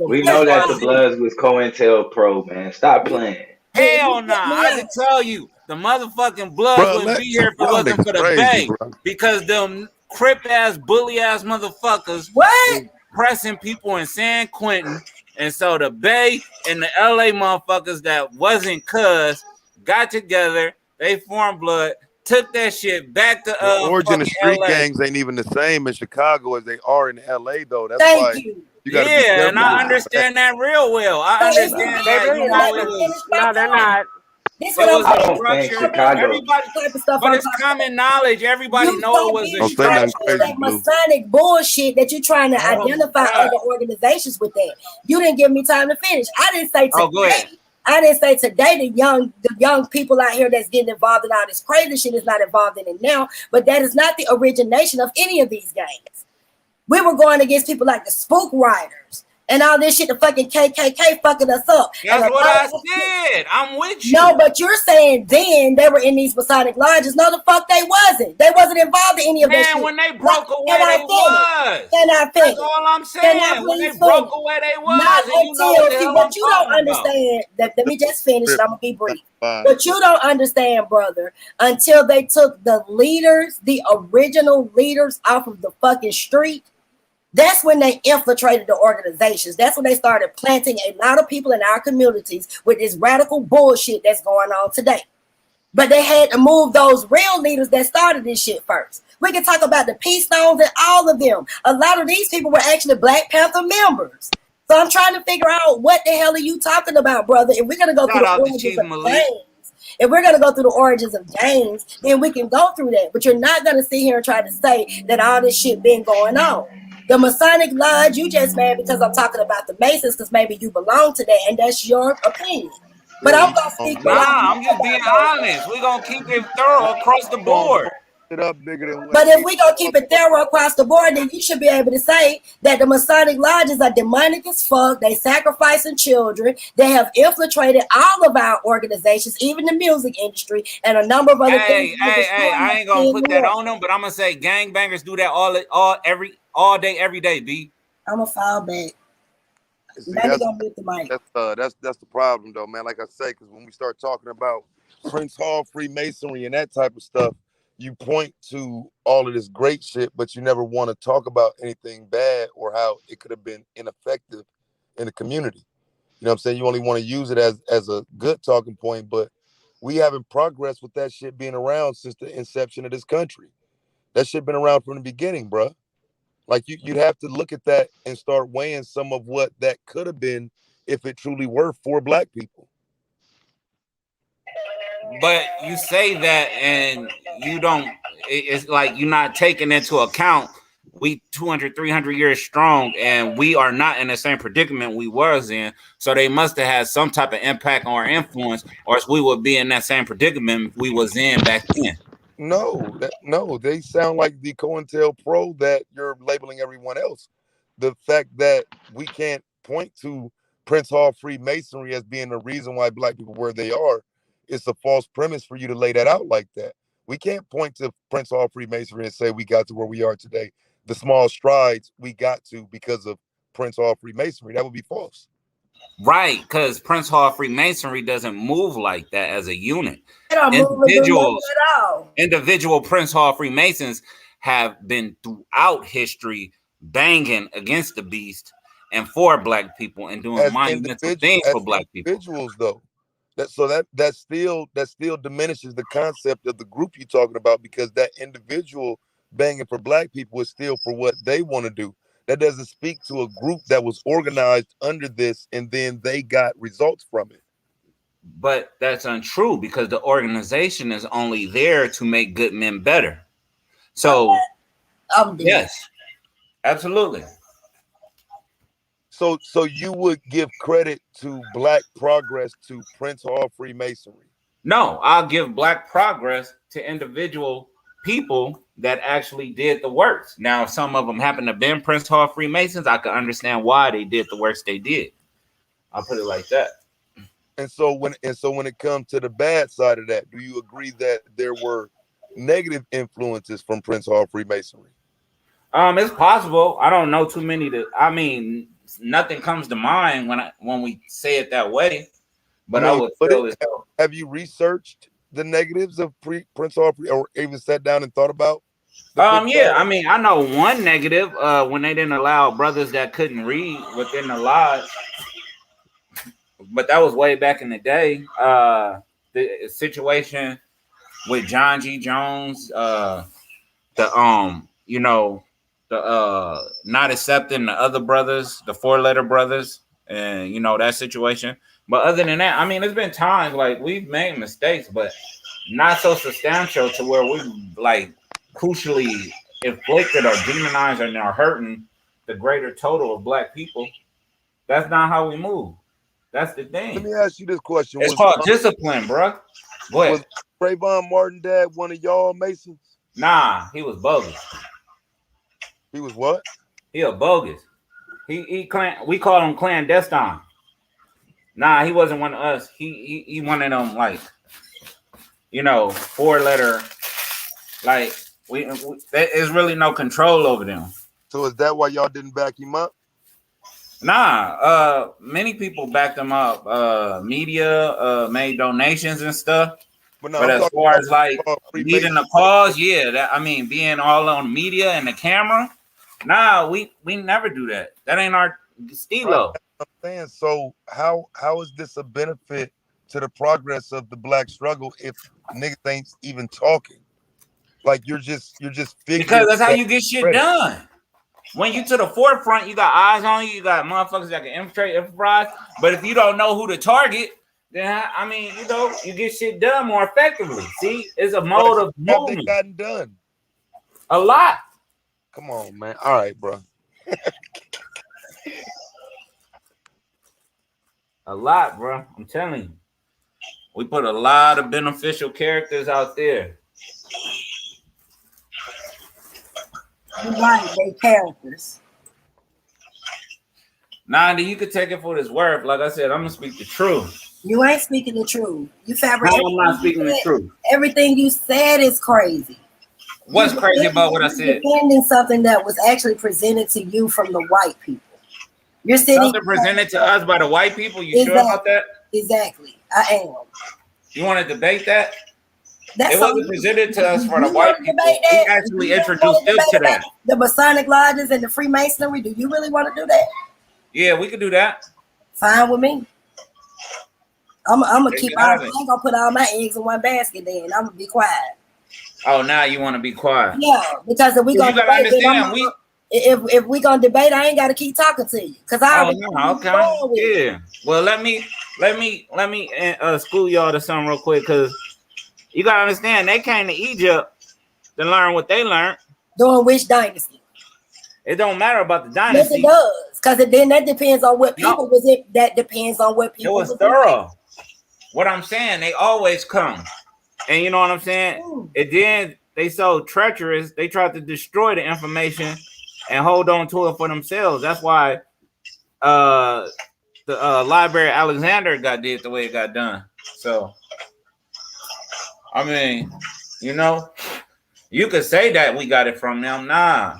We know that the Bloods was COINTELPRO, man. Stop playing. Hell nah. I can tell you, the motherfucking Bloods wouldn't be here if it wasn't for the Bay. Because them crip ass, bully ass motherfuckers pressing people in San Quentin. And so the Bay and the LA motherfuckers that wasn't cuz got together, they formed Blood, took that shit back to the origin of street LA. gangs ain't even the same in Chicago as they are in LA though. That's why you gotta be careful. And I understand that real well. I understand that. No, they're not. I don't think Chicago. But it's common knowledge. Everybody know it was a structure. That Masonic bullshit that you're trying to identify other organizations with that. You didn't give me time to finish. I didn't say today. Go ahead. I didn't say today the young people out here that's getting involved in all this crazy shit is not involved in it now, but that is not the origination of any of these gangs. We were going against people like the Spook Riders, And all this shit, the fucking KKK fucking us up. That's what I said. I'm with you. No, but you're saying then they were in these Masonic lodges. No, the fuck they wasn't. They wasn't involved in any of that shit. Man, when they broke away, they was. Can I finish? That's all I'm saying. When they broke away, they was. Not and you know what the hell what you don't understand. Let me just finish. I'm gonna be brief. What you don't understand, brother, until they took the leaders, the original leaders, off of the fucking street. That's when they infiltrated the organizations. That's when they started planting a lot of people in our communities with this radical bullshit that's going on today. But they had to move those real leaders that started this shit first. We can talk about the Peace Stones and all of them. A lot of these people were actually Black Panther members. So I'm trying to figure out what the hell are you talking about, brother? If we're gonna go through the origins of gangs, if we're gonna go through the origins of gangs, then we can go through that. But you're not gonna sit here and try to say that all this shit been going on. The Masonic Lodge, you just mad because I'm talking about the Masons, because maybe you belong to that, and that's your opinion. But I'm gonna speak. I'm just being honest. We're gonna keep it thorough across the board. But if we gonna keep it thorough across the board, then you should be able to say that the Masonic lodges are demonic as fuck. They sacrificing children. They have infiltrated all of our organizations, even the music industry, and a number of other things. I ain't gonna put that on them, but I'm gonna say gangbangers do that all day, every day. B. I'm gonna fall back. See, that's the problem, though, man. Like I say, because when we start talking about Prince Hall, Freemasonry, and that type of stuff, you point to all of this great shit, but you never want to talk about anything bad or how it could have been ineffective in the community. You know what I'm saying? You only want to use it as a good talking point, but we haven't progressed with that shit being around since the inception of this country. That shit been around from the beginning, bruh. Like you'd have to look at that and start weighing some of what that could have been if it truly were for Black people. But you say that and you don't, it's like you're not taking into account we 200, 300 years strong and we are not in the same predicament we was in. So they must have had some type of impact or influence, or else we would be in that same predicament we was in back then. No, they sound like the COINTELPRO that you're labeling everyone else. The fact that we can't point to Prince Hall Freemasonry as being the reason why Black people where they are, it's a false premise for you to lay that out like that. We can't point to Prince Hall Freemasonry and say we got to where we are today. The small strides we got to because of Prince Hall Freemasonry. That would be false. Right, because Prince Hall Freemasonry doesn't move like that as a unit. Individual Prince Hall Freemasons have been throughout history banging against the beast and for Black people and doing monumental things for Black people. Individuals, though. That still diminishes the concept of the group you're talking about, because that individual banging for Black people is still for what they want to do. That doesn't speak to a group that was organized under this and then they got results from it. But that's untrue, because the organization is only there to make good men better. So, yes, absolutely. So you would give credit to Black progress to Prince Hall Freemasonry? No, I'll give Black progress to individual people that actually did the works. Now, if some of them happen to have been Prince Hall Freemasons, I can understand why they did the works they did. I'll put it like that. And so when it comes to the bad side of that, do you agree that there were negative influences from Prince Hall Freemasonry? It's possible. I don't know too many nothing comes to mind when we say it that way. But I would feel it. Have you researched the negatives of Prince Hall, or even sat down and thought about? Yeah. I know one negative when they didn't allow brothers that couldn't read within the lodge. But that was way back in the day. The situation with John G. Jones, not accepting the other brothers, the 4-letter brothers, and that situation. But other than that, there's been times like we've made mistakes, but not so substantial to where we like crucially inflicted or demonized and are hurting the greater total of Black people. That's not how we move. That's the thing. Let me ask you this question. It's called discipline, bro. Go ahead. Was Trayvon Martin dad one of y'all Masons? Nah, he was bogus. He was what? He a bogus. we call him clandestine. Nah, he wasn't one of us. He one of them, like, 4-letter, like there is really no control over them. So is that why y'all didn't back him up? Nah, many people backed him up. Media made donations and stuff. But as far as like leading the cause, yeah, being all on media and the camera, nah, we never do that. That ain't our stilo. I'm saying, so how is this a benefit to the progress of the black struggle if niggas ain't even talking? Like you're just figuring, because that's how you get shit done. When you to the forefront, you got eyes on you. You got motherfuckers that can infiltrate, improvise. But if you don't know who to target, then you get shit done more effectively. See, it's a mode of movement. Have they gotten done? A lot. Come on, man. All right, bro. A lot, bro. I'm telling you. We put a lot of beneficial characters out there. Right, they characters. Nah, you could take it for this worth. Like I said, I'm gonna speak the truth. You ain't speaking the truth. You fabricate. I'm not speaking the truth. Everything you said is crazy. What's crazy about what I said? Defending something that was actually presented to you from the white people. You're sitting. Something presented to us by the white people. You sure about that? Exactly. I am. You want to debate that? It wasn't presented to us for the white people. We actually introduced them to that. The Masonic lodges and the Freemasonry. Do you really want to do that? Yeah, we could do that. Fine with me. I'm gonna keep. I ain't gonna put all my eggs in one basket. Then I'm gonna be quiet. Oh, now you want to be quiet? Yeah, because if we gonna debate, if we gonna debate, I ain't gotta keep talking to you. Cause yeah. Well, let me school y'all to something real quick, cause you gotta understand they came to Egypt to learn what they learned. During which dynasty? It don't matter about the dynasty. Yes, it does, cause then that depends on what people was it. That depends on what people. It was thorough. What I'm saying, they always come. And you know what I'm saying? Ooh. And then they so treacherous, they tried to destroy the information and hold on to it for themselves. That's why the Library of Alexander did the way it got done. So, you could say that we got it from them. Nah.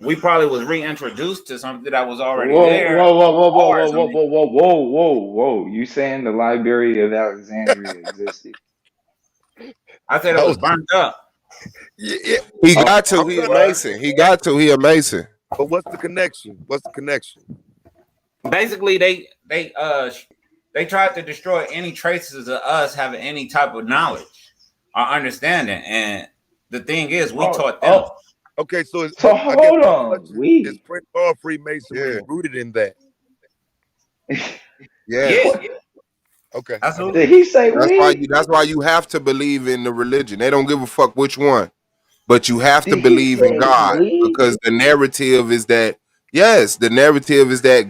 We probably was reintroduced to something that was already there. Whoa. You saying the Library of Alexandria existed? I said it was burnt up. Yeah. He got to. He a Mason. He got to. He a Mason. But what's the connection? Basically, they tried to destroy any traces of us having any type of knowledge or understanding. And the thing is, we taught them. Okay, so hold on. Is Freemasonry rooted in that? Yeah. Okay. Did he say that's why you have to believe in the religion. They don't give a fuck which one, but you have to believe in God because the narrative is that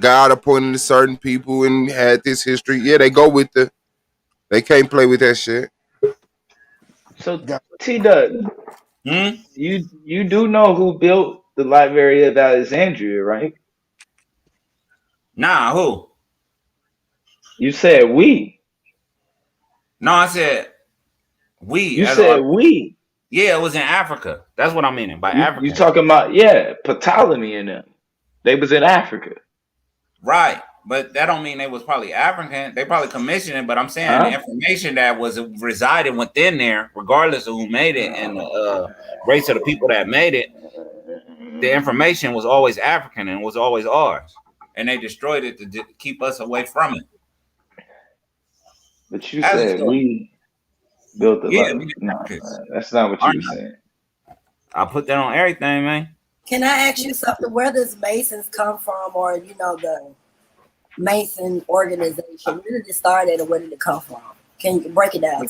God appointed certain people and had this history. Yeah, they go with they can't play with that shit. So T-Duck, you do know who built the Library of Alexandria, right? Nah, who? You said we. No, I said we. You said we. Yeah, it was in Africa. That's what I'm meaning by Africa. You talking about Ptolemy and them. They was in Africa. Right. But that don't mean they was probably African. They probably commissioned it, but I'm saying the information that was residing within there, regardless of who made it and the race of the people that made it, the information was always African and was always ours. And they destroyed it to keep us away from it. But you said we built the no, that's not what you said. I put that on everything, man. Can I ask you something? Where does Masons come from, or the Mason organization? Where did it start at, or where did it come from? Can you break it down?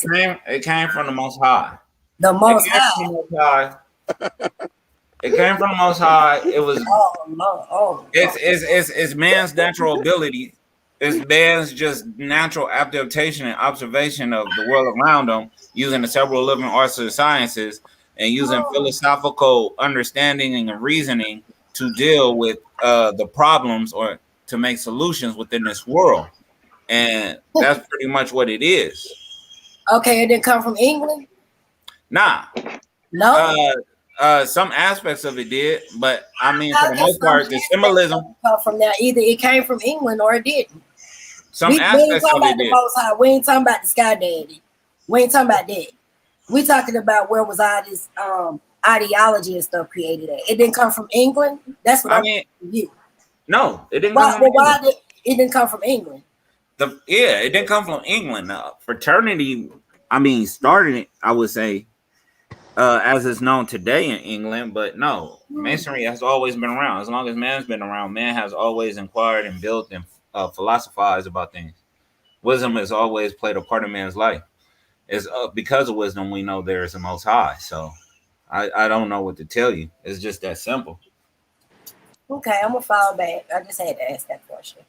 It came from the Most High. The Most High. It came from the Most High. It was. It's man's natural ability. It's man's just natural adaptation and observation of the world around them, using the several living arts of the sciences and using philosophical understanding and reasoning to deal with the problems or to make solutions within this world, and that's pretty much what it is. Okay, it didn't come from England. Nah, no. Some aspects of it did, but I mean, for the most part, the symbolism come from there. Either it came from England or it didn't. Some we ain't aspects talking of about it the did. Most High. We ain't talking about the Sky Daddy. We ain't talking about that. We talking about where was all this ideology and stuff created at. It didn't come from England. That's what I mean. You. No, it didn't come from England. It didn't come from England. It didn't come from England. Fraternity, I mean, started it, I would say, as it's known today in England, but no, masonry has always been around. As long as man's been around, man has always inquired and built and philosophized about things. Wisdom has always played a part of man's life. It's because of wisdom we know there is a Most High. So I don't know what to tell you. It's just that simple. Okay, I'm gonna fall back. I just had to ask that question.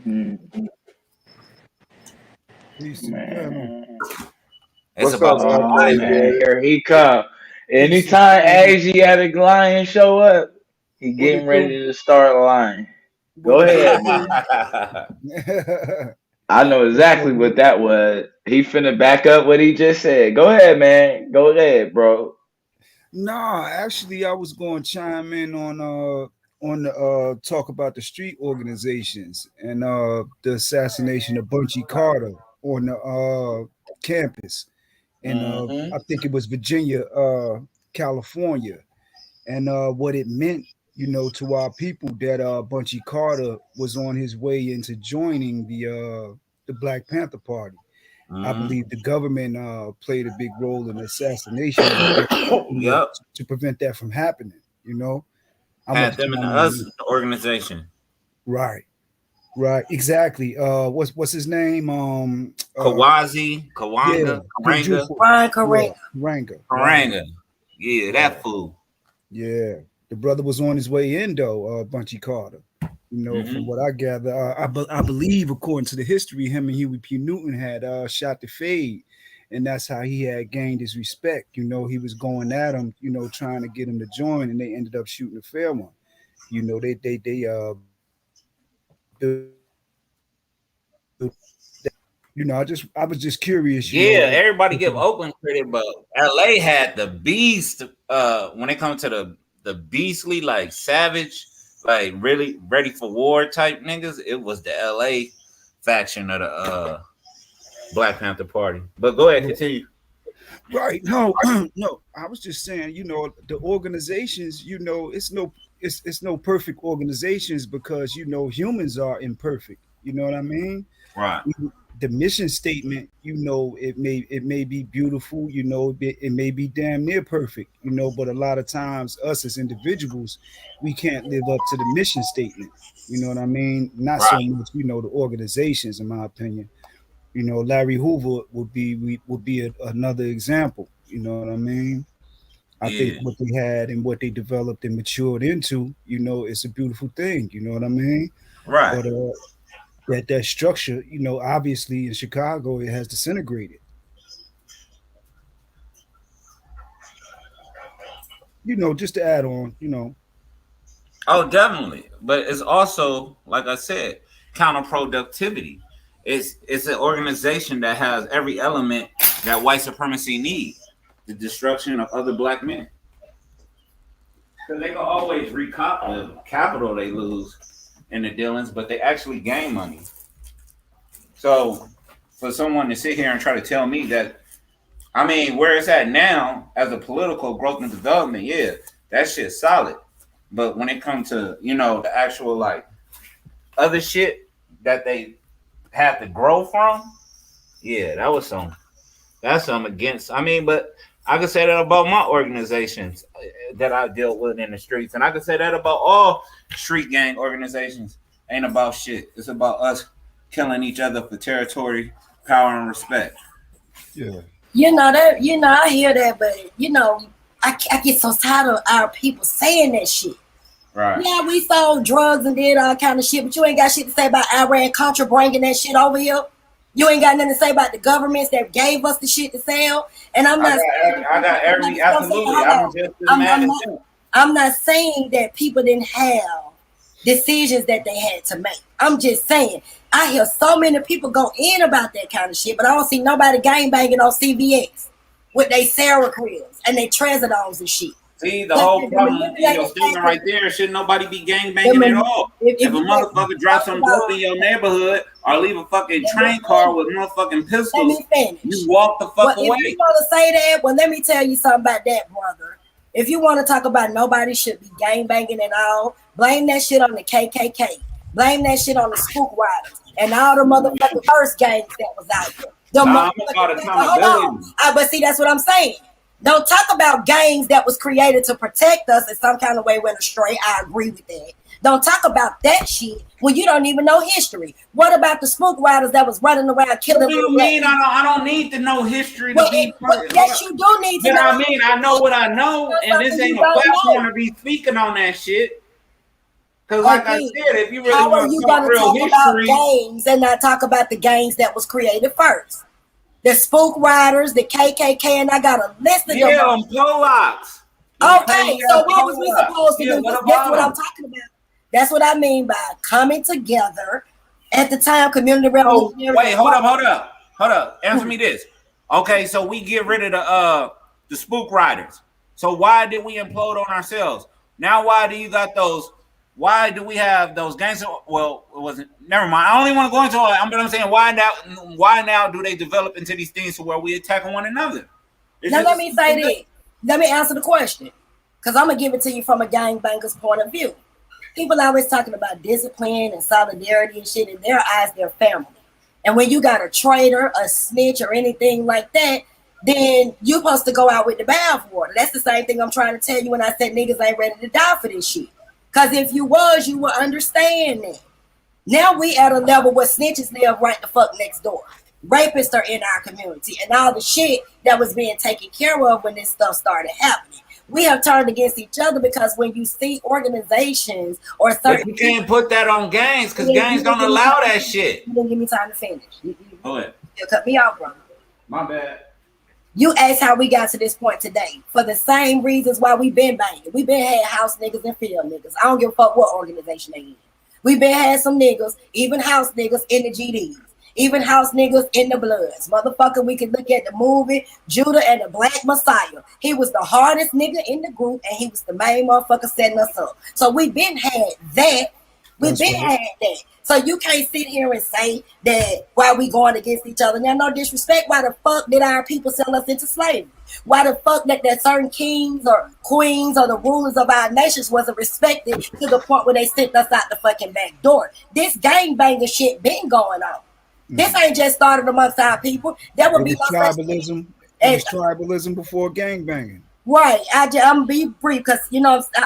Man. It's about man, here he come. Anytime Asiatic lion show up, he getting ready to start lying. Go ahead, man. I know exactly what that was. He finna back up what he just said. Go ahead, man. Go ahead, bro. Nah, actually, I was going to chime in on the talk about the street organizations and the assassination of Bunchy Carter on the campus, and I think it was Virginia, California, and what it meant, to our people that Bunchy Carter was on his way into joining the Black Panther Party. I believe the government played a big role in the assassination to prevent that from happening. Had them in us organization. Right, exactly. What's his name? Kawanga. Karanga. Yeah, that fool. Yeah, the brother was on his way in though. Bunchy Carter. From what I gather, I believe, according to the history, him and Huey P. Newton had shot the fade, and that's how he had gained his respect. He was going at him, trying to get him to join, and they ended up shooting a fair one. I was just curious. Everybody give Oakland credit, but LA had the beast. When it comes to the beastly, like savage, like really ready for war type niggas, it was the LA faction of the Black Panther Party. But go ahead, continue. Right. No, no. I was just saying, the organizations, it's no perfect organizations because humans are imperfect. You know what I mean? Right. The mission statement, it may be beautiful, it may be damn near perfect, but a lot of times us as individuals, we can't live up to the mission statement. You know what I mean? Not so much, the organizations, in my opinion. Larry Hoover would be another example. You know what I mean? I think what they had and what they developed and matured into, it's a beautiful thing. You know what I mean? Right. But that structure, obviously in Chicago, it has disintegrated. Just to add on, Oh, definitely. But it's also, like I said, counterproductivity. It's an organization that has every element that white supremacy needs. The destruction of other black men. Because they can always recop the capital they lose in the dealings, but they actually gain money. So for someone to sit here and try to tell me that, I mean, where it's at now as a political growth and development, yeah, that shit's solid. But when it comes to, the actual like other shit that they have to grow from, yeah, that's some against. I mean, but I could say that about my organizations that I dealt with in the streets. And I could say that about all street gang organizations. Ain't about shit. It's about us killing each other for territory, power, and respect. Yeah. I hear that, but I get so tired of our people saying that shit. Right. Yeah, we sold drugs and did all kind of shit, but you ain't got shit to say about Iran Contra bringing that shit over here. You ain't got nothing to say about the governments that gave us the shit to sell. And I'm not. I got every absolutely. I'm just as mad as them. I'm not saying that people didn't have decisions that they had to make. I'm just saying, I hear so many people go in about that kind of shit, but I don't see nobody gang banging on CBX with their Sarah cribs and their Trezodones and shit. See, the whole problem in your statement right there, should nobody be gang banging at all. If a motherfucker drops some dope in your neighborhood or leave a fucking train car with motherfucking pistols, you walk the fuck away. If you want to say that, well, let me tell you something about that, brother. If you want to talk about nobody should be gang banging at all, blame that shit on the KKK. Blame that shit on the Spook Riders and all the motherfucking first gangs that was out there. But see, that's what I'm saying. Don't talk about gangs that was created to protect us in some kind of way went astray. I agree with that. Don't talk about that shit when you don't even know history. What about the Spook Riders that was running around killing? What do you mean? I don't need to know history to be. Yes, you do need to know. I mean, I know what I know, and this ain't a platform to be speaking on that shit. Because, like I said, if you really want to talk real history, about gangs and not talk about the gangs that was created first. The Spook Riders, the KKK, and I got a list of them. Yeah, Polacks. Okay, so what was we supposed to do? That's what I'm talking about. That's what I mean by coming together at the time, community revolution. Wait, hold up. Answer me this. Okay, so we get rid of the Spook Riders. So why did we implode on ourselves? Now why do you got those? Why do we have those gangs? Well, it wasn't. Never mind. I don't even want to go into it. But I'm saying, why now do they develop into these things to where we attacking one another? Now let me say this. Let me answer the question, because I'm gonna give it to you from a gangbanger's point of view. People always talking about discipline and solidarity and shit. In their eyes, they're family. And when you got a traitor, a snitch, or anything like that, then you're supposed to go out with the bathwater. That's the same thing I'm trying to tell you when I said niggas ain't ready to die for this shit. Because if you was, you would understand that. Now we at a level where snitches live right the fuck next door. Rapists are in our community. And all the shit that was being taken care of when this stuff started happening. We have turned against each other because when you see organizations or certain... But you can't put that on gangs because gangs don't allow that shit. You didn't give me time to finish. Go ahead. You cut me off, bro. My bad. You asked how we got to this point today. For the same reasons why we been banging. We been had house niggas and field niggas. I don't give a fuck what organization they in. We been had some niggas, even house niggas in the GDs. Even house niggas in the Bloods. Motherfucker, we can look at the movie Judah and the Black Messiah. He was the hardest nigga in the group, and he was the main motherfucker setting us up. So we been had that. Had that. So you can't sit here and say that why we going against each other. Now, no disrespect, why the fuck did our people sell us into slavery? Why the fuck that certain kings or queens or the rulers of our nations wasn't respected to the point where they sent us out the fucking back door? This gangbanging shit been going on. This ain't just started amongst our people. That would be tribalism. It was tribalism before gangbanging. Right. I'm gonna be brief because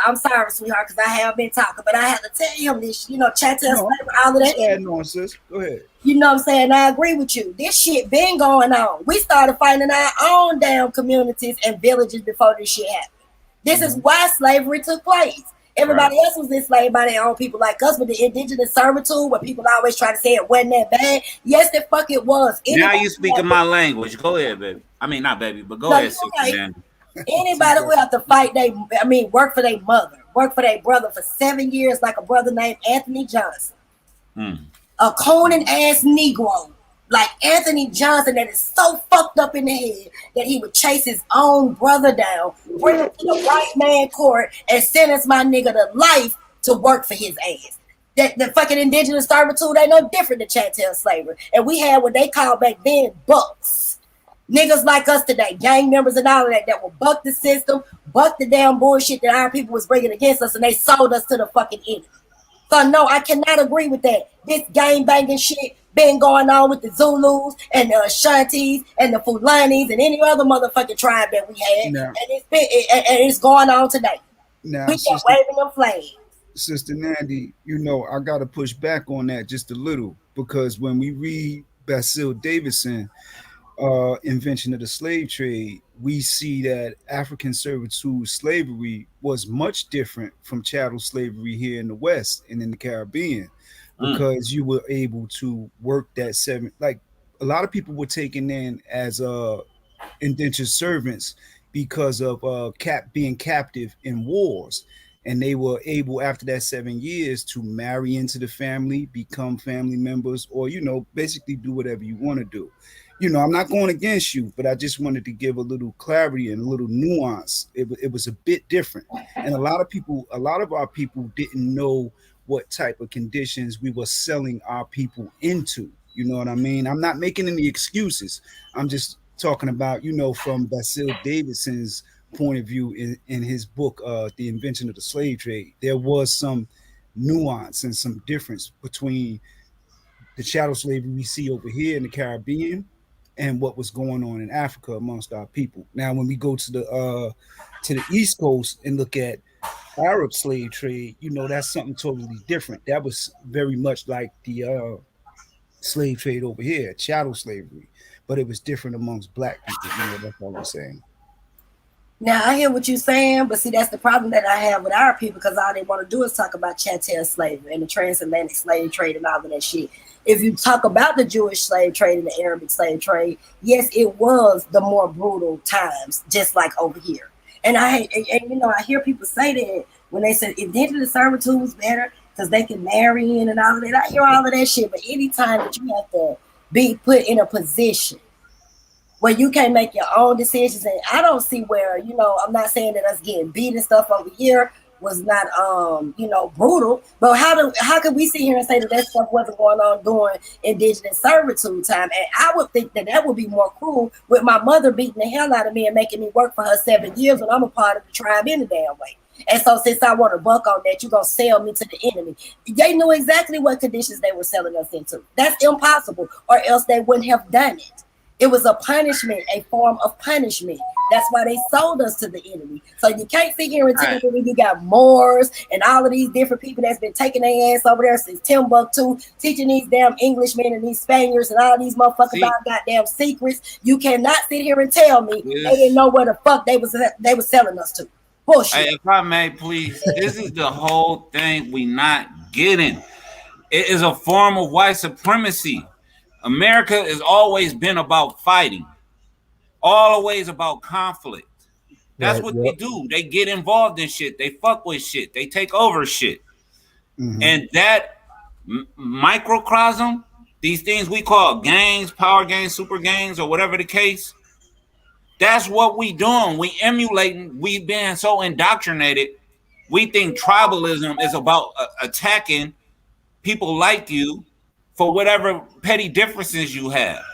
I'm sorry, sweetheart, because I have been talking, but I have to tell him this. Chat all of that. No, sis. Go ahead. You know what I'm saying? I agree with you. This shit been going on. We started fighting in our own damn communities and villages before this shit happened. This is why slavery took place. Everybody else was enslaved by their own people like us, but the indigenous servitude, where people always try to say it wasn't that bad. Yes, the fuck it was. Now you speaking my language. Go ahead, baby. I mean, not baby, but go ahead, sister. Anybody who have to fight, work for their mother, work for their brother for 7 years, like a brother named Anthony Johnson. A Conan ass Negro like Anthony Johnson that is so fucked up in the head that he would chase his own brother down, bring him to the white man court, and sentence my nigga to life to work for his ass. That the fucking indigenous servitude ain't no different than chattel slavery. And we had what they called back then bucks. Niggas like us today, gang members and all of that will buck the system, buck the damn bullshit that our people was bringing against us, and they sold us to the fucking enemy. So no, I cannot agree with that. This gang banging shit been going on with the Zulus and the Ashantis and the Fulanis and any other motherfucking tribe that we had, and it's going on today. Now, we kept waving them flags. Sister Nandy, I got to push back on that just a little, because when we read Basil Davidson, Invention of the Slave Trade, we see that African servitude slavery was much different from chattel slavery here in the West and in the Caribbean, because you were able to work that like a lot of people were taken in as indentured servants because of being captive in wars. And they were able, after that 7 years, to marry into the family, become family members, or, basically do whatever you want to do. I'm not going against you, but I just wanted to give a little clarity and a little nuance. It was a bit different. And a lot of our people didn't know what type of conditions we were selling our people into. You know what I mean? I'm not making any excuses. I'm just talking about, from Basil Davidson's point of view in his book, The Invention of the Slave Trade. There was some nuance and some difference between the chattel slavery we see over here in the Caribbean and what was going on in Africa amongst our people. Now, when we go to the East Coast and look at Arab slave trade, that's something totally different. That was very much like the slave trade over here, chattel slavery, but it was different amongst black people. That's all I'm saying. Now, I hear what you're saying, but see, that's the problem that I have with our people, because all they want to do is talk about chattel slavery and the transatlantic slave trade and all of that shit. If you talk about the Jewish slave trade and the Arabic slave trade, yes, it was the more brutal times, just like over here. And I hear people say that when they say indentured servitude was better because they can marry in and all of that. I hear all of that shit, but anytime that you have to be put in a position where you can't make your own decisions, and I don't see where, I'm not saying that us getting beat and stuff over here was not brutal, but how could we sit here and say that stuff wasn't going on during indigenous servitude time? And I would think that would be more cruel, with my mother beating the hell out of me and making me work for her 7 years when I'm a part of the tribe in a damn way. And so since I want to buck on that, you're going to sell me to the enemy. They knew exactly what conditions they were selling us into. That's impossible, or else they wouldn't have done it. It was a punishment, a form of punishment. That's why they sold us to the enemy. So you can't sit here and tell me you got Moors and all of these different people that's been taking their ass over there since Timbuktu, teaching these damn Englishmen and these Spaniards and all these motherfuckers about goddamn secrets. You cannot sit here and tell me they didn't know where the fuck they was selling us to. Bullshit. Hey, if I may, please, this is the whole thing we not getting. It is a form of white supremacy. America has always been about fighting, always about conflict. That's what they do. They get involved in shit. They fuck with shit. They take over shit. Mm-hmm. And that microcosm, these things we call gangs, power gangs, super gangs, or whatever the case, that's what we doing. We emulating. We've been so indoctrinated. We think tribalism is about attacking people like you for whatever petty differences you have.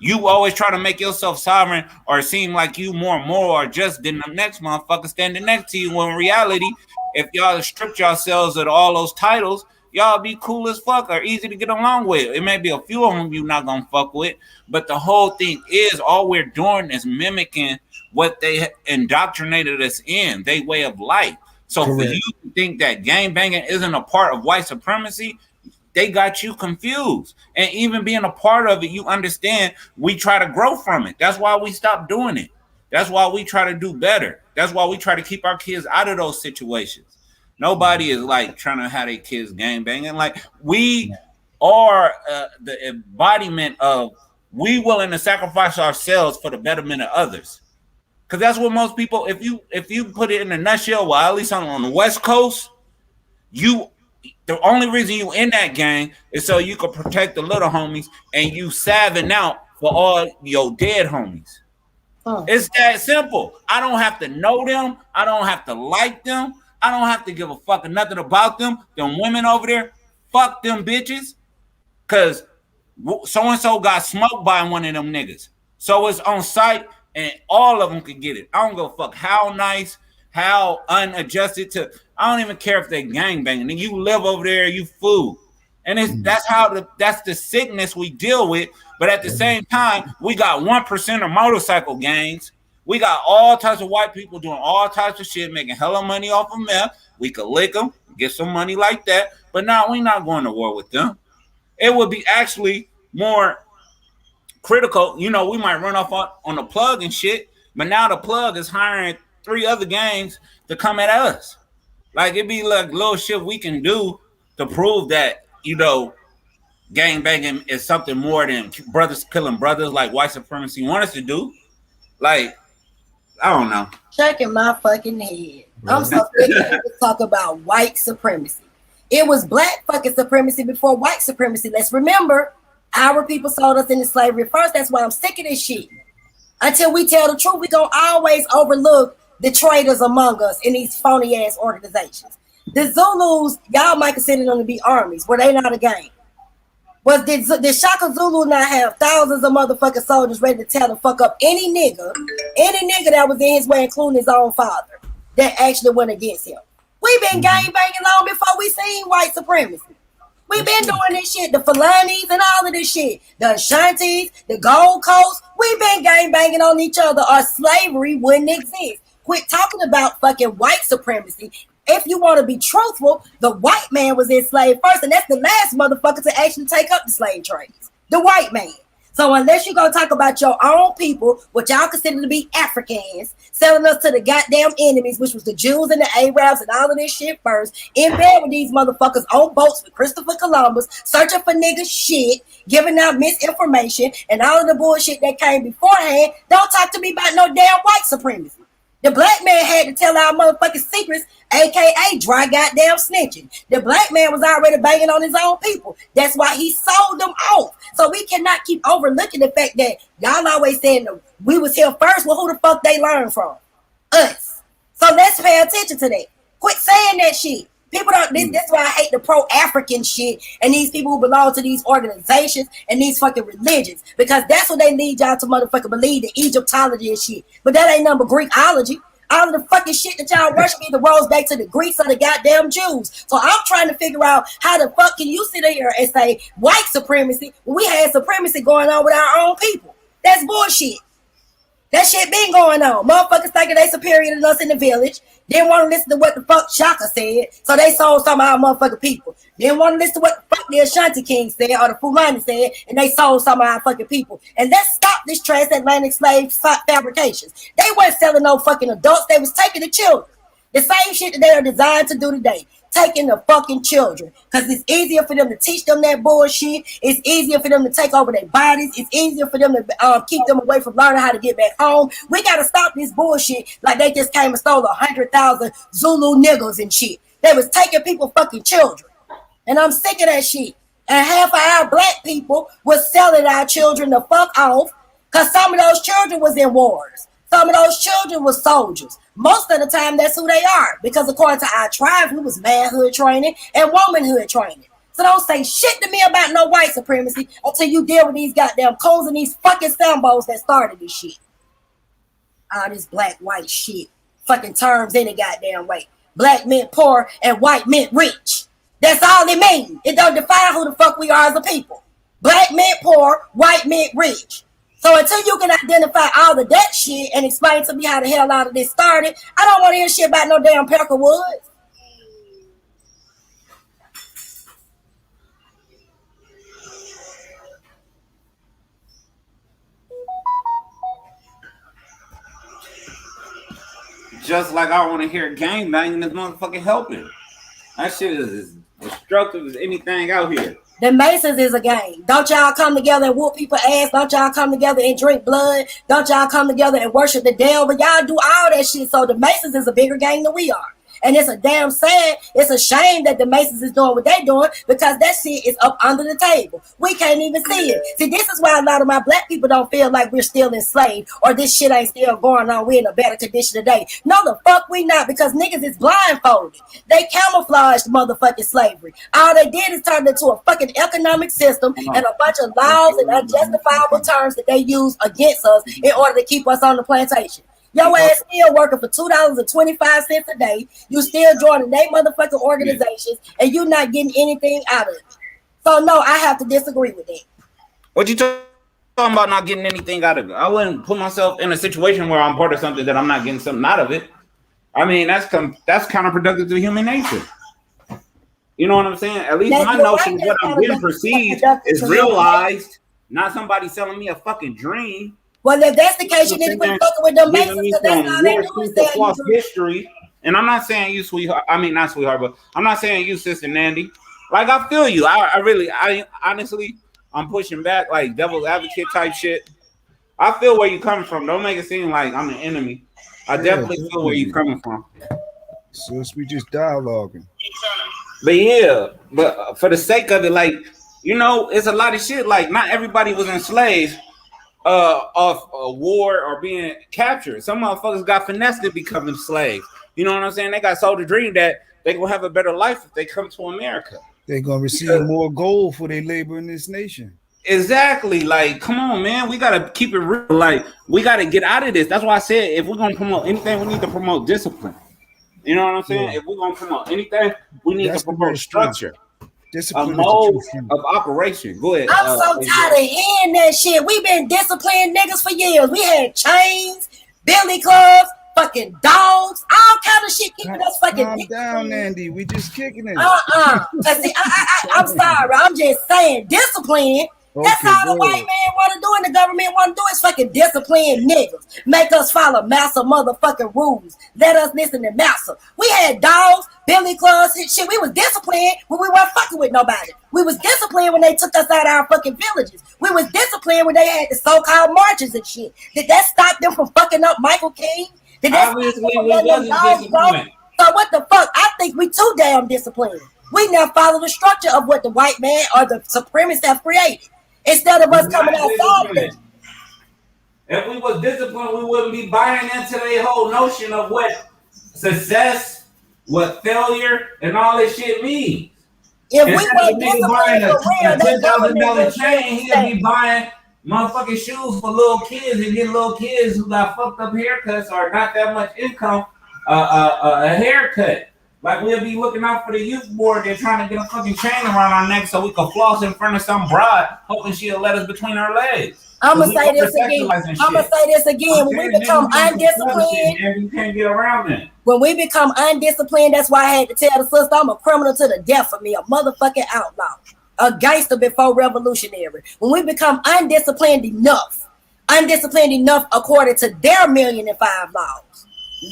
You always try to make yourself sovereign or seem like you more moral or just than the next motherfucker standing next to you, when in reality, if y'all stripped yourselves of all those titles, y'all be cool as fuck or easy to get along with. It may be a few of them you're not gonna fuck with, but the whole thing is all we're doing is mimicking what they indoctrinated us in, their way of life. So for you to think that gang banging isn't a part of white supremacy, they got you confused. And even being a part of it, you understand we try to grow from it. That's why we stopped doing it. That's why we try to do better. That's why we try to keep our kids out of those situations. Nobody is like trying to have their kids gang banging. Like, we are the embodiment of we willing to sacrifice ourselves for the betterment of others. Because that's what most people, if you put it in a nutshell, well, at least on the West Coast, the only reason you in that gang is so you can protect the little homies, and you salving out for all your dead homies. It's that simple. I don't have to know them. I don't have to like them. I don't have to give a fuck nothing about them. Them women over there, fuck them bitches. Because so-and-so got smoked by one of them niggas. So it's on site, and all of them can get it. I don't give a fuck how nice, how unadjusted to. I don't even care if they gang banging. And you live over there, you fool. And that's the sickness we deal with. But at the same time, we got 1% of motorcycle gangs. We got all types of white people doing all types of shit, making hella money off of meth. We could lick them, get some money like that. But now we're not going to war with them. It would be actually more critical. You know, we might run off on the plug and shit, but now the plug is hiring 3 other gangs to come at us. Like, it'd be like little shit we can do to prove that, you know, gang banging is something more than brothers killing brothers like white supremacy want us to do. Like, I don't know. Shaking my fucking head. I'm so sick of people talk about white supremacy. It was black fucking supremacy before white supremacy. Let's remember, our people sold us into slavery first. That's why I'm sick of this shit. Until we tell the truth, we gonna always overlook the traitors among us in these phony ass organizations. The Zulus, y'all might consider them to be armies. Were they not a game? Did Shaka Zulu not have thousands of motherfucking soldiers ready to tear the fuck up any nigga that was in his way, including his own father, that actually went against him? We been gang banging long before we seen white supremacy. We been doing this shit, the Fulanis and all of this shit, the Ashantis, the Gold Coast. We been gang banging on each other, or slavery wouldn't exist. Quit talking about fucking white supremacy. If you want to be truthful, the white man was enslaved first, and that's the last motherfucker to actually take up the slave trades. The white man. So unless you're going to talk about your own people, what y'all consider to be Africans, selling us to the goddamn enemies, which was the Jews and the Arabs and all of this shit first, in bed with these motherfuckers on boats with Christopher Columbus, searching for niggas shit, giving out misinformation, and all of the bullshit that came beforehand, don't talk to me about no damn white supremacy. The black man had to tell our motherfucking secrets, aka dry goddamn snitching. The black man was already banging on his own people. That's why he sold them off. So we cannot keep overlooking the fact that y'all always saying we was here first. Well, who the fuck they learned from? Us. So let's pay attention to that. Quit saying that shit. People don't. That's why I hate the pro-African shit and these people who belong to these organizations and these fucking religions, because that's what they lead y'all to motherfucking believe, the Egyptology and shit. But that ain't nothing but Greekology. All of the fucking shit that y'all worship either rolls back to the Greeks or the goddamn Jews. So I'm trying to figure out how the fuck can you sit here and say white supremacy when we had supremacy going on with our own people? That's bullshit. That shit been going on. Motherfuckers thinking they superior to us in the village. Didn't want to listen to what the fuck Shaka said, so they sold some of our motherfucking people. Didn't want to listen to what the fuck the Ashanti King said or the Fulani said, and they sold some of our fucking people. And let's stop this transatlantic slave fabrications. They weren't selling no fucking adults. They was taking the children. The same shit that they are designed to do today. Taking the fucking children, because it's easier for them to teach them that bullshit. It's easier for them to take over their bodies. It's easier for them to keep them away from learning how to get back home. We got to stop this bullshit like they just came and stole 100,000 Zulu niggas and shit. They was taking people fucking children, and I'm sick of that shit. And half of our black people was selling our children the fuck off, because some of those children was in wars. Some of those children were soldiers. Most of the time, that's who they are. Because according to our tribe, we was manhood training and womanhood training. So don't say shit to me about no white supremacy until you deal with these goddamn codes and these fucking sambos that started this shit. All this black, white shit. Fucking terms any goddamn way. Black meant poor and white meant rich. That's all it means. It don't define who the fuck we are as a people. Black meant poor, white meant rich. So until you can identify all of that shit and explain to me how the hell all of this started, I don't want to hear shit about no damn Parker Woods. Just like I want to hear gang banging this motherfucking helping. That shit is as destructive as anything out here. The Masons is a game. Don't y'all come together and whoop people ass? Don't y'all come together and drink blood? Don't y'all come together and worship the devil? Y'all do all that shit. So the Masons is a bigger gang than we are. And it's a damn sad, it's a shame that the Masons is doing what they doing, because that shit is up under the table. We can't even see it. See, this is why a lot of my black people don't feel like we're still enslaved or this shit ain't still going on. We're in a better condition today. No, the fuck we not, because niggas is blindfolded. They camouflaged motherfucking slavery. All they did is turn it into a fucking economic system and a bunch of laws and unjustifiable terms that they use against us in order to keep us on the plantation. Your ass still working for $2.25 a day. You still joining they motherfucking organizations, and you not getting anything out of it. So no, I have to disagree with that. What you talking about not getting anything out of it? I wouldn't put myself in a situation where I'm part of something that I'm not getting something out of it. I mean, that's counterproductive to human nature. You know what I'm saying? At least my notion of what I'm getting perceived is realized, not somebody selling me a fucking dream. Well, if that's the case, you need to quit fucking with them Masons, because that's all they do is tell you history. And I'm not saying you, sweetheart. I mean, not sweetheart, but I'm not saying you, Sister Nandy. Like, I feel you. I honestly, I'm pushing back, like devil's advocate type shit. I feel where you coming from. Don't make it seem like I'm an enemy. I definitely feel where you're coming from. So we just dialoguing. But yeah, but for the sake of it, like, you know, it's a lot of shit. Like, not everybody was enslaved off a war or being captured. Some motherfuckers got finessed to becoming slaves. You know what I'm saying? They got sold a dream that they gonna have a better life if they come to America. They're gonna receive more gold for their labor in this nation. Exactly. Like, come on, man. We gotta keep it real. Like, we gotta get out of this. That's why I said if we're gonna promote anything, we need to promote discipline. You know what I'm saying? Yeah. If we're gonna promote anything, we need to promote structure. A mode of operation. Go ahead. I'm so tired of hearing that shit. We've been disciplining niggas for years. We had chains, billy clubs, fucking dogs, all kind of shit keeping us fucking. Calm down, Andy. We just kicking it. See, I'm sorry. I'm just saying discipline. That's all the white man want to do and the government want to do is fucking discipline niggas. Make us follow massa motherfucking rules. Let us listen to massa. We had dogs, billy clubs, and shit. We was disciplined when we weren't fucking with nobody. We was disciplined when they took us out of our fucking villages. We was disciplined when they had the so-called marches and shit. Did that stop them from fucking up Michael King? Did that obviously we wasn't disciplined. So what the fuck? I think we too damn disciplined. We now follow the structure of what the white man or the supremacists have created. Instead of us coming outside of it. If we was disciplined, we wouldn't be buying into their whole notion of what success, what failure, and all this shit means. If we were disciplined for real, $10,000 chain, he'll be buying motherfucking shoes for little kids and get little kids who got fucked up haircuts or not that much income a haircut. Like, we'll be looking out for the youth board. They're trying to get a fucking chain around our neck so we can floss in front of some broad, hoping she'll let us between our legs. I'm going to say this again. When we become undisciplined, you can't get around it. When we become undisciplined, that's why I had to tell the sister I'm a criminal to the death of me, a motherfucking outlaw, a gangster before revolutionary. When we become undisciplined enough according to their 1,000,005 laws.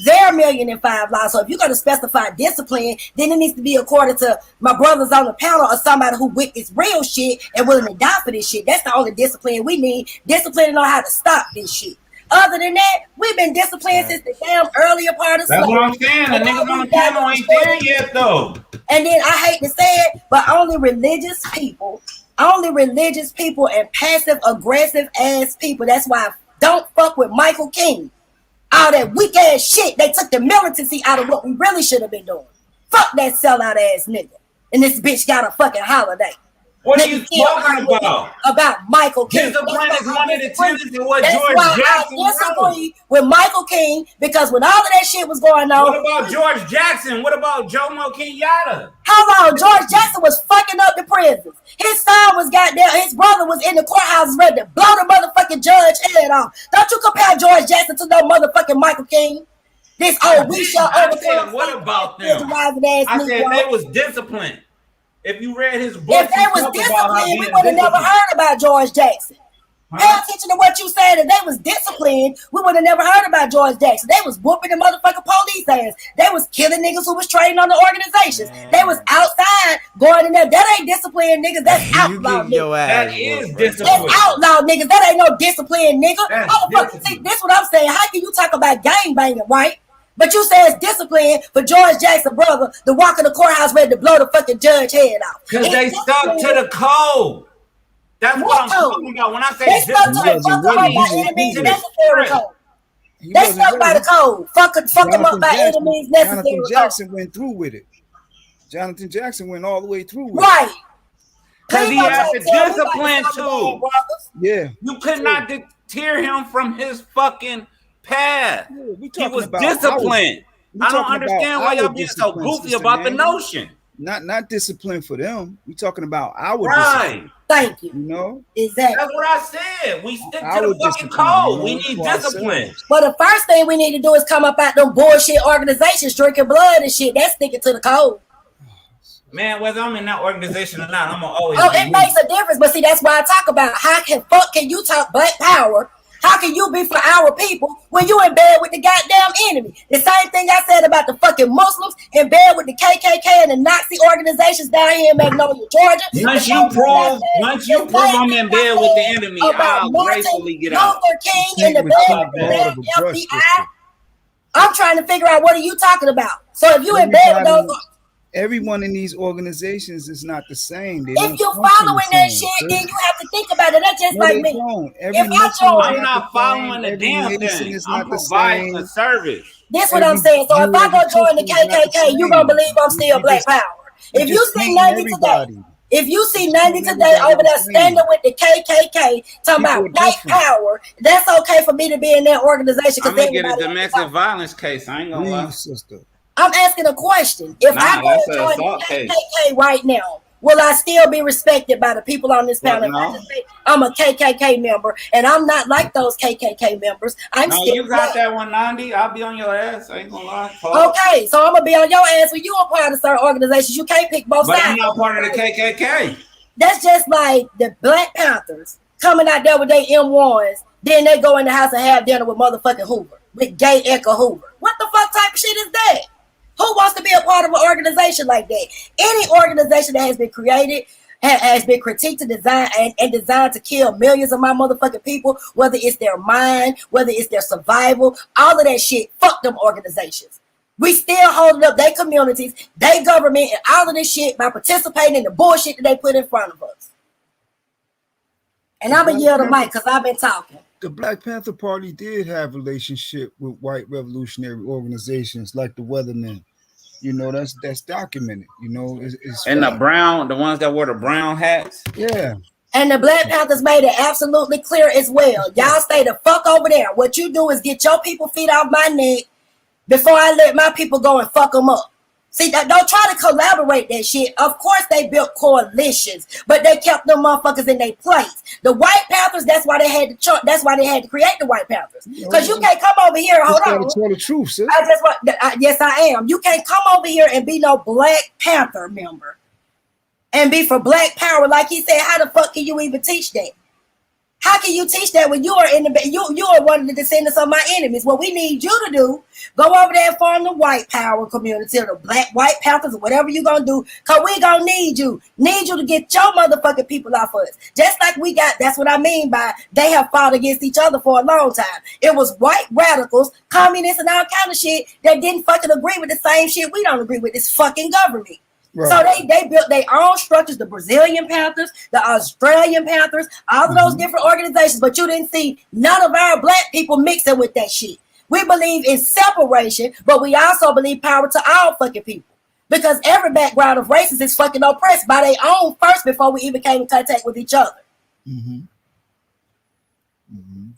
Their 1,000,005 laws. So if you're going to specify discipline, then it needs to be according to my brothers on the panel or somebody who witnessed real shit and willing to die for this shit. That's the only discipline we need. Discipline to know how to stop this shit. Other than that, we've been disciplined since the damn earlier part of That's what I'm saying. The niggas on the panel ain't there yet, though. And then I hate to say it, but only religious people and passive aggressive ass people. That's why I don't fuck with Michael King. All that weak ass shit. They took the militancy out of what we really should have been doing. Fuck that sellout ass nigga. And this bitch got a fucking holiday. What are you talking about? About Michael King. Discipline is one of the tenets of what George Jackson wrote. With Michael King, because when all of that shit was going on. What about George Jackson? What about Jomo Kenyatta? Hold on, George Jackson was fucking up the prisons. His son was his brother was in the courthouse ready to blow the motherfucking judge head off. Don't you compare George Jackson to no motherfucking Michael King? This we shall overcome. What about them? I said they was disciplined. If you read his book, if they was disciplined, we would have never heard about George Jackson. Pay attention to what you said. If they was disciplined, we would have never heard about George Jackson. They was whooping the motherfucking police ass. They was killing niggas who was trading on the organizations. They was outside going in there. That ain't disciplined niggas. That's outlaw niggas. That is discipline. That's outlaw niggas. That ain't no disciplined nigga. See, this what I'm saying. How can you talk about gang banging, right? But you say it's discipline for George Jackson's brother to walk in the courthouse ready to blow the fucking judge head off. Because they stuck to the code. That's what I'm talking about. When I say they stuck to the enemies necessary code. They stuck by the code. Fuck them up by enemies necessary Jonathan Jackson went through with it. Jonathan Jackson went all the way through with it. Because he had the discipline too. Yeah. You could not deter him from his fucking path. He was disciplined. I don't understand why y'all being so goofy about the notion. Not discipline for them. We're talking about our discipline. Thank you. You know? Exactly. That's what I said. We stick to the fucking code. We need discipline. But the first thing we need to do is come up out them bullshit organizations drinking blood and shit. That's sticking to the code. Man, whether I'm in that organization or not, I'm gonna always. It makes a difference. But see, that's why I talk about how can you talk black power? How can you be for our people when you in bed with the goddamn enemy? The same thing I said about the fucking Muslims in bed with the KKK and the Nazi organizations down here in Magnolia, Georgia. Once you prove I'm in bed with the enemy, I'll gracefully get out. Luther King in the bed with the FBI. I'm trying to figure out what are you talking about. So if you in bed with those, everyone in these organizations is not the same. They if don't you're function following the that same. shit, then you have to think about it. That's just No, like they me. don't. Every If I Muslim is join, I'm not the not same. following the Every damn Mason thing. is I'm not the providing a same. service. this what I'm Every saying. So if Jew, I every go join the Christian is not the KKK, you gonna same. believe I'm still Black Power. If you just see painting 90 today, everybody. if you see Just 90 painting today everybody over the there standing same. with the KKK talking People about are white different. power, that's okay for me to be in that organization I'm because gonna get a everybody. domestic violence case. I ain't gonna lie. Read, sister. I'm asking a question. If I Nah, go that's and an join the assault case. KKK right now, will I still be respected by the people on this Fuck panel? If I no. just say I'm a KKK member and I'm not like those KKK members, I'm No, still you Black. got that 190. I'll be on your ass. I ain't gonna lie. Pause. Okay, so I'm gonna be on your ass when you a part of certain organizations. You can't pick both But sides. I'm not part of the KKK. That's just like the Black Panthers coming out there with their M1s, then they go in the house and have dinner with motherfucking Hoover, with gay Echo Hoover. What the fuck type of shit is that? Who wants to be a part of an organization like that? Any organization that has been created has been critiqued to design and designed to kill millions of my motherfucking people, whether it's their mind, whether it's their survival, all of that shit. Fuck them organizations. We still holding up their communities, their government, and all of this shit by participating in the bullshit that they put in front of us. And I'm going to yell the mic because I've been talking. The Black Panther Party did have relationship with white revolutionary organizations like the Weathermen. You know, that's documented. You know, it's And the ones that wear the brown hats. Yeah. And the Black Panthers made it absolutely clear as well. Y'all stay the fuck over there. What you do is get your people feet off my neck before I let my people go and fuck them up. See, don't try to collaborate that shit. Of course they built coalitions, but they kept them motherfuckers in their place. The White Panthers, that's why they had to that's why they had to create the White Panthers. Because you can't come over here. Hold on. Tell the truth, sis. Yes, I am. You can't come over here and be no Black Panther member and be for Black power. Like he said, how the fuck can you even teach that? How can you teach that when you are you are one of the descendants of my enemies? What we need you to do, go over there and form the white power community, or the Black White Panthers, or whatever you're gonna do, because we gonna need you to get your motherfucking people off us. Just like we got, that's what I mean by they have fought against each other for a long time. It was white radicals, communists, and all kind of shit that didn't fucking agree with the same shit we don't agree with, this fucking government. Right. So they built their own structures, the Brazilian Panthers, the Australian Panthers, all of those different organizations, but you didn't see none of our Black people mixing with that shit. We believe in separation, but we also believe power to all fucking people. Because every background of races is fucking oppressed by their own first before we even came in contact with each other. Mm-hmm. Mm-hmm.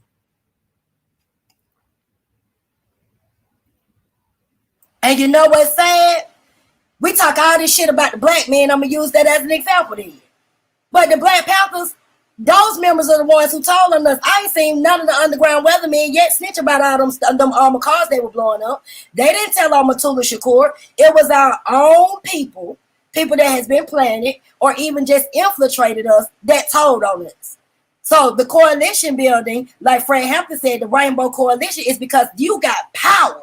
And you know what's sad? We talk all this shit about the Black men. I'm going to use that as an example then. But the Black Panthers, those members are the ones who told on us. I ain't seen none of the underground weathermen yet snitch about all them armor cars they were blowing up. They didn't tell on Matula Shakur. It was our own people that has been planted or even just infiltrated us that told on us. So the coalition building, like Fred Hampton said, the Rainbow Coalition is because you got power.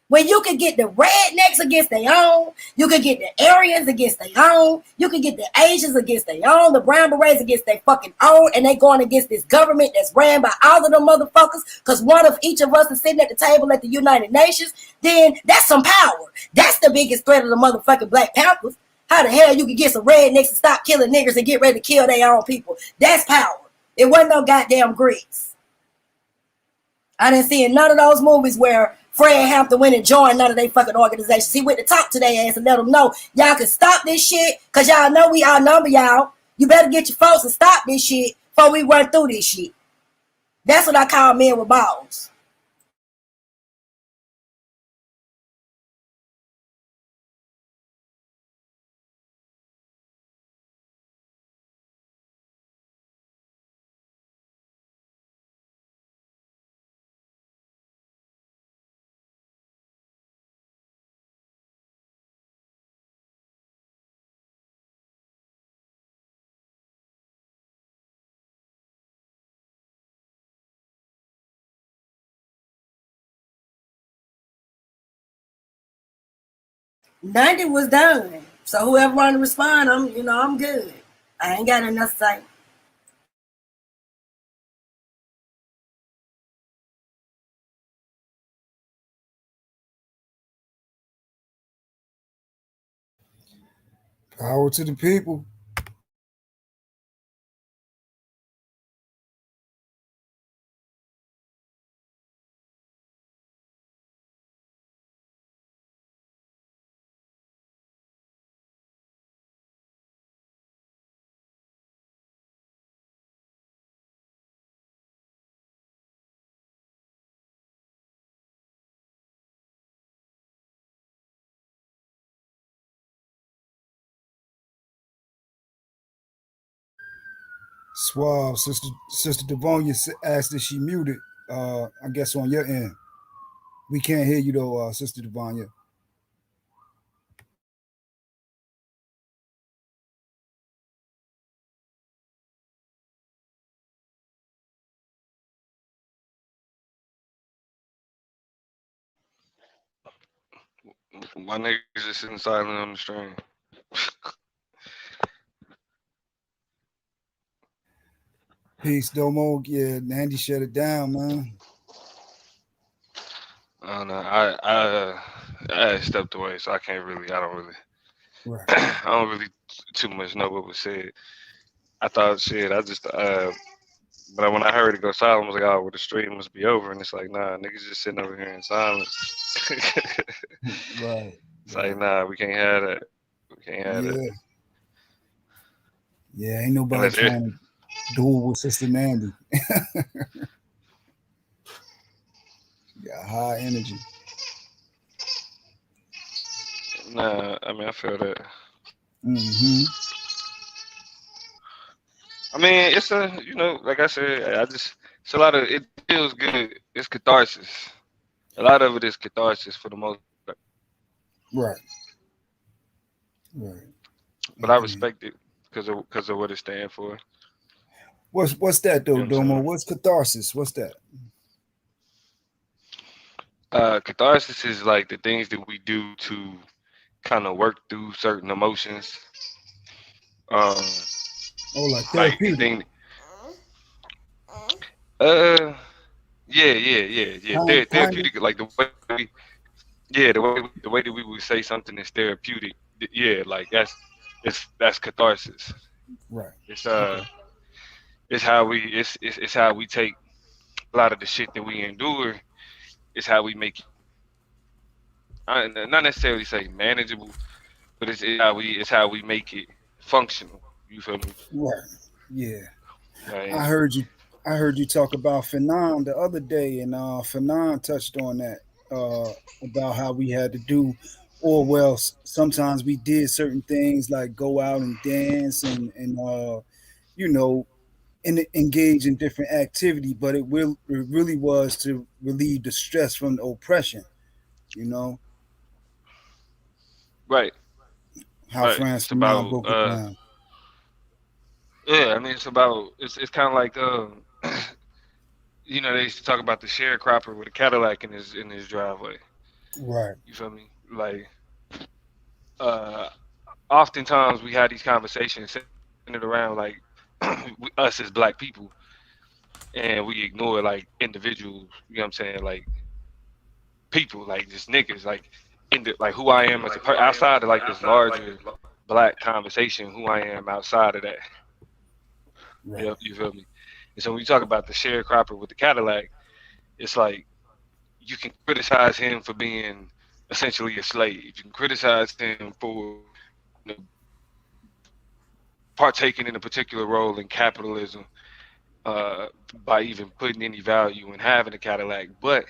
When you can get the rednecks against their own, you can get the Aryans against their own, you can get the Asians against their own, the brown berets against their fucking own, and they going against this government that's ran by all of them motherfuckers, because one of each of us is sitting at the table at the United Nations, then that's some power. That's the biggest threat of the motherfucking Black Panthers. How the hell you can get some rednecks to stop killing niggers and get ready to kill their own people? That's power. It wasn't no goddamn Greeks. I didn't see in none of those movies where Fred Hampton went and joined none of they fucking organizations. He went to talk to their ass and let them know y'all can stop this shit because y'all know we outnumber y'all. You better get your folks and stop this shit before we run through this shit. That's what I call men with balls. Ninety was done. So whoever wanted to respond, I'm good. I ain't got enough to say. Power to the people. Suave, Sister Devonia asked if she muted. I guess on your end. We can't hear you though, Sister Devonia. My niggas just sitting silent on the stream. Peace, Domo. Yeah, Nandy shut it down, man. I don't know. I stepped away, so I don't really Right. I don't really too much know what was said. I thought shit, but when I heard it go silent, I was like, oh, well, the stream must be over. And it's like, nah, niggas just sitting over here in silence. Right. It's like, nah, we can't have that. We can't have that. Yeah, ain't nobody trying to duel with Sister Nandy. Got high energy. Nah, I mean, I feel that. Mm-hmm. I mean, it's like I said, it's a lot of, it feels good. It's catharsis. A lot of it is catharsis for the most part. Right. Right. But I respect it because of what it stands for. What's that though, You know Domo? What's catharsis? What's that? Catharsis is like the things that we do to kind of work through certain emotions. Like therapeutic. Yeah. Therapeutic, like the way the way that we would say something is therapeutic. Yeah, like that's catharsis. Right. It's how we take a lot of the shit that we endure. It's how we make it, not necessarily say manageable, but it's how we make it functional. You feel me? Right. Yeah. Right. I heard you talk about Fanon the other day, and Fanon touched on that about how we had to do, or well, sometimes we did certain things like go out and dance and engage in different activity, but it really was to relieve the stress from the oppression, Right. How Right. Frantz It's Fanon about broke it down. yeah. I mean, it's kind of like they used to talk about the sharecropper with a Cadillac in his driveway. Right. You feel me? Like, oftentimes we had these conversations centered around like us as black people, and we ignore like individuals. You know what I'm saying? Like people, like just niggas, like like who I am as a outside of like this larger black conversation. Who I am outside of that. Right. Yep, you feel me? And so when you talk about the sharecropper with the Cadillac, it's like you can criticize him for being essentially a slave. You can criticize him for partaking in a particular role in capitalism by even putting any value in having a Cadillac. But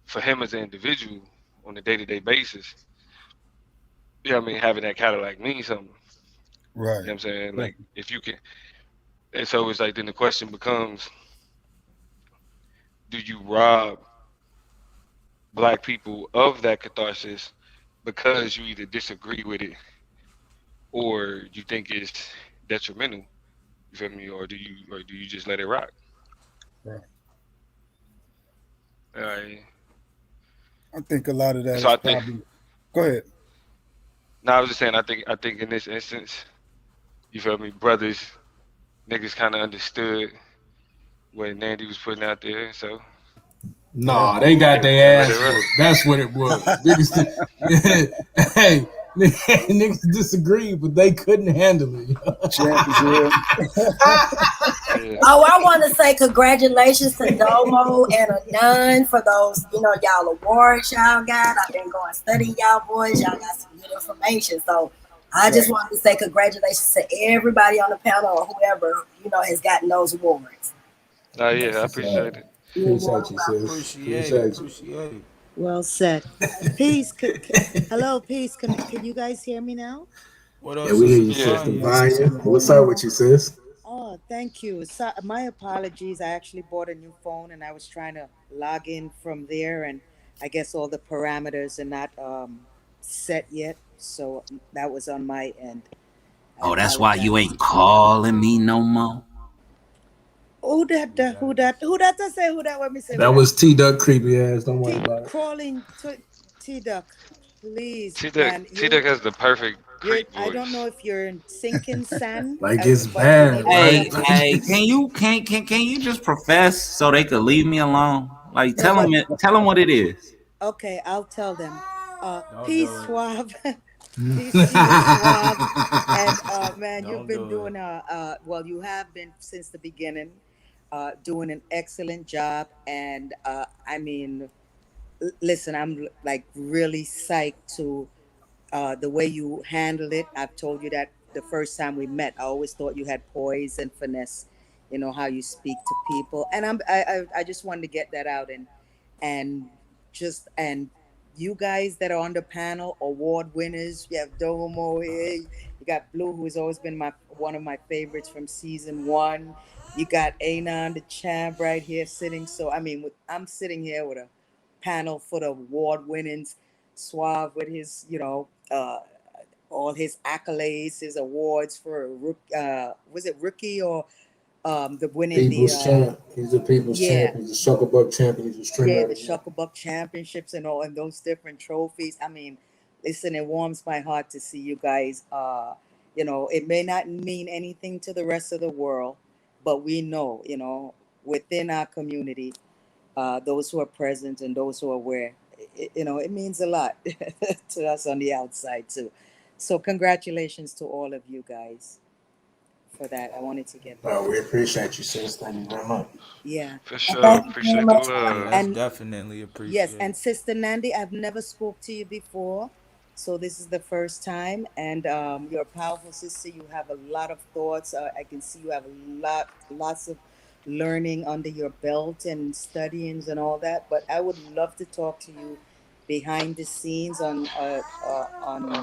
for him as an individual on a day-to-day basis, having that Cadillac means something. Right. You know what I'm saying? Like, if you can. And so it's like, then the question becomes, do you rob black people of that catharsis because you either disagree with it or you think it's detrimental? You feel me? Or do you just let it rock? Right. All right. I think a lot of that so is probably. Go ahead. No, I was just saying. I think in this instance, you feel me, brothers, niggas kind of understood what Nandy was putting out there. So. Nah, they got their ass whooped. That's what it was. Niggas, hey, Niggas disagreed, but they couldn't handle it. Oh, I want to say congratulations to Domo and Anon for those, y'all awards y'all got. I've been going studying y'all boys. Y'all got some good information. So I just wanted to say congratulations to everybody on the panel or whoever, has gotten those awards. Oh yeah, I appreciate it. Appreciate you, sis. Appreciate you. Well said. Peace. Hello, peace. Can you guys hear me now? What up, we hear you, Sister Vanya. What's up with you, sis? Oh, thank you. So, my apologies. I actually bought a new phone and I was trying to log in from there, and I guess all the parameters are not set yet. So that was on my end. Oh, that's why you ain't calling me no more. Who that say who that? Let me say that was T Duck creepy ass. Don't worry about it. Crawling T Duck, please. T-Duck has the perfect creep voice. I don't know if you're in sinking sand. Like it's bad, right? Hey, can you just profess so they could leave me alone? Like tell them what it is. Okay, I'll tell them. Peace, Suave. Peace, Suave. And man, you've been doing well, you have been since the beginning, doing an excellent job. And I mean, listen, I'm like really psyched to the way you handle it. I've told you that the first time we met. I always thought you had poise and finesse, how you speak to people. And I just wanted to get that out and you guys that are on the panel, award winners. You have Domo here. You got Blue, who has always been one of my favorites from season 1. You got Anon, the champ, right here sitting. So I mean, I'm sitting here with a panel full of award winners. Suave with his, all his accolades, his awards for was it rookie or the winning People's champ. He's a people's champ. He's a Shucklebuck champion. He's a string the Shucklebuck championships and those different trophies. I mean, listen, it warms my heart to see you guys. It may not mean anything to the rest of the world, but we know, within our community, those who are present and those who are aware, it means a lot to us on the outside too. So congratulations to all of you guys for that. I wanted to get that. We appreciate you, sis. Thank you very much. Yeah. For sure. Appreciate the love. And definitely appreciate. Yes, and Sister Nandi, I've never spoke to you before. So this is the first time, and you're a powerful sister. You have a lot of thoughts. I can see you have lots of learning under your belt and studyings and all that. But I would love to talk to you behind the scenes on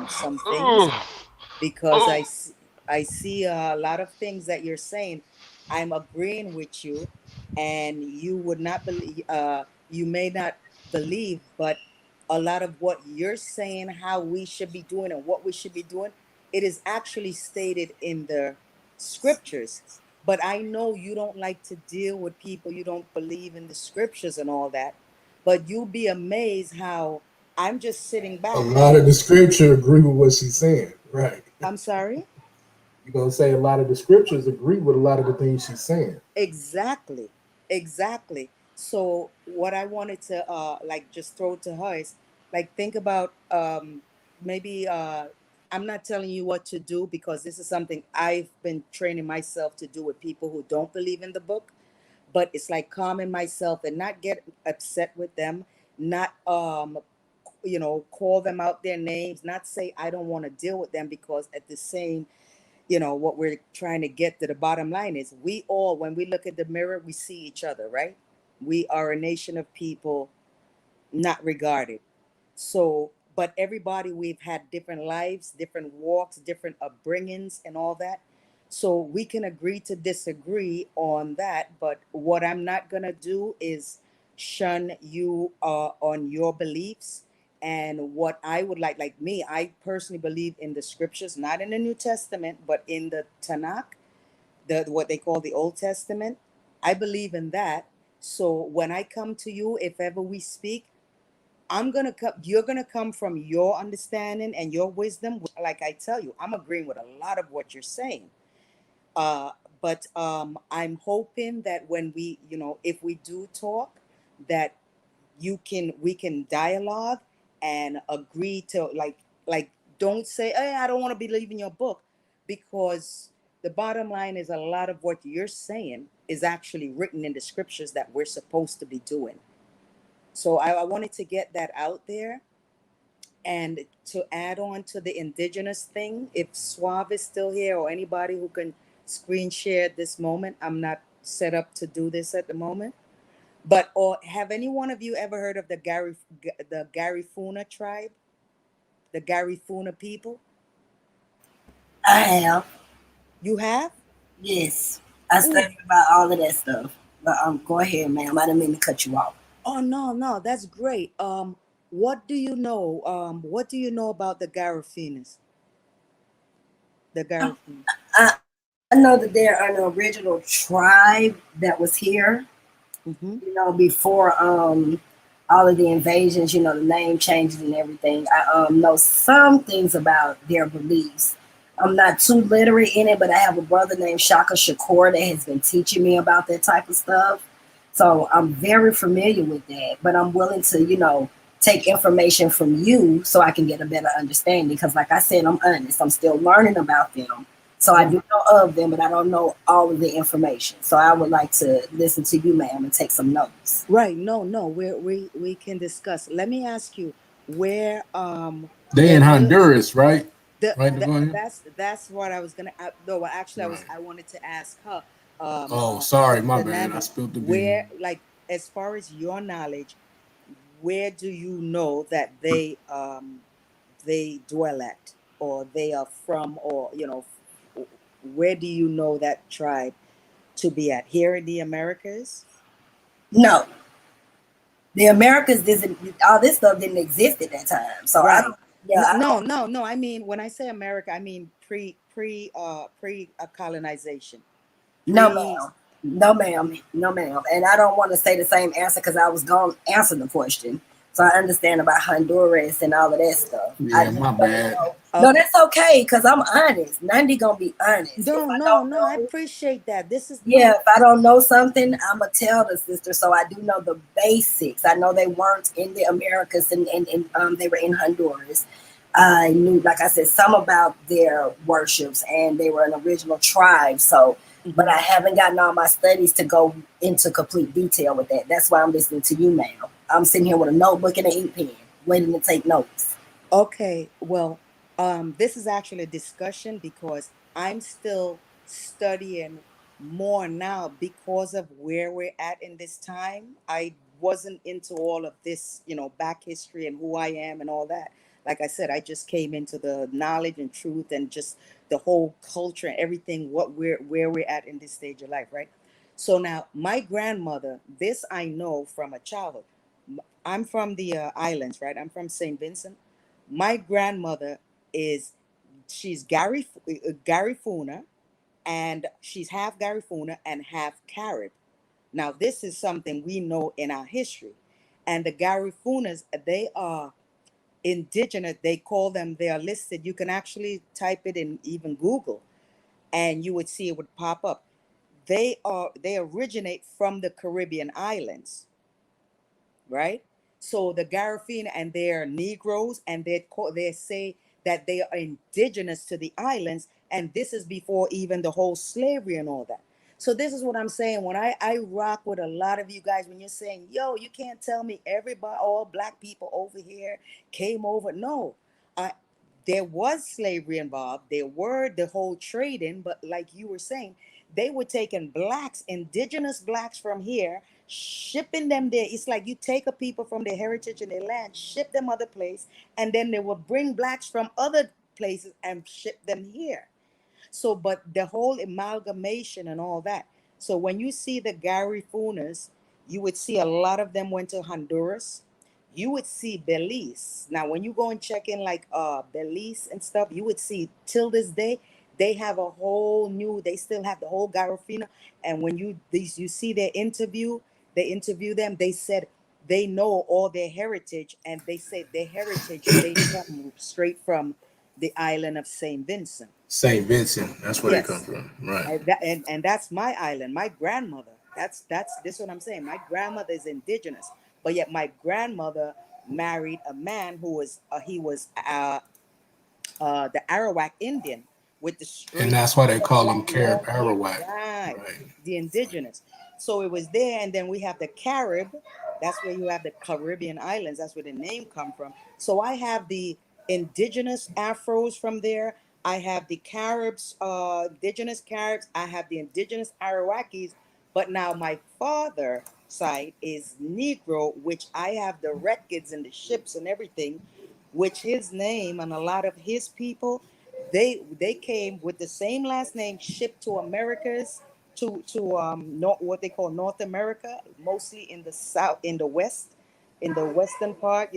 some things, because I see a lot of things that you're saying. I'm agreeing with you, and you would not believe. You may not believe, but a lot of what you're saying, how we should be doing and what we should be doing, it is actually stated in the scriptures. But I know you don't like to deal with people, you don't believe in the scriptures and all that. But you'll be amazed how I'm just sitting back. A lot of the scripture agree with what she's saying, right? I'm sorry? You're going to say a lot of the scriptures agree with a lot of the things she's saying. Exactly. So what I wanted to just throw to her is think about maybe I'm not telling you what to do, because this is something I've been training myself to do with people who don't believe in the book. But it's like calming myself and not get upset with them, not call them out their names, not say I don't want to deal with them, because at the same what we're trying to get to the bottom line is we all, when we look at the mirror, we see each other, right? We are a nation of people not regarded. So, but everybody, we've had different lives, different walks, different upbringings and all that. So we can agree to disagree on that. But what I'm not going to do is shun you on your beliefs. And what I would like me, I personally believe in the scriptures, not in the New Testament, but in the Tanakh, what they call the Old Testament. I believe in that. So when I come to you, if ever we speak, you're gonna come from your understanding and your wisdom. Like I tell you, I'm agreeing with a lot of what you're saying. But I'm hoping that when we, if we do talk, that we can dialogue and agree to like don't say, hey, I don't want to believe in your book, because the bottom line is a lot of what you're saying is actually written in the scriptures that we're supposed to be doing. So I wanted to get that out there. And to add on to the indigenous thing, if Suave is still here or anybody who can screen share at this moment, I'm not set up to do this at the moment. But or have any one of you ever heard of the Garifuna tribe? The Garifuna people? I have. You have? Yes. I studied about all of that stuff. But go ahead, ma'am. I didn't mean to cut you off. Oh no, that's great. What do you know? What do you know about the Garifunas? The Garifunas. I know that they're an original tribe that was here. You know, before all of the invasions, you know, the name changes and everything. I know some things about their beliefs. I'm not too literate in it, but I have a brother named Shaka Shakur that has been teaching me about that type of stuff. So I'm very familiar with that, but I'm willing to, you know, take information from you so I can get a better understanding. Because like I said, I'm honest. I'm still learning about them. So I do know of them, but I don't know all of the information. So I would like to listen to you, ma'am, and take some notes. Right. No, we can discuss. Let me ask you, where They in Honduras, right? That's what I was gonna. No, well, actually, I wanted to ask her. Sorry, my Sister bad. Nanda, I spilled the where, beans. like, as far as your knowledge, where do you know that they dwell at, or they are from, or you know, where do you know that tribe to be at? Here in the Americas? No. The Americas didn't. All this stuff didn't exist at that time. So I don't. Yeah. No. I mean, when I say America, I mean pre colonization. No, ma'am. No, ma'am. And I don't want to say the same answer because I was going to answer the question. So I understand about Honduras and all of that stuff. Yeah, my bad. No, that's okay because I'm honest. Nandi gonna be honest. No, I appreciate that. This is if I don't know something, I'ma tell the sister. So I do know the basics. I know they weren't in the Americas and they were in Honduras. I knew, like I said, some about their worships, and they were an original tribe. So, but I haven't gotten all my studies to go into complete detail with that. That's why I'm listening to you, ma'am. I'm sitting here with a notebook and an ink pen, waiting to take notes. Okay, well, this is actually a discussion because I'm still studying more now because of where we're at in this time. I wasn't into all of this, you know, back history and who I am and all that. Like I said, I just came into the knowledge and truth and just the whole culture and everything, where we're at in this stage of life, right? So now, my grandmother, this I know from a childhood. I'm from the islands, right? I'm from St. Vincent. My grandmother she's Garifuna, and she's half Garifuna and half Carib. Now, this is something we know in our history. And the Garifunas, they are indigenous. They are listed. You can actually type it in even Google, and you would see it would pop up. They originate from the Caribbean islands, right? So the Garifuna, and they're Negroes, and they say that they are indigenous to the islands, and this is before even the whole slavery and all that. So this is what I'm saying. When I rock with a lot of you guys, when you're saying, yo, you can't tell me everybody, all black people over here came over. No, there was slavery involved. There were the whole trading, but like you were saying, they were taking blacks, indigenous blacks from here, shipping them there. It's like you take a people from their heritage and their land, ship them other place, and then they will bring blacks from other places and ship them here. So, but the whole amalgamation and all that. So when you see the Garifunas, you would see a lot of them went to Honduras. You would see Belize. Now, when you go and check in like Belize and stuff, you would see till this day they have a whole new. They still have the whole Garifuna. And when you see their interview, they interview them. They said they know all their heritage, and they say their heritage they come straight from the island of St. Vincent. St. Vincent, that's where they come from, right? And that's my island. My grandmother. That's this is what I'm saying. My grandmother is indigenous, but yet my grandmother married a man who was the Arawak Indian with the straight. And that's why they call them Carib long Arawak. hair. Right. The indigenous. So it was there, and then we have the Carib. That's where you have the Caribbean islands. That's where the name come from. So I have the indigenous Afros from there. I have the Caribs, indigenous Caribs. I have the indigenous Arawakis. But now my father side is Negro, which I have the records and the ships and everything, which his name and a lot of his people, they came with the same last name, shipped to Americas, to what they call North America, mostly in the south, in the west, in the western part,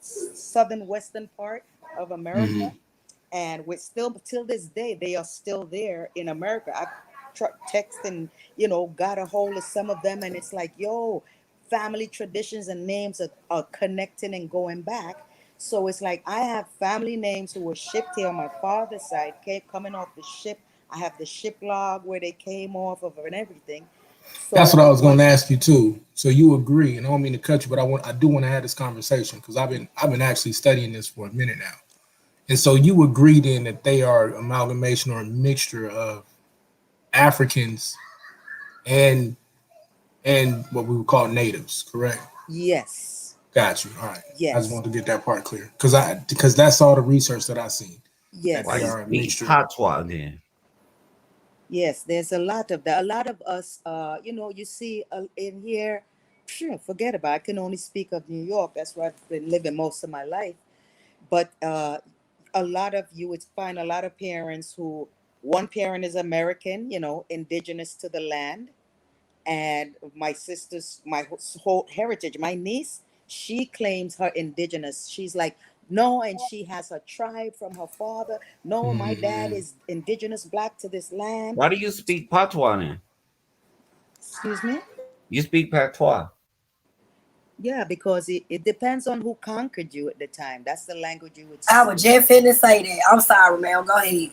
southern western part of America. Mhm. And we're still, till this day, they are still there in America. I've texted and got a hold of some of them, and it's like, yo, family traditions and names are connecting and going back. So it's like I have family names who were shipped here on my father's side, coming off the ship. I have the ship log where they came off of and everything. So That's what I was going to ask you too. So you agree, and I don't mean to cut you, but I do want to have this conversation because I've been actually studying this for a minute now. And so you agree then that they are amalgamation or a mixture of Africans and what we would call natives, correct? Yes. Got you. All right. Yes. I just wanted to get that part clear because that's all the research that I've seen. Yes. That they are a mixture. Patois then. Yes, there's a lot of that. A lot of us, you see in here, forget about it. I can only speak of New York. That's where I've been living most of my life. But a lot of you would find a lot of parents who, one parent is American, indigenous to the land. And my sister's, my whole heritage, my niece, she claims her indigenous. She's like, no, and she has a tribe from her father. No, my dad is indigenous black to this land. Why do you speak Patois then? Excuse me? You speak Patois. Yeah, because it depends on who conquered you at the time. That's the language you would speak. I was just finna say that. I'm sorry, man. Go ahead.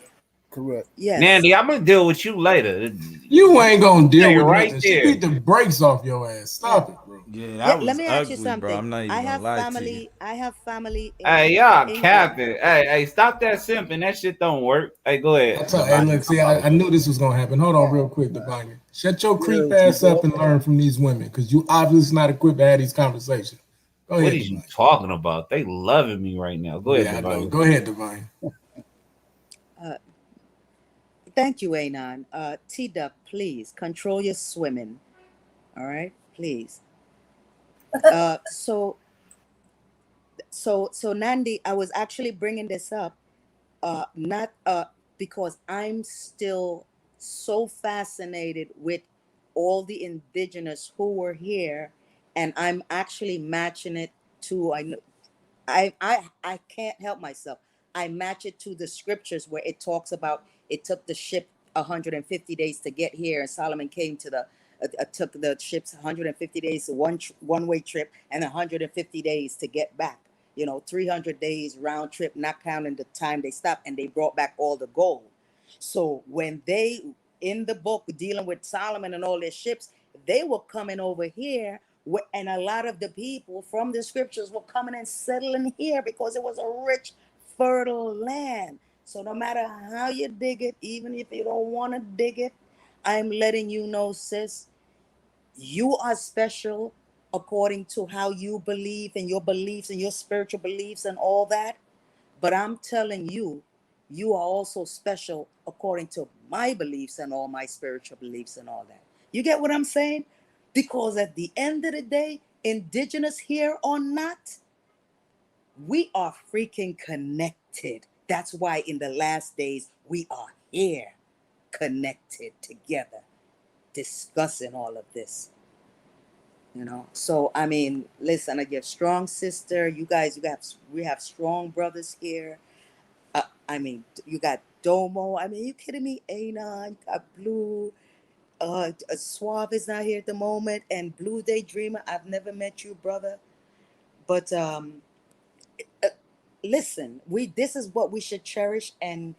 Correct. Yes. Nandy, I'm gonna deal with you later. You ain't gonna deal with right nothing. there. She beat the brakes off your ass. Stop it, bro. Yeah, that was let me ask you ugly, something. bro. I'm not even I gonna have lie to you. family. I have family. Hey, y'all England. capping. Hey, stop that simping. That shit don't work. Hey, go ahead. Hey, look, see, I knew this was gonna happen. Hold on, real quick, Debunking. Shut your creep ass up and learn from these women, because you obviously not equipped to have these conversations. Go ahead. What are you talking about? They loving me right now. Go ahead, Divine. Go ahead, Divine. Thank you, Anon. T-Duck, please control your swimming. All right, please. So Nandy, I was actually bringing this up, not because I'm still so fascinated with all the indigenous who were here, and I'm actually matching it to I can't help myself. I match it to the scriptures where it talks about it took the ship 150 days to get here, and Solomon came to the took the ships 150 days to one-way trip and 150 days to get back. 300 days round trip, not counting the time they stopped, and they brought back all the gold. So when they in the book dealing with Solomon and all their ships, they were coming over here. And a lot of the people from the scriptures were coming and settling here because it was a rich, fertile land. So no matter how you dig it, even if you don't want to dig it, I'm letting you know, sis, you are special according to how you believe and your beliefs and your spiritual beliefs and all that. But I'm telling you, you are also special according to my beliefs and all my spiritual beliefs and all that. You get what I'm saying? Because at the end of the day, indigenous here or not, we are freaking connected. That's why in the last days, we are here connected together, discussing all of this. So I mean, listen, I get strong sister. We have strong brothers here. I mean, you got Domo. I mean, you kidding me? Anon, you got Blue. Suave is not here at the moment, and Blue Daydreamer. I've never met you, brother. But listen, this is what we should cherish, and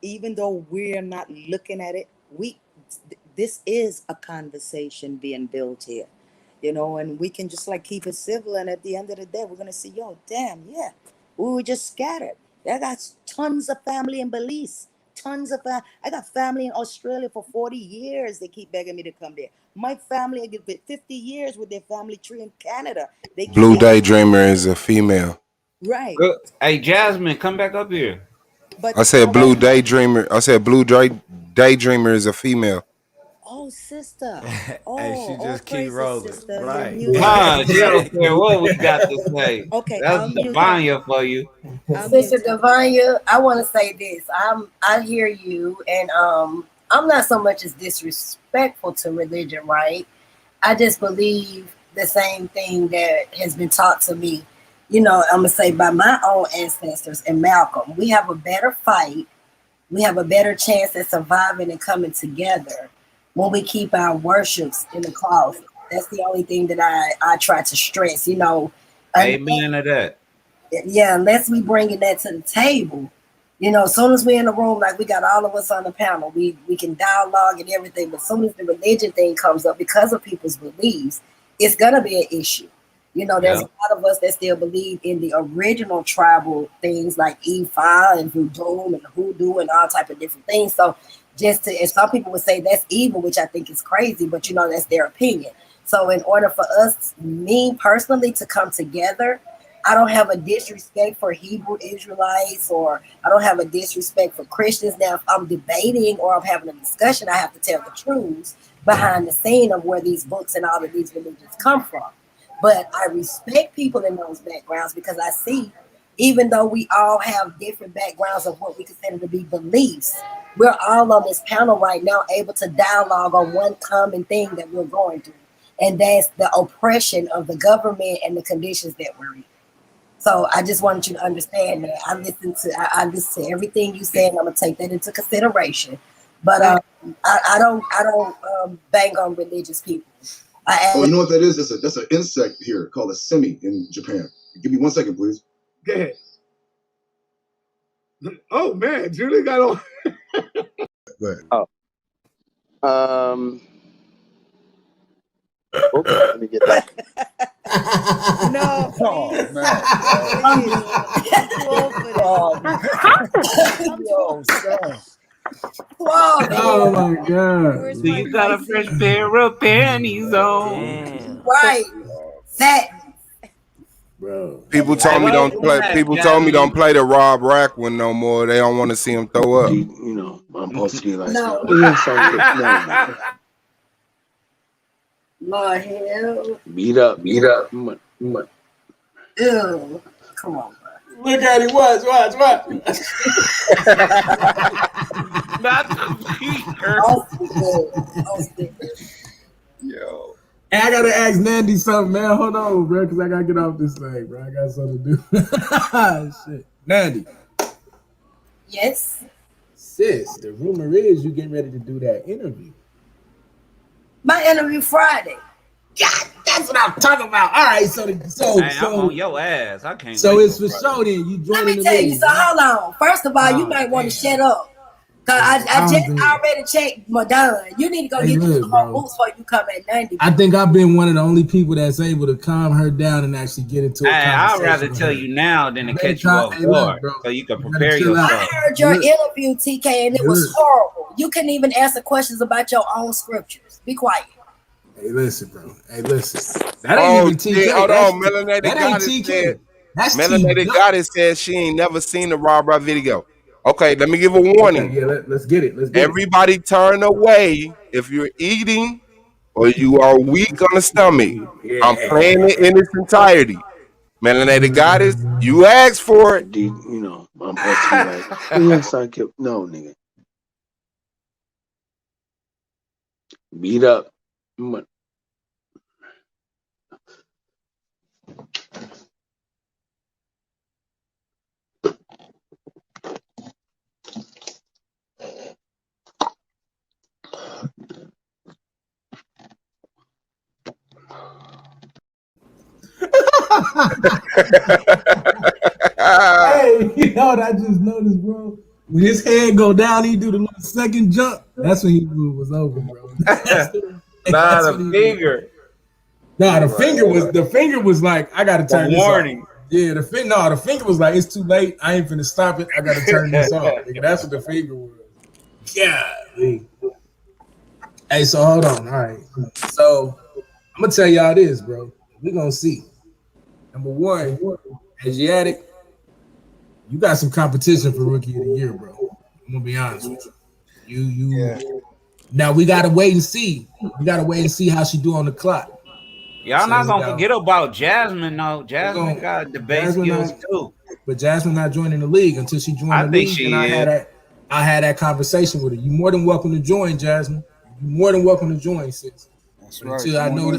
even though we're not looking at it, this is a conversation being built here. And we can just keep it civil, and at the end of the day, we're gonna see, yo, damn, yeah, we were just scattered. I got tons of family in Belize. Tons of I got family in Australia for 40 years. They keep begging me to come there. My family, I give it 50 years with their family tree in Canada. They keep Blue Daydreamer is a female. right. Hey, Jasmine, come back up here. But I said Blue Daydreamer. I said Daydreamer is a female. oh, sister. Oh, Hey, she all just keep praises, rolling. sister. Right. You're muted. Nah, she don't care what we got to say. Okay, That's I'll mute Vanya for you. Sister Devanya, I want to say this. I hear you, and I'm not so much as disrespectful to religion, right? I just believe the same thing that has been taught to me. You know, I'm gonna say by my own ancestors and Malcolm. We have a better fight. We have a better chance at surviving and coming together when we keep our worships in the closet. That's the only thing that I try to stress. You know, Amen to that. yeah, unless we bringing that to the table, you know, as soon as we're in the room, like we got all of us on the panel, we can dialogue and everything, but as soon as the religion thing comes up, because of people's beliefs, it's gonna be an issue. You know, there's a lot of us that still believe in the original tribal things like Ifa and voodoo and hoodoo and all type of different things. So and some people would say that's evil, which I think is crazy, but you know, that's their opinion. So in order for us, me personally, to come together, I don't have a disrespect for Hebrew Israelites, or I don't have a disrespect for Christians. Now, if I'm debating or I'm having a discussion, I have to tell the truths behind the scene of where these books and all of these religions come from. But I respect people in those backgrounds, because I see, even though we all have different backgrounds of what we consider to be beliefs, we're all on this panel right now able to dialogue on one common thing that we're going through. And that's the oppression of the government and the conditions that we're in. So I just wanted you to understand that I listen to everything you said, and I'm gonna take that into consideration. But I don't bang on religious people. Oh, you know what that is? That's an insect here called a semi in Japan. Give me 1 second, please. Go ahead. Oh man, Julie got on. Go ahead. Oh. Oops, let me get that. No, Oh man. Yo, son. Oh my God. Do you got a fresh pair of panties on? Right. That. Bro. People told me don't play. People told me don't play the Rob Rack one no more. They don't want to see him throw up. You know, I'm supposed to be like, no. No. Lord hell. Beat up. Ew. Come on, bro. Look at him. Watch. Not the speaker. Yo. Hey, I gotta ask Nandy something, man. Hold on, bro, because I gotta get off this thing, bro. I got something to do. Shit. Nandy. Yes. Sis, the rumor is you getting ready to do that interview. My interview Friday. God, that's what I'm talking about. All right, so I'm on your ass. I can't. So it's for show then. You joining Let me the tell you. league, So right? hold on. First of all, you might want to shut up. Cause I just already checked Madon. You need to go get you some more boots before you come at 90. I think I've been one of the only people that's able to calm her down and actually get into a conversation. I'd rather tell you now than to catch you off guard, so you can prepare yourself. I heard your interview, TK, and it was horrible. You couldn't even answer questions about your own scriptures. Be quiet. Hey, listen, bro. Hey, listen. That ain't even TK. Hold on, Melanated that ain't Goddess TK. said. That's Melanated Goddess said she ain't never seen the Rob Rock video. Okay, let me give a warning. Okay, yeah, let's get it. Everybody turn away if you're eating or you are weak on the stomach. Yeah. I'm playing it in its entirety. Melanated Goddess, you asked for it. You know, I'm supposed to be like, yes, I can. No, nigga. Beat up. Hey, you know what I just noticed, bro? When his head go down, he do the little second jump. That's when he knew it was over, bro. Not a finger. Nah, the finger was like, I gotta turn this off. Yeah, the finger was like, it's too late. I ain't finna stop it. I gotta turn this off. Nigga, that's what the finger was. Yeah. Hey, so hold on. All right. So I'm gonna tell y'all this, bro. We're gonna see. Number one, Asiatic, you got some competition for Rookie of the Year, bro. I'm gonna be honest with you. You now we gotta wait and see. We gotta wait and see how she do on the clock. Y'all not gonna forget about Jasmine, though. Jasmine got debate skills too. But Jasmine not joining the league until she joined the league. And I had that conversation with her. You more than welcome to join, Jasmine. You more than welcome to join, sis. That's right. Until I know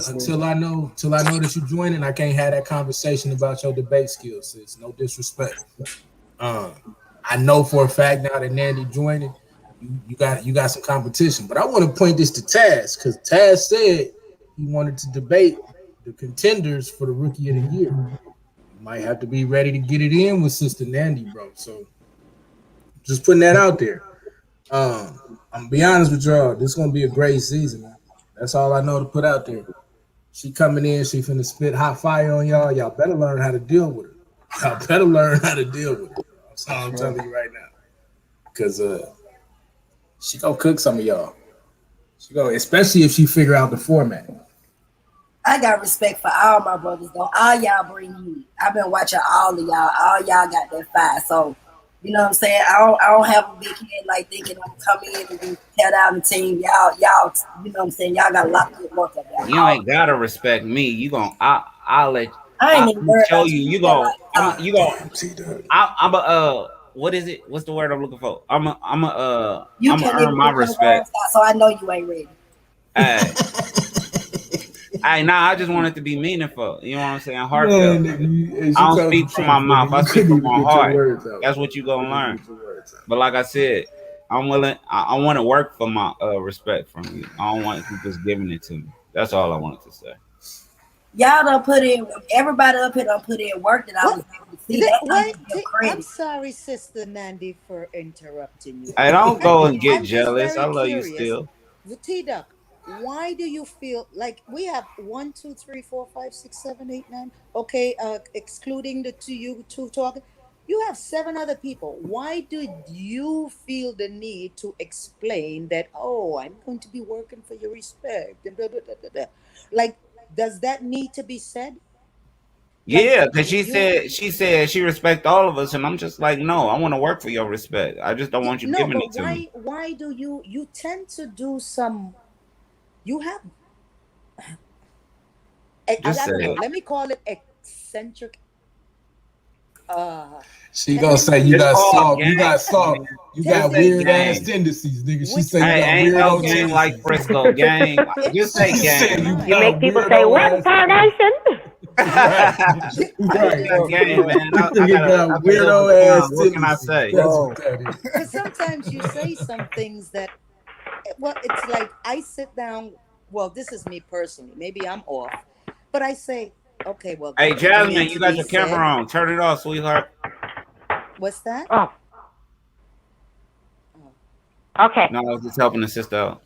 that you joining, I can't have that conversation about your debate skills, sis. No disrespect. I know for a fact now that Nandy joining, you got some competition. But I want to point this to Taz, because Taz said he wanted to debate the contenders for the Rookie of the Year. You might have to be ready to get it in with Sister Nandy, bro. So just putting that out there. I'm gonna be honest with y'all. This is gonna be a great season, man. That's all I know to put out there. She coming in, she finna spit hot fire on y'all. Y'all better learn how to deal with her. Y'all better learn how to deal with her. That's all I'm telling you right now. Cause she gonna cook some of y'all. She gonna, especially if she figure out the format. I got respect for all my brothers, though. All y'all bring heat. I've been watching all of y'all. All y'all got that fire. So, you know what I'm saying? I don't have a big head like thinking I'm coming in and tear down the team. Y'all, you know what I'm saying? Y'all got a lot of good work up there. You ain't gotta respect me. You gon' I'll let I ain't even worried show about you. You gon' I'm a what is it? What's the word I'm looking for? I'm a earn my respect. So I know you ain't ready. Hey, I just want it to be meaningful. You know what I'm saying? Heartfelt. I don't speak from my mouth. I speak from my heart. That's what you gonna learn. But like I said, I'm willing. I want to work for my respect from you. I don't want you just giving it to me. That's all I wanted to say. Y'all done put in. Everybody up here done put in work that I was able to see. I'm sorry, Sister Nandy, for interrupting you. I don't go and get I'm jealous. I very love curious. you still. T-Duck, why do you feel like we have 1, 2, 3, 4, 5, 6, 7, 8, 9? Okay, excluding the you two talking. You have 7 other people. Why do you feel the need to explain that? Oh, I'm going to be working for your respect. And blah, blah, blah, blah, blah. Like, does that need to be said? Yeah, because she said she respect all of us, and I'm just like, no, I want to work for your respect. I just don't want you giving it to me. Why do you tend to do some? You have. I don't know. Let me call it eccentric. She gonna say you got soft, you got weird ass tendencies, nigga. She say you got ain't no weirdo gang tendencies. like Frisco gang. Just say gang. You make people say, "What foundation?" Right. Gang, man. I got weirdo ass tendencies. What can I say? Because sometimes you say some things that, well, it's like I sit down. Well, this is me personally. Maybe I'm off, but I say, okay, well. Hey, Jasmine, you got your camera on. Turn it off, sweetheart. What's that? Oh. Okay. No, I was just helping the sister out.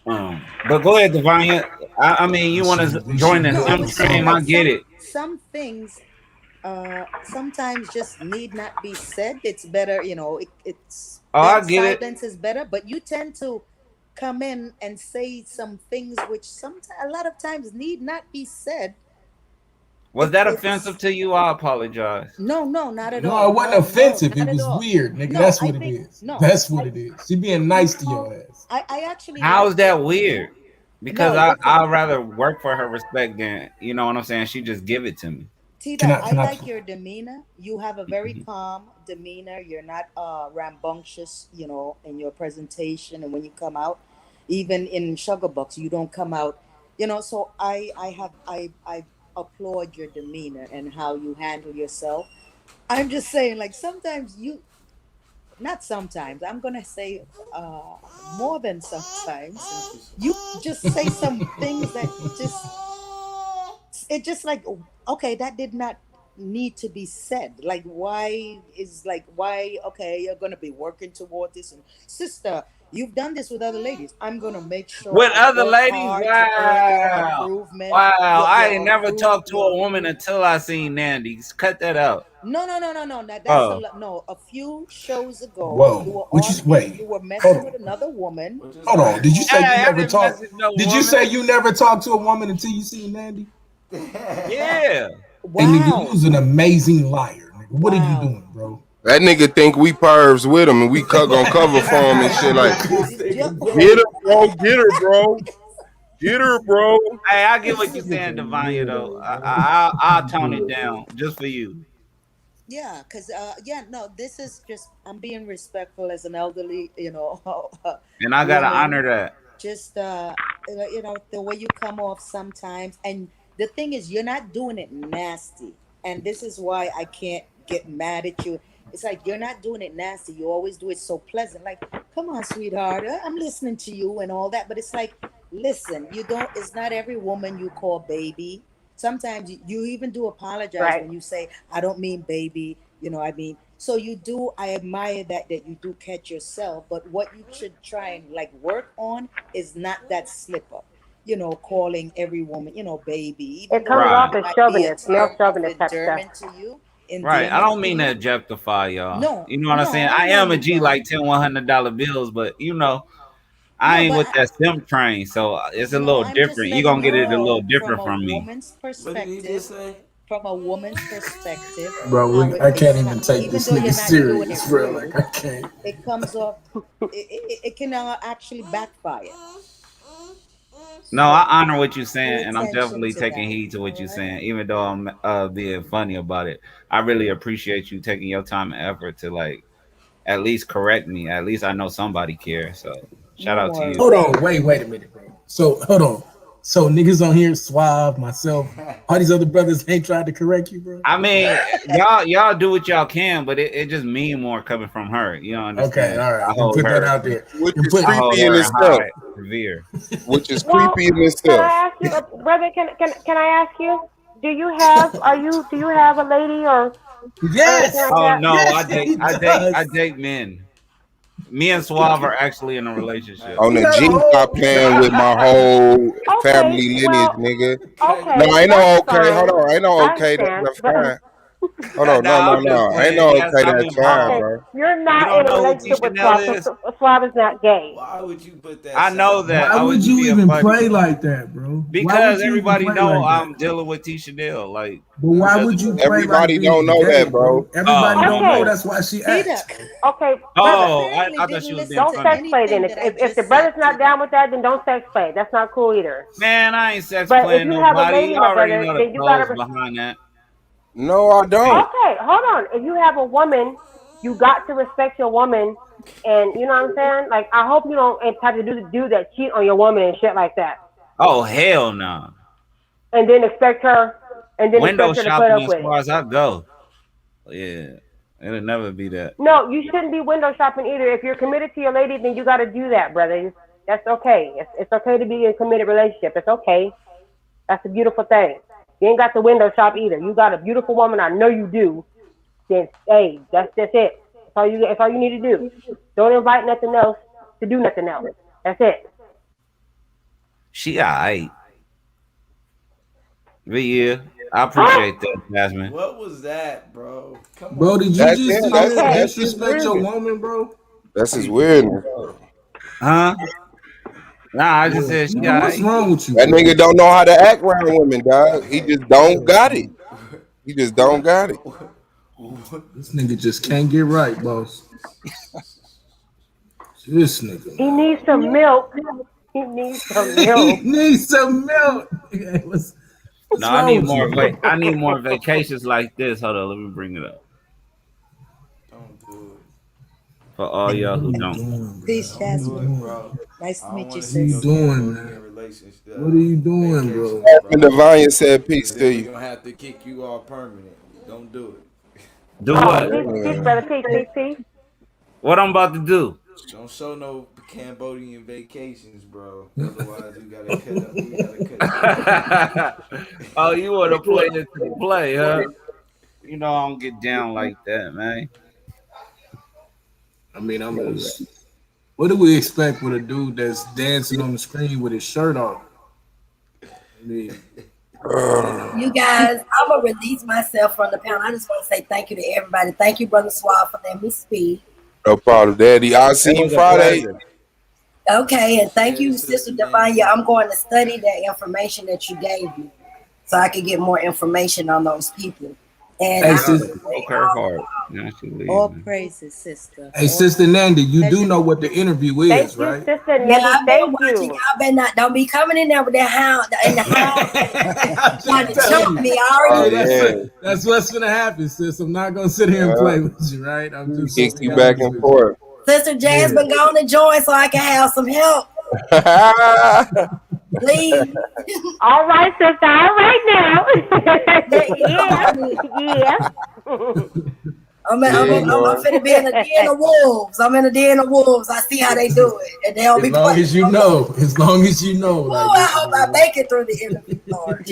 But go ahead, Divine. I mean, you want to join the M stream? I get it. Some things sometimes just need not be said. It's better, it's I get it. silence is better, but you tend to come in and say some things which a lot of times need not be said. Was that offensive to you? I apologize. No, not at all. No, it wasn't offensive. It was weird, nigga. That's what it is. That's what it is. She being nice to your ass. I actually. How is that weird? Because I'd rather work for her respect than, you know what I'm saying? She just give it to me. I like your demeanor. You have a very calm demeanor. You're not rambunctious, in your presentation and when you come out. Even in Sugar Bucks, you don't come out, so I applaud your demeanor and how you handle yourself. I'm just saying, like, sometimes not sometimes, I'm gonna say more than sometimes, you just say some things that it's just like, okay, that did not need to be said. Like, why, okay, you're gonna be working toward this, and sister, You've done this with other ladies. I'm gonna make sure With I other work ladies, hard to earn your wow, improvement. wow. I ain't never Approve talked to a woman until I seen Nandy. Cut that out. No. That's Oh, no. A few shows ago, you Whoa. were Which on is here. wait. You were Hold messing on. with another woman. Hold on. Did you say you hey, I never didn't talked? message no Did you woman. say you never talked to a woman until you seen Nandy? Yeah. Hey nigga, you's an amazing liar, nigga. What are you doing, bro? That nigga think we pervs with him and we gonna cover for him and shit like, get her, bro, get her, bro. Get her, bro. Hey, I get what you're saying, Devanya, though. I'll tone it down just for you. Yeah, because no, this is just I'm being respectful as an elderly, And I gotta woman. honor that. Just the way you come off sometimes, and the thing is, you're not doing it nasty, and this is why I can't get mad at you. It's like you're not doing it nasty. You always do it so pleasant. Like, come on, sweetheart, I'm listening to you and all that. But it's like, listen, you don't. It's not every woman you call baby. Sometimes you even do apologize Right. when you say, I don't mean baby, I mean, so you do, I admire that you do catch yourself, but what you should try and like work on is not that slip up, calling every woman, baby, even It though comes it off Right. as might be a chauvinist, male term of chauvinist type stuff. endearment to you, Right. I endearment don't to mean to you. objectify y'all. No, You know what I'm saying? I I know am a you G don't. like $100 bills, but I No, ain't but with that simp train, so it's a no, little I'm just different. You letting gonna you get it a little know from different a from me. woman's perspective, Bro, how it I may can't sound, even take even this though nigga you're not doing it serious, bro. rude, Like I can't. it comes off, it can actually backfire. No, So I honor what you're pay saying, and I'm attention definitely to taking that. heed to what All you're right. saying, even though I'm being funny about it. I really appreciate you taking your time and effort to like at least correct me. At least I know somebody cares. So shout No out to you. Hold worries. on, wait a minute, bro. So hold on. So niggas on here, Suave, myself, all these other brothers ain't tried to correct you, bro. I mean, y'all do what y'all can, but it just mean more coming from her. You don't Okay, understand? all right. You put that out there. Which You is put I hold creepy in her in itself. high revere. Which is Well, creepy in can I itself. ask you, brother? Can I ask you? Do you have a lady or anything Yes, like Oh that? no, yes, he I does. date men. Me and Suave are actually in a relationship. On He the got a G, stop whole. playing with my whole Okay, family lineage, well, nigga. No, okay, ain't that's no okay. Hold fine. on, ain't no I okay. understand, That's but fine. Hold on, Nah, I'm just ain't playing. no Yes, okay. I'm That's fine, okay, involved. bro. you're You not don't in a know what relationship Tisha with Nell Swab, so is? Swab is not gay. Why would you put that I know sound on that. Why I was would just you being even funny play like that, bro? Why would because you even everybody play know like that? I'm dealing with Tisha Nell. Like But I'm why dealing would you with. play like Everybody don't being know gay, that, bro. bro? Everybody Oh don't my know. Okay, bad. That's why she See asked. that? okay, brother, Oh, Apparently I thought didn't she was being listen don't to funny. sex play then. anything that I If the just said brother's not to down them. with that, then don't sex play. That's not cool either. Man, I ain't sex But if playing you have a nobody. lady, Y'all my already brother, know the then you clothes gotta. behind that. No, I don't. Okay, hold on. If you have a woman, you got to respect your woman, and you know what I'm saying. Like, I hope you don't have to do that cheat on your woman and shit like that, Oh hell no. and then expect her, Window to put shopping up as with it. far as I go. Yeah, it'll never be that. No, you shouldn't be window shopping either. If you're committed to your lady, then you got to do that, brother. That's okay. It's okay to be in a committed relationship. It's okay. That's a beautiful thing. You ain't got to window shop either. You got a beautiful woman. I know you do. Then hey, that's it. That's all you need to do. Don't invite nothing else to do nothing else. That's it. She alright. But yeah, I appreciate that, Jasmine. What was that, bro? Come Bro, on, did you That's man. just him. sit here and Okay. That's his disrespect your weirdness. woman, bro? That's his weirdness. Huh? Nah, I just Yeah. said she Nigga, what's alright. wrong with you, That bro? nigga don't know how to act around women, dog. He just don't got it. He just don't got it. This nigga just can't get right, boss. This nigga, He man. needs some milk. He needs some He milk. needs some milk. Hey, what's No, I wrong need with you, more. bro? I need more vacations like this. Hold on, let me bring it up Don't do it. for all Man, y'all what who are you don't. doing, man? Peace, What are you Do Jasmine. it, doing? bro. Nice I to don't meet you, want to What are see you your sis. doing, Cambodian man? relationship What are you doing, bro? vacations, And bro. Divine said peace Cause to then we you. gonna have to kick you off permanently. Don't do it. Do Oh, what? peace, brother, peace. What I'm about to do? Don't show no Cambodian vacations, bro. Otherwise, we gotta cut up. We gotta cut you off. Oh, you want to play into the play, huh? You know I don't get down like that, man. I mean, I'm just. What do we expect with a dude that's dancing on the screen with his shirt off? I mean, You guys, I'm gonna release myself from the panel. I just want to say thank you to everybody. Thank you, Brother Suave, for letting me speak. No problem, Daddy. I'll see you Friday. Okay, and thank you, Sister Divine. I'm going to study that information that you gave me, so I can get more information on those people. And Hey, I sister. All praises, sister. Hey, Sister Nanda, you do know what the interview is, right? Sister Yeah, Nanda, I've been thank watching. you. Y'all better not. Don't be coming in there with that hound and the hound trying to choke me. I already. That's what's gonna happen, sis. I'm not gonna sit here and play with you, right? I'm just kick you back and forth. Sister Jasmine, go on and join so I can have some help. Please. All right, sister. All right now. yeah. I'm finna be in a den of wolves. I'm in a den of wolves. I see how they do it, and they don't be As long as you know. As long as you know. Like, I hope I make it through the interview, Lord.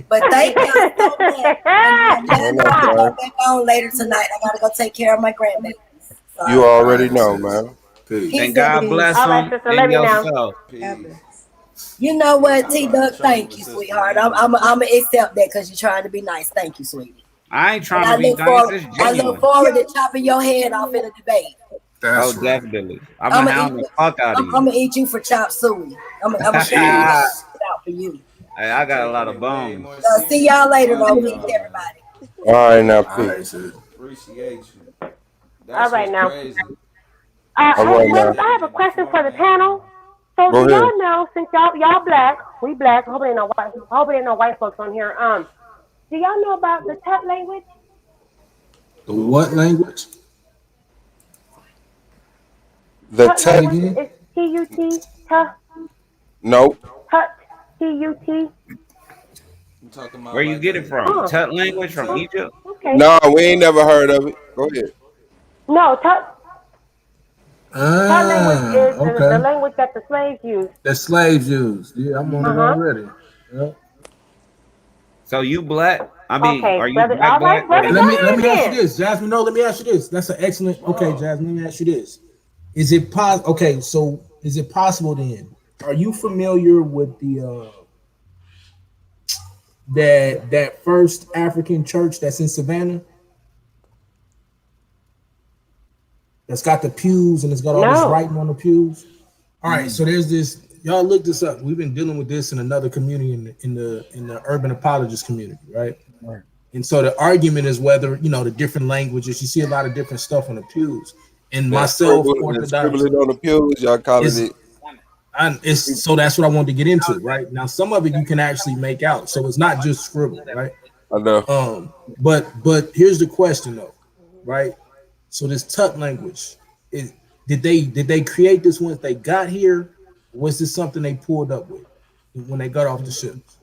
But thank you so much. I'm back on later tonight. I gotta go take care of my grandbabies. So You already know, man. And God bless All right, them sister, in let me know. yourself. You know what, T-Duck? Thank you, sweetheart. I'm gonna accept that because you're trying to be nice. Thank you, sweetie. I ain't trying And to be nice. It's I genuine. look forward to chopping your head off in a debate. Oh, definitely. I'm gonna hound the fuck out of I'm you. gonna eat you for chop suey. I'm gonna show you that shit out for you. Hey, I got a lot of bones. See y'all later, though. Peace, everybody. All right, now, peace. Appreciate you. All right now. Crazy. All Hey, right, fellas, now. I have a question for the panel. So Go do ahead. y'all know, since y'all black, we black. I hope there ain't no white folks on here. Do y'all know about the Tut language? The what language? The Tut Tut. language is T-U-T, Tut, Nope. Tut, T-U-T. Where you get it from? Tut language from Egypt? Okay. No, we ain't never heard of it. Go ahead. No, Tut language is the okay. language that the slaves used. The slaves used. Yeah, I'm on it already. Yep. So you black? I mean, Okay, are you brother. black? All right, Black? brother. Let me ask you this, Jasmine. No, let me ask you this. That's an excellent. Okay, Jasmine. Let me ask you this. Is it possible? Okay, so is it possible then? Are you familiar with the that first African church that's in Savannah? That's got the pews and it's got all this writing on the pews. All right, so there's this. Y'all look this up. We've been dealing with this in another community in the urban apologist community, right? Right. And so the argument is whether the different languages. You see a lot of different stuff on the pews. And myself, scribbling on the pews, y'all calling it. So that's what I wanted to get into, right? Now, some of it you can actually make out, so it's not just scribble, right? I know. But here's the question though, right? So this Tut language, did they create this once they got here? Or was this something they pulled up with when they got off the ships?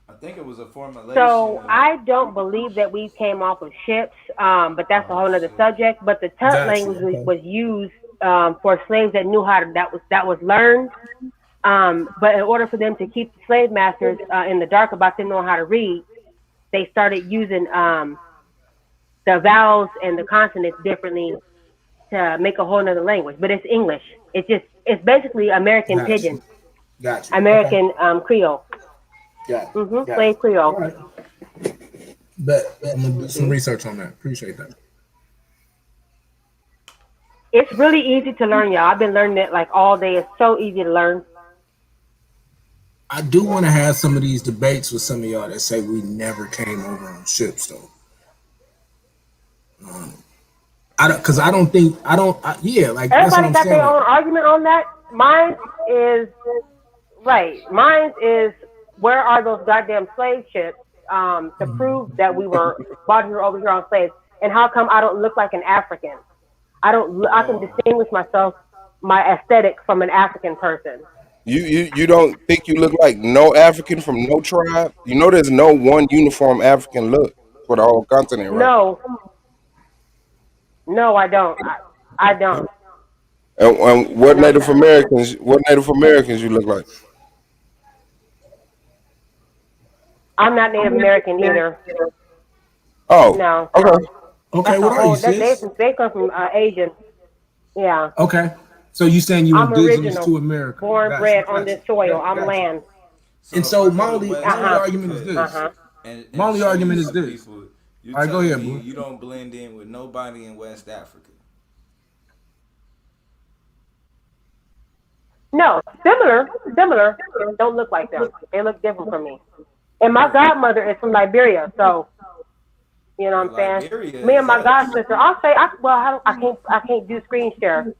I think it was a formulation. So I don't believe that we came off of ships, but that's a whole other subject. But the Tut language was used for slaves that knew how to. That was learned. But in order for them to keep the slave masters in the dark about them knowing how to read, they started using the vowels and the consonants differently to make a whole nother language. But it's English. It's basically American Pidgin. Gotcha. American Creole. Slave Creole. Right. But I'm gonna do some research on that. Appreciate that. It's really easy to learn, y'all. I've been learning it like all day. It's so easy to learn. I do want to have some of these debates with some of y'all that say we never came over on ships, though. Everybody got their own argument on that. Mine is where are those goddamn slave ships to prove that we were brought here over here on slaves, and how come I don't look like an African? I can distinguish myself, my aesthetic from an African person. You don't think you look like no African from no tribe? You know there's no one uniform African look for the whole continent, right? No, I don't. I don't. And what Native Americans you look like? I'm not Native American either. Oh, no. Okay. Okay, what are you, sis? They come from Asian. Yeah. Okay. So you saying you I'm indigenous original. to America? Born, Gotcha, bred on gotcha. this soil. I'm Gotcha. land. And so my only argument is this. And My only show argument you is some this. people, you All right, go telling ahead, me boo. you don't blend in with nobody in West Africa. No, similar. Don't look like them. They look different from me. And my godmother is from Liberia, so you know what I'm saying. Me and my god sister. I can't do screen share.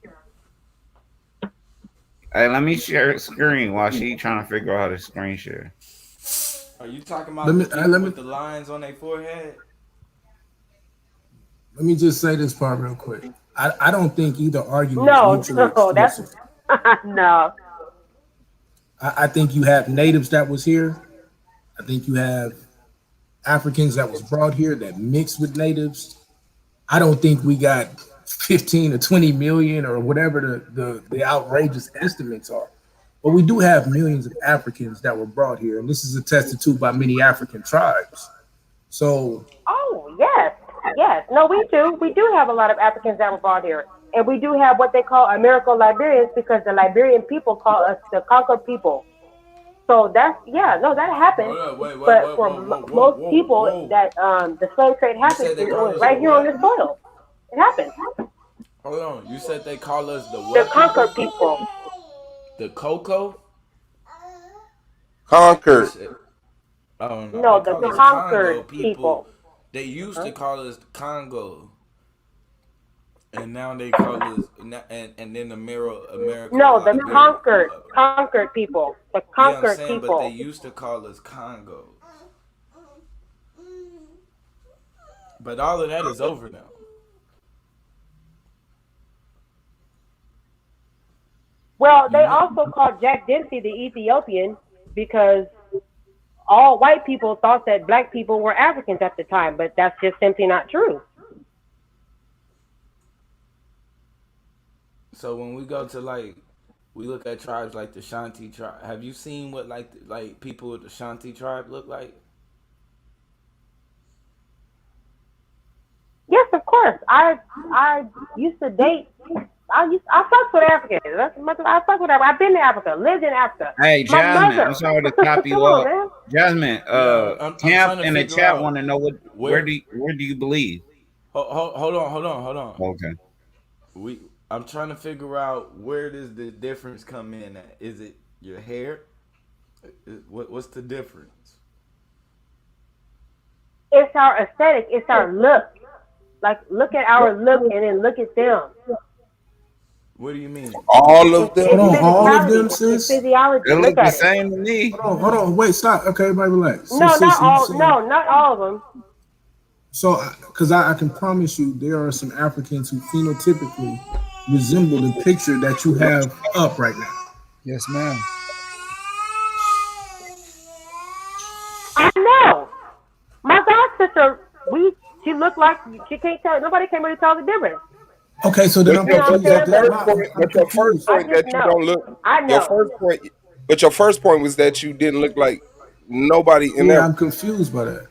Hey, let me share a screen while she trying to figure out how to screen share. Are you talking about the people with the lines on their forehead? Let me just say this part real quick. I don't think either argument is mutually exclusive. No. I think you have natives that was here. I think you have Africans that was brought here that mixed with natives. I don't think we got 15 or 20 million or whatever the outrageous estimates are. But we do have millions of Africans that were brought here, and this is attested to by many African tribes. So Oh, yes. No, we do. We do have a lot of Africans that were brought here. And we do have what they call Americo-Liberians because the Liberian people call us the conquered people. So that's, that happened. But for most people that the slave trade happened to, it was right here on this soil. It happened. Hold on. You said they call us the what? The conquered people. The Cocoa? Conquered. Oh, no, the conquered people. They used to call us the Congo. And now they call us, and then America. No, the conquered people. The conquered people. But they used to call us Congo. But all of that is over now. Well, they also called Jack Dempsey the Ethiopian because all white people thought that black people were Africans at the time, but that's just simply not true. So when we go to we look at tribes like the Shanti tribe. Have you seen what like people with the Shanti tribe look like? Yes, of course. I used to date. I fuck with Africans. I fuck with Africa. I've been to Africa, lived in Africa. Hey, Jasmine, I'm sorry to top you up. Man. Jasmine, I'm Camp in the chat out want to know where do you believe? Hold on. Okay. I'm trying to figure out where does the difference come in at. Is it your hair? What's the difference? It's our aesthetic. It's our look. Like, look at our look and then look at them. What do you mean? All of them? Hold on, all of them, sis? Physiology. They look at the it. same to me. Hold on, wait, stop. Okay, everybody relax. No, not all. No, not all of them. So, because I can promise you, there are some Africans who phenotypically resemble the picture that you have up right now. Yes, ma'am. I know. My god sister, she looked like she can't tell. Nobody can really tell the difference. Okay, so then I'm confused. But your first point that you don't look. I know. Your first point was that you didn't look like nobody in there. I'm confused by that.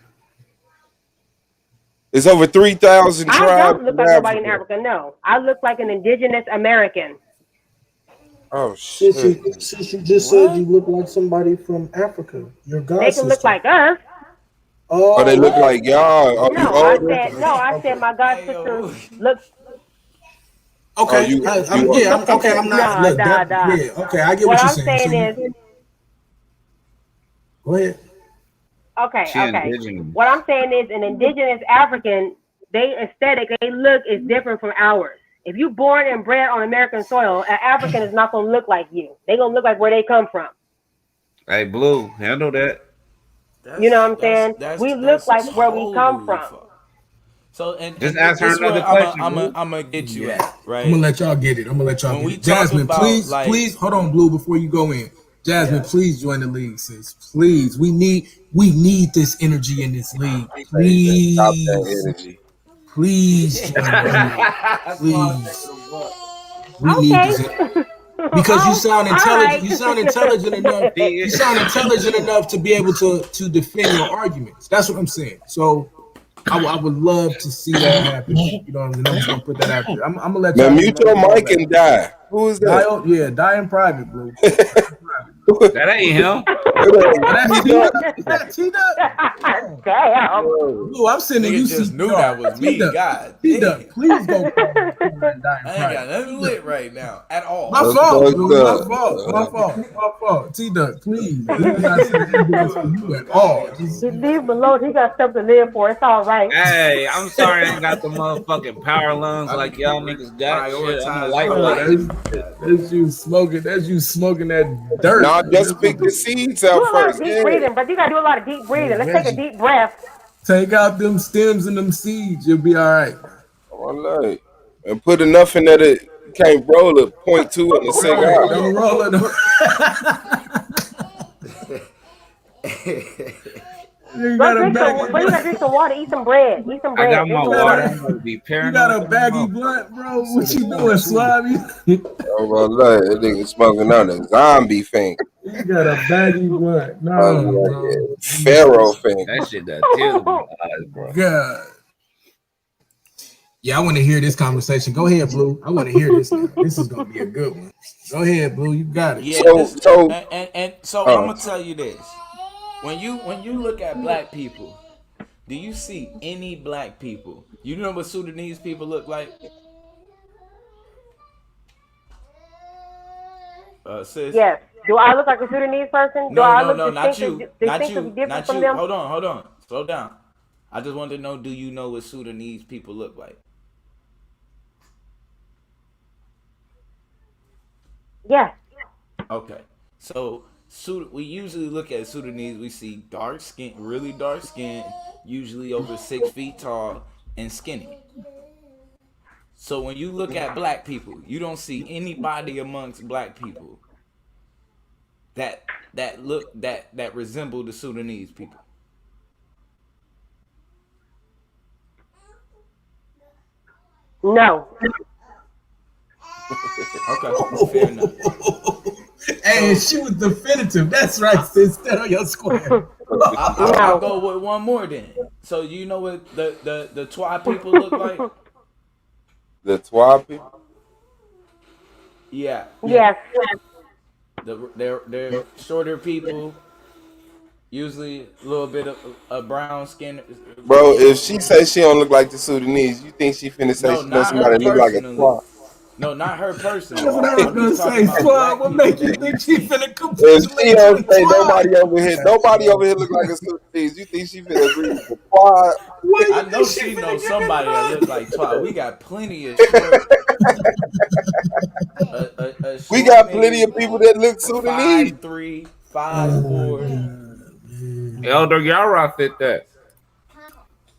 It's over 3,000 tribes. I don't look like nobody in Africa. No, I look like an indigenous American. Oh shit! Since you just said you look like somebody from Africa, your god They can look like us. Oh, they look like y'all. I said my god sister looks. Okay, I'm not. Okay, I get what you're saying. Go ahead. Okay. What I'm saying is an indigenous African, they aesthetic, they look is different from ours. If you born and bred on American soil, an African is not gonna look like you. They gonna look like where they come from. Hey, Blue, handle that. You know what I'm saying? We look like where we come from. So and just ask her another question. I'm gonna get you at right. I'm gonna let y'all get it. Jasmine, please hold on, Blue, before you go in. Jasmine, please join the league, sis. Please, we need this energy in this league. Please, please join the league. Please, we need this energy. Because you sound intelligent. Right. You sound intelligent enough. You sound intelligent enough to be able to defend your arguments. That's what I'm saying. So I would love to see that happen. You know what I'm saying? I'm just gonna put that out there. I'm gonna let Man, y'all mute your mic and die. Who is that? Die, die in private, bro. That ain't him. That's T-Duck. Damn. Blue, I'm sending you just knew that was me. God T-Duck, please go. I ain't got nothing lit right now at all. My fault, Blue. My fault. T-Duck, please. This is not ambulance for you at all. He leave below. He got stuff to live for. It's all right. Hey, I'm sorry I ain't got the motherfucking power lungs like y'all niggas got. Shit, I'm a lightweight. That's you smoking. That's you smoking that dirt. Nah, just pick the seeds out Do a lot of first. deep breathing, but you gotta do a lot of deep breathing. Let's take a deep breath. Take out them stems and them seeds. You'll be all right. All right. And put enough in that it can't roll it. 0.2 in the cigar. Don't roll it. You gotta drink some water. Eat some bread. Eat some bread. I got my water. I'm gonna be paranoid. You got a baggy blunt, bro. What you doing, Swabby? Oh, well, that nigga smoking on a zombie thing. You got a baggy blunt. No, Pharaoh thing. That shit got tears in my eyes, bro. God. Yeah, I want to hear this conversation. Go ahead, Blue. I want to hear this now. This is gonna be a good one. Go ahead, Blue. You got it. Yeah. So I'm gonna tell you this. When you look at black people, do you see any black people? You know what Sudanese people look like? Sis? Yes. Do I look like a Sudanese person? No, not you. Different from them? Hold on. Slow down. I just wanted to know, do you know what Sudanese people look like? Yes. Okay. So we usually look at Sudanese, we see dark skin, really dark skin, usually over 6 feet tall and skinny. So when you look at black people, you don't see anybody amongst black people that resemble the Sudanese people. No. Okay, fair enough. Hey, she was definitive. That's right, sis. Stand on your square. I'll go with one more then. So you know what the Twa people look like? The Twa people? Yeah. Yes. They're shorter people. Usually a little bit of a brown skin. Bro, if she says she don't look like the Sudanese, you think she finna say she knows somebody look like a Twa? No, not her personally. That's what I was gonna say. Swab, what make you think she finna compete? If she don't say nobody over here look like a Sudanese, you think she finna agree with the Twa? I know she knows somebody that looks like Twa. We got plenty of short. We got plenty of people that look Sudanese. 5'3", 5'4". Elder Yara fit that.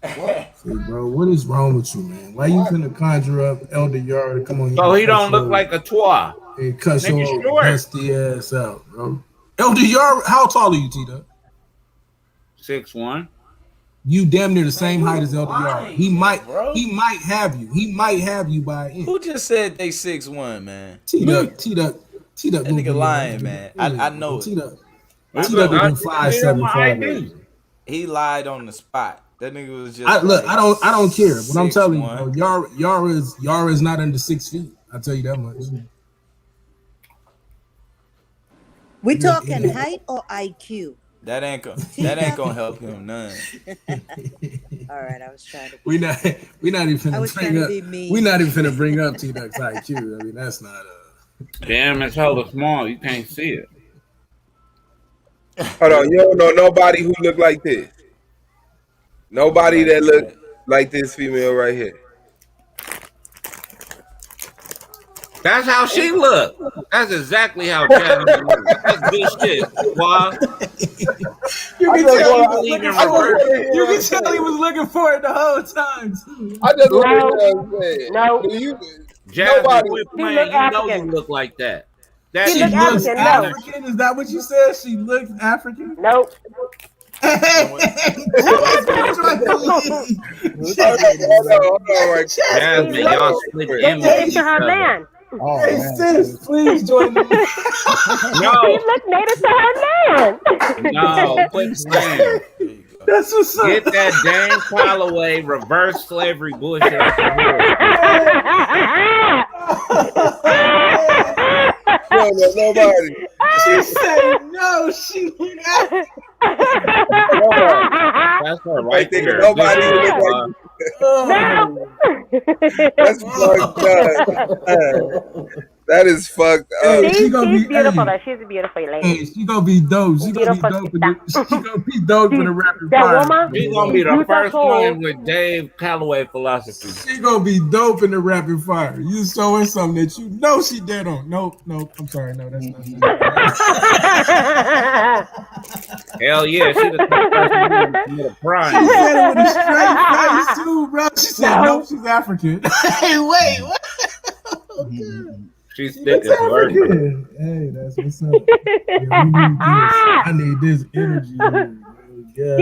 Hey, bro, what is wrong with you, man? Why you finna conjure up Elder Yara to come on here? So he don't look like a Twa. And cut your dusty ass out, bro. Elder Yara, how tall are you, T-Duck? 6'1". You damn near the same height as Elder Yara. He might have you. He might have you by an inch. Who just said they 6'1", man? T-Duck. That nigga lying, man. I know it. T-Duck is 5'7", He lied on the spot. That nigga was just. I don't care. But I'm telling you, bro, Yara is not under 6 feet. I'll tell you that much. We talking height or IQ? That ain't gonna help him none. All right, I was trying to. We not even finna bring up T-Duck's IQ. I mean, that's not Damn, it's hella small. You can't see it. Hold on, you don't know nobody who look like this. Nobody that look like this female right here. That's how she look. That's exactly how Jasmine looks. That's good shit. Why? You can tell he was looking for it the whole time. I just want to say, Jasmine, quit playing. You know you look like that. She looks African. Is that what you said? She looks African? Nope. Jasmine, y'all split native to her man. Hey, sis, please join me. No. He looked native to her man. No, quit playing. That's what's up. Get that Dan Calloway reverse slavery bullshit out your head. No, nobody. She said no. She went out. That's her right there. Nobody That's fucked up. That is fucked up. She's beautiful though. She's a beautiful lady. Hey, she gonna be dope. She gonna be dope. She gonna be dope in the rapid fire. She's gonna be the first one with Dave Calloway philosophy. She gonna be dope in the rapid fire. You showing something that you know she dead on. No, I'm sorry. No, that's not. Hell yeah, she the person with a prime. She said it with a straight face too, bro. She said no, she's African. Hey, wait, what? She's thick as African. Hey, that's what's up. Yeah, I need this energy. Yeah.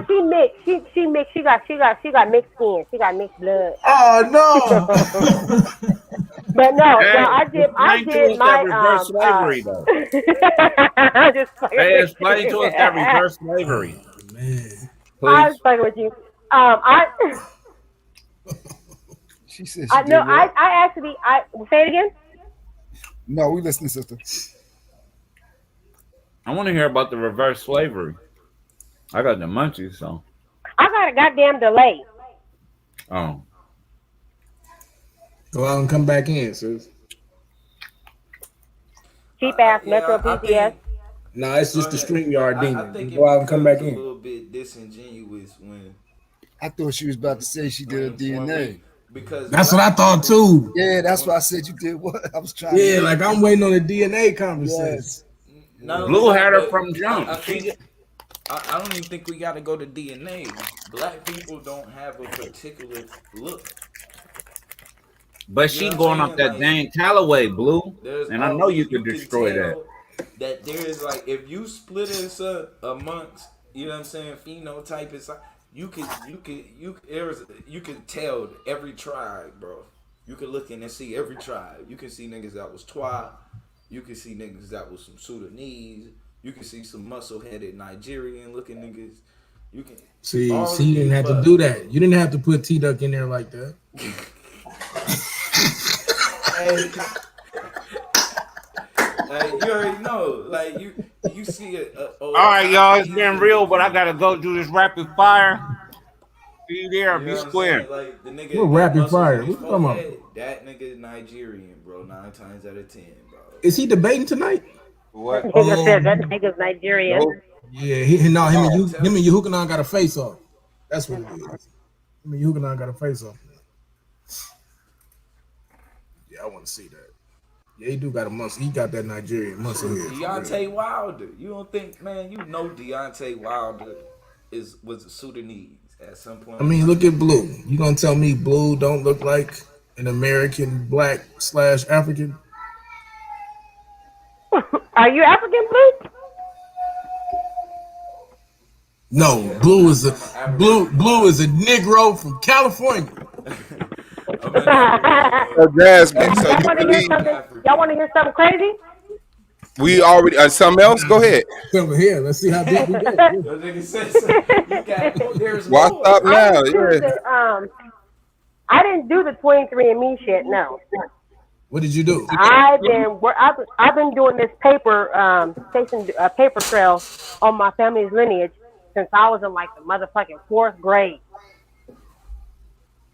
She mixed. She mixed. She got mixed skin. She got mixed blood. Oh no. But no, I did my reverse slavery though. Hey, explain to us that reverse slavery. Man. I was fucking with you. She said she I actually say it again. No, we listening, sister. I want to hear about the reverse slavery. I got the munchies, so. I got a goddamn delay. Oh. Go out and come back in, sis. Cheap ass Metro PCS. No, it's just the StreamYard demon. I think go out and come back in. A little bit disingenuous when. I thought she was about to say she did a DNA. Because that's what I thought too. Yeah, that's why I said you did what I was trying. Yeah, like I'm waiting on the DNA conversation. Yes. Blue had her from jump. I don't even think we got to go to DNA. Black people don't have a particular look. But she going off that Dan Calloway, Blue, and I know you could destroy that. That there is like if you split us up amongst, you know what I'm saying, phenotype is like. You can tell every tribe, bro. You can look in and see every tribe. You can see niggas that was Twa. You can see niggas that was some Sudanese. You can see some muscle-headed Nigerian looking niggas. You can see you didn't have to do that. You didn't have to put T-Duck in there like that. You already know, like you see it. All right, y'all, it's been real, but I gotta go do this rapid fire. Be there, be square. Like the nigga, what rapid fire? What you talking about? That nigga is Nigerian, bro. 9 times out of 10, bro. Is he debating tonight? What? Nigga said that nigga's Nigerian. Yeah, him and Yuhukanan got a face off. That's what it is. Him and Yuhukanan got a face off. Yeah, I want to see that. Yeah, he do got a muscle. He got that Nigerian muscle here. Deontay Wilder. You don't think, man? You know Deontay Wilder was a Sudanese at some point. I mean, look at Blue. You gonna tell me Blue don't look like an American black / African? Are you African, Blue? No, Blue is a Negro from California. Y'all want to hear something crazy? We already something else. Go ahead. Over here. Let's see how deep we go. Why stop now? I didn't do the 23andMe shit. No. What did you do? I've been doing this paper trail on my family's lineage since I was in like the motherfucking 4th grade.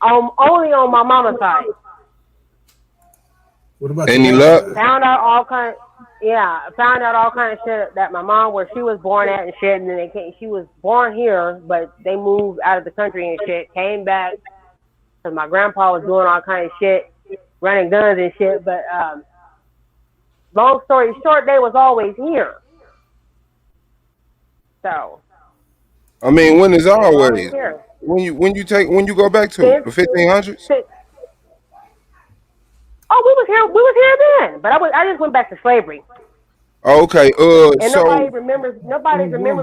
Only on my mama's side. What about any luck? Found out all kind of shit that my mom, where she was born at and shit, and then she was born here, but they moved out of the country and shit, came back, because my grandpa was doing all kind of shit, running guns and shit, but long story short, they was always here. So. I mean, when is always? When you go back to the 1500s? Oh, we was here then, but I just went back to slavery. Okay. And nobody remembers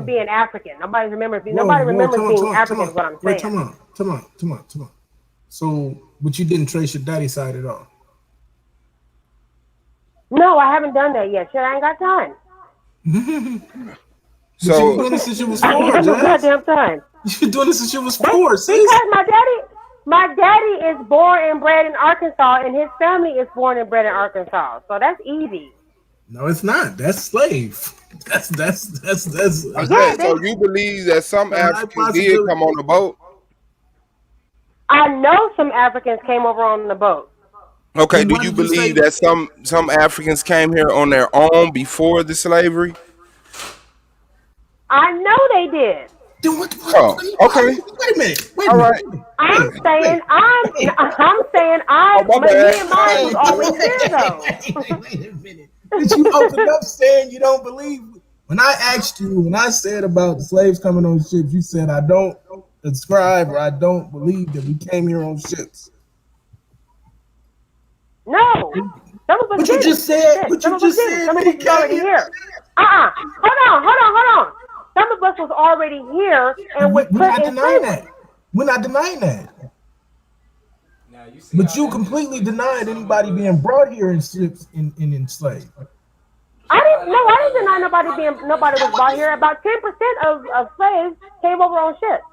being African. Nobody remembers being African. Is what I'm saying. Come on. So, but you didn't trace your daddy's side at all? No, I haven't done that yet. Shit, I ain't got time. But you've been doing this since you was 4, Give me a Jazz. goddamn time. You've been doing this since you was 4, sis. Because my daddy is born and bred in Arkansas, and his family is born and bred in Arkansas. So that's easy. No, it's not. That's slave. That's. Okay, so you believe that some Africans did come on the boat? I know some Africans came over on the boat. Okay, do you believe that some Africans came here on their own before the slavery? I know they did. Oh, okay. Wait a minute. All right. I'm saying me and mine was always here though. Wait a minute. Did you open up saying you don't believe? When I asked you, when I said about the slaves coming on ships, you said I don't subscribe or I don't believe that we came here on ships. No. Some of us But you did. just said. But Some you of us just did. said. Some of us was already here. Hold on. Some of us was already here and was We're put not in denying slavery. that. We're not denying that. But you completely denied anybody being brought here in ships and enslaved. I didn't deny nobody was brought here. About 10% of slaves came over on ships.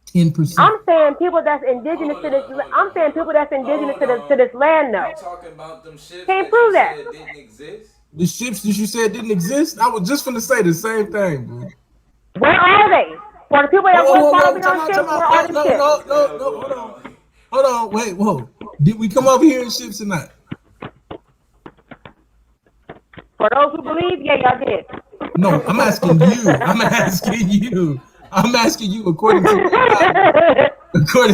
10%. I'm saying people that's indigenous to this. I'm saying people that's indigenous to this land. No, talking about them ships can't prove that. didn't exist. The ships that you said didn't exist. I was just gonna say the same thing, bro. Where are they? For the people that was following on ships, where are the ships? No, hold on, wait, whoa. Did we come over here in ships or not? For those who believe, yeah, y'all did. No, I'm asking you. I'm asking you according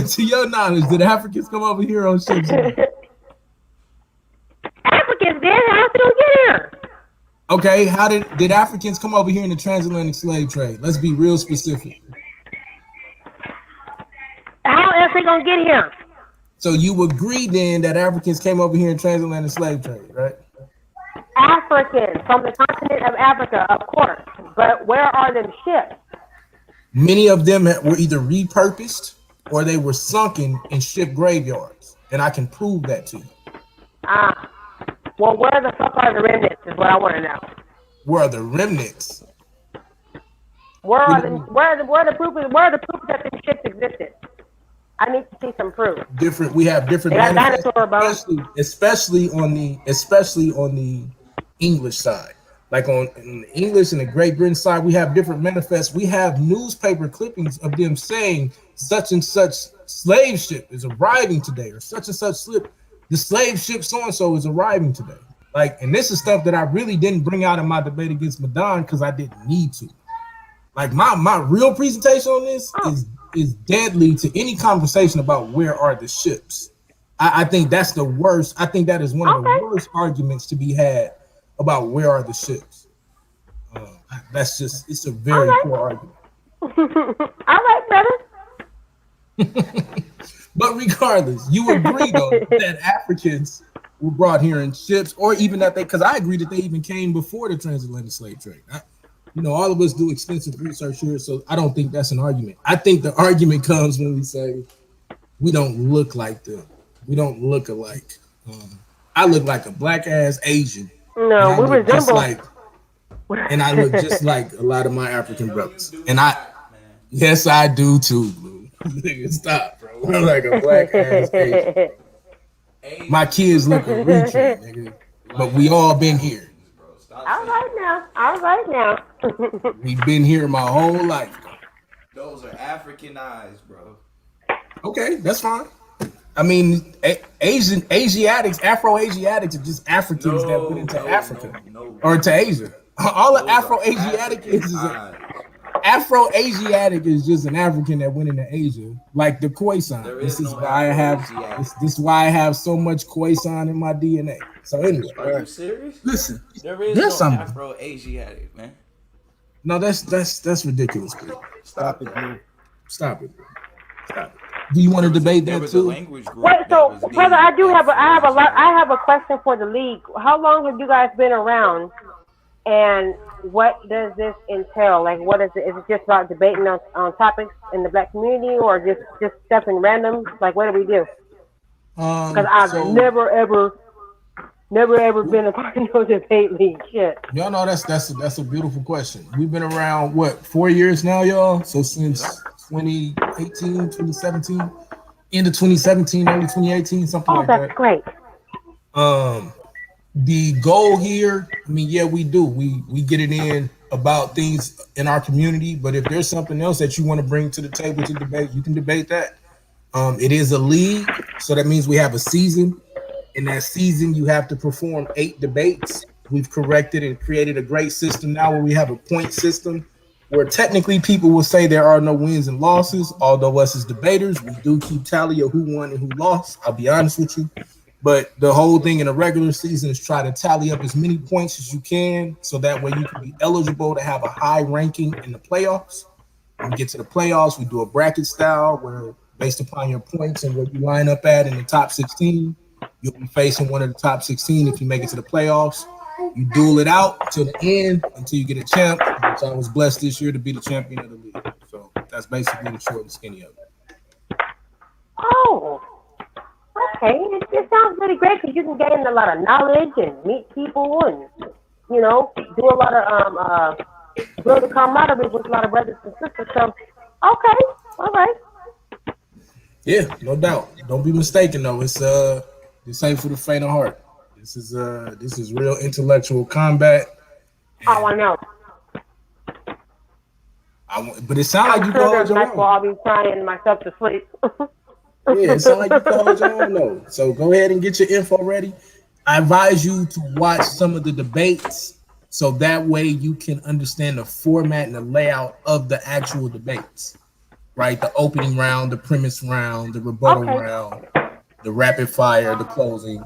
to your knowledge, did Africans come over here on ships? Africans did. How did they get here? Okay, how did Africans come over here in the transatlantic slave trade? Let's be real specific. How else they gonna get here? So you agree then that Africans came over here in transatlantic slave trade, right? Africans from the continent of Africa, of course. But where are them ships? Many of them were either repurposed or they were sunken in ship graveyards, and I can prove that to you. Well, where the fuck are the remnants is what I want to know. Where are the remnants? Where the proof that the ships existed? I need to see some proof. We have different manifests, especially on the English side. Like on the English and the Great Britain side, we have different manifests. We have newspaper clippings of them saying such and such slave ship is arriving today, or such and such the slave ship so-and-so is arriving today. Like, and this is stuff that I really didn't bring out in my debate against Madon because I didn't need to. Like my real presentation on this is deadly to any conversation about where are the ships. I think that's the worst. I think that is one of the worst arguments to be had about where are the ships. That's just, it's a very poor argument. All right, brother. But regardless, you agree though that Africans were brought here in ships, or even that because I agree that they even came before the transatlantic slave trade. All of us do extensive research here, so I don't think that's an argument. I think the argument comes when we say we don't look like them. We don't look alike. I look like a black ass Asian. No, we resemble. And I look just like a lot of my African brothers. And yes, I do too, Blue. Nigga, stop, bro. I'm like a black ass Asian. My kids look a rich, nigga. But we all been here. All right now. We've been here my whole life. Those are Africanized, bro. Okay, that's fine. I mean, Asiatics, Afro-Asiatics are just Africans that went into Africa or to Asia. All the Afro-Asiatic is Afro-Asiatic is just an African that went into Asia, like the Khoisan. This is why I have so much Khoisan in my DNA. So anyway, are you serious? Listen, there is no Afro-Asiatic, man. No, that's ridiculous, bro. Stop it, bro. Stop it, bro. Stop it. Do you want to debate that too? Wait, so brother, I have a question for the league. How long have you guys been around, and what does this entail? Like, what is it? Is it just about debating on topics in the black community, or just something random? Like, what do we do? Because I've never ever Never ever been a part of no debate league. Shit. Y'all know that's a beautiful question. We've been around what 4 years now, y'all. So since 2018, 2017, end of 2017, early 2018, something Oh, like that's that. great. The goal here, I mean, yeah, we do. We get it in about things in our community, but if there's something else that you want to bring to the table to debate, you can debate that. It is a league, so that means we have a season. In that season, you have to perform 8 debates. We've corrected and created a great system now where we have a point system where technically people will say there are no wins and losses. Although us as debaters, we do keep tally of who won and who lost. I'll be honest with you. But the whole thing in a regular season is try to tally up as many points as you can so that way you can be eligible to have a high ranking in the playoffs. When we get to the playoffs, we do a bracket style where based upon your points and where you line up at in the top 16, you'll be facing one of the top 16 if you make it to the playoffs. You duel it out till the end until you get a champ, which I was blessed this year to be the champion of the league. So that's basically the short and skinny of it. Oh, okay. It sounds really great because you can gain a lot of knowledge and meet people and, you know, do a lot of build a camaraderie with a lot of brothers and sisters. So, okay, all right. Yeah, no doubt. Don't be mistaken though. This ain't for the faint of heart. This is real intellectual combat. Oh, I know. But it sounds like you can hold your own. I'll be crying myself to sleep. Yeah, it sounds like you can hold your own though. So go ahead and get your info ready. I advise you to watch some of the debates so that way you can understand the format and the layout of the actual debates. Right? The opening round, the premise round, the rebuttal round, the rapid fire, the closing.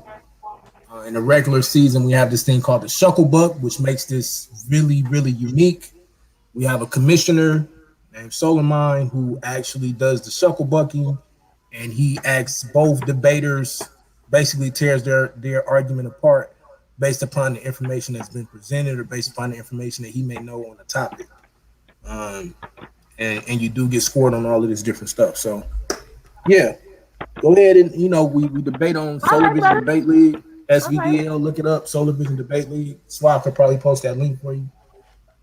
In the regular season, we have this thing called the Shucklebuck, which makes this really, really unique. We have a commissioner named Solomon who actually does the Shucklebucking, and he asks both debaters, basically tears their argument apart based upon the information that's been presented or based upon the information that he may know on the topic. And you do get scored on all of this different stuff. So, yeah, go ahead and, we debate on Solar Vision Debate League, SVDL, look it up, Solar Vision Debate League. Swap could probably post that link for you.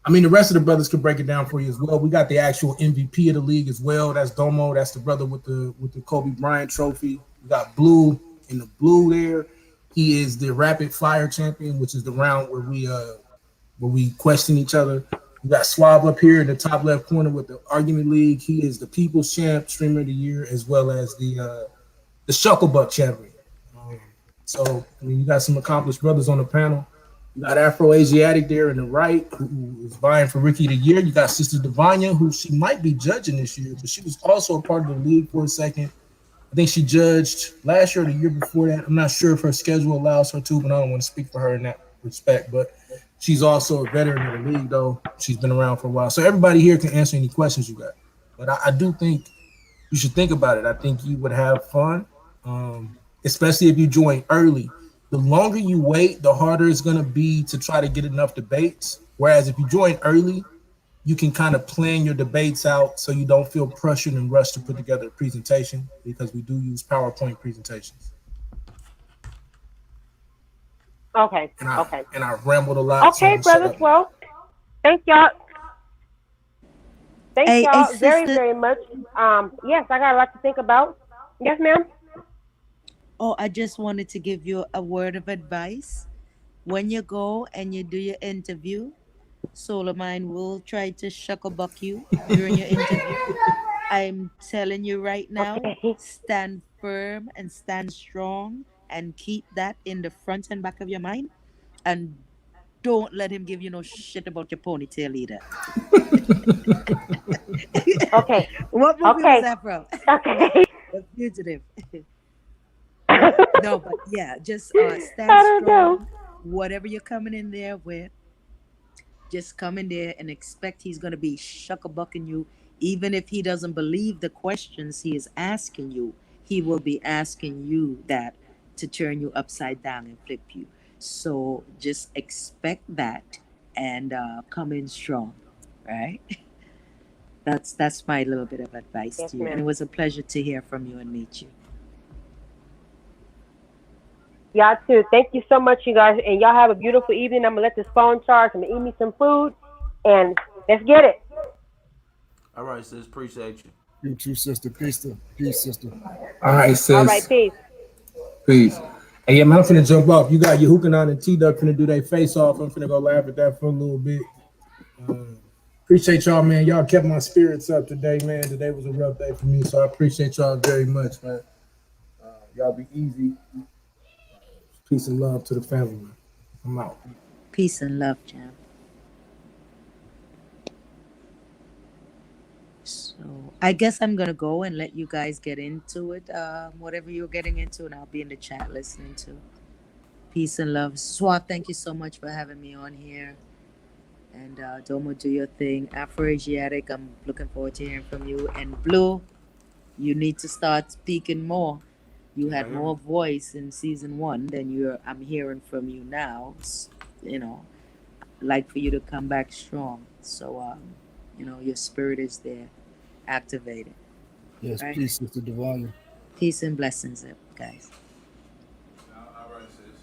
I mean, the rest of the brothers could break it down for you as well. We got the actual MVP of the league as well. That's Domo. That's the brother with the Kobe Bryant trophy. We got Blue in the blue there. He is the rapid fire champion, which is the round where we question each other. We got Swab up here in the top left corner with the Argument League. He is the People's Champ, Streamer of the Year, as well as the Shucklebuck champion. So, I mean, you got some accomplished brothers on the panel. You got Afro-Asiatic there in the right, who is vying for Rookie of the Year. You got Sister Devanya, who she might be judging this year, but she was also a part of the league for a second. I think she judged last year or the year before that. I'm not sure if her schedule allows her to, but I don't want to speak for her in that respect. But she's also a veteran of the league, though. She's been around for a while. So everybody here can answer any questions you got. But I do think you should think about it. I think you would have fun, especially if you join early. The longer you wait, the harder it's going to be to try to get enough debates. Whereas if you join early, you can kind of plan your debates out so you don't feel pressured and rushed to put together a presentation, because we do use PowerPoint presentations. Okay. And I rambled a lot. Okay, brothers. Well, thank y'all. Thank y'all very, very much. Yes, I got a lot to think about. Yes, ma'am. Oh, I just wanted to give you a word of advice. When you go and you do your interview, Solomon will try to shucklebuck you during your interview. I'm telling you right now, stand firm and stand strong and keep that in the front and back of your mind. And don't let him give you no shit about your ponytail either. Okay. What movie was that from? Okay. The Fugitive. No, but yeah, just stand strong. Whatever you're coming in there with, just come in there and expect he's going to be shuck-a-bucking you. Even if he doesn't believe the questions he is asking you, he will be asking you that to turn you upside down and flip you. So just expect that and come in strong, right? That's my little bit of advice to you. And it was a pleasure to hear from you and meet you. Y'all too. Thank you so much, you guys. And y'all have a beautiful evening. I'm gonna let this phone charge. I'm gonna eat me some food, and let's get it. All right, sis. Appreciate you. You too, sister. Peace, sister. All right, All right, sis. peace. Peace. Hey, yeah, man, I'm finna jump off. You got your hookah on and T-Duck finna do their face off. I'm finna go laugh at that for a little bit. Appreciate y'all, man. Y'all kept my spirits up today, man. Today was a rough day for me, so I appreciate y'all very much, man. Y'all be easy. Peace and love to the family, man. I'm out. Peace and love, Jam. So I guess I'm gonna go and let you guys get into it, whatever you're getting into, and I'll be in the chat listening to. Peace and love. Swap, thank you so much for having me on here. And Domo, do your thing. Afro-Asiatic, I'm looking forward to hearing from you. And Blue, you need to start speaking more. You had more voice in season 1 than I'm hearing from you now. You know, I'd like for you to come back strong. So, your spirit is there, activated. Yes, Right? peace, sister Divine. Peace and blessings, guys. All right, sis.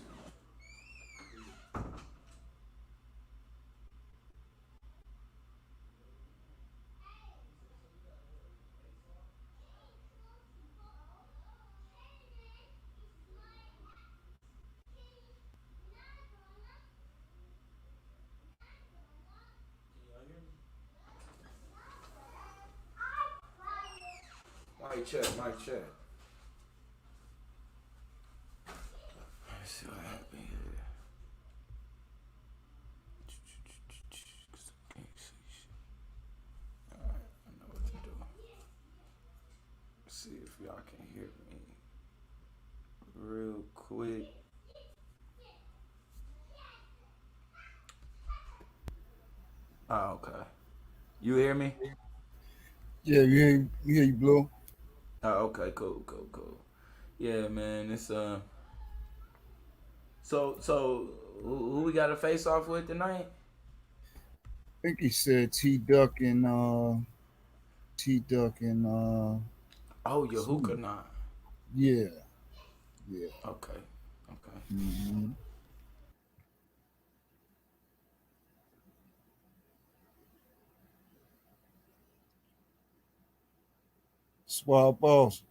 Mic check, mic check. Let's see what happened here. Can't see shit. Alright, I know what to do. Let's see if y'all can hear me real quick. Oh, okay. You hear me? Yeah, we hear you, Blue. Oh, okay, cool. Yeah, man, it's So who we got to face off with tonight? I think he said T-Duck and Oh, your hookah not. Yeah. Okay. Mm-hmm. Swab boss.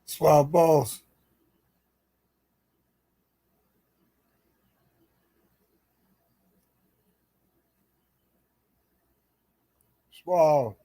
Swab boss. Wow.